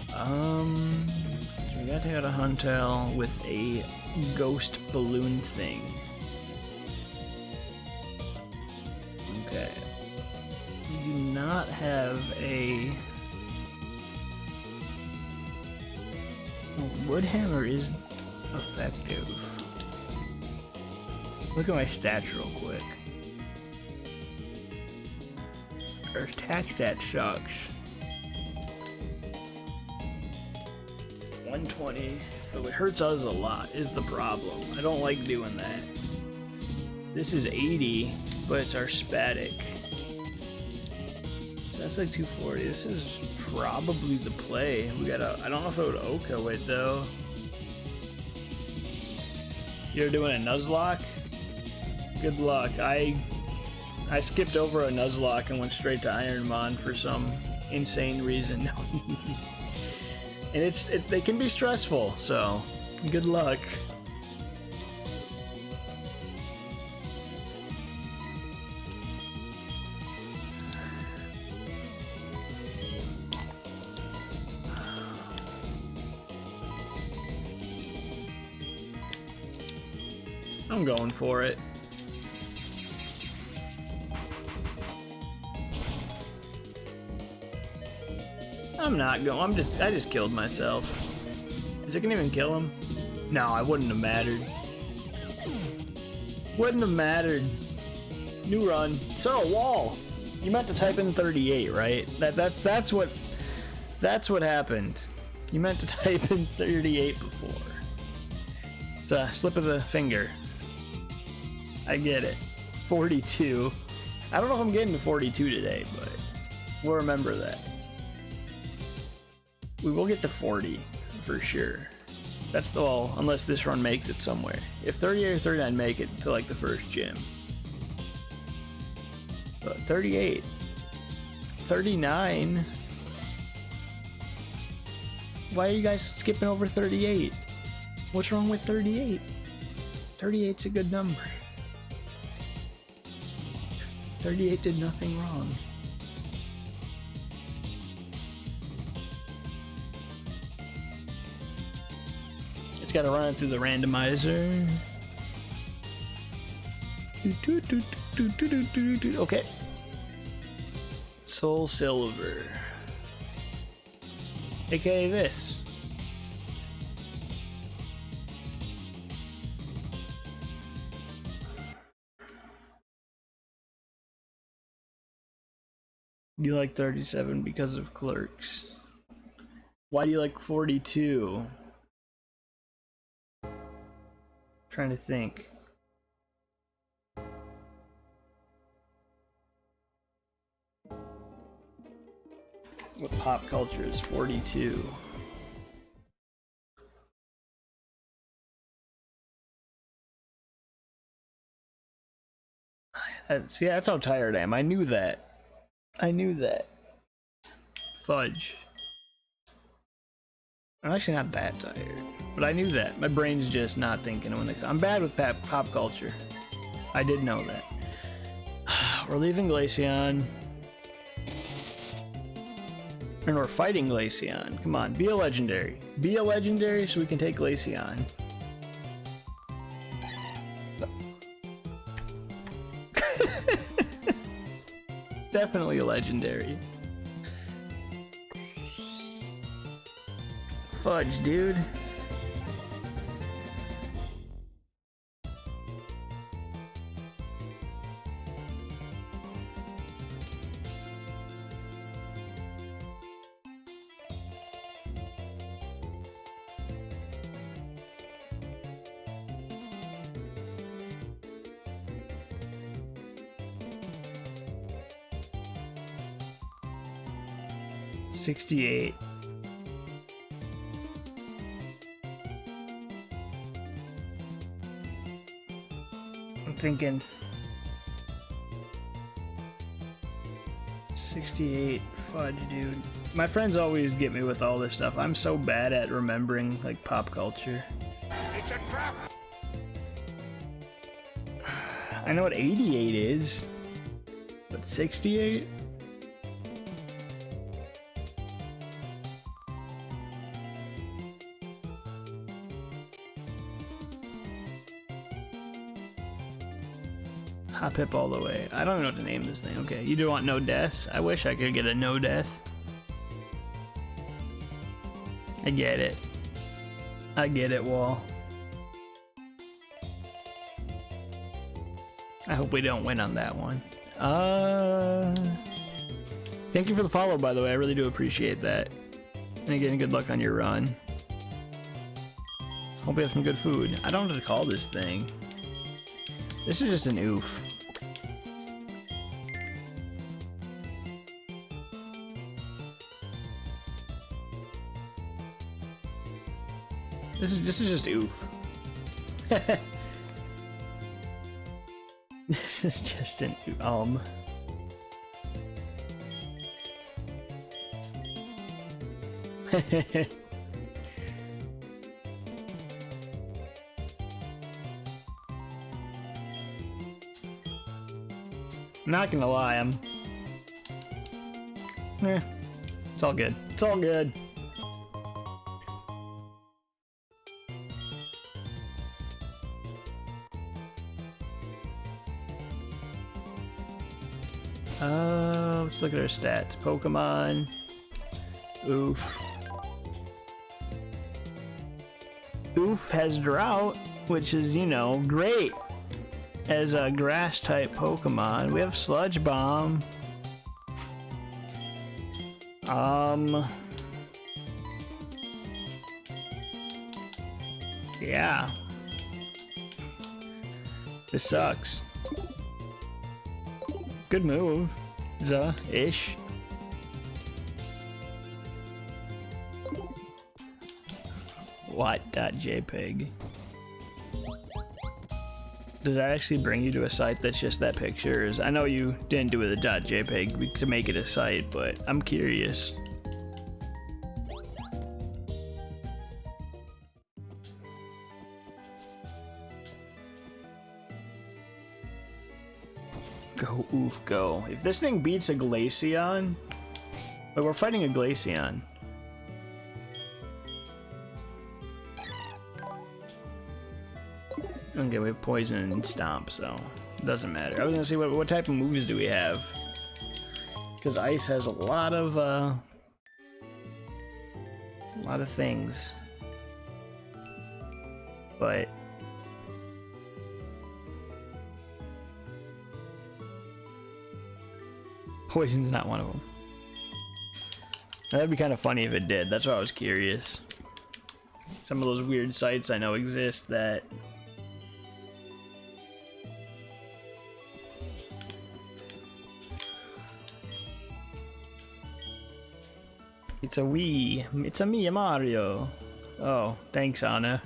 So we got to hit a Huntail with a ghost balloon thing. Okay. We do not have a... Woodhammer is effective. Look at my stats real quick. Our attack stat sucks. 120. So it hurts us a lot is the problem. I don't like doing that. This is 80, but it's our spatic. So that's like 240. This is probably the play. We gotta... I don't know if I would Oko it though. You're doing a Nuzlocke? Good luck. I skipped over a Nuzlocke and went straight to Ironmon for some insane reason. And they can be stressful, so good luck. I'm going for it. I'm not going. I just killed myself. Is it gonna even kill him? No, I wouldn't have mattered. Wouldn't have mattered. New run. So wall. You meant to type in 38, right? That's what happened. You meant to type in 38 before. It's a slip of the finger. I get it. 42. I don't know if I'm getting to 42 today, but we'll remember that. We will get to 40 for sure. That's the all, unless this run makes it somewhere. If 38 or 39 make it to like the first gym. But 38. 39. Why are you guys skipping over 38? What's wrong with 38? 38's a good number. 38 did nothing wrong. It's got to run it through the randomizer. Okay. Soul Silver. AKA this. You like 37 because of Clerks. Why do you like 42? Trying to think. What pop culture is 42? See, that's how tired I am. I knew that. Fudge. I'm actually not that tired, but I knew that. My brain's just not thinking when I'm bad with pop culture. I did know that. We're leaving Glaceon. And we're fighting Glaceon. Come on, be a legendary. Be a legendary so we can take Glaceon. Definitely a legendary. Fudge, dude. $68. I'm thinking 68 fudge, dude. My friends always get me with all this stuff. I'm so bad at remembering like pop culture. It's a trap! I know what 88 is, but 68? Hot Pip all the way. I don't even know what to name this thing. Okay, you do want no deaths? I wish I could get a no death. I get it. I get it, Wall. I hope we don't win on that one. Thank you for the follow, by the way. I really do appreciate that. And again, good luck on your run. Hope you have some good food. I don't know what to call this thing. This is just an oof. This is just oof. This is just an Not gonna lie, it's all good. It's all good. Let's look at our stats. Pokemon. Oof. Oof has Drought, which is, you know, great as a grass type Pokemon. We have Sludge Bomb. Yeah. This sucks. Good move. Ish. What.jpg? Does that actually bring you to a site that's just that pictures? I know you didn't do it a .jpg to make it a site, but I'm curious. Go, oof, go. If this thing beats a Glaceon... Wait, we're fighting a Glaceon. Okay, we have Poison and Stomp, so it doesn't matter. I was gonna say, what type of moves do we have? Because Ice has a lot of things. But... Poison's not one of them. That'd be kind of funny if it did. That's why I was curious. Some of those weird sites I know exist that... It's a Wii. It's a me, Mario. Oh, thanks, Anna.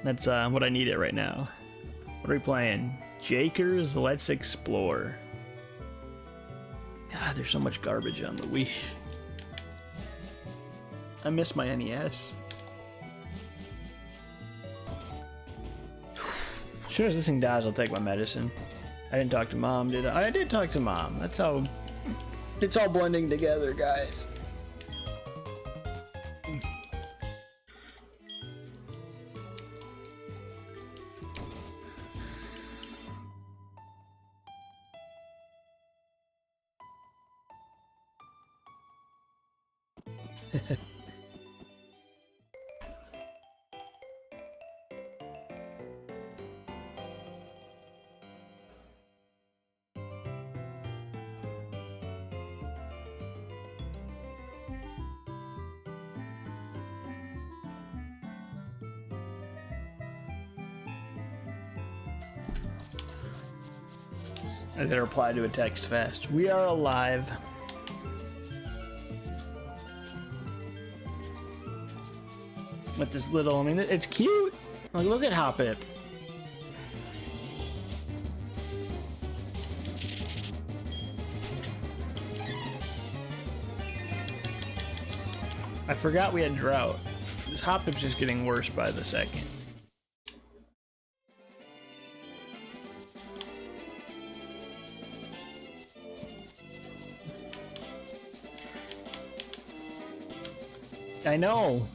That's what I needed right now. What are we playing? Jakers Let's Explore. God, there's so much garbage on the Wii. I miss my NES. As soon as this thing dies, I'll take my medicine. I didn't talk to Mom, did I? I did talk to Mom. That's how... It's all blending together, guys. I gotta reply to a text fast. We are alive. With this little, I mean, it's cute. Like, look at Hoppip. I forgot we had drought. This Hoppip's just getting worse by the second. I know.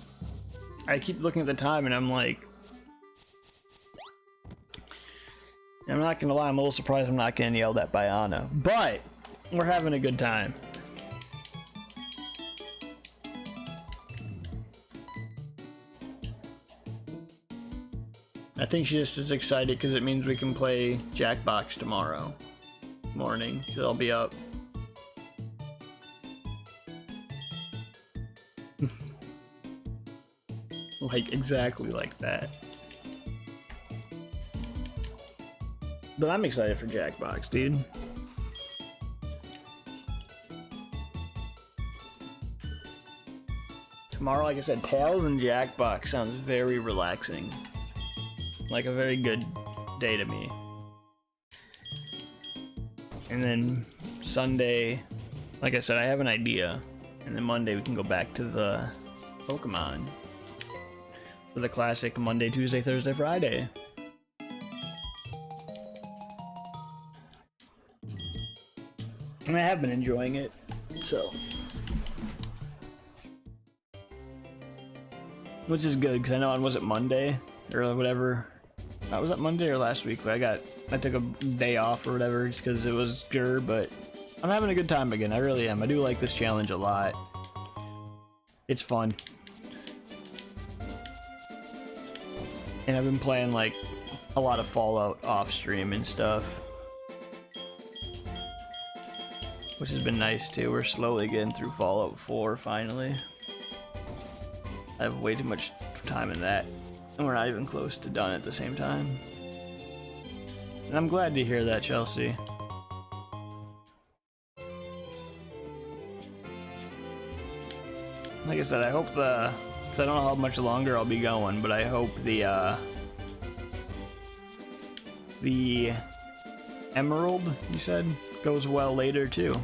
I keep looking at the time and I'm like, I'm not gonna lie, I'm a little surprised I'm not getting yelled at by Anna, but we're having a good time. I think she just is excited because it means we can play Jackbox tomorrow morning, because I'll be up. Like, exactly like that. But I'm excited for Jackbox, dude. Tomorrow, like I said, Tails and Jackbox sounds very relaxing. Like a very good day to me. And then Sunday, like I said, I have an idea. And then Monday we can go back to the Pokemon. For the classic Monday, Tuesday, Thursday, Friday. And I have been enjoying it, so. Which is good, because I know on, was it Monday? Or whatever. Was that Monday or last week? But I took a day off or whatever, just because it was GER, but I'm having a good time again, I really am. I do like this challenge a lot. It's fun. And I've been playing like a lot of Fallout off stream and stuff, which has been nice too. We're slowly getting through Fallout 4 finally. I have way too much time in that, and we're not even close to done at the same time. And I'm glad to hear that, Chelsea. Like I said, I hope because I don't know how much longer I'll be going, but I hope the Emerald, you said, goes well later too.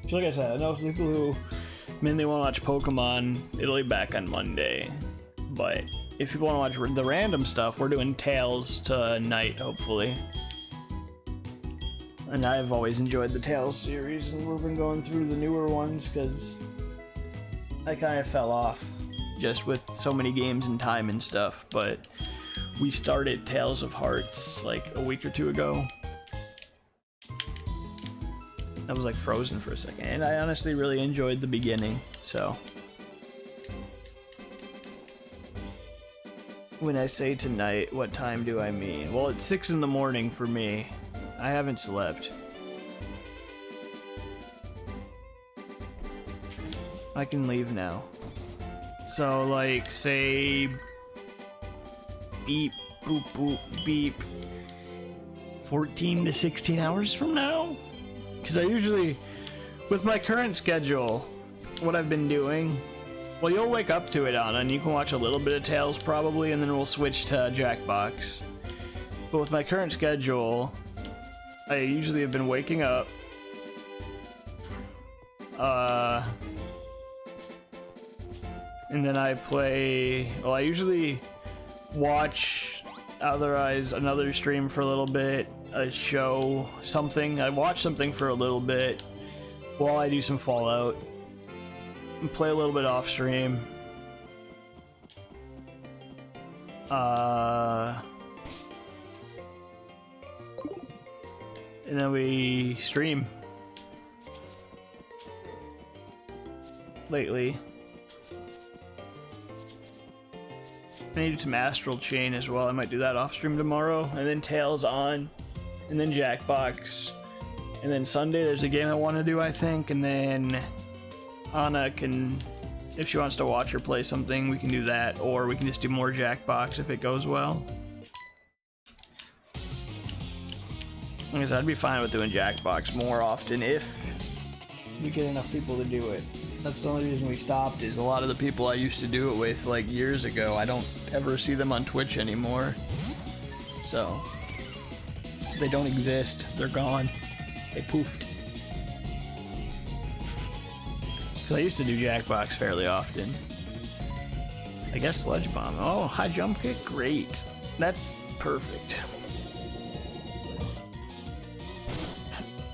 So like I said, I know some people who mainly want to watch Pokemon, it'll be back on Monday. But if people want to watch the random stuff, we're doing Tails tonight, hopefully. And I've always enjoyed the Tails series, and we've been going through the newer ones, because I kind of fell off just with so many games and time and stuff. But we started Tales of Hearts like a week or two ago. I was like frozen for a second, and I honestly really enjoyed the beginning, so. When I say tonight, what time do I mean? Well, it's 6 in the morning for me. I haven't slept. I can leave now. So, like, say... beep, boop, boop, beep. 14 to 16 hours from now? Because I usually, with my current schedule, what I've been doing, well, you'll wake up to it, Anna, and you can watch a little bit of Tales probably, and then we'll switch to Jackbox. But with my current schedule, I usually have been waking up, and then I play, well, I usually watch otherwise another stream for a little bit, a show, something. I watch something for a little bit while I do some Fallout and play a little bit off stream. And then we stream lately. I need some Astral Chain as well. I might do that off stream tomorrow, and then Tails on, and then Jackbox, And then Sunday there's a game I want to do, I think, and then Anna can, if she wants to watch or play something, we can do that, or we can just do more Jackbox if it goes well. Like I said, I'd be fine with doing Jackbox more often if we get enough people to do it. That's the only reason we stopped, is a lot of the people I used to do it with like years ago, I don't ever see them on Twitch anymore. So, they don't exist, they're gone. They poofed. Cause I used to do Jackbox fairly often. I guess Sludge Bomb. Oh, high jump kick? Great. That's perfect.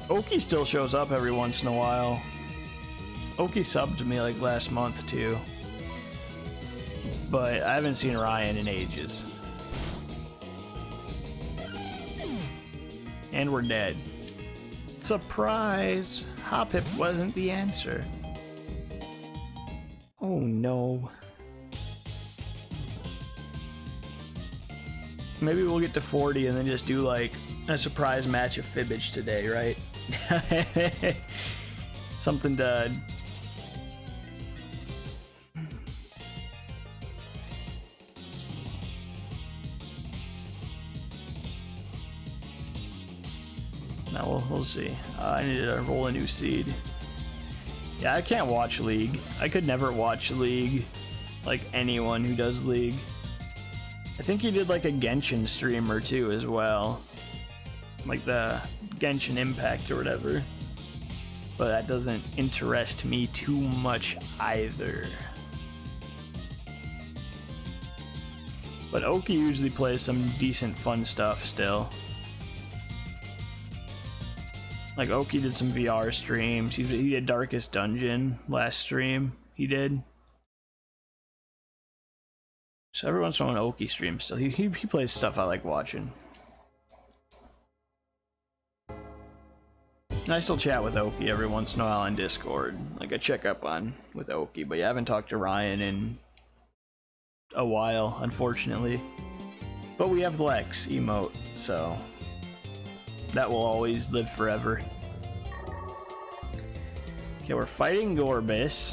Oki still shows up every once in a while. Oki subbed to me like last month too. But I haven't seen Ryan in ages. And we're dead. Surprise! Hoppip wasn't the answer. Oh no. Maybe we'll get to 40 and then just do like a surprise match of Fibbage today, right? Something to... No, we'll see. I need to roll a new seed. Yeah, I can't watch League. I could never watch League. Like anyone who does League. I think he did like a Genshin streamer too as well. Like the Genshin Impact or whatever. But that doesn't interest me too much either. But Oki usually plays some decent fun stuff still. Like Oki did some VR streams. He did Darkest Dungeon last stream. He did. So every once in a while, Oki streams still. He plays stuff I like watching. I still chat with Oki every once in a while on Discord. Like I check up on with Oki, but yeah, I haven't talked to Ryan in a while, unfortunately. But we have Lex emote, so that will always live forever. Okay, we're fighting Gorbis.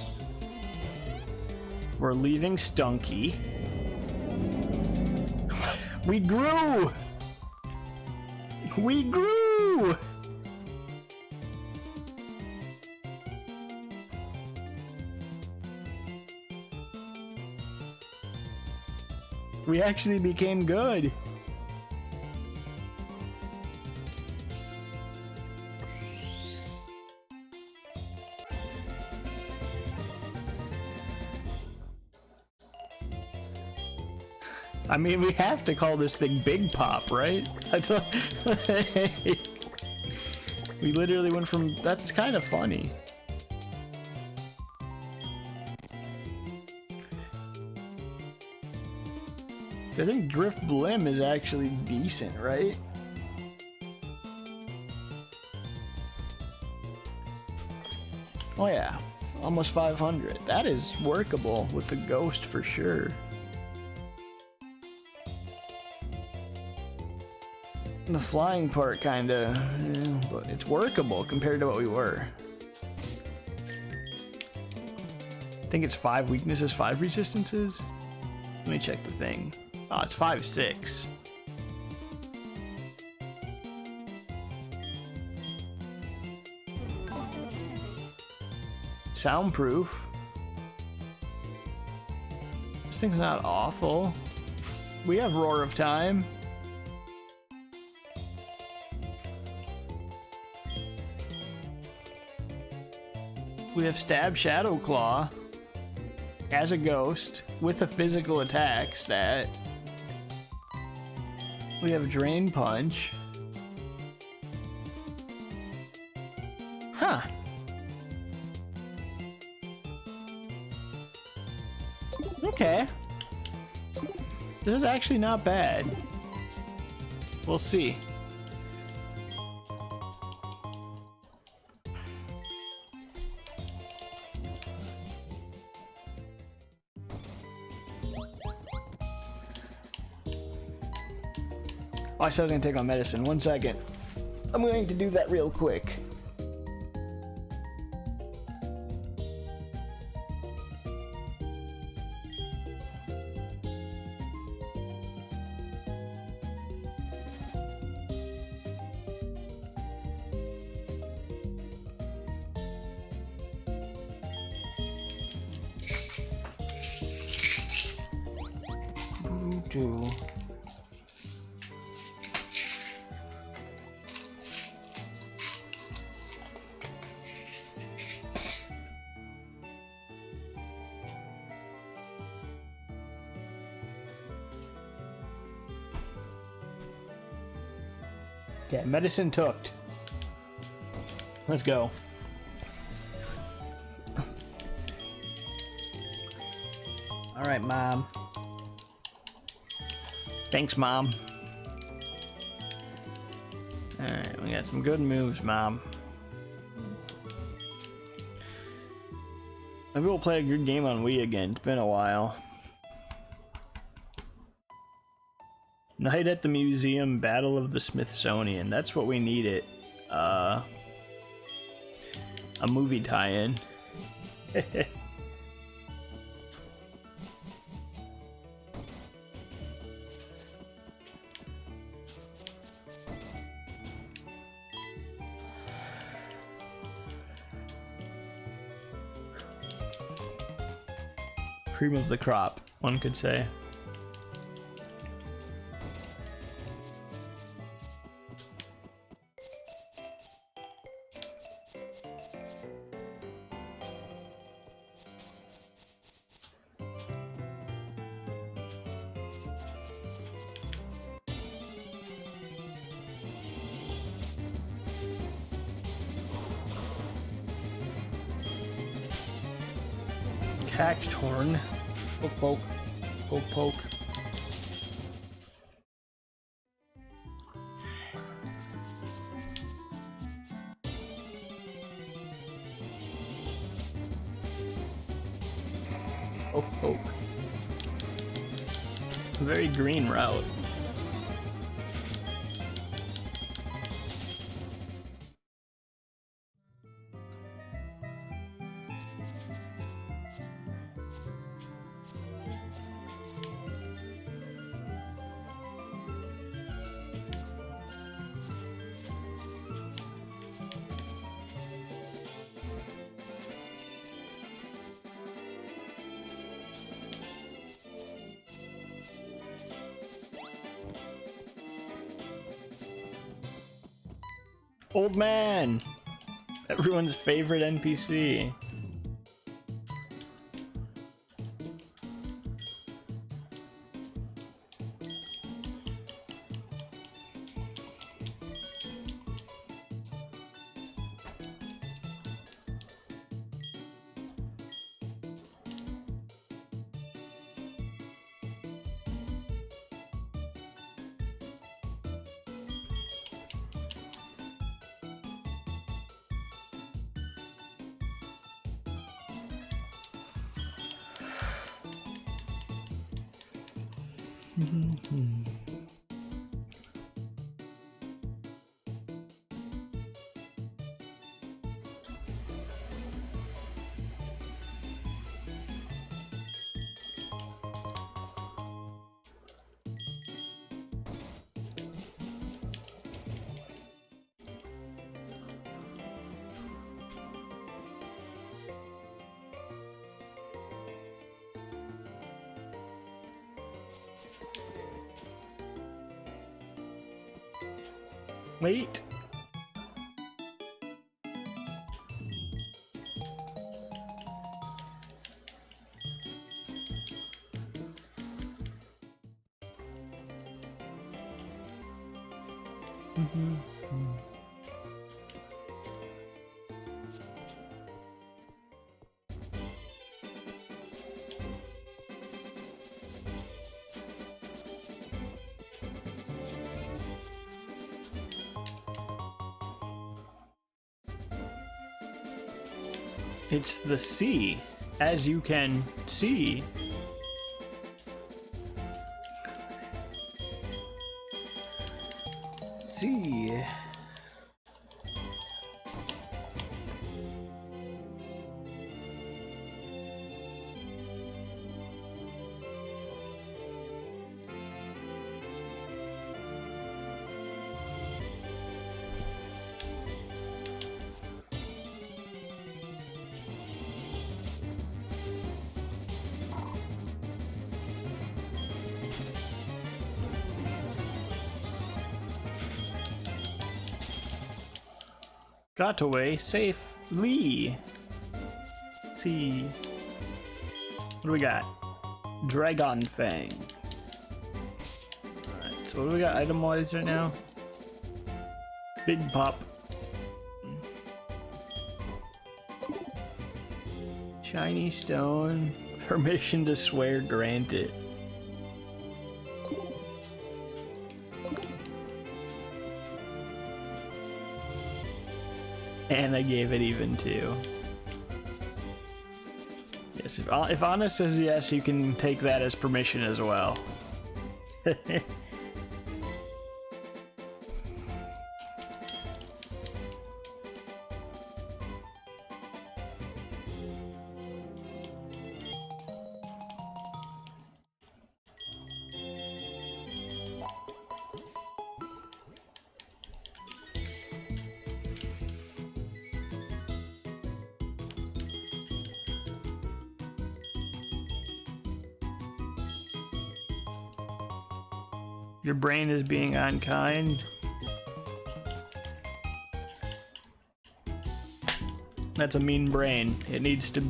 We're leaving Stunky. We grew! We grew! We actually became good. I mean, we have to call this thing Big Pop, right? That's we literally went from... That's kind of funny. I think Drift Blim is actually decent, right? Oh yeah, almost 500. That is workable with the Ghost for sure. The flying part kinda, but it's workable compared to what we were. I think it's 5 weaknesses, 5 resistances. Let me check the thing. Oh, it's 5/6. Soundproof. This thing's not awful. We have Roar of Time. We have Stab Shadow Claw as a ghost with a physical attack stat. We have Drain Punch. Huh. Okay. This is actually not bad. We'll see. Oh, I said I was gonna take my medicine. 1 second. I'm going to do that real quick. do. Yeah, medicine tooked. Let's go. All right, Mom. Thanks, Mom. All right, we got some good moves, Mom. Maybe we'll play a good game on Wii again. It's been a while. Night at the Museum, Battle of the Smithsonian. That's what we needed. A movie tie-in. Cream of the crop, one could say. Cactorn. Poke, poke. Poke, poke. Poke, poke. Very green route. Old man! Everyone's favorite NPC. Wait. It's the sea, as you can see. See. got away safely. Let's see. What do we got? Dragon Fang. Alright, so what do we got item-wise right now? Big Pop. Shiny Stone. Permission to swear granted. And I gave it even too. Yes, if Anna says yes, you can take that as permission as well. Your brain is being unkind. That's a mean brain. It needs to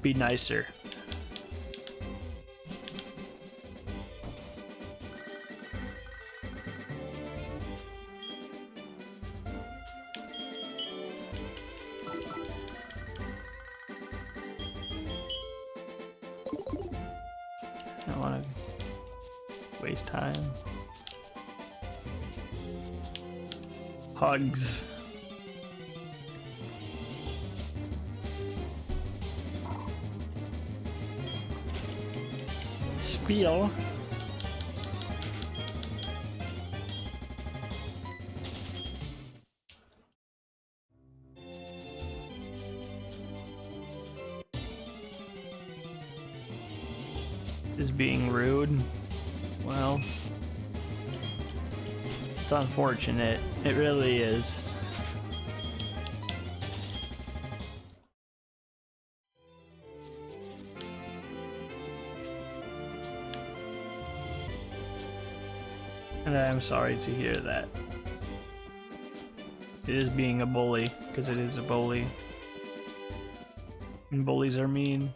be nicer. I don't want to waste time. Hugs. Feel. Is being rude. Well, it's unfortunate. It really is. And I'm sorry to hear that. It is being a bully, because it is a bully. And bullies are mean.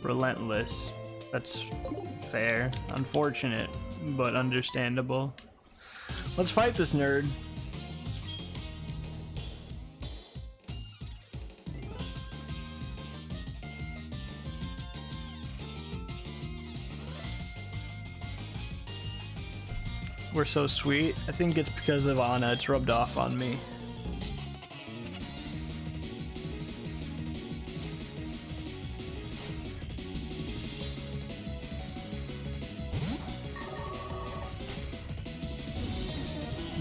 Relentless. That's fair. Unfortunate, but understandable. Let's fight this nerd. We're so sweet. I think it's because of Anna. It's rubbed off on me.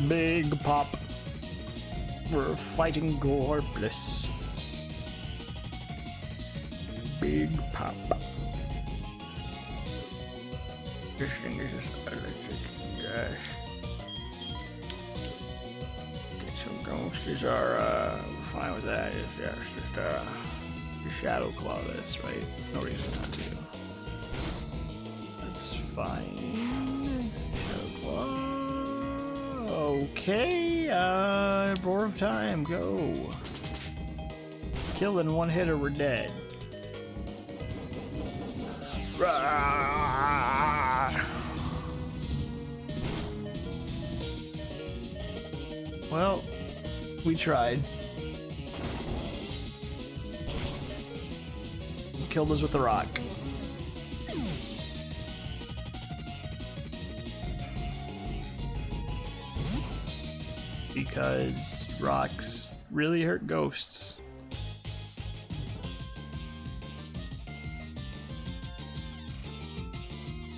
Big Pop. We're fighting Gorbliss. Big Pop. This thing is just electric gas. Okay, so ghosts are fine with that. It's just the Shadow Claw this, right? No reason not to. That's fine. Shadow Claw. Okay, Roar of Time, go. Kill in one hit or we're dead. Well, we tried. Killed us with the rock. Because rocks really hurt ghosts.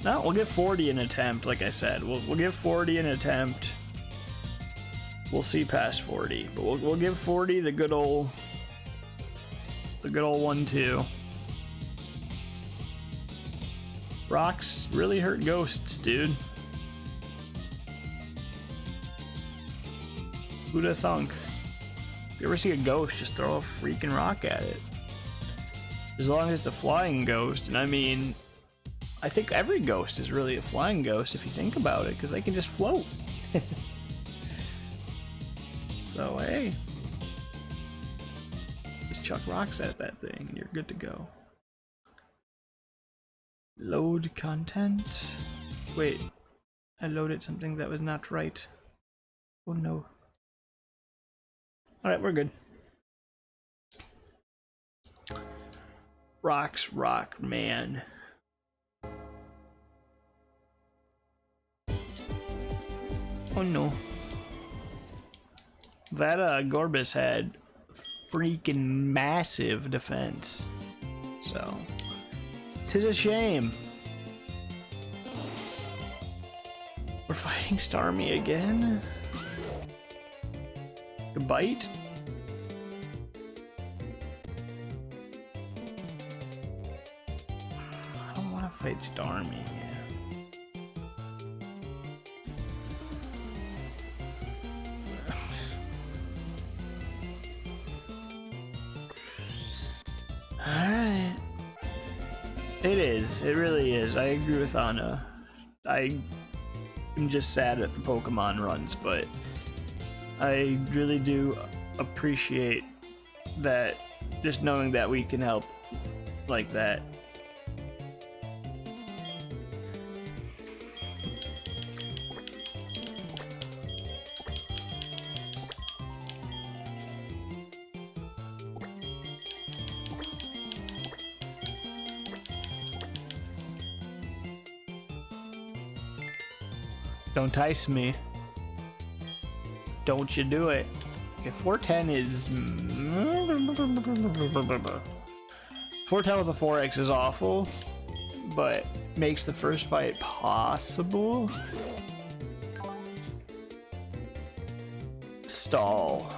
No, we'll give 40 an attempt, like I said. We'll give 40 an attempt. We'll see past 40, but we'll give 40 the good old 1-2. Rocks really hurt ghosts, dude. Who'da thunk? If you ever see a ghost, just throw a freaking rock at it. As long as it's a flying ghost, and I mean, I think every ghost is really a flying ghost if you think about it, because they can just float. So, hey. Just chuck rocks at that thing and you're good to go. Load content. Wait, I loaded something that was not right. Oh no. Alright, we're good. Rocks rock, man. Oh no. That Gorbis had freaking massive defense. So, tis a shame. We're fighting Starmie again? The bite? I don't want to fight Starmie. Alright. It is. It really is. I agree with Anna. I am just sad at the Pokemon runs, but I really do appreciate that, just knowing that we can help like that. Don't entice me. Don't you do it. Okay, 410 is... 410 with a 4X is awful, but makes the first fight possible. Stall.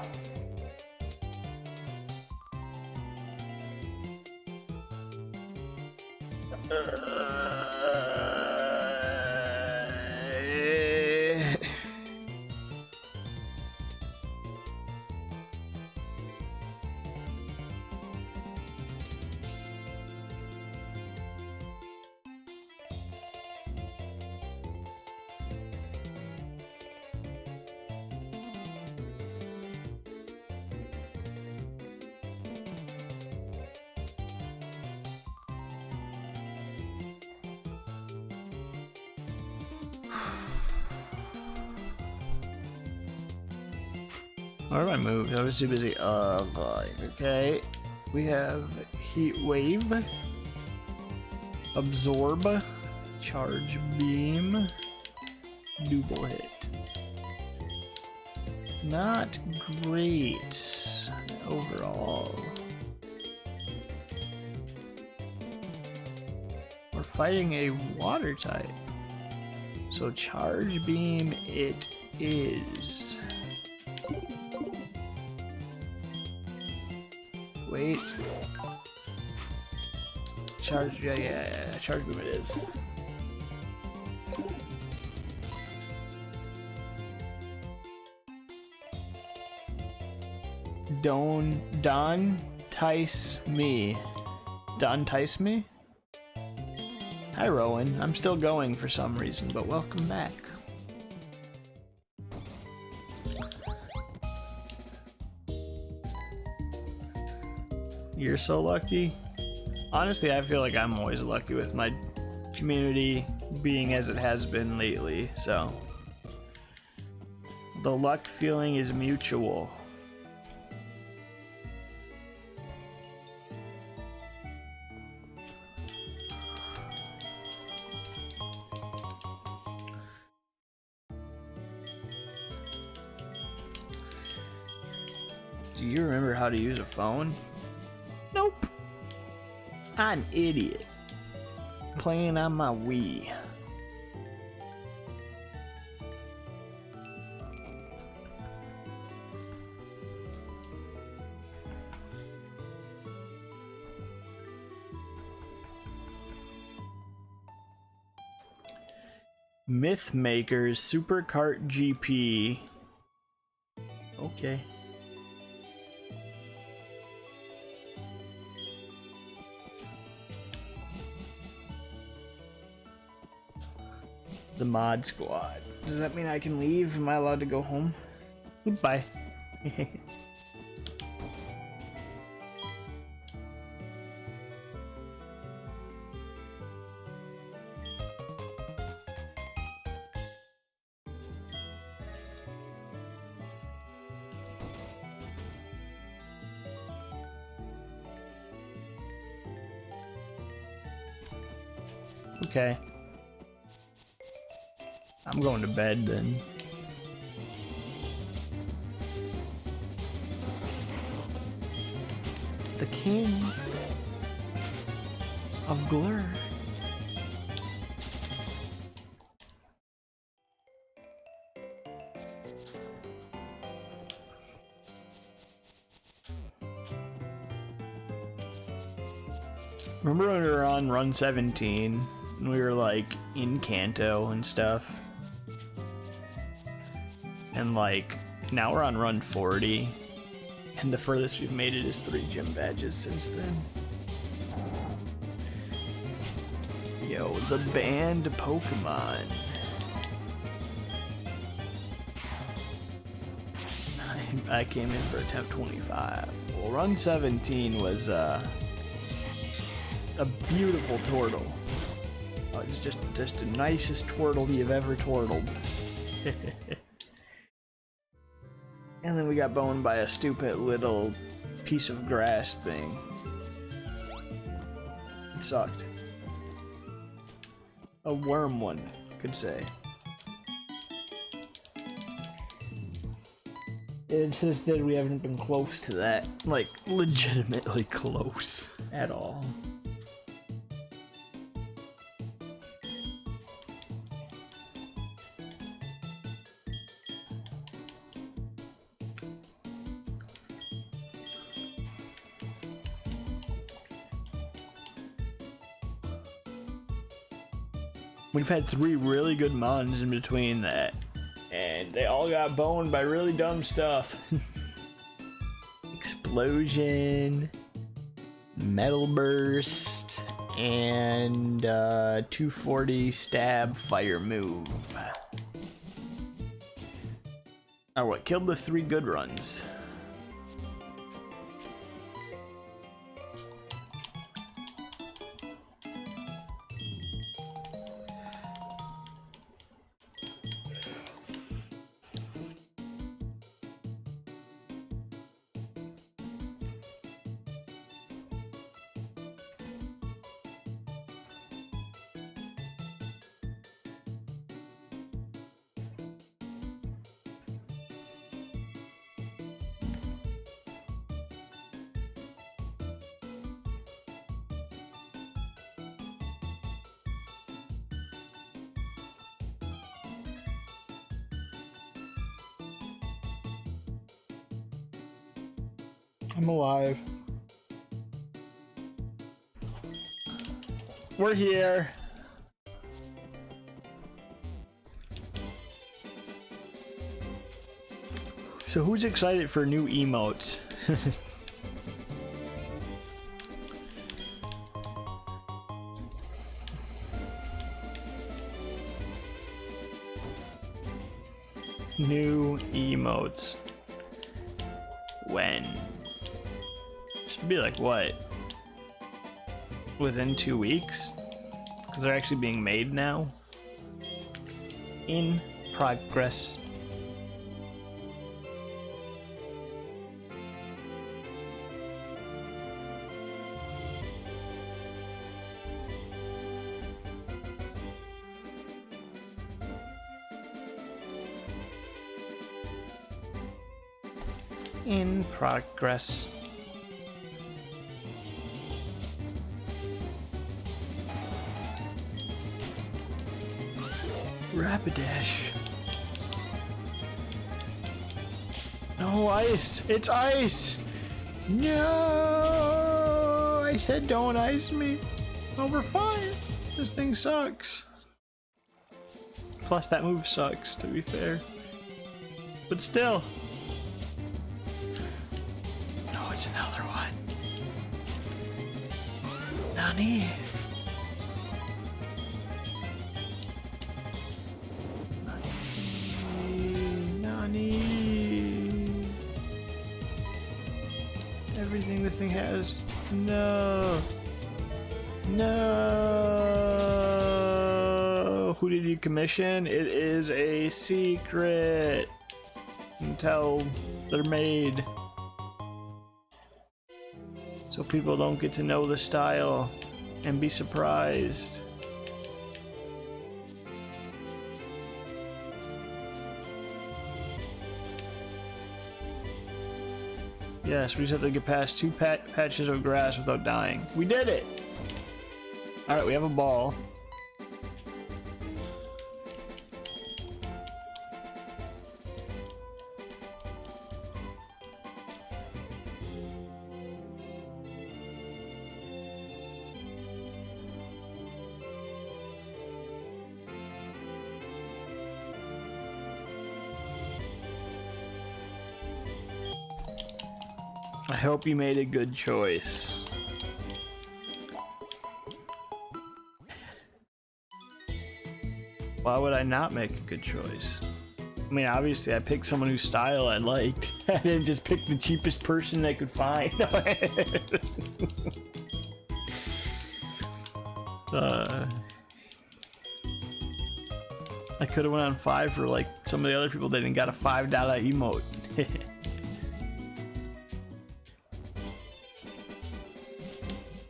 Where have I moved? I was too busy. Oh god. Okay. We have Heat Wave, Absorb, Charge Beam, Double Hit. Not great overall. We're fighting a water type, so Charge Beam it is. Wait. Charge, yeah, Charge Beam it is. Don't entice me. Don't entice me? Hi, Rowan. I'm still going for some reason, but welcome back. You're so lucky. Honestly, I feel like I'm always lucky with my community being as it has been lately, so the luck feeling is mutual. Do you remember how to use a phone? Nope. I'm an idiot. Playing on my Wii. Mythmakers Super Kart GP. Okay. The mod squad. Does that mean I can leave? Am I allowed to go home? Goodbye. Okay. I'm going to bed then. The king of Glur. Remember when we were on run 17 and we were like in Kanto and stuff? And like now we're on run 40 and the furthest we've made it is 3 gym badges since then. Yo, the banned Pokemon. I came in for attempt 25. Well, run 17 was a beautiful turtle. It's just the nicest twirtle you've ever twirled. And then we got boned by a stupid little piece of grass thing. It sucked. A worm one, could say. It insisted we haven't been close to that. Like, legitimately close at all. We've had 3 really good mons in between that, and they all got boned by really dumb stuff. Explosion, metal burst, and 240 stab fire move. Are what killed the 3 good runs. I'm alive. We're here. So who's excited for new emotes? New emotes. When? Should be like what? Within 2 weeks? Because they're actually being made now. In progress. In progress. Rapidash. No ice! It's ice! No! I said don't ice me. Oh, we're fine. This thing sucks. Plus, that move sucks, to be fair. But still. No, it's another one. Nani? Nani? Everything this thing has. No. No. Who did you commission? It is a secret until they're made. So people don't get to know the style and be surprised. Yes, we just have to get past 2 patches of grass without dying. We did it! Alright, we have a ball. I hope you made a good choice. Why would I not make a good choice? I mean, obviously I picked someone whose style I liked. I didn't just pick the cheapest person I could find. I could have went on 5 for like some of the other people that didn't got a $5 emote.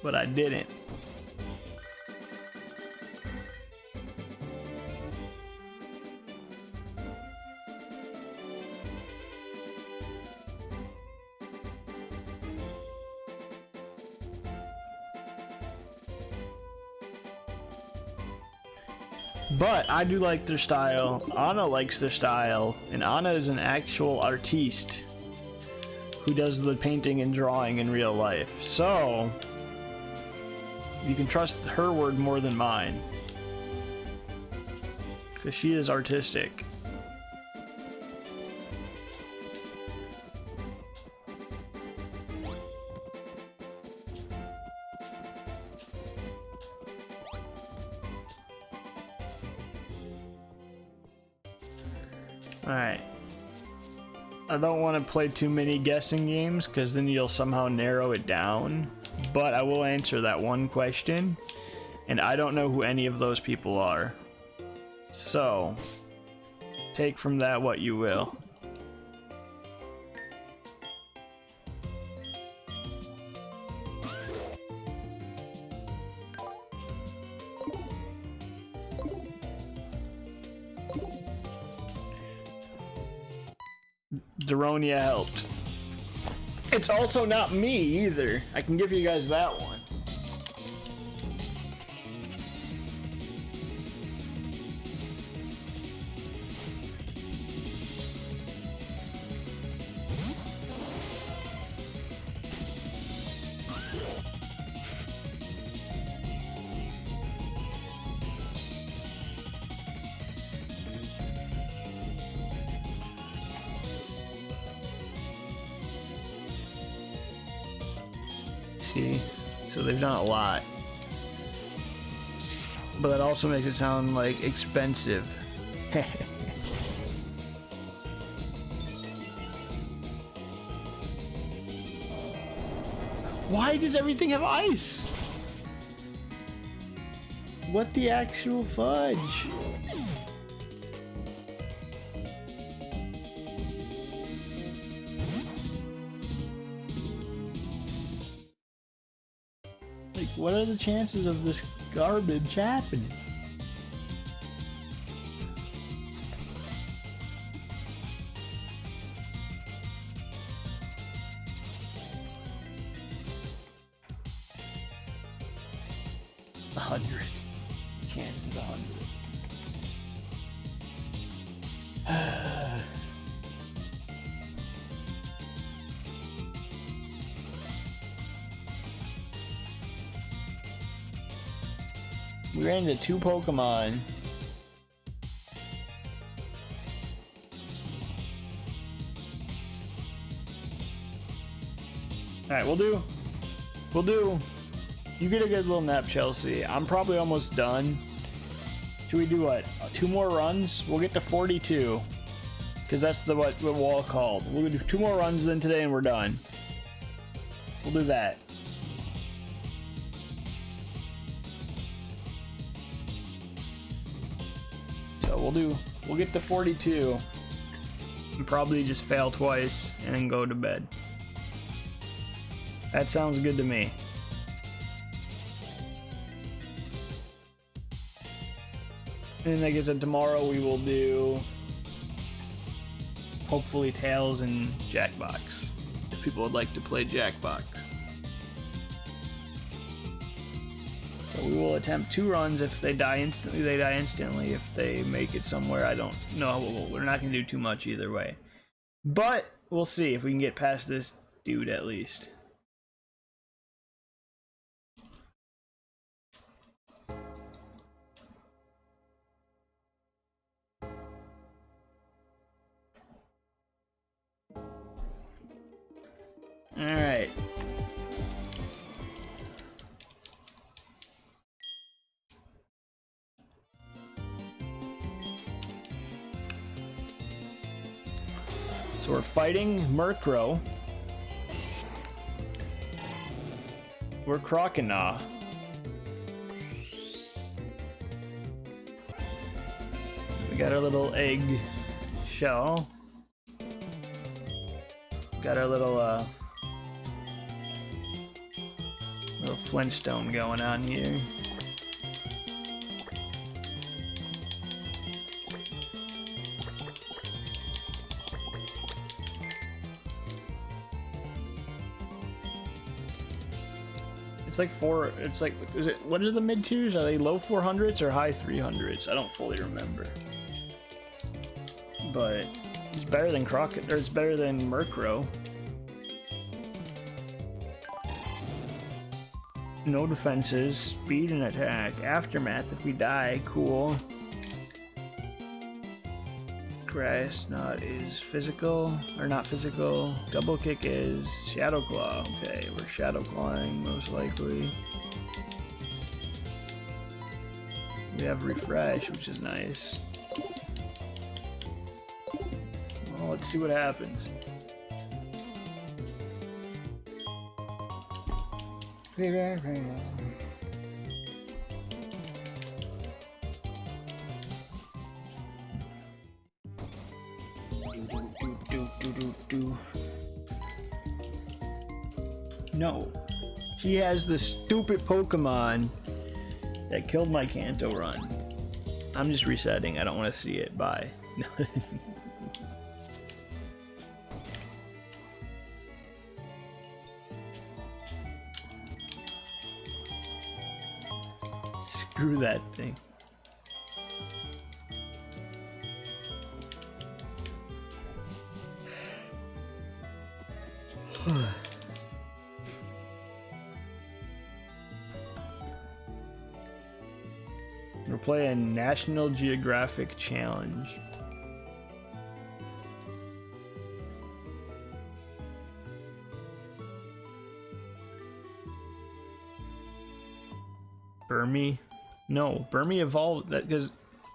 But I didn't. But I do like their style. Anna likes their style, and Anna is an actual artiste who does the painting and drawing in real life. So you can trust her word more than mine, because she is artistic. Alright. I don't want to play too many guessing games, because then you'll somehow narrow it down. But I will answer that one question, and I don't know who any of those people are. So, take from that what you will. Daronia helped. It's also not me either. I can give you guys that one. See, so they've done a lot, but that also makes it sound like expensive. Why does everything have ice? What the actual fudge? Like, what are the chances of this garbage happening? A 100. Chances 100. We ran into 2 Pokemon Alright, we'll do. You get a good little nap, Chelsea. I'm probably almost done. Should we do what? 2 more runs? We'll get to 42. Because that's what Wall called. We'll do 2 more runs then today and we're done. We'll do that. So we'll get to 42. And probably just fail twice and then go to bed. That sounds good to me. And like I said, tomorrow we will do hopefully Tails and Jackbox. If people would like to play Jackbox. So we will attempt 2 runs. If they die instantly, they die instantly. If they make it somewhere, I don't know. We're not going to do too much either way. But we'll see if we can get past this dude at least. Alright. So we're fighting Murkrow. We're Croconaw. We got our little egg shell. Got our little Flintstone going on here. It's like, is it, what are the mid 2s? Are they low 400s or high 300s? I don't fully remember. But it's better than it's better than Murkrow. No defenses, speed and attack. Aftermath if we die, cool. Grass Knot is physical, or not physical. Double Kick is Shadow Claw. Okay, we're Shadow Clawing most likely. We have Refresh, which is nice. Well, let's see what happens. No. She has the stupid Pokemon that killed my Kanto run. I'm just resetting. I don't want to see it. Bye. Screw that thing. We're playing National Geographic Challenge. Burmy? No, Burmy evolved that because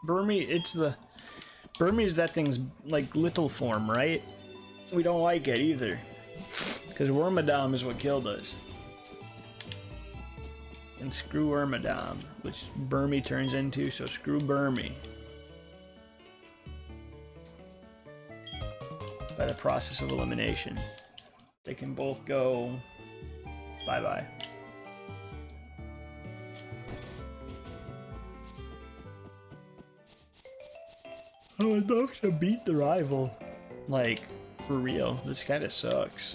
Burmy, Burmy is that thing's like little form, right? We don't like it either. Because Wormadam is what killed us. And screw Wormadam, which Burmy turns into, so screw Burmy. By the process of elimination. They can both go bye-bye. I would love to beat the rival. Like, for real. This kind of sucks.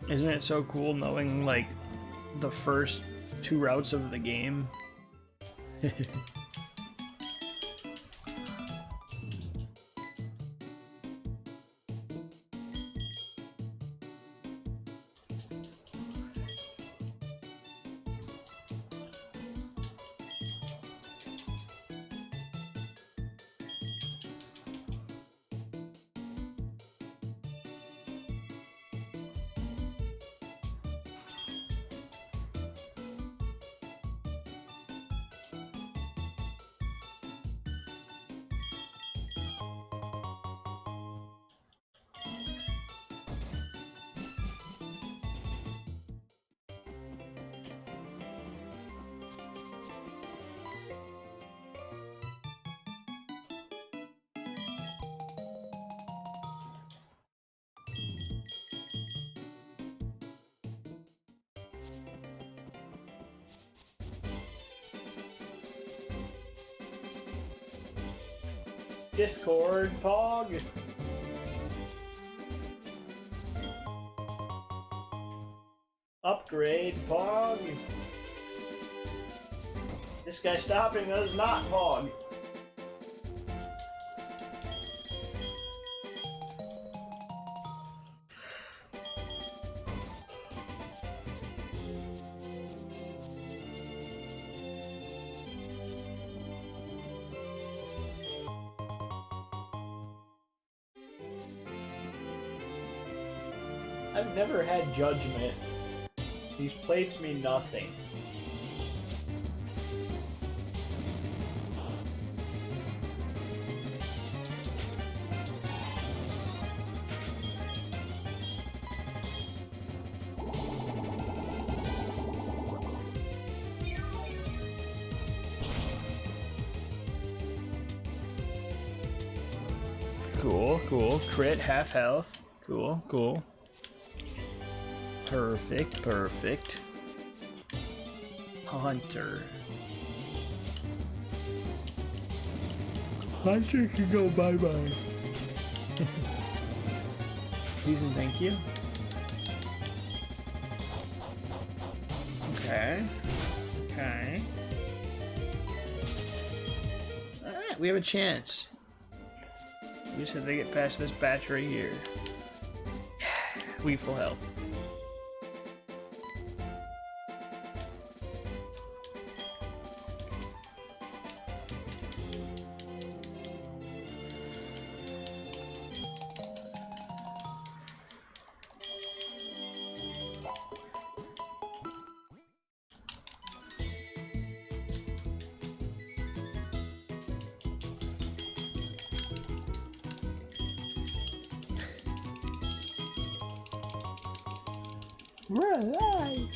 Isn't it so cool knowing, like, the first 2 routes of the game? Discord, Pog. Upgrade, Pog. This guy stopping us, not Pog. I've never had judgment. These plates mean nothing. Cool, cool. Crit, half health. Cool, cool. Perfect, perfect. Hunter. Hunter can go bye-bye. Please and thank you. Okay. Okay. Alright, we have a chance. We just have to get past this batch right here. We full health. We're alive!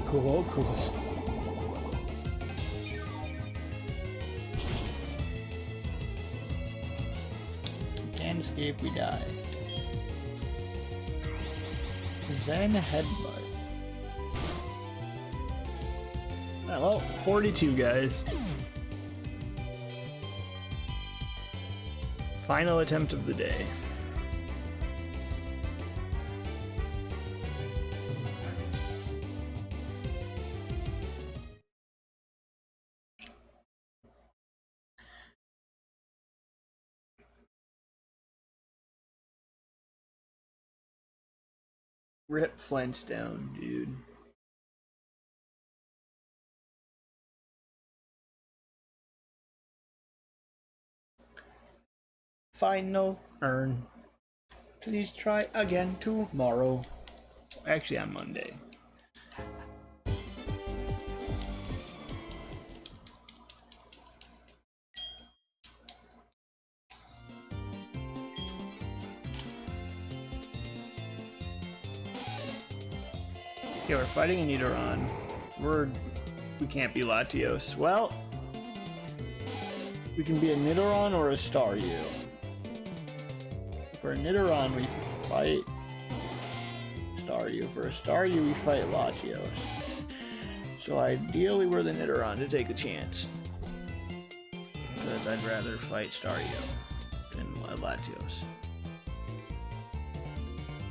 Cool, cool. Can't escape, we die. Zen headbutt. Oh, well, 42 guys. Final attempt of the day. Rip Flintstone, dude. Final urn. Please try again tomorrow. Actually, on Monday. Okay, we're fighting a Nidoran. We can't be Latios. Well, we can be a Nidoran or a Staryu. For a Nidoran, we fight Staryu. For a Staryu, we fight Latios. So ideally, we're the Nidoran to take a chance. Because I'd rather fight Staryu than Latios.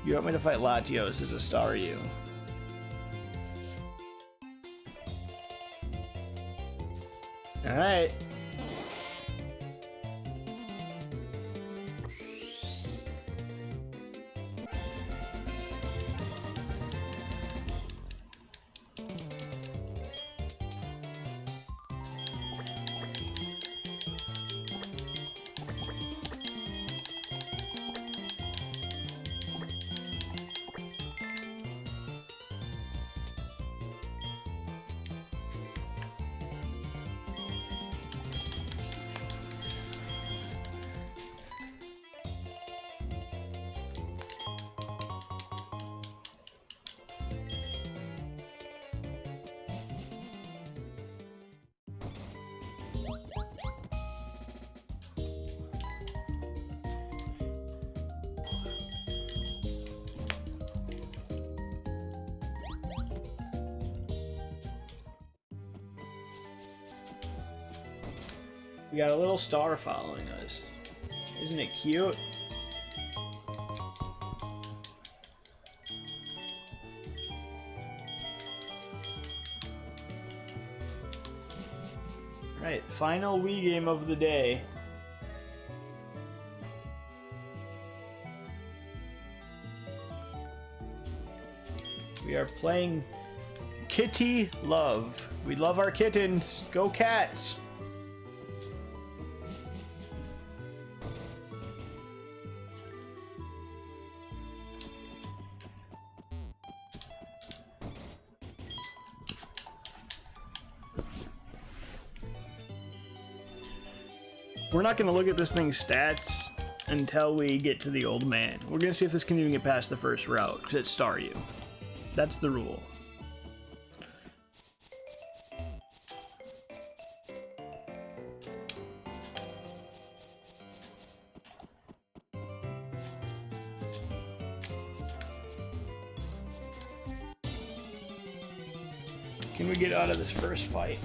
You want me to fight Latios as a Staryu? Alright. We got a little star following us. Isn't it cute? Right, final Wii game of the day. We are playing Kitty Love. We love our kittens. Go cats! We're not going to look at this thing's stats until we get to the old man. We're going to see if this can even get past the first route, because it's Staryu. That's the rule. Can we get out of this first fight?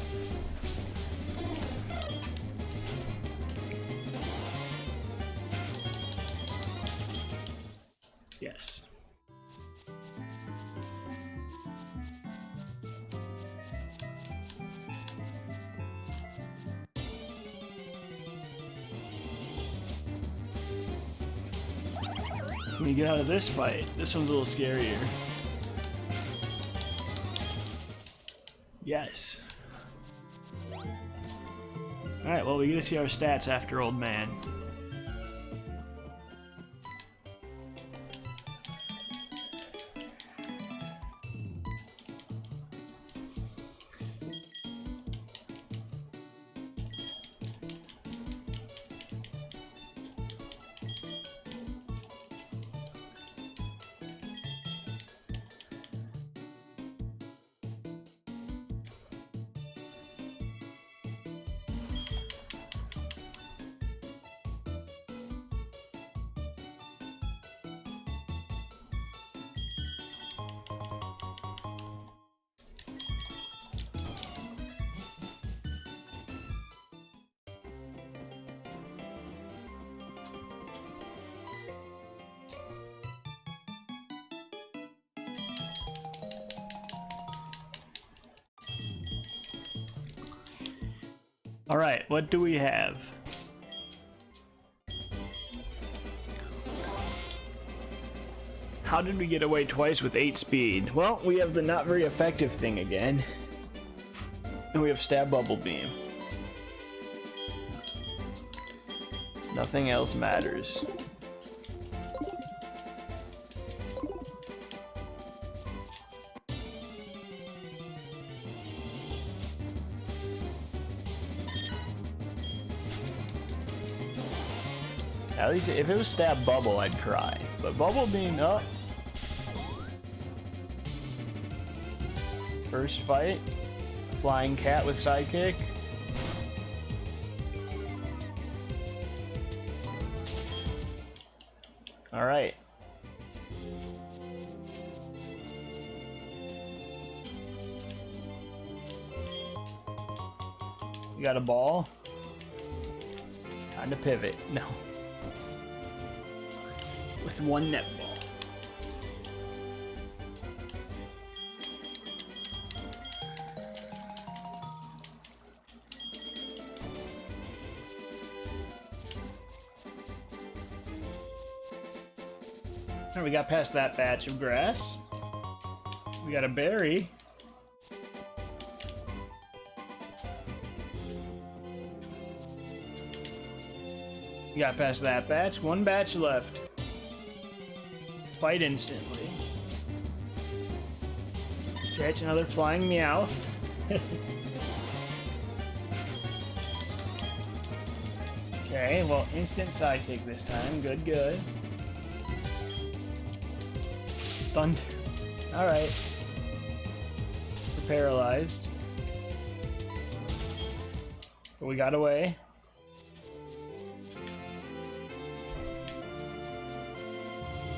Yes. Can we get out of this fight? This one's a little scarier. Yes. Alright, well, we get to see our stats after Old Man. Alright, what do we have? How did we get away twice with 8 speed? Well, we have the not very effective thing again. And we have Stab Bubble Beam. Nothing else matters. At least if it was stab Bubble, I'd cry. But Bubble being up. First fight. Flying cat with sidekick. All right. You got a ball? Time to pivot. No. With one netball. Alright, we got past that batch of grass. We got a berry. We got past that batch. One batch left. Fight instantly. Catch another flying Meowth. Okay, well, instant sidekick this time. Good, good. Thunder. Alright. We're paralyzed. But we got away.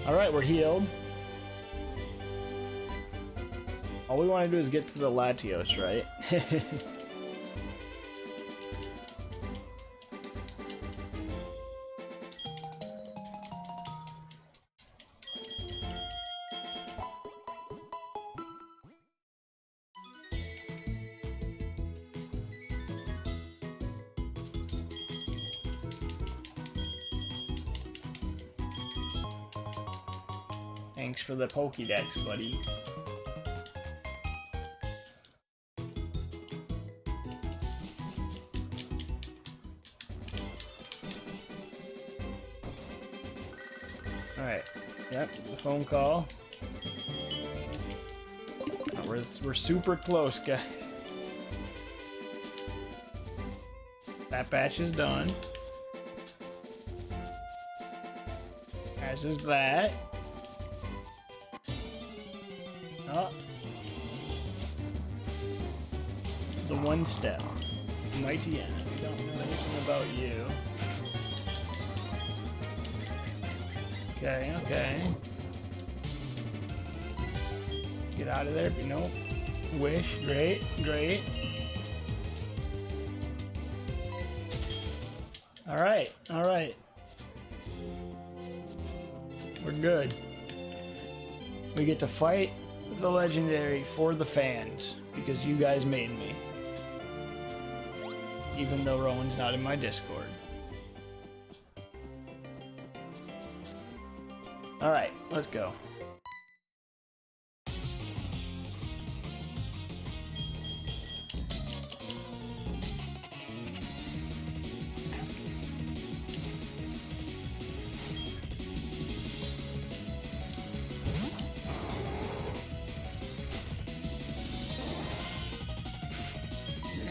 Alright, we're healed. All we want to do is get to the Latios, right? Thanks for the Pokédex, buddy. Alright. Yep, the phone call. Oh, we're super close, guys. That batch is done. As is that. Oh. The one step. Mighty Anna, we don't know anything about you. Okay, okay. Get out of there, but nope. Wish, great, great. Alright, alright. We're good. We get to fight the legendary for the fans because you guys made me. Even though Rowan's not in my Discord. Alright, let's go.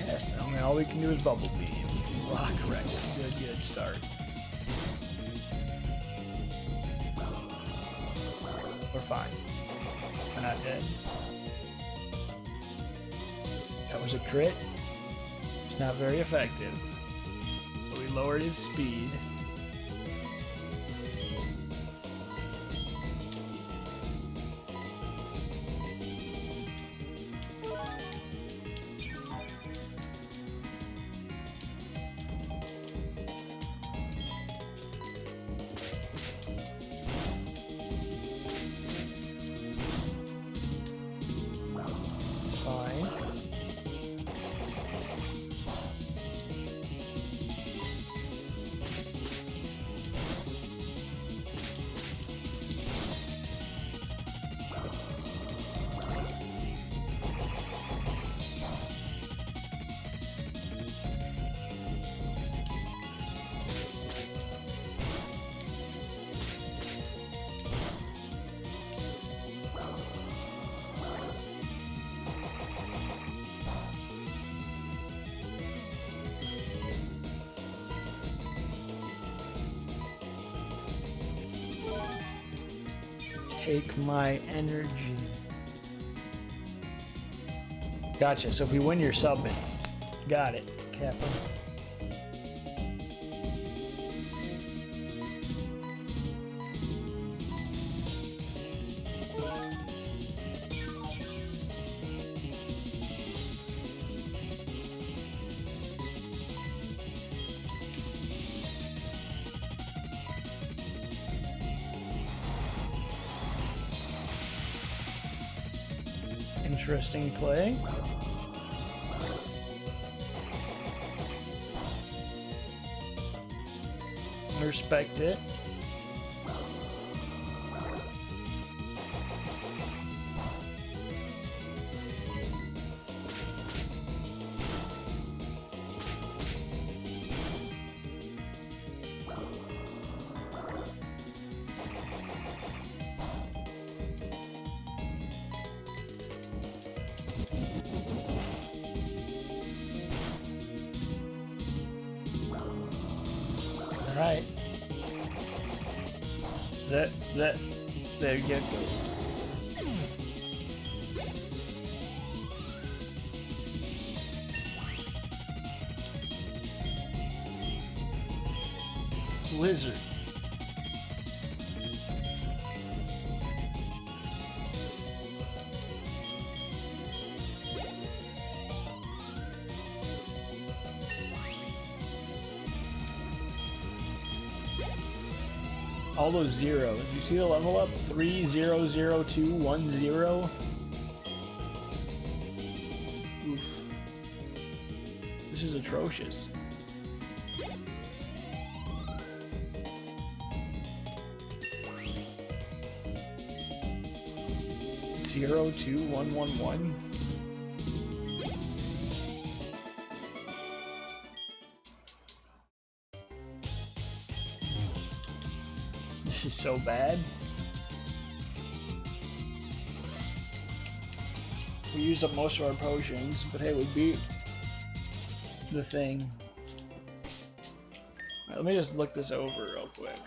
Yes, I mean, all we can do is Bubble Beam. Rock Wreck. Good, good start. We're fine. We're not dead. That was a crit. It's not very effective. But we lowered his speed. It's fine. take my energy. Gotcha, so if we win, you're subbing. Got it, Kappa. Interesting play. I respect it. Alright. There you go. Lizard. All those zeros. You see the level up? 300210. Oof. This is atrocious. Zero 2 1 1 1. This is so bad. We used up most of our potions, but hey, we beat the thing. Alright, let me just look this over real quick.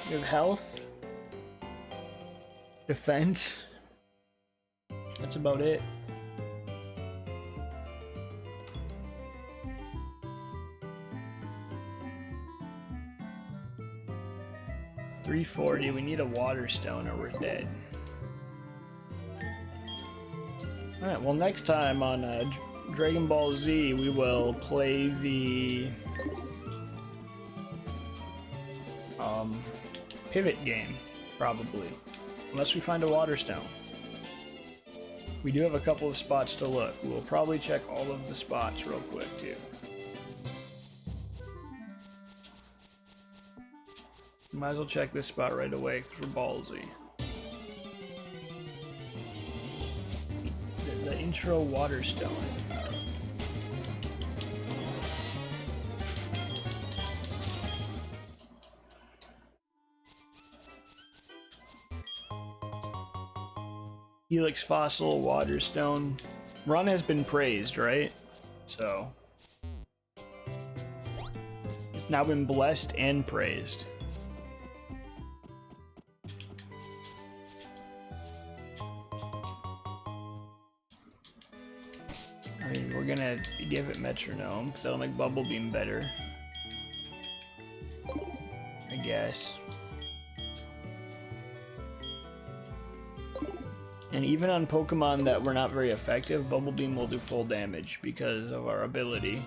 We have health, defense. That's about it. $340. We need a water stone or we're dead. Alright, well next time on Dragon Ball Z we will play the pivot game, probably. Unless we find a water stone. We do have a couple of spots to look. We'll probably check all of the spots real quick too. Might as well check this spot right away because we're ballsy. The intro water stone. Helix fossil water stone. Run has been praised, right? So it's now been blessed and praised. I mean, we're gonna give it metronome because that'll make Bubble Beam better, I guess. And even on Pokemon that were not very effective, Bubble Beam will do full damage because of our ability.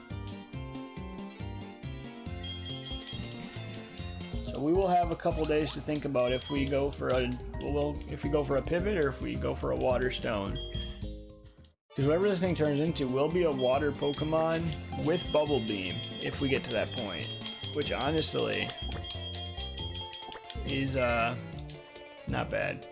So we will have a couple days to think about if we go for a pivot or if we go for a water stone. Because whatever this thing turns into will be a water Pokemon with Bubble Beam if we get to that point. Which honestly is not bad.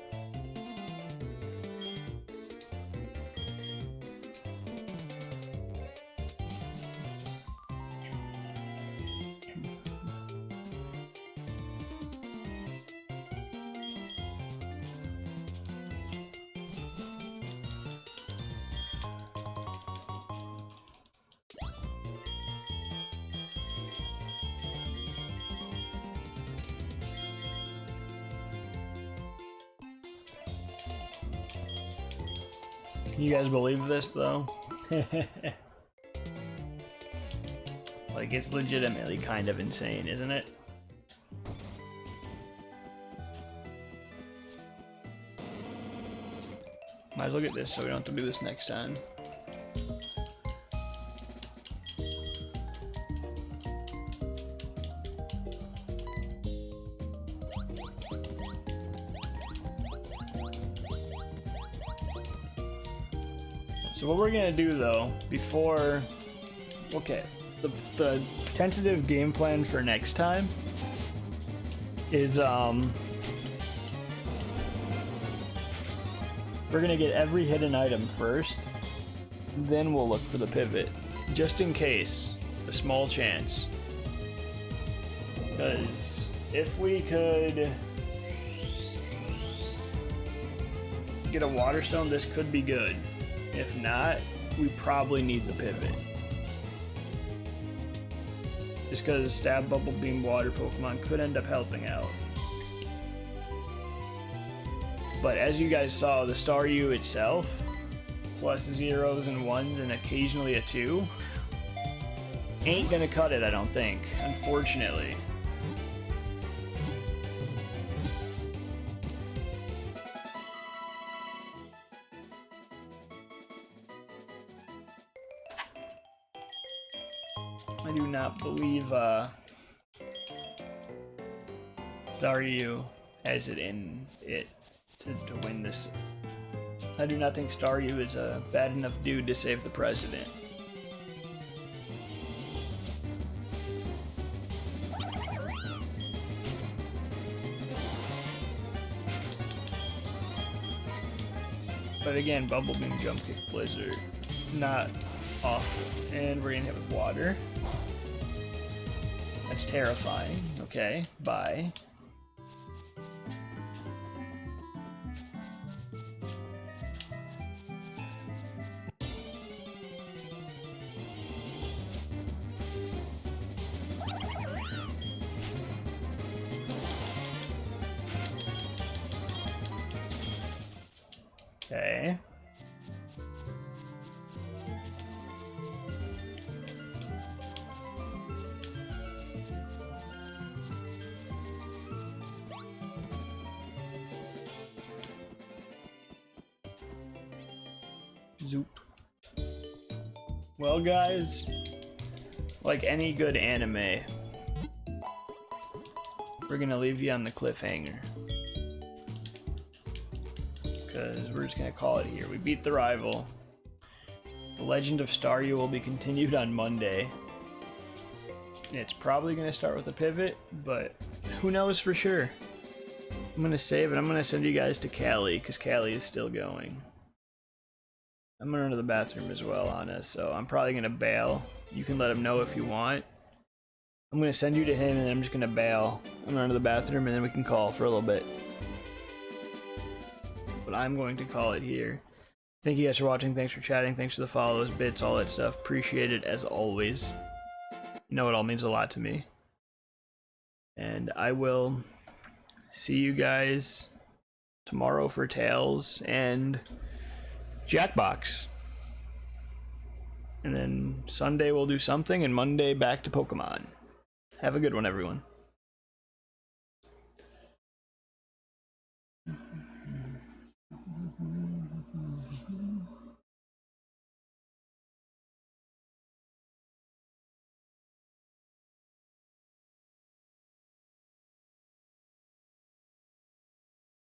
You guys believe this though? Like, it's legitimately kind of insane, isn't it? Might as well get this so we don't have to do this next time. So what we're gonna do though, before... Okay, the tentative game plan for next time is, we're gonna get every hidden item first, then we'll look for the pivot. Just in case, a small chance. Because if we could get a water stone, this could be good. If not, we probably need the pivot. Just because Stab, Bubble Beam, Water Pokemon could end up helping out. But as you guys saw, the Staryu itself, plus zeros and ones and occasionally a 2, ain't gonna cut it, I don't think, unfortunately. I do not believe Staryu has it in it to win this. I do not think Staryu is a bad enough dude to save the president. But again, Bubble Beam, Jump Kick, Blizzard, not awful. And we're gonna hit with water. That's terrifying. Okay, bye. Okay. Zoop. Well, guys, like any good anime, we're gonna leave you on the cliffhanger. Because we're just gonna call it here. We beat the rival. The Legend of Staryu will be continued on Monday. It's probably gonna start with a pivot, but who knows for sure. I'm gonna save it. I'm gonna send you guys to Callie, because Callie is still going. I'm gonna run to the bathroom as well, Anna, so I'm probably gonna bail. You can let him know if you want. I'm gonna send you to him, and then I'm just gonna bail. I'm gonna run to the bathroom, and then we can call for a little bit. But I'm going to call it here. Thank you guys for watching. Thanks for chatting. Thanks for the follows, bits, all that stuff. Appreciate it as always. You know it all means a lot to me. And I will see you guys tomorrow for Tails and Jackbox. And then Sunday we'll do something, and Monday back to Pokemon. Have a good one, everyone.